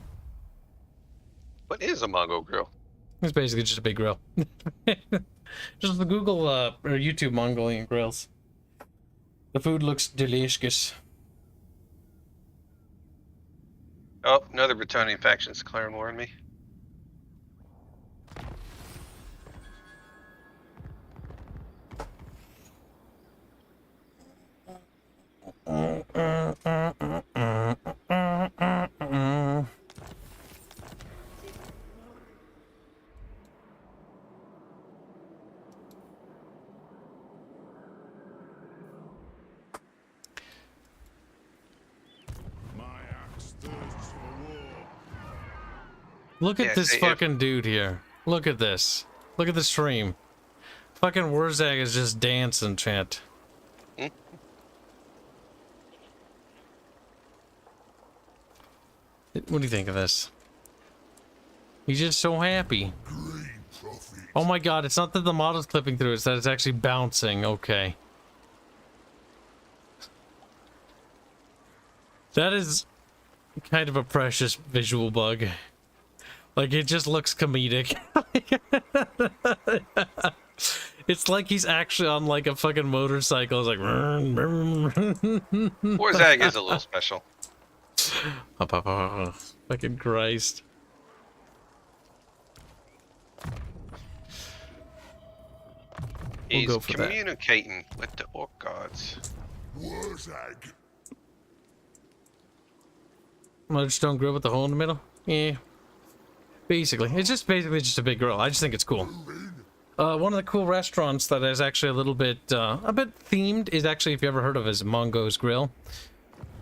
What is a Mongo grill? It's basically just a big grill. Just Google or YouTube Mongolian grills. The food looks delicious. Oh, another Bretonian faction's declaring war on me. Look at this fucking dude here. Look at this. Look at the stream. Fucking Wurzag is just dancing, chat. Hmm? What do you think of this? He's just so happy. Oh my god, it's not that the model's clipping through, it's that it's actually bouncing. Okay. That is kind of a precious visual bug. Like, it just looks comedic. It's like he's actually on, like, a fucking motorcycle. It's like... Wurzag is a little special. Fucking Christ. He's We'll go for communicating with the orc gods. Wurzag. Mudstone grill with the hole in the middle? Yeah. Basically. It's just basically just a big grill. I just think it's cool. One of the cool restaurants that is actually a bit themed is actually, if you ever heard of, is Mongo's Grill.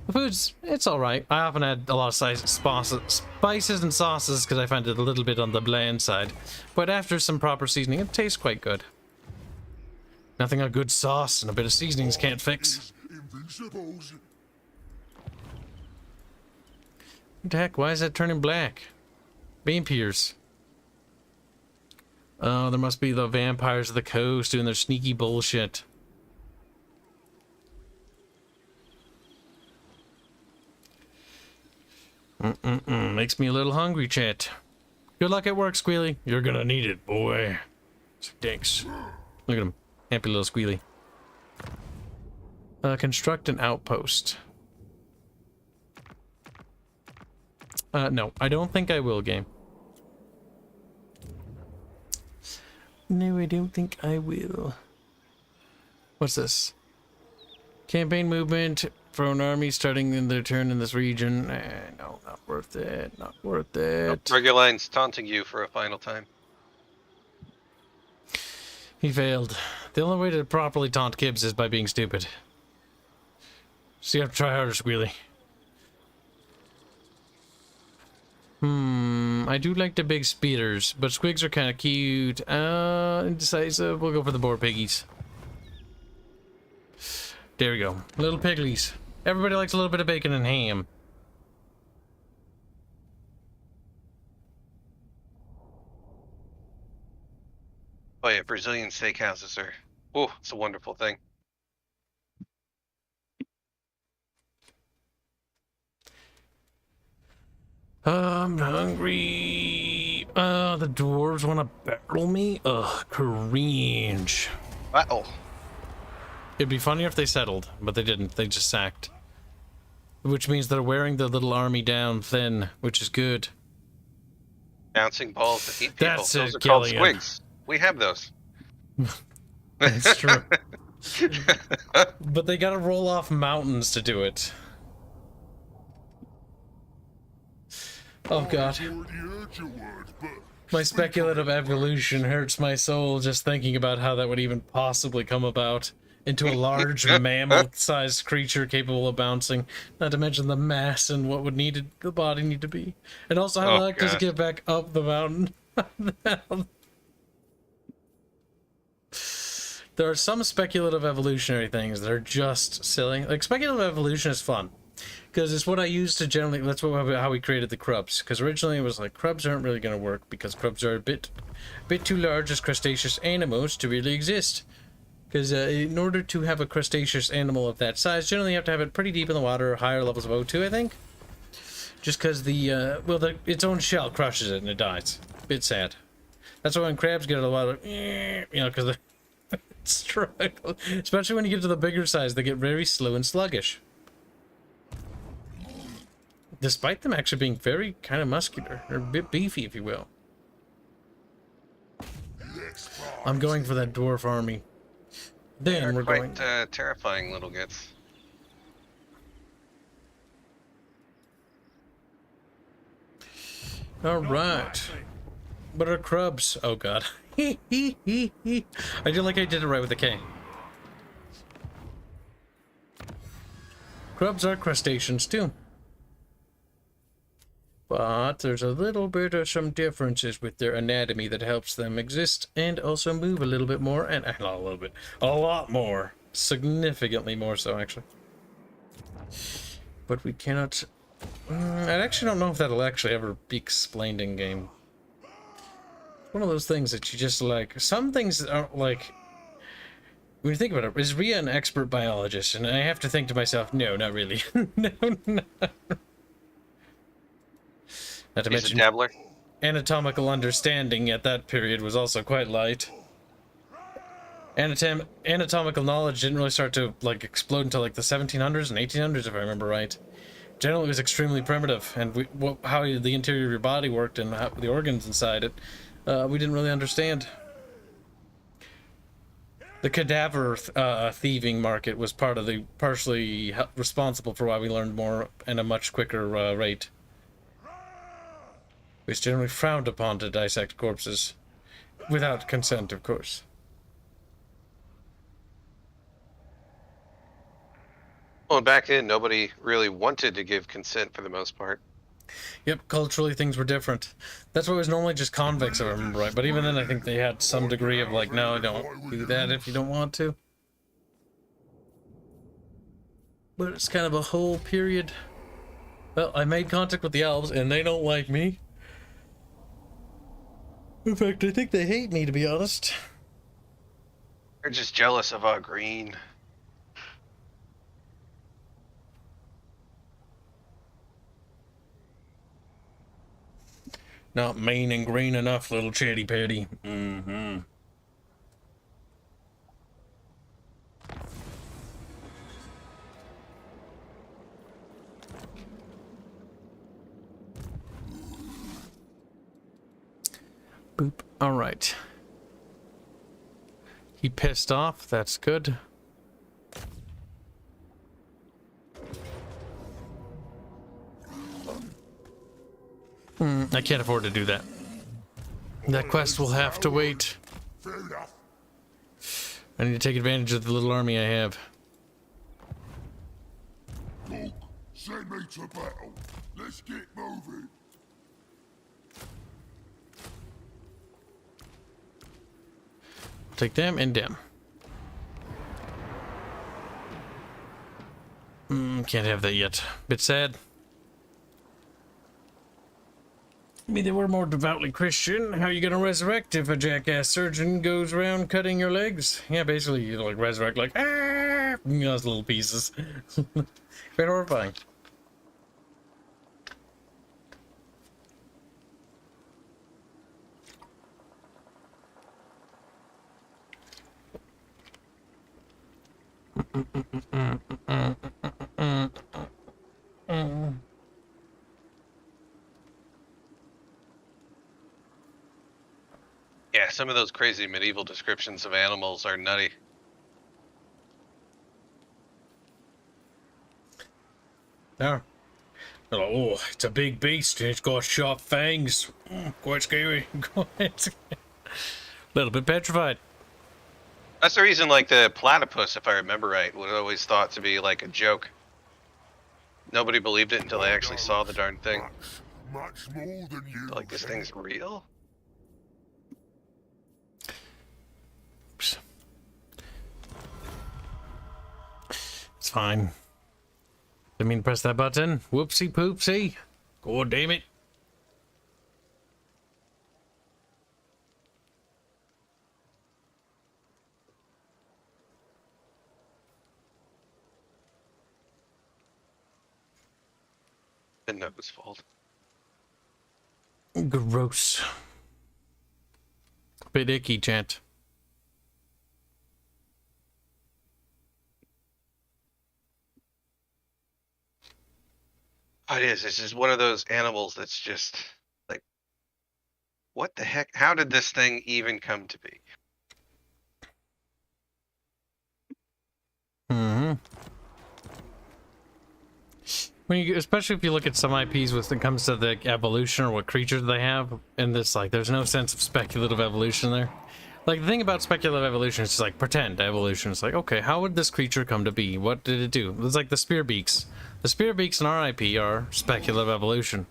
The food's, it's alright. I often add a lot of spices and sauces because I find it a little bit on the bland side. But after some proper seasoning, it tastes quite good. Nothing a good sauce and a bit of seasonings can't fix. Invincibles. What the heck? Why is that turning black? Vampires. Oh, there must be the vampires of the coast doing their sneaky bullshit. Makes me a little hungry, chat. Good luck at work, Squealy. You're gonna need it, boy. Thanks. Look at him. Happy little Squealy. Construct an outpost. No, I don't think I will, game. No, I don't think I will. What's this? Campaign movement for an army starting in their turn in this region. No, not worth it. Not worth it. Reguline's taunting you for a final time. He failed. The only way to properly taunt Kibs is by being stupid. So you have to try harder, Squealy. I do like the big speeders, but squigs are kind of cute. Indecisive. We'll go for the boar piggies. There we go. Little piglies. Everybody likes a little bit of bacon and ham. Oh yeah, Brazilian steakhouses are... Oh, it's a wonderful thing. I'm hungry. The dwarves want to barrel me? Ugh, cringe. Uh-oh. It'd be funnier if they settled, but they didn't. They just sacked. Which means they're wearing the little army down thin, which is good. Bouncing balls that eat people. That's those it, are called Gillian. squigs. We have those. That's true. But they gotta roll off mountains to do it. Oh god. My speculative evolution hurts my soul just thinking about how that would even possibly come about. Into a large mammal-sized creature capable of bouncing. Not to mention the mass and what would the body need to be. And also how the heck does it get back up the mountain? There are some speculative evolutionary things that are just silly. Like, speculative evolution is fun. Because it's what I used to generally... That's how we created the crubs. Because originally it was like, crubs aren't really going to work because crubs are a bit too large as crustaceous animals to really exist. Because in order to have a crustaceous animal of that size, generally you have to have it pretty deep in the water or higher levels of O2, I think. Just because its own shell crushes it and it dies. Bit sad. That's why when crabs get a lot of... because they struggle. Especially when you get to the bigger size, they get very slow and sluggish. Despite them actually being very kind of muscular, or a bit beefy, if you will. I'm going for that dwarf army. Then we're quite going... terrifying little gits. Alright. But our crubs... Oh god. I do like I did it right with the K. Crubs are crustaceans too. But there's a little bit of some differences with their anatomy that helps them exist and also move a little bit more, and not a little bit, a lot more. Significantly more so, actually. But we cannot... I actually don't know if that'll actually ever be explained in game. One of those things that you just like... Some things aren't like... When you think about it, is Rhea an expert biologist? And I have to think to myself, no, not really. No. Not to mention, a dabbler. Anatomical understanding at that period was also quite light. Anatomical knowledge didn't really start to like explode until like the 1700s and 1800s, if I remember right. Generally, it was extremely primitive, and how the interior of your body worked and how the organs inside it, we didn't really understand. The cadaver thieving market was partially responsible for why we learned more at a much quicker rate. It's generally frowned upon to dissect corpses. Without consent, of course. Well, back then, nobody really wanted to give consent for the most part. Yep, culturally things were different. That's why it was normally just convicts, if I remember right. But even then, I think they had some degree of like, no, don't do that if you don't want to. But it's kind of a whole period. Well, I made contact with the elves, and they don't like me. In fact, I think they hate me, to be honest. They're just jealous of our green. Not mean and green enough, little chatty patty. Mm-hmm. Boop. All right. He pissed off. That's good. I can't afford to do that. That quest will have to wait. Fair enough. I need to take advantage of the little army I have. Cook, send me to battle. Let's get moving. Take them and them. Can't have that yet. Bit sad. I mean, they were more devoutly Christian. How are you gonna resurrect if a jackass surgeon goes around cutting your legs? Yeah, basically, you like resurrect like, ah, you know, those little pieces. Very horrifying. Yeah, some of those crazy medieval descriptions of animals are nutty. Yeah. They're like, oh, it's a big beast and it's got sharp fangs. Quite scary. Little bit petrified. That's the reason, like, the platypus, if I remember right, was always thought to be, like, a joke. Nobody believed it until they actually saw the darn thing. Much more than you. Like, this thing's real? It's fine. Didn't mean to press that button. Whoopsie poopsie. God damn it. Didn't know it was fault. Gross. Bit icky, chat. Oh, it is. It's just one of those animals that's just like, what the heck? How did this thing even come to be? Mm-hmm. When you, especially if you look at some IPs when it comes to the evolution or what creatures they have, and this like, there's no sense of speculative evolution there. Like the thing about speculative evolution is just like pretend evolution. It's like, okay, how would this creature come to be? What did it do? It's like the spear beaks. The spear beaks in our IP are speculative evolution.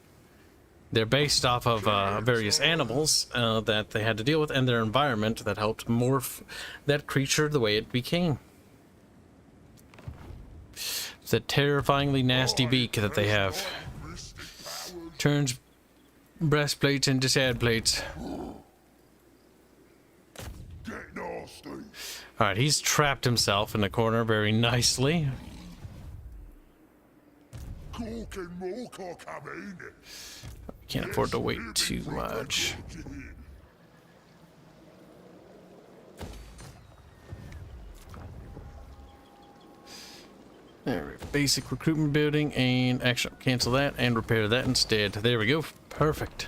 They're based off of various animals that they had to deal with and their environment that helped morph that creature the way it became. It's a terrifyingly nasty beak that they have. Turns breastplates into sad plates. Get nasty. Alright, he's trapped himself in the corner very nicely. Cork and Mork are coming. Can't afford to wait too much. There, basic recruitment building, and actually cancel that and repair that instead. There we go. Perfect.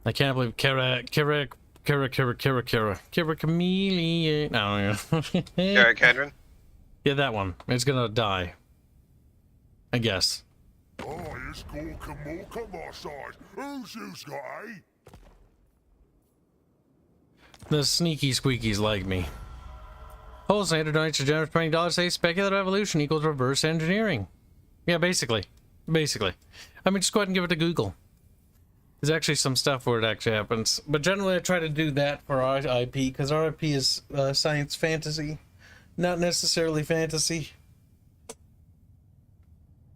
I can't believe Kara Chameleon. No, Kara Kedron? yeah, that one. It's gonna die. I guess. Oh, it's Cork and Mork on my side. Who's you's got, eh? The sneaky squeakies like me. Wholesaler donates a generous $20, say speculative evolution equals reverse engineering. Yeah, basically. Basically. I mean, just go ahead and give it to Google. There's actually some stuff where it actually happens. But generally, I try to do that for our IP, because our IP is science fantasy, not necessarily fantasy.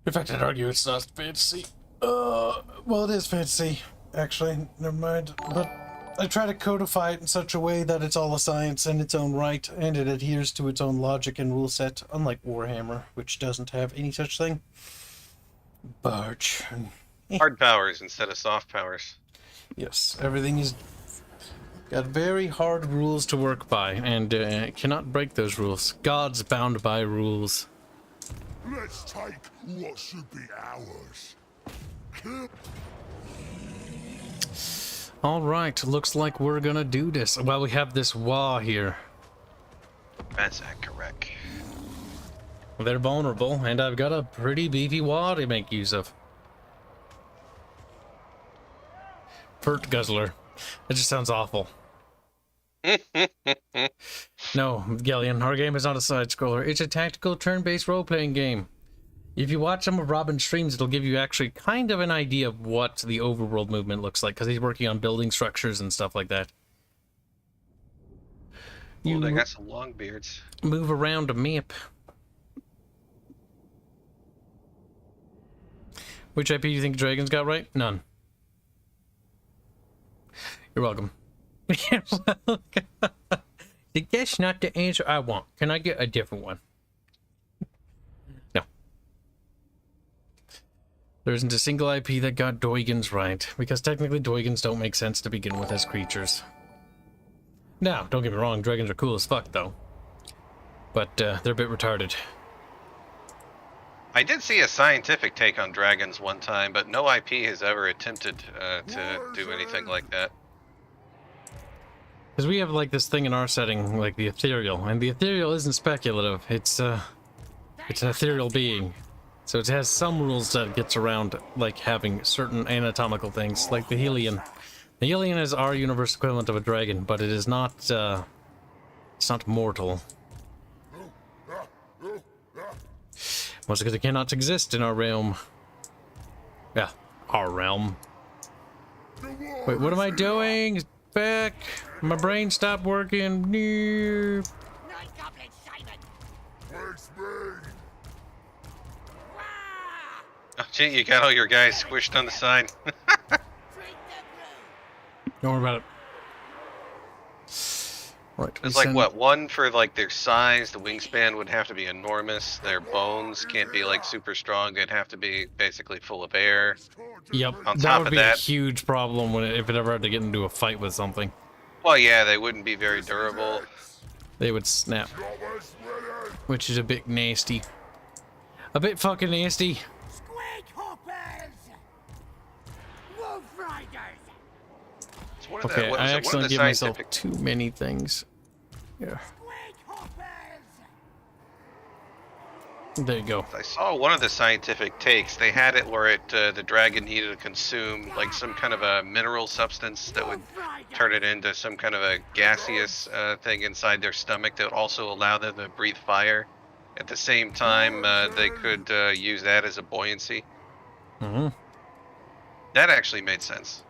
In fact, I'd argue it's not fantasy. Well, it is fantasy, actually. Never mind. But I try to codify it in such a way that it's all a science in its own right, and it adheres to its own logic and rule set, unlike Warhammer, which doesn't have any such thing. Barch. Hard powers instead of soft powers. Yes, everything is got very hard rules to work by, and cannot break those rules. God's bound by rules. Let's take what should be ours. All right, looks like we're gonna do this. Well, we have this wall here. That's correct. They're vulnerable, and I've got a pretty beefy wall to make use of. Furt Guzzler. That just sounds awful. No, Gellion, our game is not a side-scroller. It's a tactical turn-based role-playing game. If you watch some of Robin's streams, it'll give you actually kind of an idea of what the overworld movement looks like, because he's working on building structures and stuff like that. Oh, they got some long beards. Move around a map. Which IP do you think Dragons got right? None. You're welcome. That's not the answer I want. Can I get a different one? No. There isn't a single IP that got Doigans right, because technically Doigans don't make sense to begin with as creatures. Now, don't get me wrong, dragons are cool as fuck, though. But they're a bit retarded. I did see a scientific take on dragons one time, but no IP has ever attempted to do anything like that. Because we have like this thing in our setting, like the ethereal, and the ethereal isn't speculative. It's an ethereal being, so it has some rules that it gets around, like having certain anatomical things, like the Helion. The Helion is our universe equivalent of a dragon, but it is not. It's not mortal. Mostly because it cannot exist in our realm. Yeah, our realm. Wait, what am I doing? Back. My brain stopped working. Night Goblin Simon! Where's me? Wah! Oh, gee, you got all your guys squished on the side. Drink the brew! Don't worry about it. Right. It's like, what, one for, like, their size, the wingspan would have to be enormous, their bones can't be, like, super strong, they'd have to be basically full of air. Yep, On that top would of be that- a huge problem when if it ever had to get into a fight with something. Well, yeah, they wouldn't be very durable. They would snap, Jobbers ready? which is a bit nasty. A bit fucking nasty. Squig hoppers! Wolf riders! It's one of Okay, the, what I was it, one accidentally of the give myself scientific... too many things. Yeah, Squig hoppers! there you go. I saw one of the scientific takes. They had it where the dragon needed to consume like some kind of a mineral substance that would Wolf riders! turn it into some kind of a gaseous thing inside their stomach that would also allow them to breathe fire. At the same time, they could use that as a buoyancy. Mm-hmm. That actually made sense.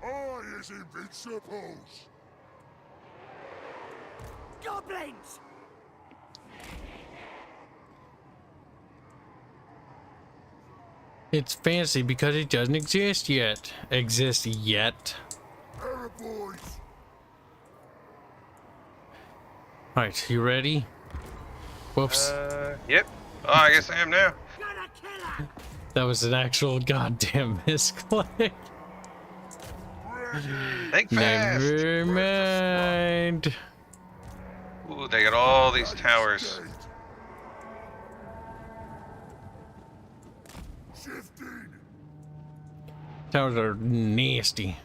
I is invincibles. Goblins! It's fancy because it doesn't exist yet. Arrow boys. Alright, you ready? Whoops. Yep. Oh, I guess I am now. Gonna kill her! That was an actual goddamn misclick. Think fast. Never mind. Ooh, they got all these towers. Shifting. Towers are nasty.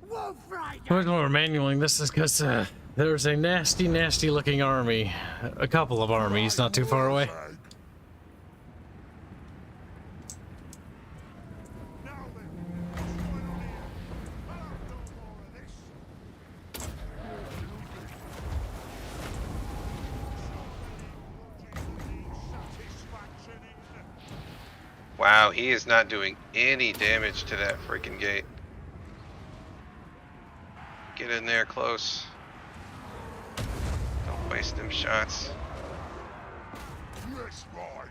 Wolf riders! The reason why we're manualing this is because there's a nasty, nasty looking army. A couple of armies not too far away. Wow, he is not doing any damage to that freaking gate. Get in there close. Don't waste them shots. Yes, right.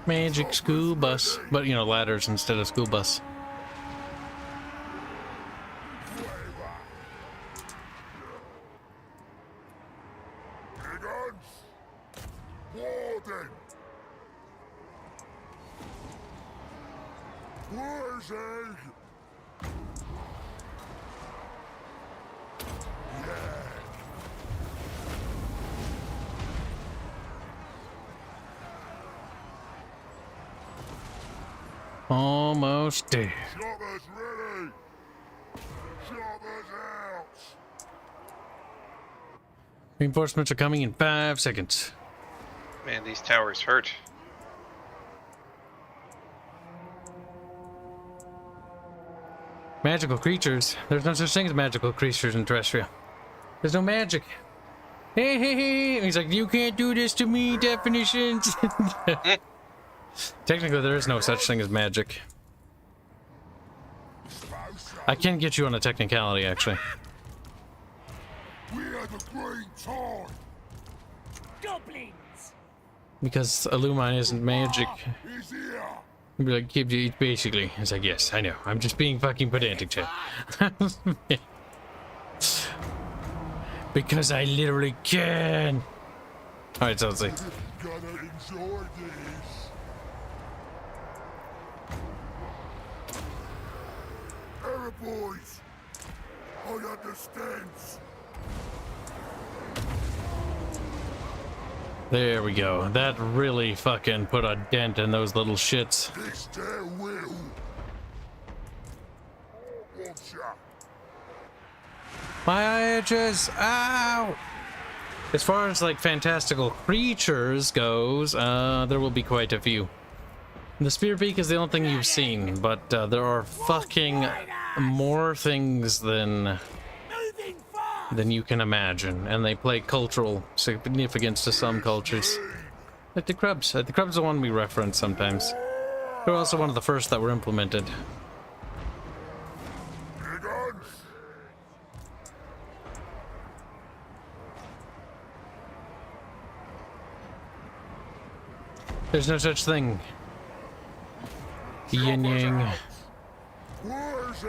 Magic school bus. But, you know, ladders instead of school bus. Warden! Where's he? Almost there. Choppers ready! Choppers out! Reinforcements are coming in 5 seconds. Man, these towers hurt. Magical creatures. There's no such thing as magical creatures in Terrestria. There's no magic. Hey, hey, hey. He's like, you can't do this to me, definitions. Technically, there is no such thing as magic. I can get you on a technicality, actually. We are the green tide! Goblins! Because Illumine isn't magic. He's here! You'd be like, Kibs, basically. It's like, yes, I know. I'm just being fucking pedantic, chat. Because I literally can. Alright, so let's see. Gonna enjoy this. Error boys! I understand. There we go. That really fucking put a dent in those little shits. This there will. Watcha. My edges! Ow! As far as like fantastical creatures goes, there will be quite a few. The Spear Peak is the only thing you've seen, but there are fucking more things than you can imagine, and they play cultural significance to some cultures. Like the Krubs. The Krubs are the one we reference sometimes. They're also one of the first that were implemented. There's no such thing. Yin Yang. Where's he?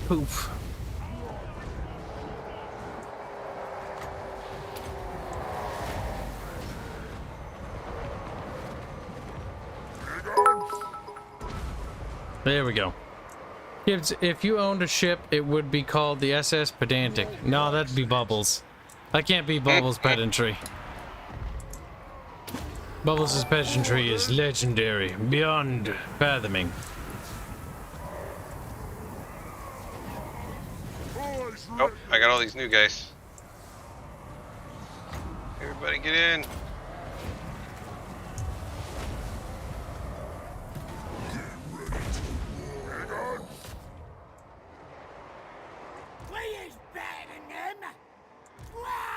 Poof. There we go. Kibs, if you owned a ship, it would be called the SS Pedantic. No, that'd be Bubbles. I can't be Bubbles' pedantry. Bubbles' pedantry is legendary, beyond fathoming. Oh, I got all these new guys. Everybody get in.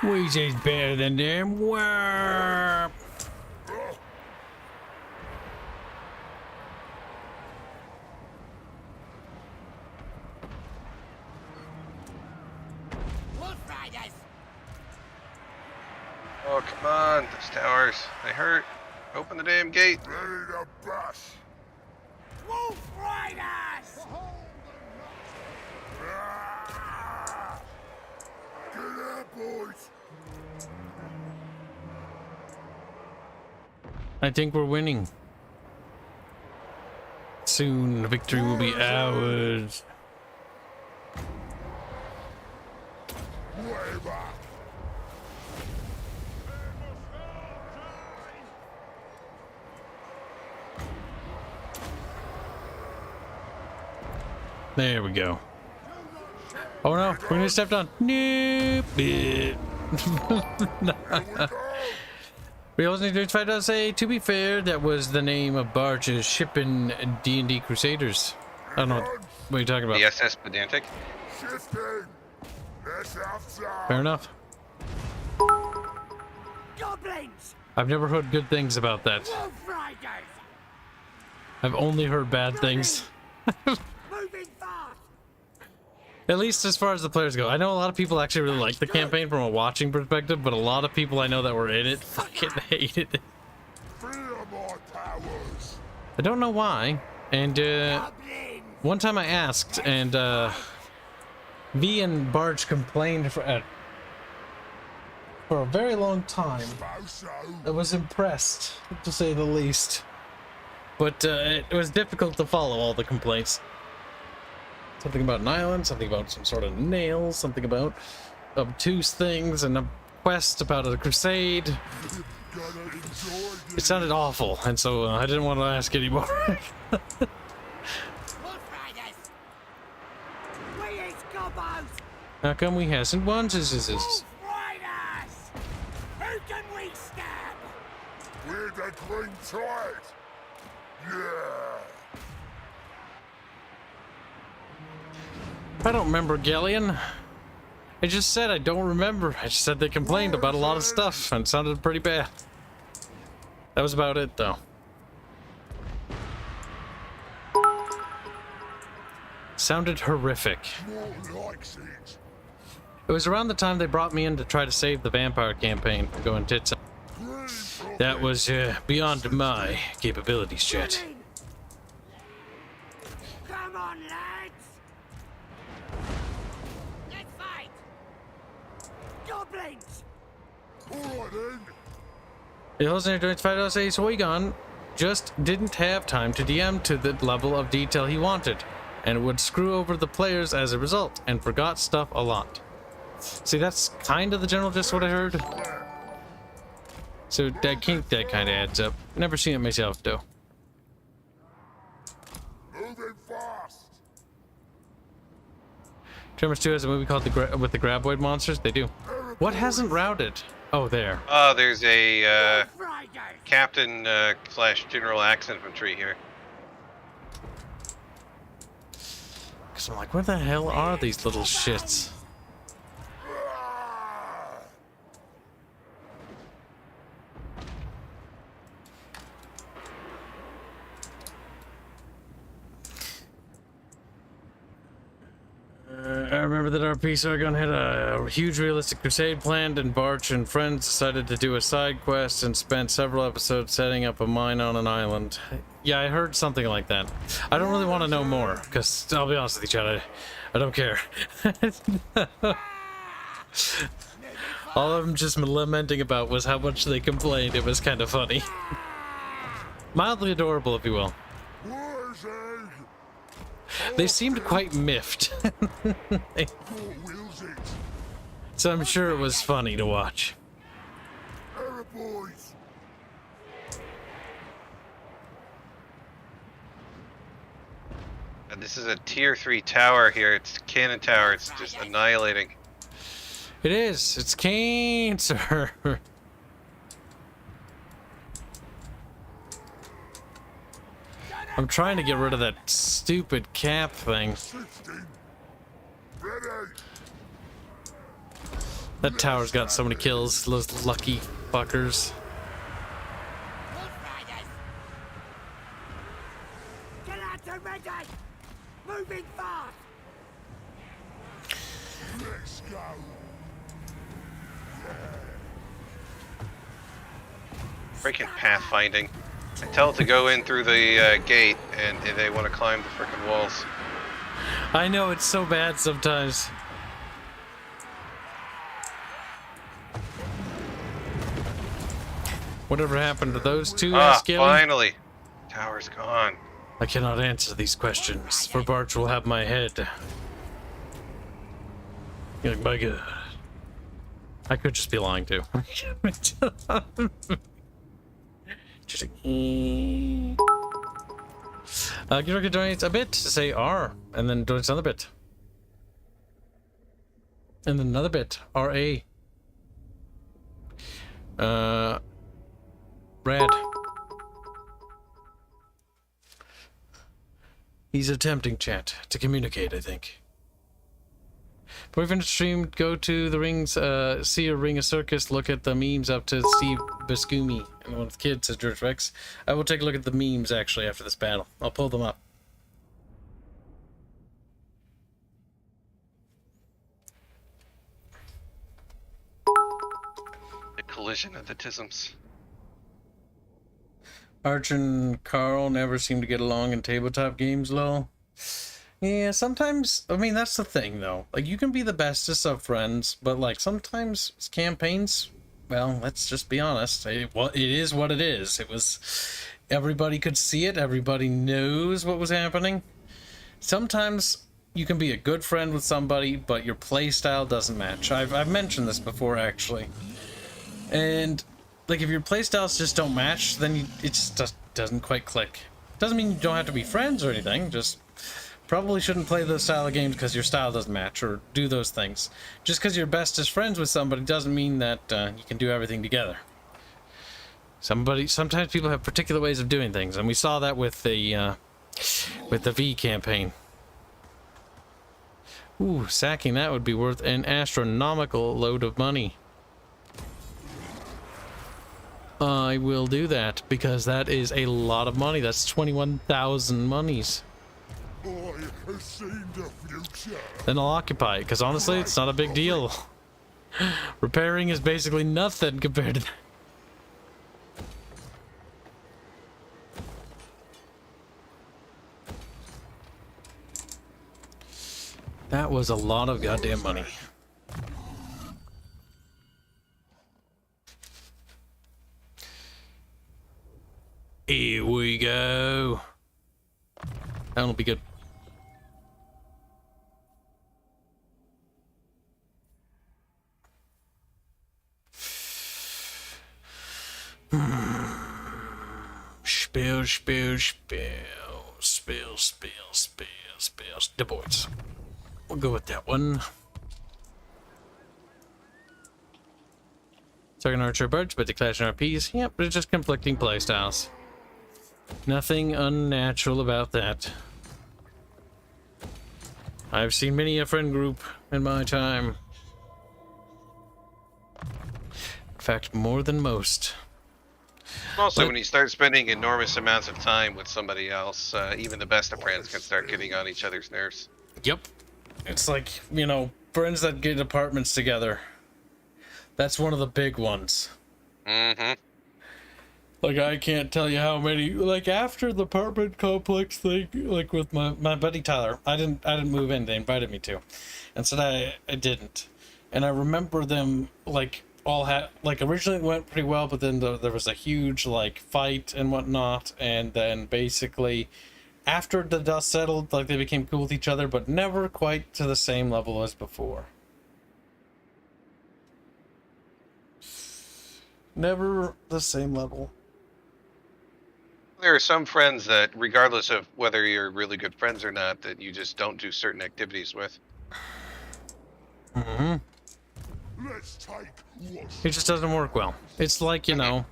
Weezy's better than them. Warp. Oh, come on, those towers. They hurt. Open the damn gate. Ready to bust. Wolf Riders! Get out, boys. I think we're winning. Soon, the victory will be ours. Way back. There we go. Oh no, we're gonna step on. Nope. We also need to try to say, to be fair, that was the name of Barge's ship in D&D Crusaders. I don't know what you're talking about. The SS Pedantic? Shifting. Let's have some. Fair enough. Goblins! I've never heard good things about that. Wolf Riders! I've only heard bad things. Moving fast! At least as far as the players go. I know a lot of people actually really like the campaign from a watching perspective, but a lot of people I know that were in it fucking hated it. Fear my powers. I don't know why. And Goblins! one time I asked, and me and Barge complained for a very long time. So, I was impressed, to say the least. But it was difficult to follow all the complaints. Something about an island, something about some sort of nails, something about obtuse things, and a quest about a crusade. gonna enjoy It sounded awful, and so I didn't want to ask anymore. Wolf Riders! We is Gobos! How come we hasn't won? Wolf Riders! Who can we stab? We're the green tide. Yeah. I don't remember, Galleon. I just said I don't remember. I just said they complained about a lot of stuff, and it sounded pretty bad. That was about it, though. Sounded horrific. More likes it. It was around the time they brought me in to try to save the vampire campaign from going tits up. Green That was beyond my capabilities, chat. Come on, lads! Let's fight! Goblins! Alright then. The listener during Fido says Huygon just didn't have time to DM to the level of detail he wanted, and would screw over the players as a result, and forgot stuff a lot. See, that's kind of the general gist of what I heard. So that kind of adds up. Never seen it myself, though. Moving fast. Tremors 2 has a movie called with the Graboid monsters. They do. What hasn't routed? Oh, there. Oh, there's a Wolf Riders! captain slash general axe infantry here. Because I'm like, where the hell are these little shits? I remember that our Peace Argon had a huge realistic crusade planned, and Barch and friends decided to do a side quest and spent several episodes setting up a mine on an island. Yeah, I heard something like that. I don't really want to know more, because I'll be honest with you, Chad, I don't care. All I'm just lamenting about was how much they complained. It was kind of funny. Mildly adorable, if you will. Where's egg? They seemed quite miffed. What wills it? So I'm sure it was funny to watch. Error boys. And this is a tier 3 tower here. It's a cannon tower. It's just annihilating. It is. It's cancer. I'm trying to get rid of that stupid cap thing. Shifting. Ready. That tower's got so many kills. Those lucky fuckers. Wolf Riders! Get out to ready! Moving fast! Let's go. Freaking pathfinding. I tell it to go in through the gate, and they want to climb the freaking walls. I know, it's so bad sometimes. Whatever happened to those two, Skelly? Finally! Tower's gone. I cannot answer these questions, for Barch will have my head. You're like, my God. I could just be lying too. Just like, Giro donates a bit to say R, and then donates another bit. And then another bit, RA. Rad. He's attempting, chat, to communicate, I think. Before we finish the stream, go to the rings, see a ring of circus, look at the memes up to Steve Buscumi and one of the kids, says George Rex. I will take a look at the memes, actually, after this battle. I'll pull them up. The collision of the tisms. Archer and Carl never seem to get along in tabletop games, lol. Yeah, sometimes, I mean, that's the thing, though. Like, you can be the bestest of friends, but, like, sometimes campaigns, well, let's just be honest. It is what it is. It was, everybody could see it. Everybody knows what was happening. Sometimes you can be a good friend with somebody, but your playstyle doesn't match. I've mentioned this before, actually. And, like, if your playstyles just don't match, then it just doesn't quite click. Doesn't mean you don't have to be friends or anything, just probably shouldn't play those style of games because your style doesn't match, or do those things. Just because you're bestest friends with somebody doesn't mean that you can do everything together. Sometimes people have particular ways of doing things, and we saw that with the V campaign. Ooh, sacking that would be worth an astronomical load of money. I will do that, because that is a lot of money. That's 21,000 monies. I have seen the future. Then I'll occupy it, because honestly, it's not a big deal. Repairing is basically nothing compared to that. That was a lot of goddamn money. Here we go. That'll be good. Spill, spill, spill, spill, spill, spill, spill. The boards. We'll go with that one. Second Archer Birch, but the Clash RPs. Yep, but it's just conflicting playstyles. Nothing unnatural about that. I've seen many a friend group in my time. In fact, more than most. Also, when you start spending enormous amounts of time with somebody else, even the best of friends can start getting on each other's nerves. Yep. It's like, you know, friends that get apartments together. That's one of the big ones. Mm-hmm. Like, I can't tell you how many, like, after the apartment complex thing, like, with my buddy Tyler, I didn't move in, they invited me to. And so I didn't. And I remember them, like, all had, like, originally it went pretty well, but then there was a huge, like, fight and whatnot, and then basically, after the dust settled, like, they became cool with each other, but never quite to the same level as before. Never the same level. There are some friends that, regardless of whether you're really good friends or not, that you just don't do certain activities with. Mm-hmm. Let's take what's It just doesn't work well. It's like, you know...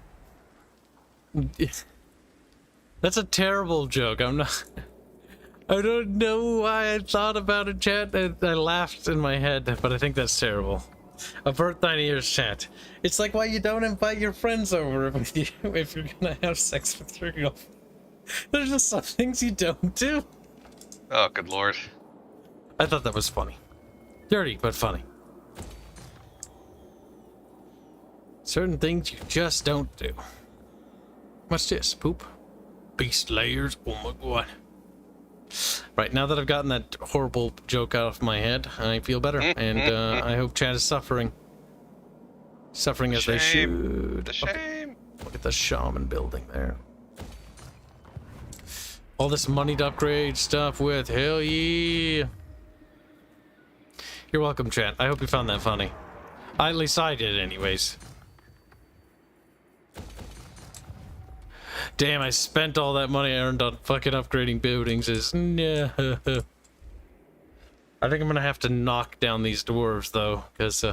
That's a terrible joke. I'm not... I don't know why I thought about it, chat. I laughed in my head, but I think that's terrible. Avert thine ears, chat. It's like why you don't invite your friends over if you're gonna have sex with your girlfriend. There's just some things you don't do. Oh, good lord. I thought that was funny. Dirty, but funny. Certain things you just don't do. What's this? Poop? Beast layers? Oh my god. Right, now that I've gotten that horrible joke out of my head, I feel better, and I hope chat is suffering. Suffering as they should. The shame. Look at the shaman building there. All this money to upgrade stuff with, hell yeah. You're welcome, chat. I hope you found that funny. At least I did, anyways. Damn, I spent all that money I earned on fucking upgrading buildings. No. I think I'm gonna have to knock down these dwarves, though, because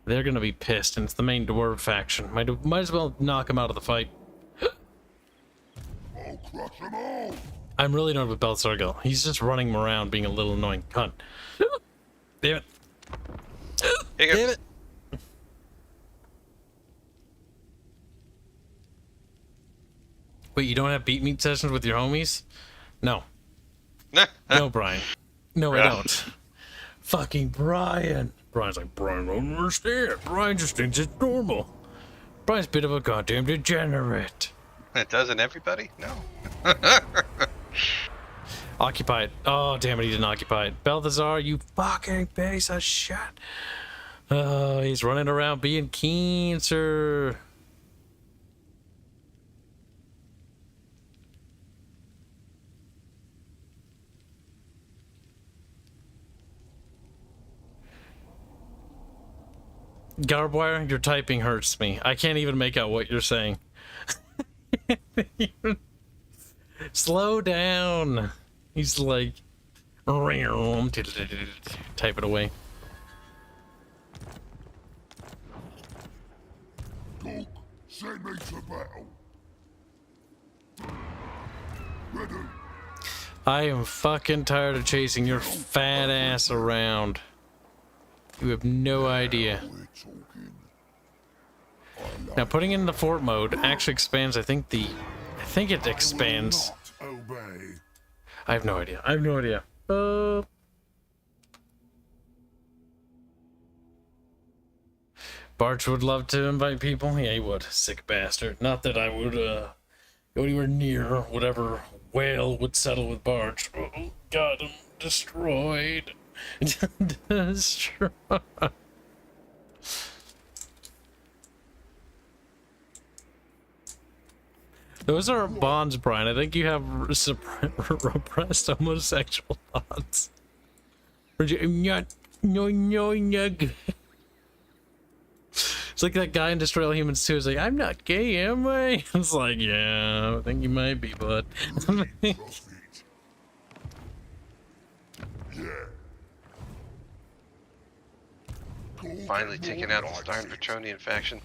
They're gonna be pissed, and it's the main dwarf faction. Might as well knock him out of the fight. I'll crush them all. I'm really annoyed with Belsargil. He's just running around being a little annoying cunt. Damn it. Damn it. Wait, you don't have beat meat sessions with your homies? No. No, Brian. No, I don't. Fucking Brian. Brian's like, Brian don't understand. Brian just thinks it's normal. Brian's a bit of a goddamn degenerate. Doesn't everybody? No. Occupy it. Oh, damn it, he didn't occupy it. Balthazar, you fucking piece of shit. Oh, he's running around being keen, sir. Garbwire, your typing hurts me. I can't even make out what you're saying. Slow down. He's like... Type it away. Talk, send me to battle. Redone. I am fucking tired of chasing your fat ass around. You have no idea. We're talking. Now, putting in the fort mode actually expands, I think it expands. Not obey. I have no idea. I have no idea. Barch would love to invite people. Yeah, he would. Sick bastard. Not that I would go anywhere near whatever whale would settle with Barch. Oh, got him destroyed. Destroyed. Those are bonds, Brian. I think you have repressed homosexual thoughts. No. It's like that guy in Destroy All Humans 2 is like, I'm not gay, am I? It's like, yeah, I think you might be, bud. Yeah. Finally taking out the darn Vitronian faction.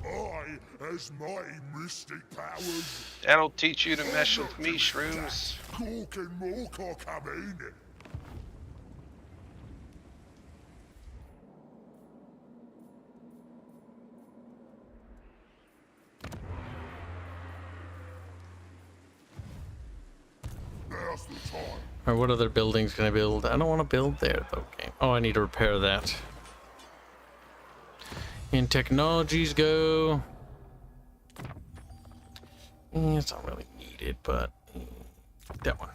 I, as mighty mystic powers, That'll teach you to mesh with me, shrooms. Cork and Mork are coming. Now's the time. Or what other buildings can I build? I don't want to build there, though. Okay. Oh, I need to repair that. In technologies go. It's not really needed, but that one.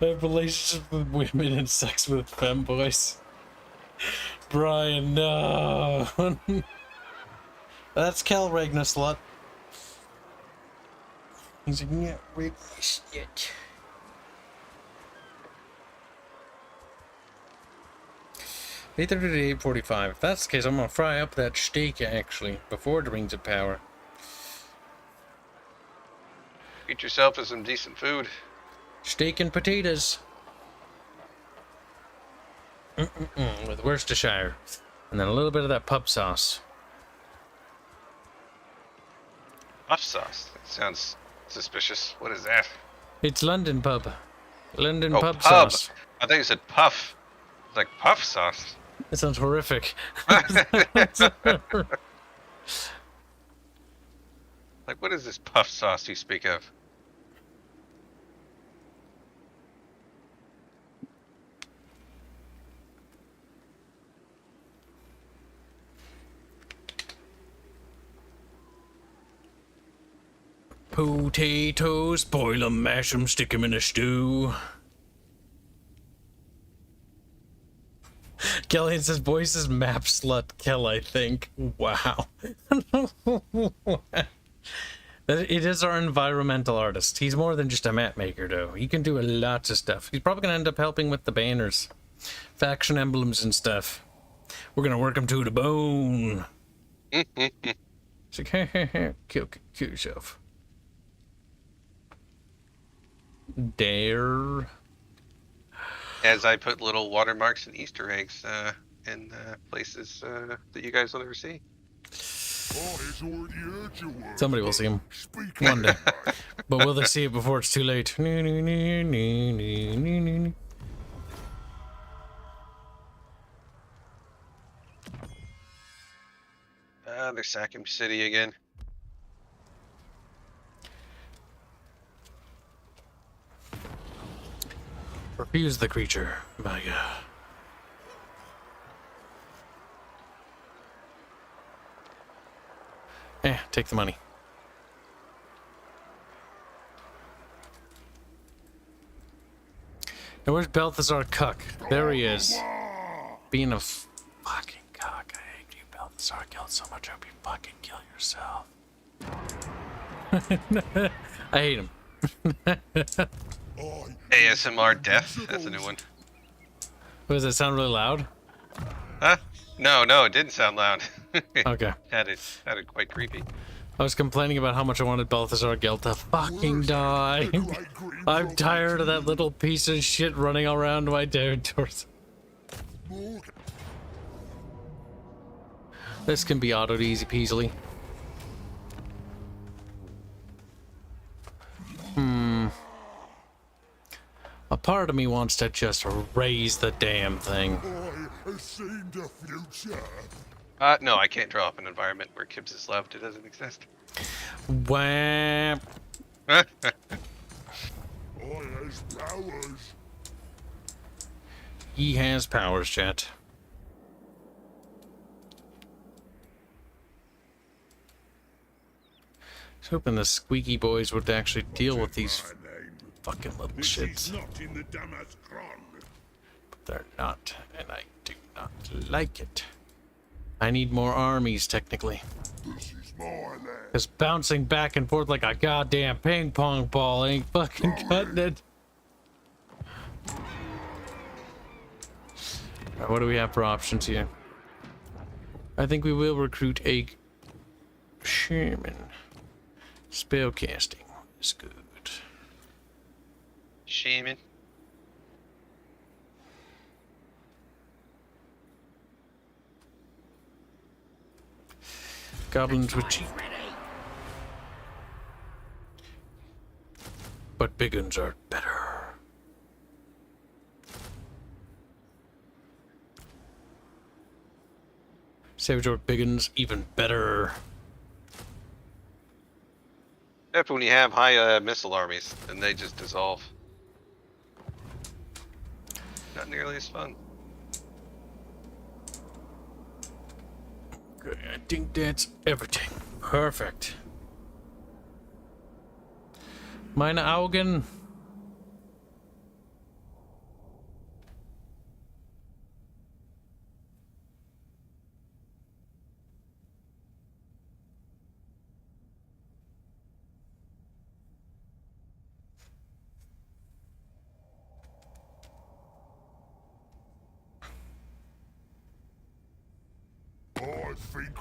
I have relationships with women and sex with femboys. Brian, no. That's Cal Ragnar slut. He's like, yeah, Ragnar shit. 8:30 to 8:45. If that's the case, I'm gonna fry up that steak actually before the Rings of Power. Get yourself some decent food. Steak and potatoes. With Worcestershire. And then a little bit of that pub sauce. Puff sauce. That sounds suspicious. What is that? It's London pub. London Oh, pub pub. sauce. I think you said puff. It's like puff sauce. That sounds horrific. Like, what is this puff sauce you speak of? Potatoes, boil 'em, mash 'em, stick 'em in a stew. Kelly says voice is map slut Kel, I think. Wow. It is our environmental artist. He's more than just a map maker, though. He can do a lot of stuff. He's probably going to end up helping with the banners, faction emblems and stuff. We're going to work him to the bone. It's like, kill yourself. Dare. As I put little watermarks and Easter eggs in places that you guys will never see. Somebody will see him one day. But will they see it before it's too late? They're sacking city again. Refuse the creature. My God. Take the money. Now where's Balthazar Cuck? There he is. Being a fucking cock. I hate you, Balthazar. Killed so much. I hope you fucking kill yourself. I hate him. ASMR death. That's a new one. Does it sound really loud? Huh? No, it didn't sound loud. Okay. Had it quite creepy. I was complaining about how much I wanted Balthazar Gelt to fucking die. I'm tired of that little piece of shit running around my territories. This can be autoed easy peasily. A part of me wants to just raise the damn thing. No, I can't draw up an environment where Kibs is loved. It doesn't exist. Wham. He has powers, chat. I was hoping the squeaky boys would actually deal with these fucking little shits. But they're not, and I do not like it. I need more armies, technically. Because bouncing back and forth like a goddamn ping pong ball ain't fucking cutting it. Alright, what do we have for options here? I think we will recruit a shaman. Spellcasting is good. Shaman. Goblins with cheap. But big uns are better. Savage Orc big uns even better. Except when you have high missile armies, then they just dissolve. Not nearly as fun. Okay, I think that's everything. Perfect. Meine Augen.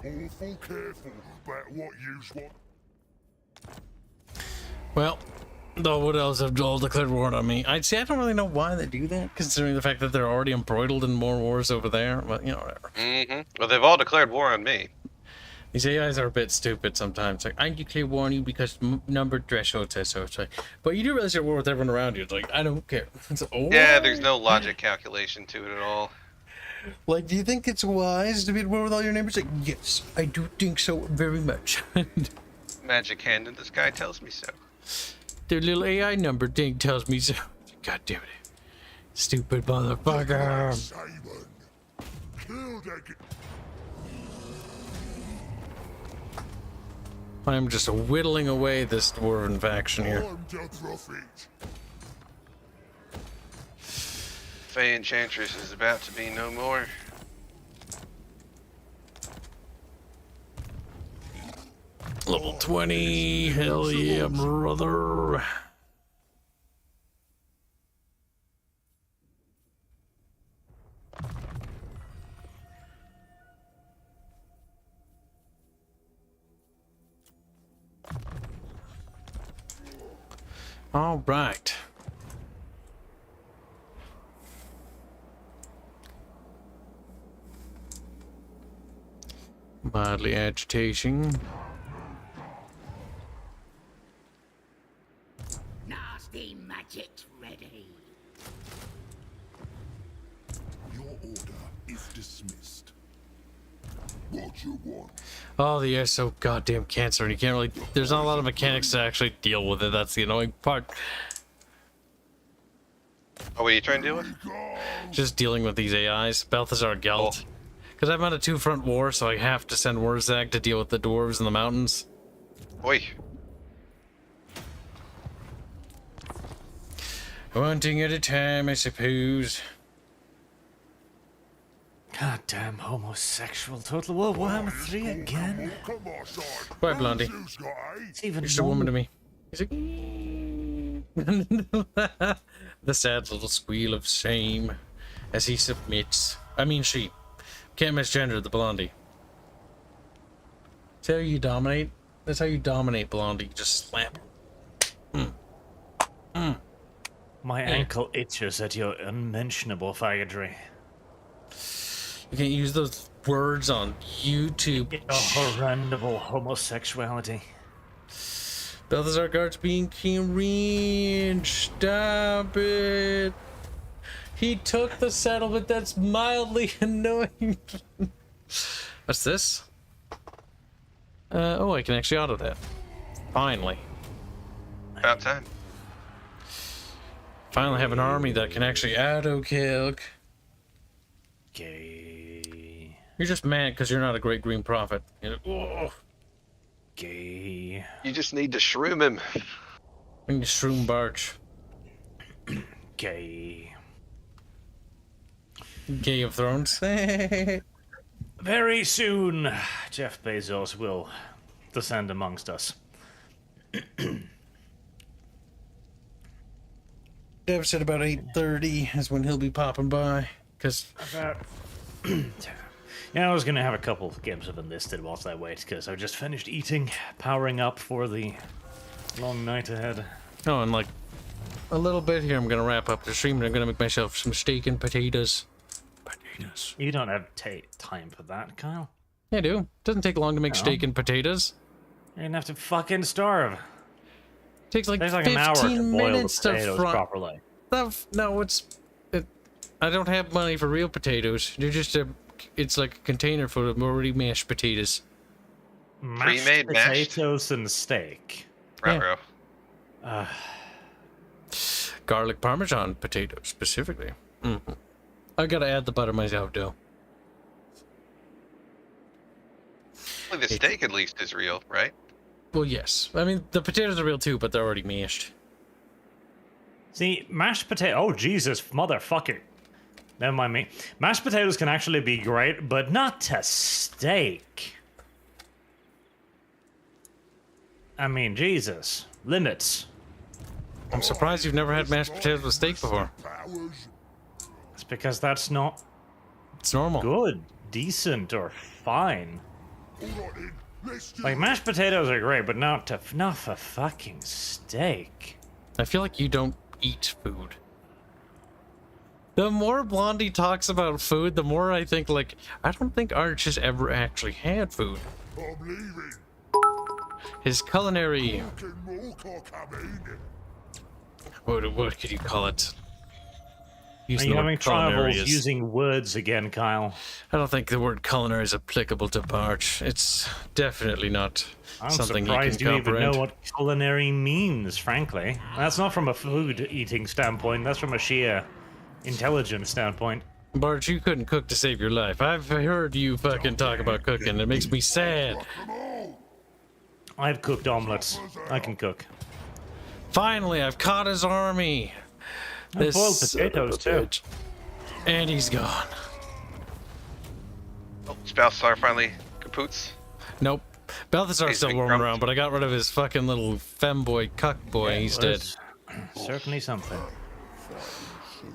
I think awful careful about what yous want. Well, the Wood Elves have all declared war on me. I'd say I don't really know why they do that, considering the fact that they're already embroiled in more wars over there. But, you know, whatever. Mm-hmm. Well, they've all declared war on me. These AIs are a bit stupid sometimes. Like, I declare war on you because number threshold says so. It's like, but you do realize you're at war with everyone around you. It's like, I don't care. It's like, oh, Yeah, there's no logic calculation to it at all. Like, do you think it's wise to be at war with all your neighbors? Like, yes, I do think so very much. Magic hand in the sky tells me so. Their little AI number thing tells me so. God damn it. Stupid motherfucker. I'm just whittling away this dwarven faction here. Fey Enchantress is about to be no more. Level 20, hell yeah, brother. All right. Mildly agitation. Nasty magic's ready. Your order is dismissed. What you want? Oh, the air's so goddamn cancer, and you can't really. There's not a lot of mechanics to actually deal with it. That's the annoying part. Oh, what are you trying to deal with? Just dealing with these AIs. Balthazar Gelt. Because I'm on a 2-front war, so I have to send Wurzag to deal with the dwarves in the mountains. Oi. One thing at a time, I suppose. Goddamn homosexual. Total War Warhammer 3 again? Come on, son. Bye, Blondie. Who's got eight? It's even You're just a woman to more. me. He's like... The sad little squeal of shame as he submits. I mean, she. Can't misgender the Blondie. See how you dominate? That's how you dominate, Blondie. You just slam. My ankle itches at your unmentionable faggotry. You can't use those words on YouTube. Your horrendous homosexuality. Balthazar Guard's being cringe. Stop it. He took the settlement. That's mildly annoying. What's this? Oh, I can actually auto that. Finally. About time. Finally have an army that can actually auto-kill. Gay. You're just mad because you're not a great green prophet. You're like, oh, Gay. You just need to shroom him. I need to shroom Barch. Gay. Gay of Thrones. Very soon, Jeff Bezos will descend amongst us. Dev said about 8:30 is when he'll be popping by. Because About... Yeah, I was going to have a couple of games of Enlisted whilst I wait, because I've just finished eating, powering up for the long night ahead. oh, and like a little bit here, I'm gonna wrap up the stream and I'm gonna make myself some steak and potatoes. Potatoes. You don't have time for that, Kyle. Yeah, I do. Doesn't take long to make No. steak and potatoes. You're going to have to fucking starve. Takes like Takes like 15 an hour to boil the minutes to potatoes fry. properly. No, I don't have money for real potatoes. They're just it's like a container full of already mashed potatoes. Mashed Pre-made mashed? potatoes and steak. Ruh-roh. Garlic parmesan potatoes specifically. I gotta add the butter myself, though. Well, the steak at least is real, right? Well, yes. I mean, the potatoes are real too, but they're already mashed. See, mashed potato. Oh, Jesus, motherfucker. Never mind me. Mashed potatoes can actually be great, but not to steak. I mean, Jesus. Limits. I'm surprised you've never had mashed potatoes with steak before. Powers. It's because that's not It's normal. good, decent, or fine. All right then, let's do Like, it. mashed potatoes are great, but not for fucking steak. I feel like you don't eat food. The more Blondie talks about food, the more I think, like, I don't think Arch has ever actually had food. I'm leaving. His culinary, Fucking milk are coming. what could you call it? Are Using you the having word culinary troubles is- using words again, Kyle? I don't think the word culinary is applicable to Barch. It's definitely not I'm something you surprised can you even comprehend. know what culinary means, frankly. That's not from a food-eating standpoint, that's from a sheer intelligence standpoint. Barch, you couldn't cook to save your life. I've heard you fucking talk about cooking. It makes me sad. Come on. I've cooked omelets. I can cook. Finally, I've caught his army. And boiled son of a potatoes, too. bitch. And he's gone. Oh, Balthazar finally kapoots. Nope. Balthazar's He's still been roaming grumped. around, but I got rid of his fucking little femboy cuck boy. He's dead. That's certainly something.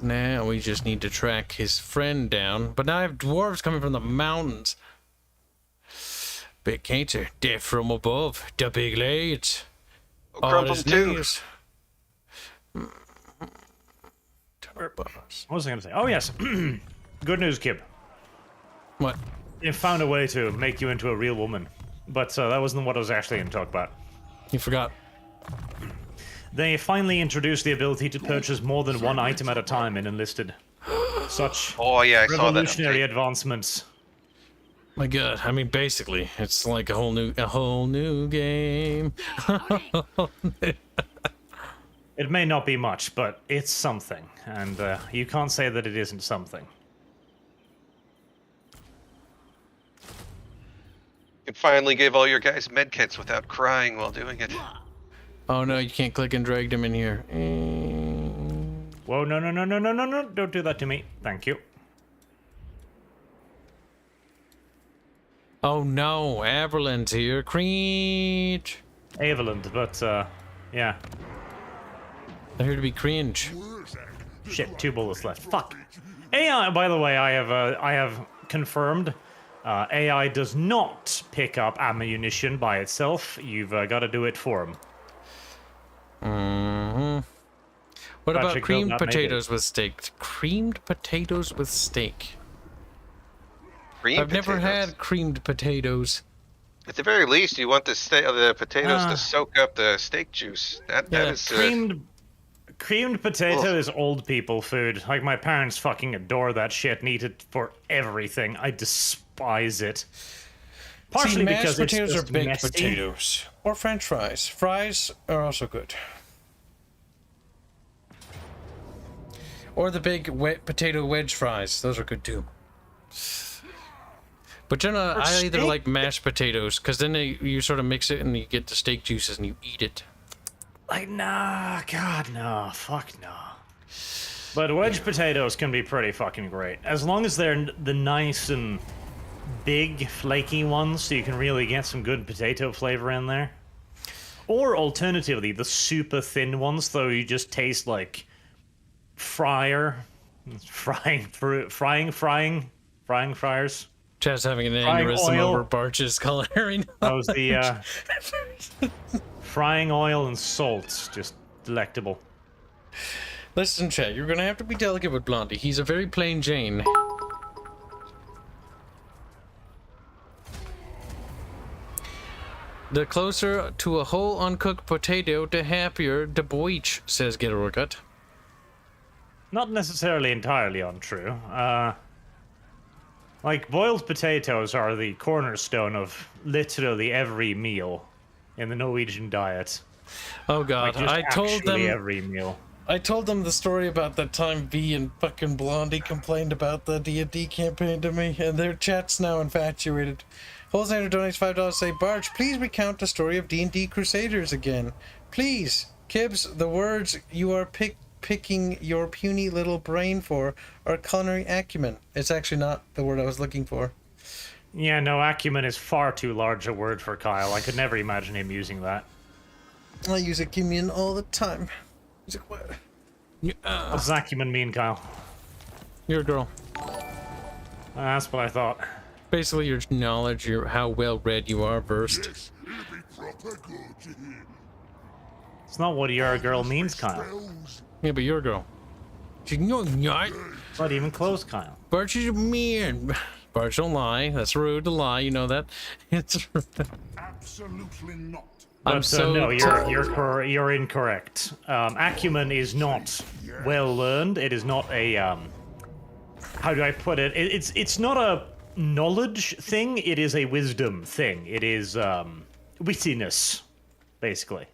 Now we just need to track his friend down. But now I have dwarves coming from the mountains. Big cancer, death from above, the big light. Oh, Crumple too. What was I going to say? Oh, yes. Good news, Kib. What? They found a way to make you into a real woman. But that wasn't what I was actually going to talk about. You forgot. They finally introduced the ability to purchase more than one item at a time in Enlisted. Such Oh yeah, I saw that. revolutionary advancements. My God, I mean, basically, it's like a whole new game. It may not be much, but it's something, and you can't say that it isn't something. You can finally give all your guys medkits without crying while doing it. Oh no, you can't click and drag them in here. Whoa, no, don't do that to me. Thank you. Oh no, Averland's here. Cringe. Aveland, but, yeah. I'm here to be cringe. Shit, 2 bullets left. Fuck. AI, by the way, I have confirmed. AI does not pick up ammunition by itself. You've got to do it for him. What about Patrick creamed Bill, not potatoes with steak? Creamed potatoes with steak. Creamed I've never potatoes. had creamed potatoes. At the very least, you want the potatoes to soak up the steak juice. That is Creamed potato is old people food. Like, my parents fucking adore that shit and eat it for everything. I despise it. Partially mashed because potatoes it's are just baked messy. potatoes. Or French fries. Fries are also good. Or the big wet potato wedge fries. Those are good too. But generally, I either steak? like mashed potatoes, because then you sort of mix it and you get the steak juices and you eat it. Like, nah, God, no, fuck no. But wedge potatoes can be pretty fucking great. As long as they're the nice and big, flaky ones, so you can really get some good potato flavor in there. Or alternatively, the super thin ones, though you just taste like frying fryers. Chad's having an Frying aneurysm oil. over Barch's culinary. That was the frying oil and salt, just delectable. Listen, Chad, you're gonna have to be delicate with Blondie. He's a very plain Jane. The closer to a whole uncooked potato, the happier the boich, says Gilrogut. Not necessarily entirely untrue. Like, boiled potatoes are the cornerstone of literally every meal in the Norwegian diet. Oh god, Like, just I told them every meal. I told them the story about that time V and fucking Blondie complained about the D&D campaign to me, and their chat's now infatuated. Holzander donates $5 to say, Barch, please recount the story of D&D Crusaders again. Please. Kibs, the words you are picking your puny little brain for are culinary acumen. It's actually not the word I was looking for. Yeah, no, acumen is far too large a word for Kyle. I could never imagine him using that. I use acumen all the time. He's like, what? What does acumen mean, Kyle? You're a girl. That's what I thought. Basically, your knowledge, how well read you are, versed. Yes, it'll be proper good. It's not what you're a girl means, Kyle. Spells. Yeah, but you're a girl. She's not. It's not even close, Kyle. Barch is a man. Barch, don't lie. That's rude to lie. You know that. It's. Absolutely not. I'm But so. no, you're incorrect. Acumen is not well learned. It is not a how do I put it? It's not a knowledge thing. It is a wisdom thing. It is wittiness, basically.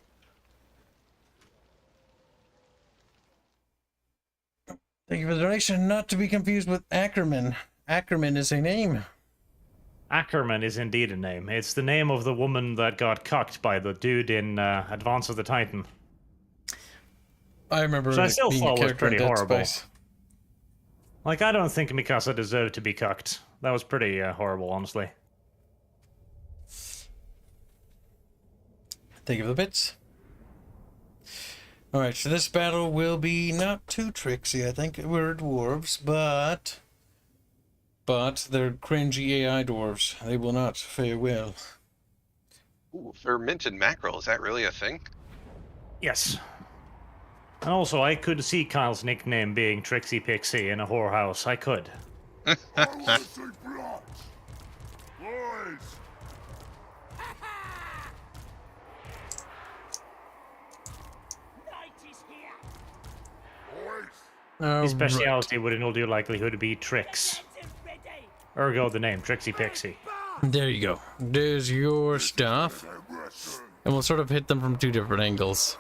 Thank you for the donation. Not to be confused with Ackerman. Ackerman is a name. Ackerman is indeed a name. It's the name of the woman that got cucked by the dude in Advance of the Titan. I remember. So I still being a thought it was character in pretty Dead horrible. Space. Like, I don't think Mikasa deserved to be cucked. That was pretty horrible, honestly. Thank you for the bits. Alright, so this battle will be not too tricksy. I think we're dwarves, but they're cringy AI dwarves. They will not fare well. Ooh, fermented mackerel, is that really a thing? Yes. And also, I could see Kyle's nickname being Trixie Pixie in a whorehouse. I could. I want to see blood. His speciality would in all due likelihood be tricks. Ergo the name, Trixie Pixie. There you go. There's your stuff. And we'll sort of hit them from 2 different angles.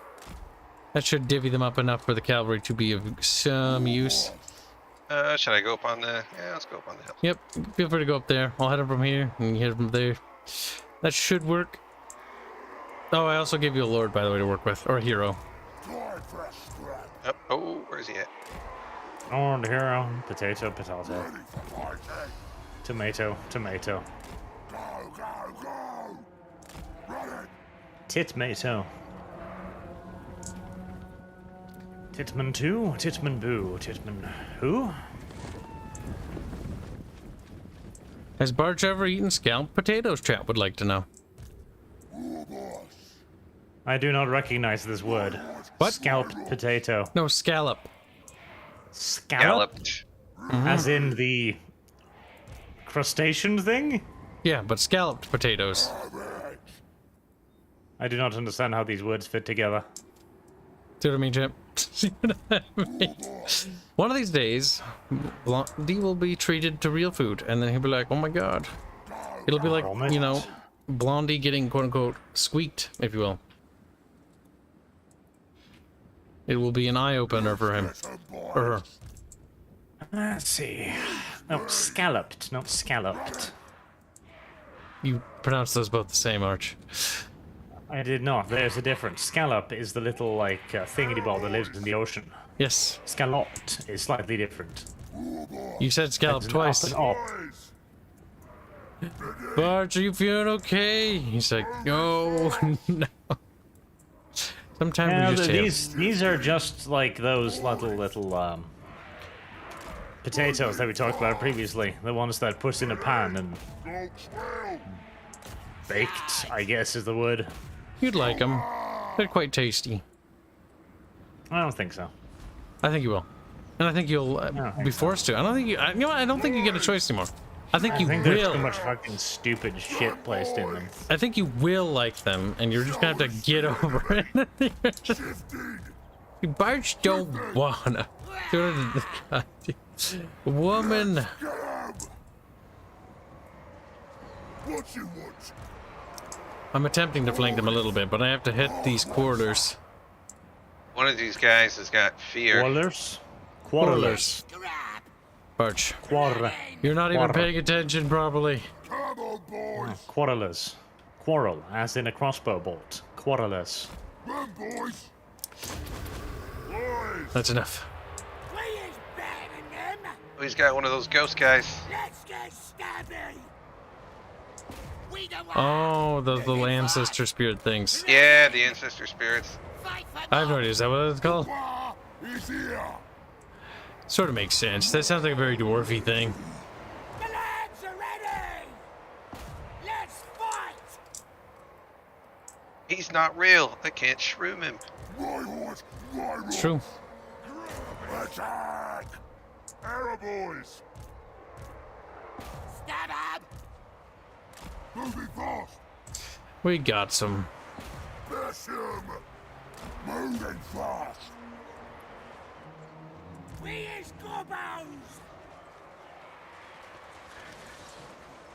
That should divvy them up enough for the cavalry to be of some use. Should I go up on the... Yeah, let's go up on the hill. Yep, feel free to go up there. I'll head them from here, and you hit them from there. That should work. Oh, I also gave you a lord, by the way, to work with. Or a hero. Oh, where's he at? Lord, hero, potato, potato. Tomato, tomato. Titmato. Titman 2, Titman Boo, Titman who? Has Barch ever eaten scalloped potatoes? Chat would like to know. I do not recognize this word. What? Scalped potato. No, scallop. Scalloped? As in the crustacean thing? Yeah, but scalloped potatoes. I do not understand how these words fit together. See what I mean, Chip? See what I mean? One of these days, Blondie will be treated to real food, and then he'll be like, oh my god. It'll be like, you know, Blondie getting quote-unquote squeaked, if you will. It will be an eye-opener for him. Or her. Let's see. No, scalloped, not scalloped. You pronounce those both the same, Arch. I did not. There's a difference. Scallop is the little, like, thingy ball that lives in the ocean. Yes. Scalloped is slightly different. You said scallop twice. Up. Barch, are you feeling okay? He's like, oh, no. Sometimes we just these are just like those little potatoes that we talked about previously. The ones that put in a pan and baked, I guess is the word. You'd like them. They're quite tasty. I don't think so. I think you will. And I think you'll be forced to. I don't think you... you know what? I don't think you get a choice anymore. I think you there's will. too much fucking stupid shit placed in them. I think you will like them, and you're just gonna have to get over it. Barch don't wanna. Woman. What you want? I'm attempting to flank them a little bit, but I have to hit these quarters. One of these guys has got fear. Quarrelers. Barch. Quarrel. You're not even Quarrel. paying attention properly. Come on, boys. Quarrelers. Quarrel, as in a crossbow bolt. Quarrelers. Run, boys. Boys. That's enough. We is better than them. Oh, he's got one of those ghost guys. Let's get stabby. We don't want Oh, those little ancestor spirit things. Yeah, the ancestor spirits. fight for I have no idea. Is that what it's called? War is here. Sort of makes sense. That sounds like a very dwarfy thing. The lads are ready. Let's fight. He's not real. I can't shroom him. My horse, my horse. It's true. Attack. Arrow, boys. Stab him. Moving fast. We got some. Bash him. Moving fast. We is gobos.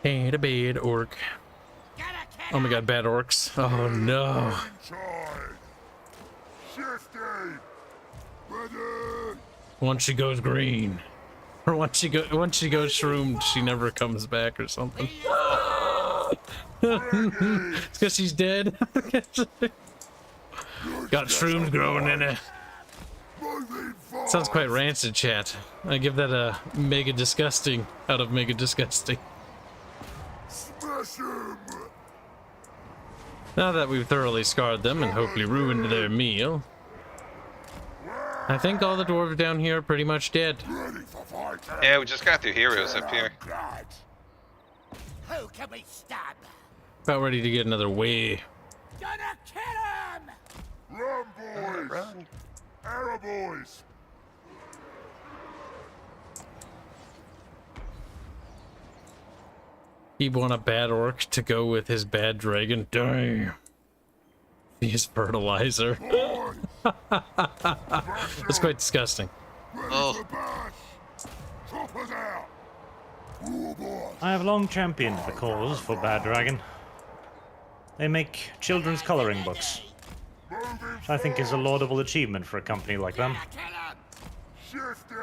Hey, the bad orc. Get a kid. Oh my god, bad orcs. Oh no. Inside. Shifty. Ready. Once she goes green. Or once she goes shroomed, she never comes back or something. It's because she's dead. Got shrooms growing in it. Moving fast. Sounds quite rancid, chat. I give that a mega disgusting out of mega disgusting. Smash him. Now that we've thoroughly scarred them and hopefully ruined their meal, I think all the dwarves down here are pretty much dead. Ready for fight. Yeah, we just got their heroes up here. Glad. Who can we stab? About ready to get another way. Gonna kill him. Run, boys. Run. Arrow, boys. He want a bad orc to go with his bad dragon. Damn. He's fertilizer. That's quite disgusting. Oh. Choppers out. I have long championed the cause for Bad Dragon. They make children's coloring books, which I think is a laudable achievement for a company like them. Shifty!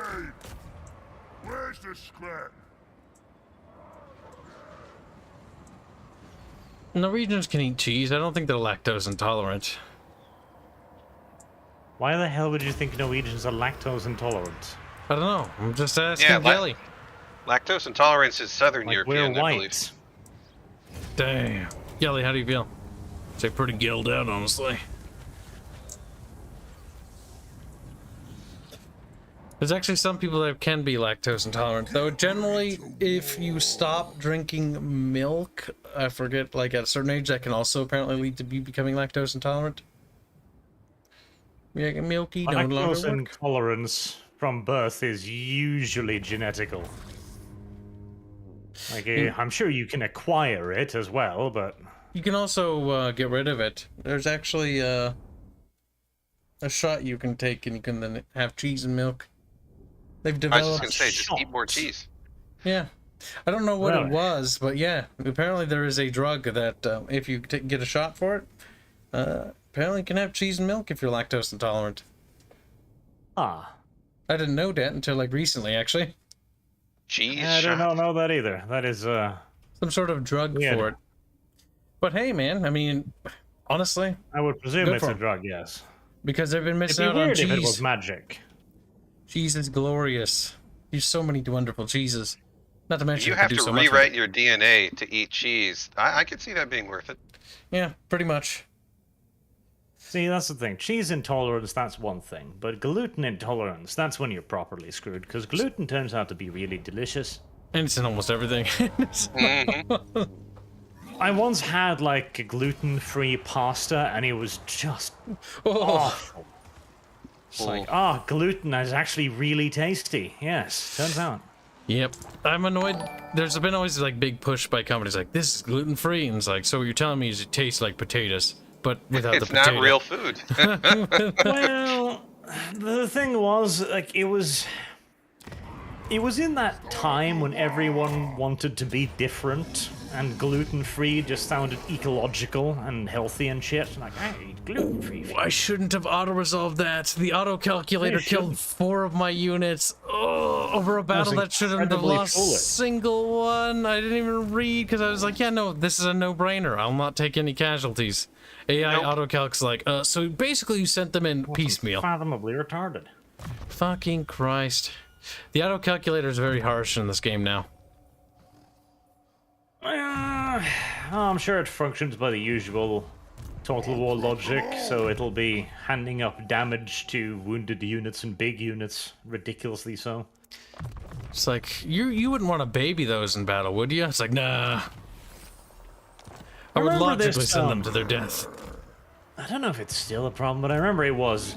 Where's the scrap? Norwegians can eat cheese. I don't think they're lactose intolerant. Why the hell would you think Norwegians are lactose intolerant? I don't know. I'm just asking Yeah, Gelly. Lactose intolerance is Southern Like, European, we're I believe. white. Damn. Gelly, how do you feel? Say pretty gilled out, honestly. There's actually some people that can be lactose intolerant, though generally if you stop drinking milk, I forget, like at a certain age, that can also apparently lead to you becoming lactose intolerant. Yeah, milky no longer Lactose work. intolerance from birth is usually genetical. Like, I'm sure you can acquire it as well, but... You can also get rid of it. There's actually a shot you can take and you can then have cheese and milk. They've I was developed... just gonna say, just eat more cheese. Yeah. I don't know what Really? it was, but yeah. Apparently there is a drug that if you get a shot for it, apparently you can have cheese and milk if you're lactose intolerant. Ah. I didn't know that until like recently, actually. Cheese I do shot. not know that either. That is, Some sort of drug Weird. for it. But hey, man, I mean, honestly, I would presume Good it's for a 'em. drug, yes. because they've been It'd missing be out on weird if it was cheese. magic. Cheese is glorious. There's so many wonderful cheeses. Not to mention You it have can do to so much with rewrite it. your DNA to eat cheese. I could see that being worth it. Yeah, pretty much. See, that's the thing. Cheese intolerance, that's one thing. But gluten intolerance, that's when you're properly screwed. Because gluten turns out to be really delicious. And it's in almost everything. Mhm. I once had, like, gluten-free pasta, and it was just Oh, awful. It's like, gluten is actually really tasty. Yes, turns out. yep. I'm annoyed. There's been always like big push by companies like, this is gluten free, and it's like, so what you're telling me is it tastes like potatoes, but without It's the not potato. real food. Well, the thing was, like, it was in that time when everyone wanted to be different, and gluten-free just sounded ecological and healthy and shit. Like, I eat gluten-free. I shouldn't have auto-resolved that. The auto-calculator You killed shouldn't. 4 of my units. Oh, over a battle that shouldn't have incredibly lost a foolish. single one. I didn't even read because I was like, yeah, no, this is a no-brainer. I'll not take any casualties. AI Nope. auto-calc's like, so basically you sent them in piecemeal. Fathomably retarded. Fucking Christ. The auto-calculator is very harsh in this game now. I'm sure it functions by the usual Total War logic, so it'll be handing up damage to wounded units and big units, ridiculously so. It's like, you wouldn't want to baby those in battle, would you? It's like, nah. I would Remember logically this, send them to their death. I don't know if it's still a problem, but I remember it was.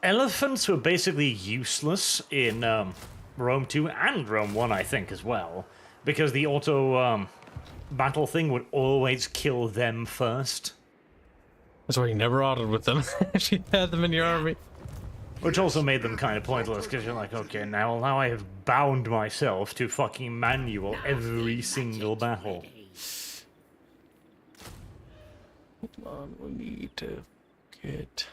Elephants were basically useless in Rome 2 and Rome 1, I think, as well. Because the auto battle thing would always kill them first. That's why you never autoed with them if you had them in your army. Which also made them kind of pointless, because you're like, okay, now I have bound myself to fucking manual every single battle. Hold on, we need to get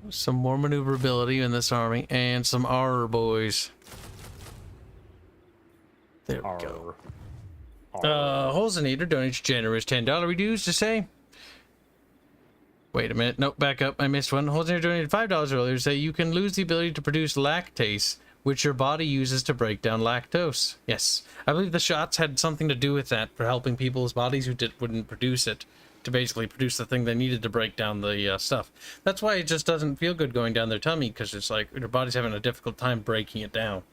some more maneuverability in this army and some R boys. There we go. Holzenator donates generous $10 reduced to say. Wait a minute. Nope, back up. I missed one. Holzenator donated $5 earlier to say you can lose the ability to produce lactase, which your body uses to break down lactose. Yes. I believe the shots had something to do with that, for helping people's bodies who wouldn't produce it to basically produce the thing they needed to break down the stuff. That's why it just doesn't feel good going down their tummy, because it's like their body's having a difficult time breaking it down.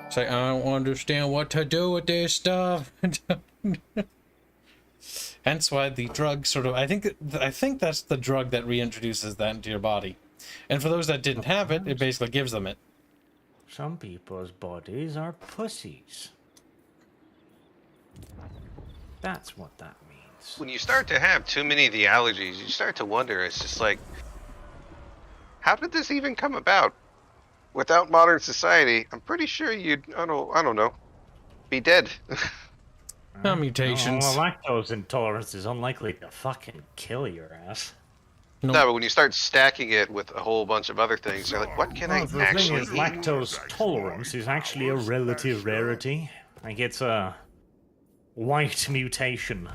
It's like, I don't understand what to do with this stuff. Hence why the drug sort of, I think that's the drug that reintroduces that into your body. And for those that didn't have it, it basically gives them it. Some people's bodies are pussies. That's what that means. When you start to have too many of the allergies, you start to wonder. It's just like, how did this even come about? Without modern society, I'm pretty sure you'd, I don't know, be dead. Mutations. Well, lactose intolerance is unlikely to fucking kill your ass. No, but when you start stacking it with a whole bunch of other things, you're like, what can I The actually thing is, eat? lactose tolerance is actually a relative rarity. Like, it's a white mutation.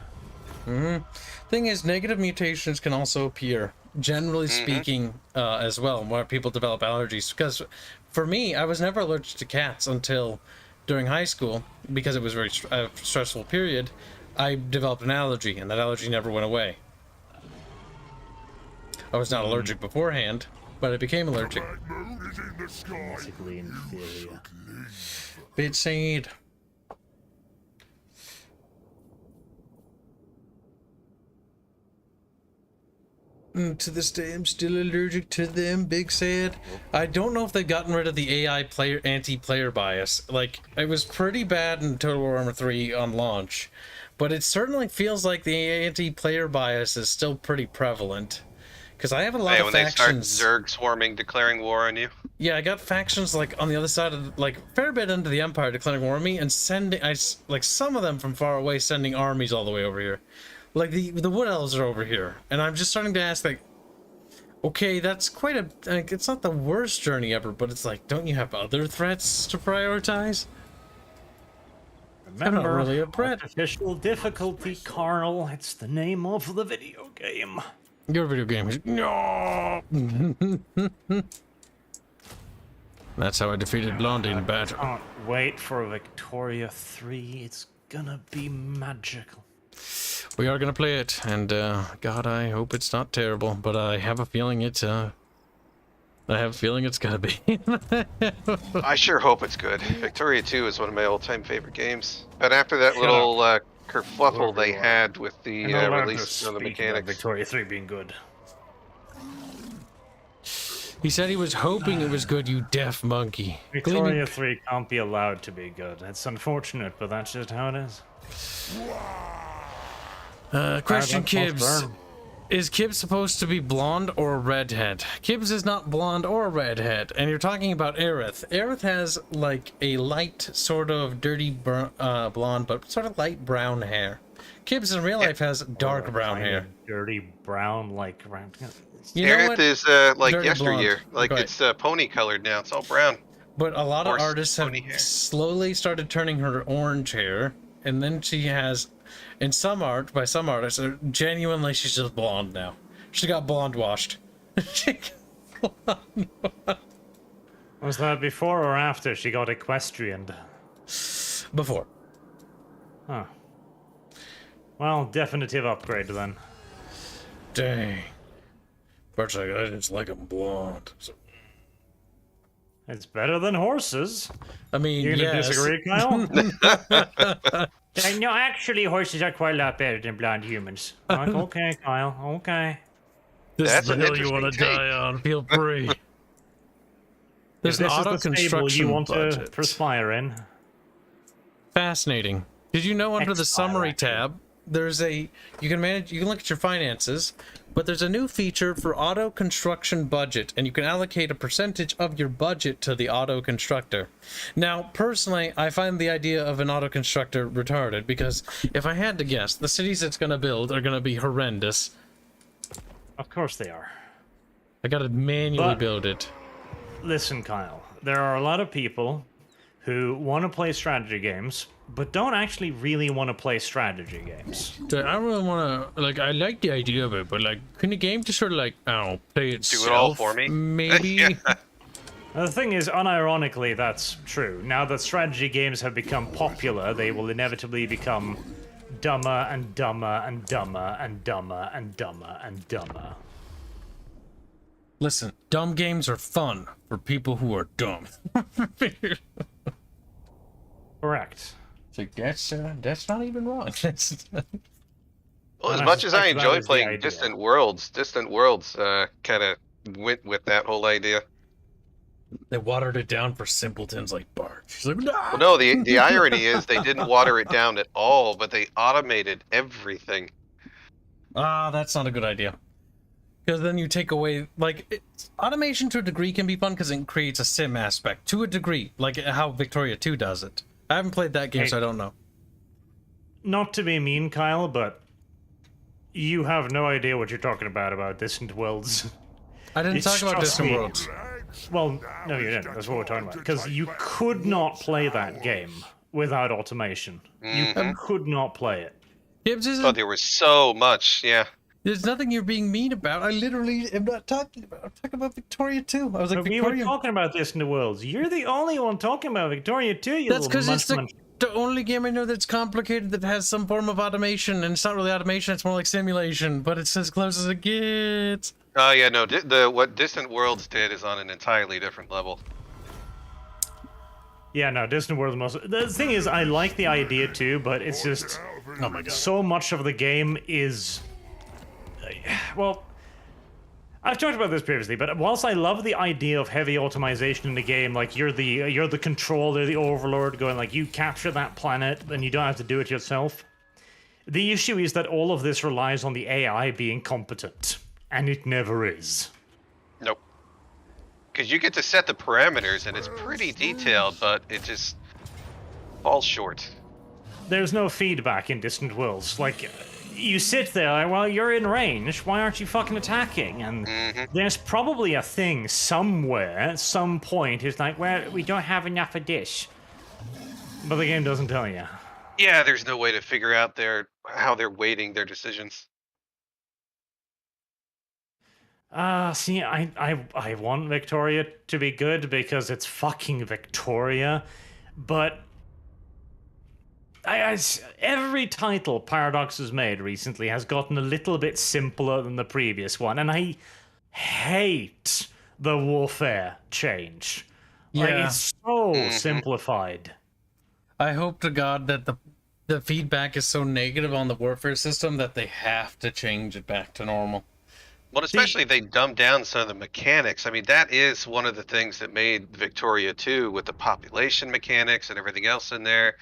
Thing is, negative mutations can also appear, generally speaking, as well, where people develop allergies. Because for me, I was never allergic to cats until during high school, because it was a very stressful period. I developed an allergy, and that allergy never went away. I was not allergic beforehand, but I became allergic. Basically inferior. Bit sad. To this day, I'm still allergic to them. Big sad. I don't know if they've gotten rid of the AI anti-player bias. Like, it was pretty bad in Total Warhammer 3 on launch, but it certainly feels like the anti-player bias is still pretty prevalent. Because I have a lot of factions. When they start Zerg swarming, declaring war on you. Yeah, I got factions like on the other side of like fair bit into the Empire declaring war on me and sending like some of them from far away sending armies all the way over here. Like the Wood Elves are over here, and I'm just starting to ask like, okay, that's quite a like, it's not the worst journey ever, but it's like, don't you have other threats to prioritize? Remember, I'm not really a threat. Artificial difficulty, Carl. It's the name of the video game. Your video game is no. That's how I defeated Blondie in battle. Can't wait for Victoria 3. It's gonna be magical. We are gonna play it, and God, I hope it's not terrible, but I have a feeling it's I have a feeling it's gonna be. I sure hope it's good. Victoria 2 is one of my all-time favorite games. But after that little kerfluffle they had with the release of the mechanics. Victoria 3 being good. He said he was hoping it was good, you deaf monkey. Victoria 3 can't be allowed to be good. It's unfortunate, but that's just how it is. Question, Kibs. Is Kibs supposed to be blonde or a redhead? Kibs is not blonde or a redhead, and you're talking about Aerith. Aerith has like a light, sort of dirty blonde, but sort of light brown hair. Kibs in real life has dark brown hair. Dirty brown, like... You know Aerith what? is like Dirty yesteryear. blonde. Like Right. it's pony colored now. It's all brown. But a lot of Horse artists have pony hair. slowly started turning her orange hair, and then she has, in some art, by some artists, genuinely she's just blonde now. She got blonde washed. Was that before or after she got equestrian? Before. Huh. Well, definitive upgrade then. Dang. Bert's like, I just like them blonde. So, It's better than horses. I mean, You gonna yes. disagree, Kyle? No, actually, horses are quite a lot better than blonde humans. Like, okay, Kyle, okay. This That's is an the hill you want to interesting die on. Feel free. There's If an this auto is the stable construction you want to budget. perspire in. Fascinating. Did you know under the Exile, summary actually. tab, there's a you can look at your finances, but there's a new feature for auto construction budget, and you can allocate a percentage of your budget to the auto constructor. Now, personally, I find the idea of an auto constructor retarded because if I had to guess, the cities it's going to build are going to be horrendous. Of course they are. I got to manually But- build it. Listen, Kyle, there are a lot of people who want to play strategy games, but don't actually really want to play strategy games. So I don't really want to, like, I like the idea of it, but, like, can the game just sort of, like, I don't know, play itself? Do it all for me? Maybe? Yeah. The thing is, unironically, that's true. Now that strategy games have become popular, they will inevitably become dumber and dumber and dumber and dumber and dumber and dumber. Listen, dumb games are fun for people who are dumb. Correct. It's like, that's not even wrong. Well, as And I much as I suspect that enjoy was the playing idea. Distant Worlds kind of went with that whole idea. They watered it down for simpletons like Bart. She's like, nah! Well, no, the irony is they didn't water it down at all, but they automated everything. Ah, that's not a good idea. Because then you take away, like, automation to a degree can be fun because it creates a sim aspect to a degree, like how Victoria 2 does it. I haven't played that game, so I don't know. Not to be mean, Kyle, but you have no idea what you're talking about Distant Worlds. I didn't talk about Distant Worlds. Well, no, you didn't. That's what we're talking about. Because you could not play that game without automation. You could not play it. Kibs isn't... Oh, there was so much, yeah. There's nothing you're being mean about. I literally am not talking about. I'm talking about Victoria 2. I was like, But we Victoria... were talking about Distant Worlds. You're the only one talking about Victoria 2, you That's little because it's munchman. the only game I know that's complicated that has some form of automation, and it's not really automation, it's more like simulation, but it's as close as it gets. Oh yeah, no. What Distant Worlds did is on an entirely different level. Yeah, no, Distant Worlds most... The thing is, I like the idea too, but it's just... Oh my god. So much of the game is... Well, I've talked about this previously, but whilst I love the idea of heavy automation in the game, like you're the controller, the overlord, going like you capture that planet and you don't have to do it yourself. The issue is that all of this relies on the AI being competent, and it never is. Nope. Because you get to set the parameters, and it's pretty detailed, but it just falls short. There's no feedback in Distant Worlds. Like, you sit there like, well, you're in range, why aren't you fucking attacking? And there's probably a thing somewhere, at some point, it's like, well, we don't have enough of this. But the game doesn't tell you. Yeah, there's no way to figure out how they're weighting their decisions. See, I want Victoria to be good because it's fucking Victoria, but every title Paradox has made recently has gotten a little bit simpler than the previous one, and I hate the warfare change. Like, it's so simplified. I hope to God that the feedback is so negative on the warfare system that they have to change it back to normal. Well, especially if they dumbed down some of the mechanics. I mean, that is one of the things that made Victoria 2 with the population mechanics and everything else in there.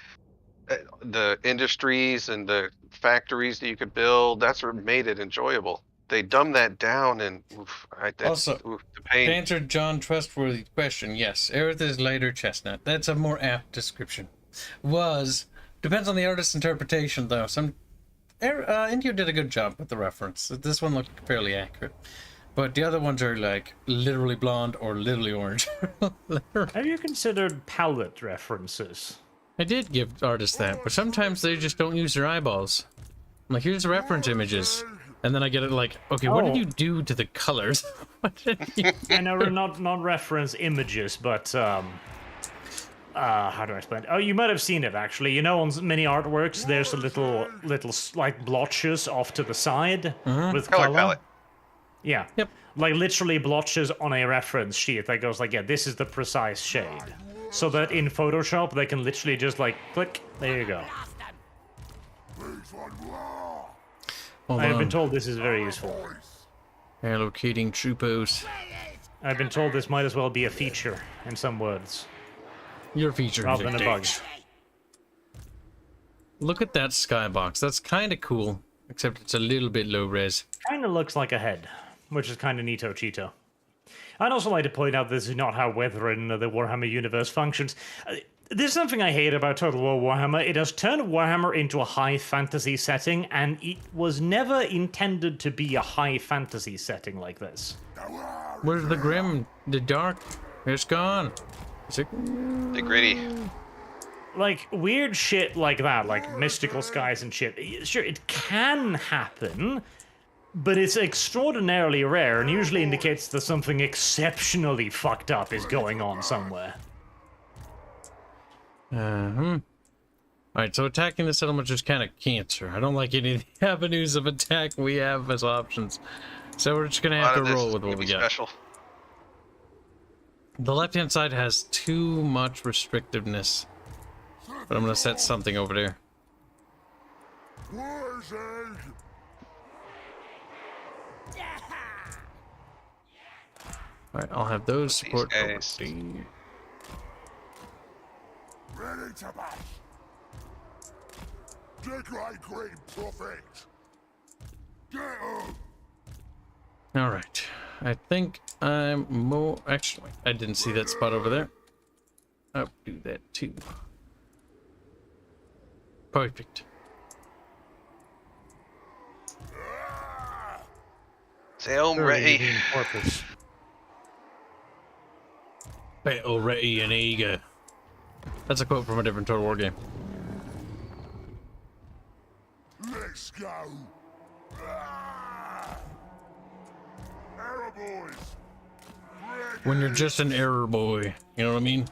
The industries and the factories that you could build, that's what made it enjoyable. They dumbed that down and the pain. To answer John Trustworthy's question, yes, Aerith is lighter chestnut. That's a more apt description. Depends on the artist's interpretation, though. Indio did a good job with the reference. This one looked fairly accurate. But the other ones are like literally blonde or literally orange. Have you considered palette references? I did give artists that, but sometimes they just don't use their eyeballs. I'm like, here's the reference images. And then I get it like, okay, what did you do to the colors? What did you... I know, not reference images, but how do I explain it? Oh, you might have seen it actually. You know, on many artworks, there's a little like blotches off to the side with color. Palette. Yeah. Yep. Like literally blotches on a reference sheet that goes like, yeah, this is the precise shade. So that in Photoshop, they can literally just like click, there you go. I've been told this is very useful. Allocating troopos. I've been told this might as well be a feature in some words. Your feature rather than a bug. Look at that skybox. That's kind of cool, except it's a little bit low res. Kind of looks like a head, which is kind of neato cheeto. I'd also like to point out this is not how weather in the Warhammer universe functions. There's something I hate about Total War Warhammer. It has turned Warhammer into a high fantasy setting, and it was never intended to be a high fantasy setting like this. Where's the grim, the dark? It's gone. The gritty. Like, weird shit like that, like mystical skies and shit. Sure, it can happen, but it's extraordinarily rare and usually indicates that something exceptionally fucked up is going on somewhere. Alright, so attacking the settlement is kind of cancer. I don't like any of the avenues of attack we have as options. So we're just gonna have to roll with what we got. Special. The left-hand side has too much restrictiveness. But I'm gonna set something over there. Alright, I'll have those support. Ready to bash. Dig like great prophet. Get up. All right. I think I'm more... Actually, I didn't see that spot over there. I'll do that too. Perfect. Sail ready. Battle ready and eager. That's a quote from a different Total War game. Let's go. Arrow boys. When you're just an error boy, you know what I mean?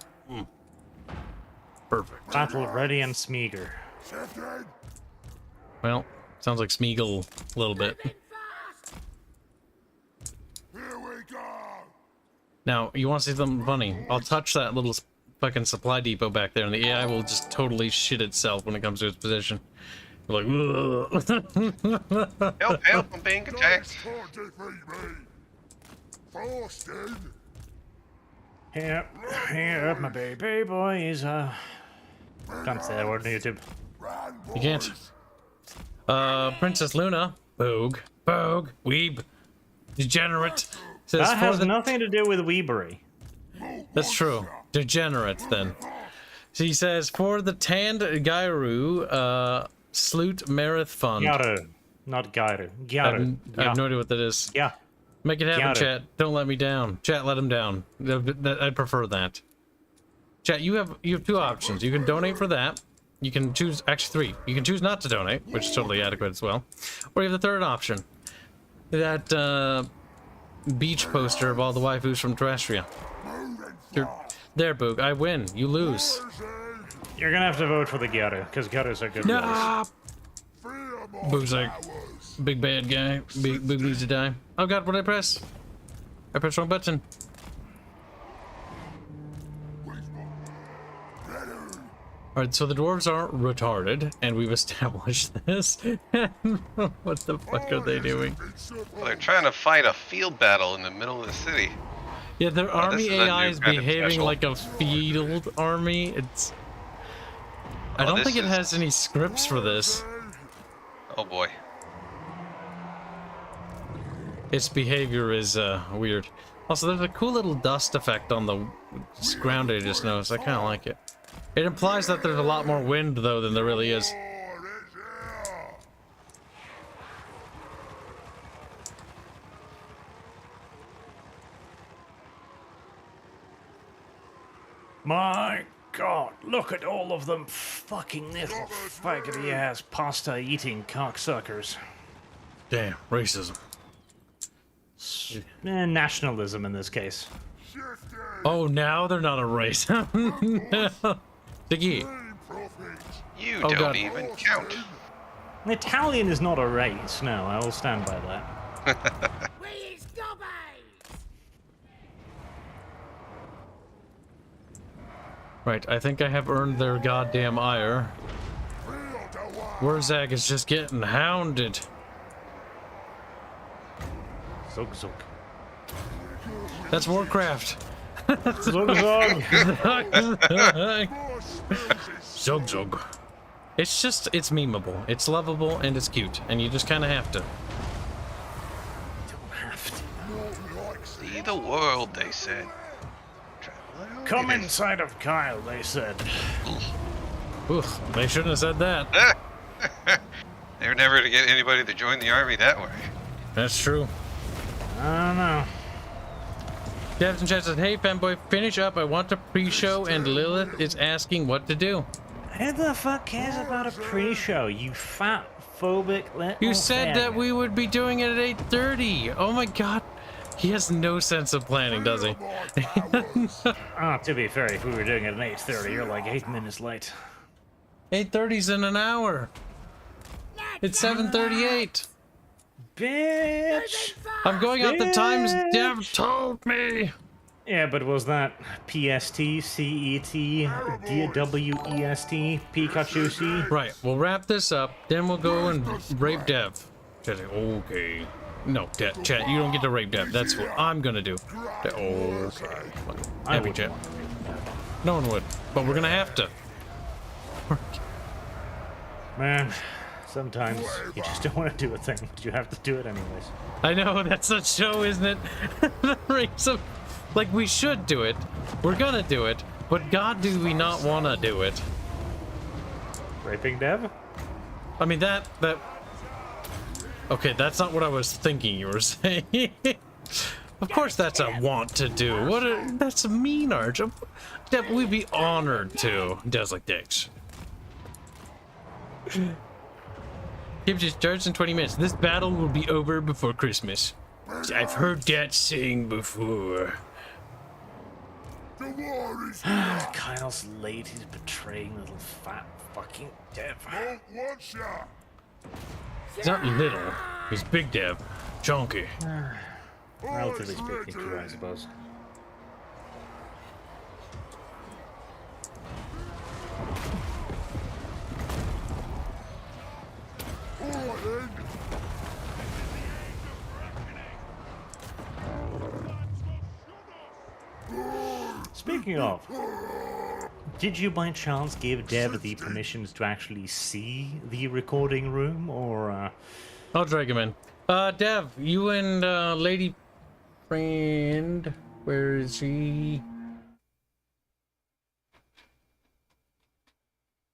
Perfect. Battle ready and Smeagol. Shifting. Well, sounds like Smeagol a little bit. Here we go. Now, you want to see something funny? I'll touch that little fucking supply depot back there, and the AI will just totally shit itself when it comes to its position. You're like, Help, help, I'm being attacked. Can't defeat me. Forced in. Here, my baby boy is can't say that word on YouTube. Run, boys. you can't. Princess Luna, Bogue, Weeb, Degenerate. Says That has nothing to do with Weebery. That's true. Degenerate, then. She says, for the Tand Gairu, Sloot Merith Fund. Gyaru, not Gyaru. Gyaru. I have no idea what that is. Yeah. Make it happen, Gyaru. chat. Don't let me down. Chat, let him down. I'd prefer that. Chat, you have two options. You can donate for that. You can choose, actually three. You can choose not to donate, which is totally adequate as well. Or you have the third option. That beach poster of all the waifus from Terrestria. There, Boog. I win. You lose. You're gonna have to vote for the Gyaru, because Gyaru's are good guys. Boog's like, big bad guy. Boog needs to die. Oh god, what did I press? I pressed wrong button. Alright, so the dwarves aren't retarded, and we've established this. What the fuck are they doing? Well, they're trying to fight a field battle in the middle of the city. Yeah, their army this is a AI new is kind of behaving special. like a field army. It's... I don't this think it is- has any scripts for this. Oh boy. Its behavior is weird. Also, there's a cool little dust effect on the ground I just noticed. I kind of like it. It implies that there's a lot more wind, though, than there really is. My god, look at all of them fucking little faggoty ass pasta eating cocksuckers. Damn, racism. Nationalism in this case. Oh, now they're not a race. No. Diggy. You Oh, don't God. even count. Italian is not a race, no, I will stand by that. We is gobbies! Right, I think I have earned their goddamn ire. Wurzag is just getting hounded. Zug zug. That's Warcraft. Zug zug! Zug zug. It's just, it's memeable, it's lovable, and it's cute, and you just kind of have to. See the world, they said. Come inside of Kyle, they said. Oof, they shouldn't have said that. They were never to get anybody to join the army that way. That's true. I don't know. Captain Chat said, hey fanboy, finish up, I want to pre-show, and Lilith is asking what to do. Who the fuck cares about a pre-show, you fat phobic little You said that we would be doing it at 8:30. Oh my god. He has no sense of planning, does he? Ah, to be fair, if we were doing it at 8:30, you're like 8 minutes late. 8:30's in an hour. It's 7:38. Bitch! I'm going out the times Dev told me. Yeah, but was that PST, CET, DWEST, Pikachu C? Right, we'll wrap this up, then we'll go and rape Dev. Chat's like, okay. No, chat, you don't get to rape Dev. That's what I'm gonna do. Okay. Happy chat. No one would, but we're gonna have to. Man, Sometimes you just don't want to do a thing, but you have to do it anyways. I know, that's the show, isn't it? Like, we should do it. We're gonna do it. But God, do we not want to do it? Raping Dev? I mean, that... Okay, that's not what I was thinking you were saying. Of course that's a want to do. That's a mean arch. That we'd be honored to. Does like dicks. Kibs just charged in 20 minutes. This battle will be over before Christmas. I've heard that saying before. The war is here. Kyle's late. He's betraying little fat fucking Dev. Don't want ya. He's not little. He's big Dev. Chunky. Relatively speaking, true, I suppose. Alright then. Speaking of, did you by chance give Dev the permissions to actually see the recording room, or I'll drag him in. Dev, you and Lady Friend, where is he?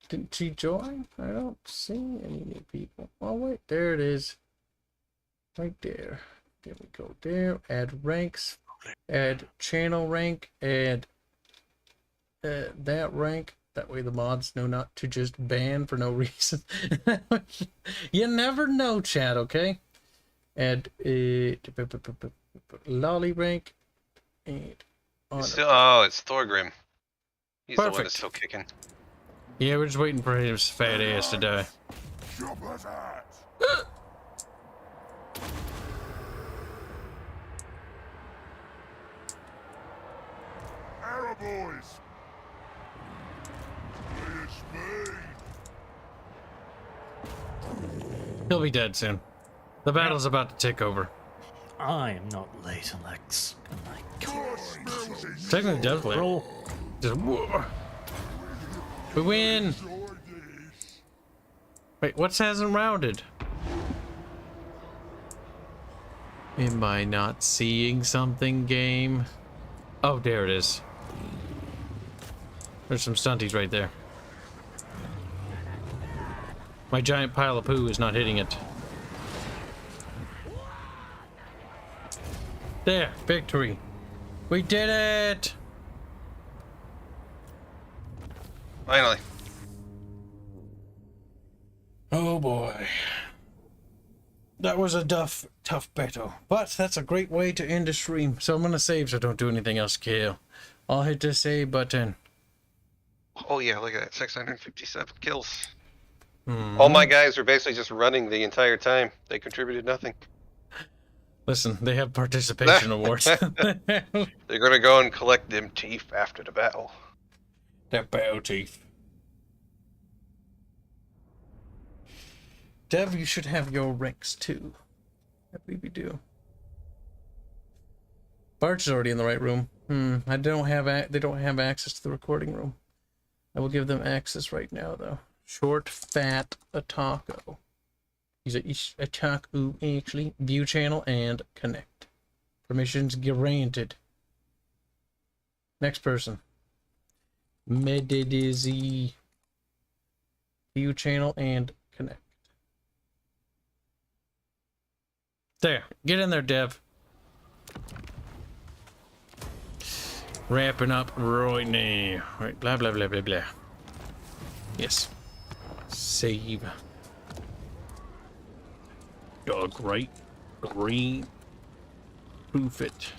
Didn't she join? I don't see any new people. Oh wait, there it is. Right there. There we go. There. Add ranks. Add channel rank. Add that rank. That way the mods know not to just ban for no reason. You never know, chat, okay? Add lolly rank. And oh, it's Thorgrim. He's the one Perfect. that's still kicking. Yeah, we're just waiting for his fat ass to die. Jump at that. Arrow boys. It's me. He'll be dead soon. The battle's about to take over. I am not late, Alex. Oh my god. Technically, definitely. Roll. Just whoa. We win. Enjoy this. Wait, what's hasn't rounded? Am I not seeing something, game? Oh, there it is. There's some stunties right there. My giant pile of poo is not hitting it. There, victory. We did it! Finally. Oh boy. That was a tough battle. But that's a great way to end the stream. So I'm gonna save so don't do anything else, Kale. I'll hit the save button. Oh yeah, look at that. 657 kills. All my guys were basically just running the entire time. They contributed nothing. Listen, they have participation awards. They're gonna go and collect them teeth after the battle. That battle teeth. Dev, you should have your ranks too. I believe you do. Bart's already in the right room. They don't have access to the recording room. I will give them access right now though. Short fat Ataco. He's a Ataku actually. View channel and connect. Permissions granted. Next person. Medidizzy. View channel and connect. There. Get in there, Dev. Wrapping up right now. Right, blah, blah, blah, blah, blah. Yes. Save. Oh, great. Green. Proof it.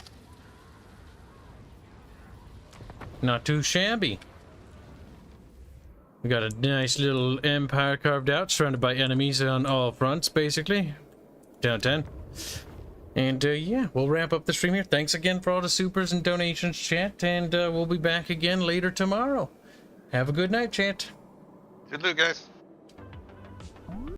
Not too shabby. We got a nice little empire carved out, surrounded by enemies on all fronts, basically. 10 out of 10. And yeah, we'll wrap up the stream here. Thanks again for all the supers and donations, chat. And we'll be back again later tomorrow. Have a good night, chat. Good loot, guys.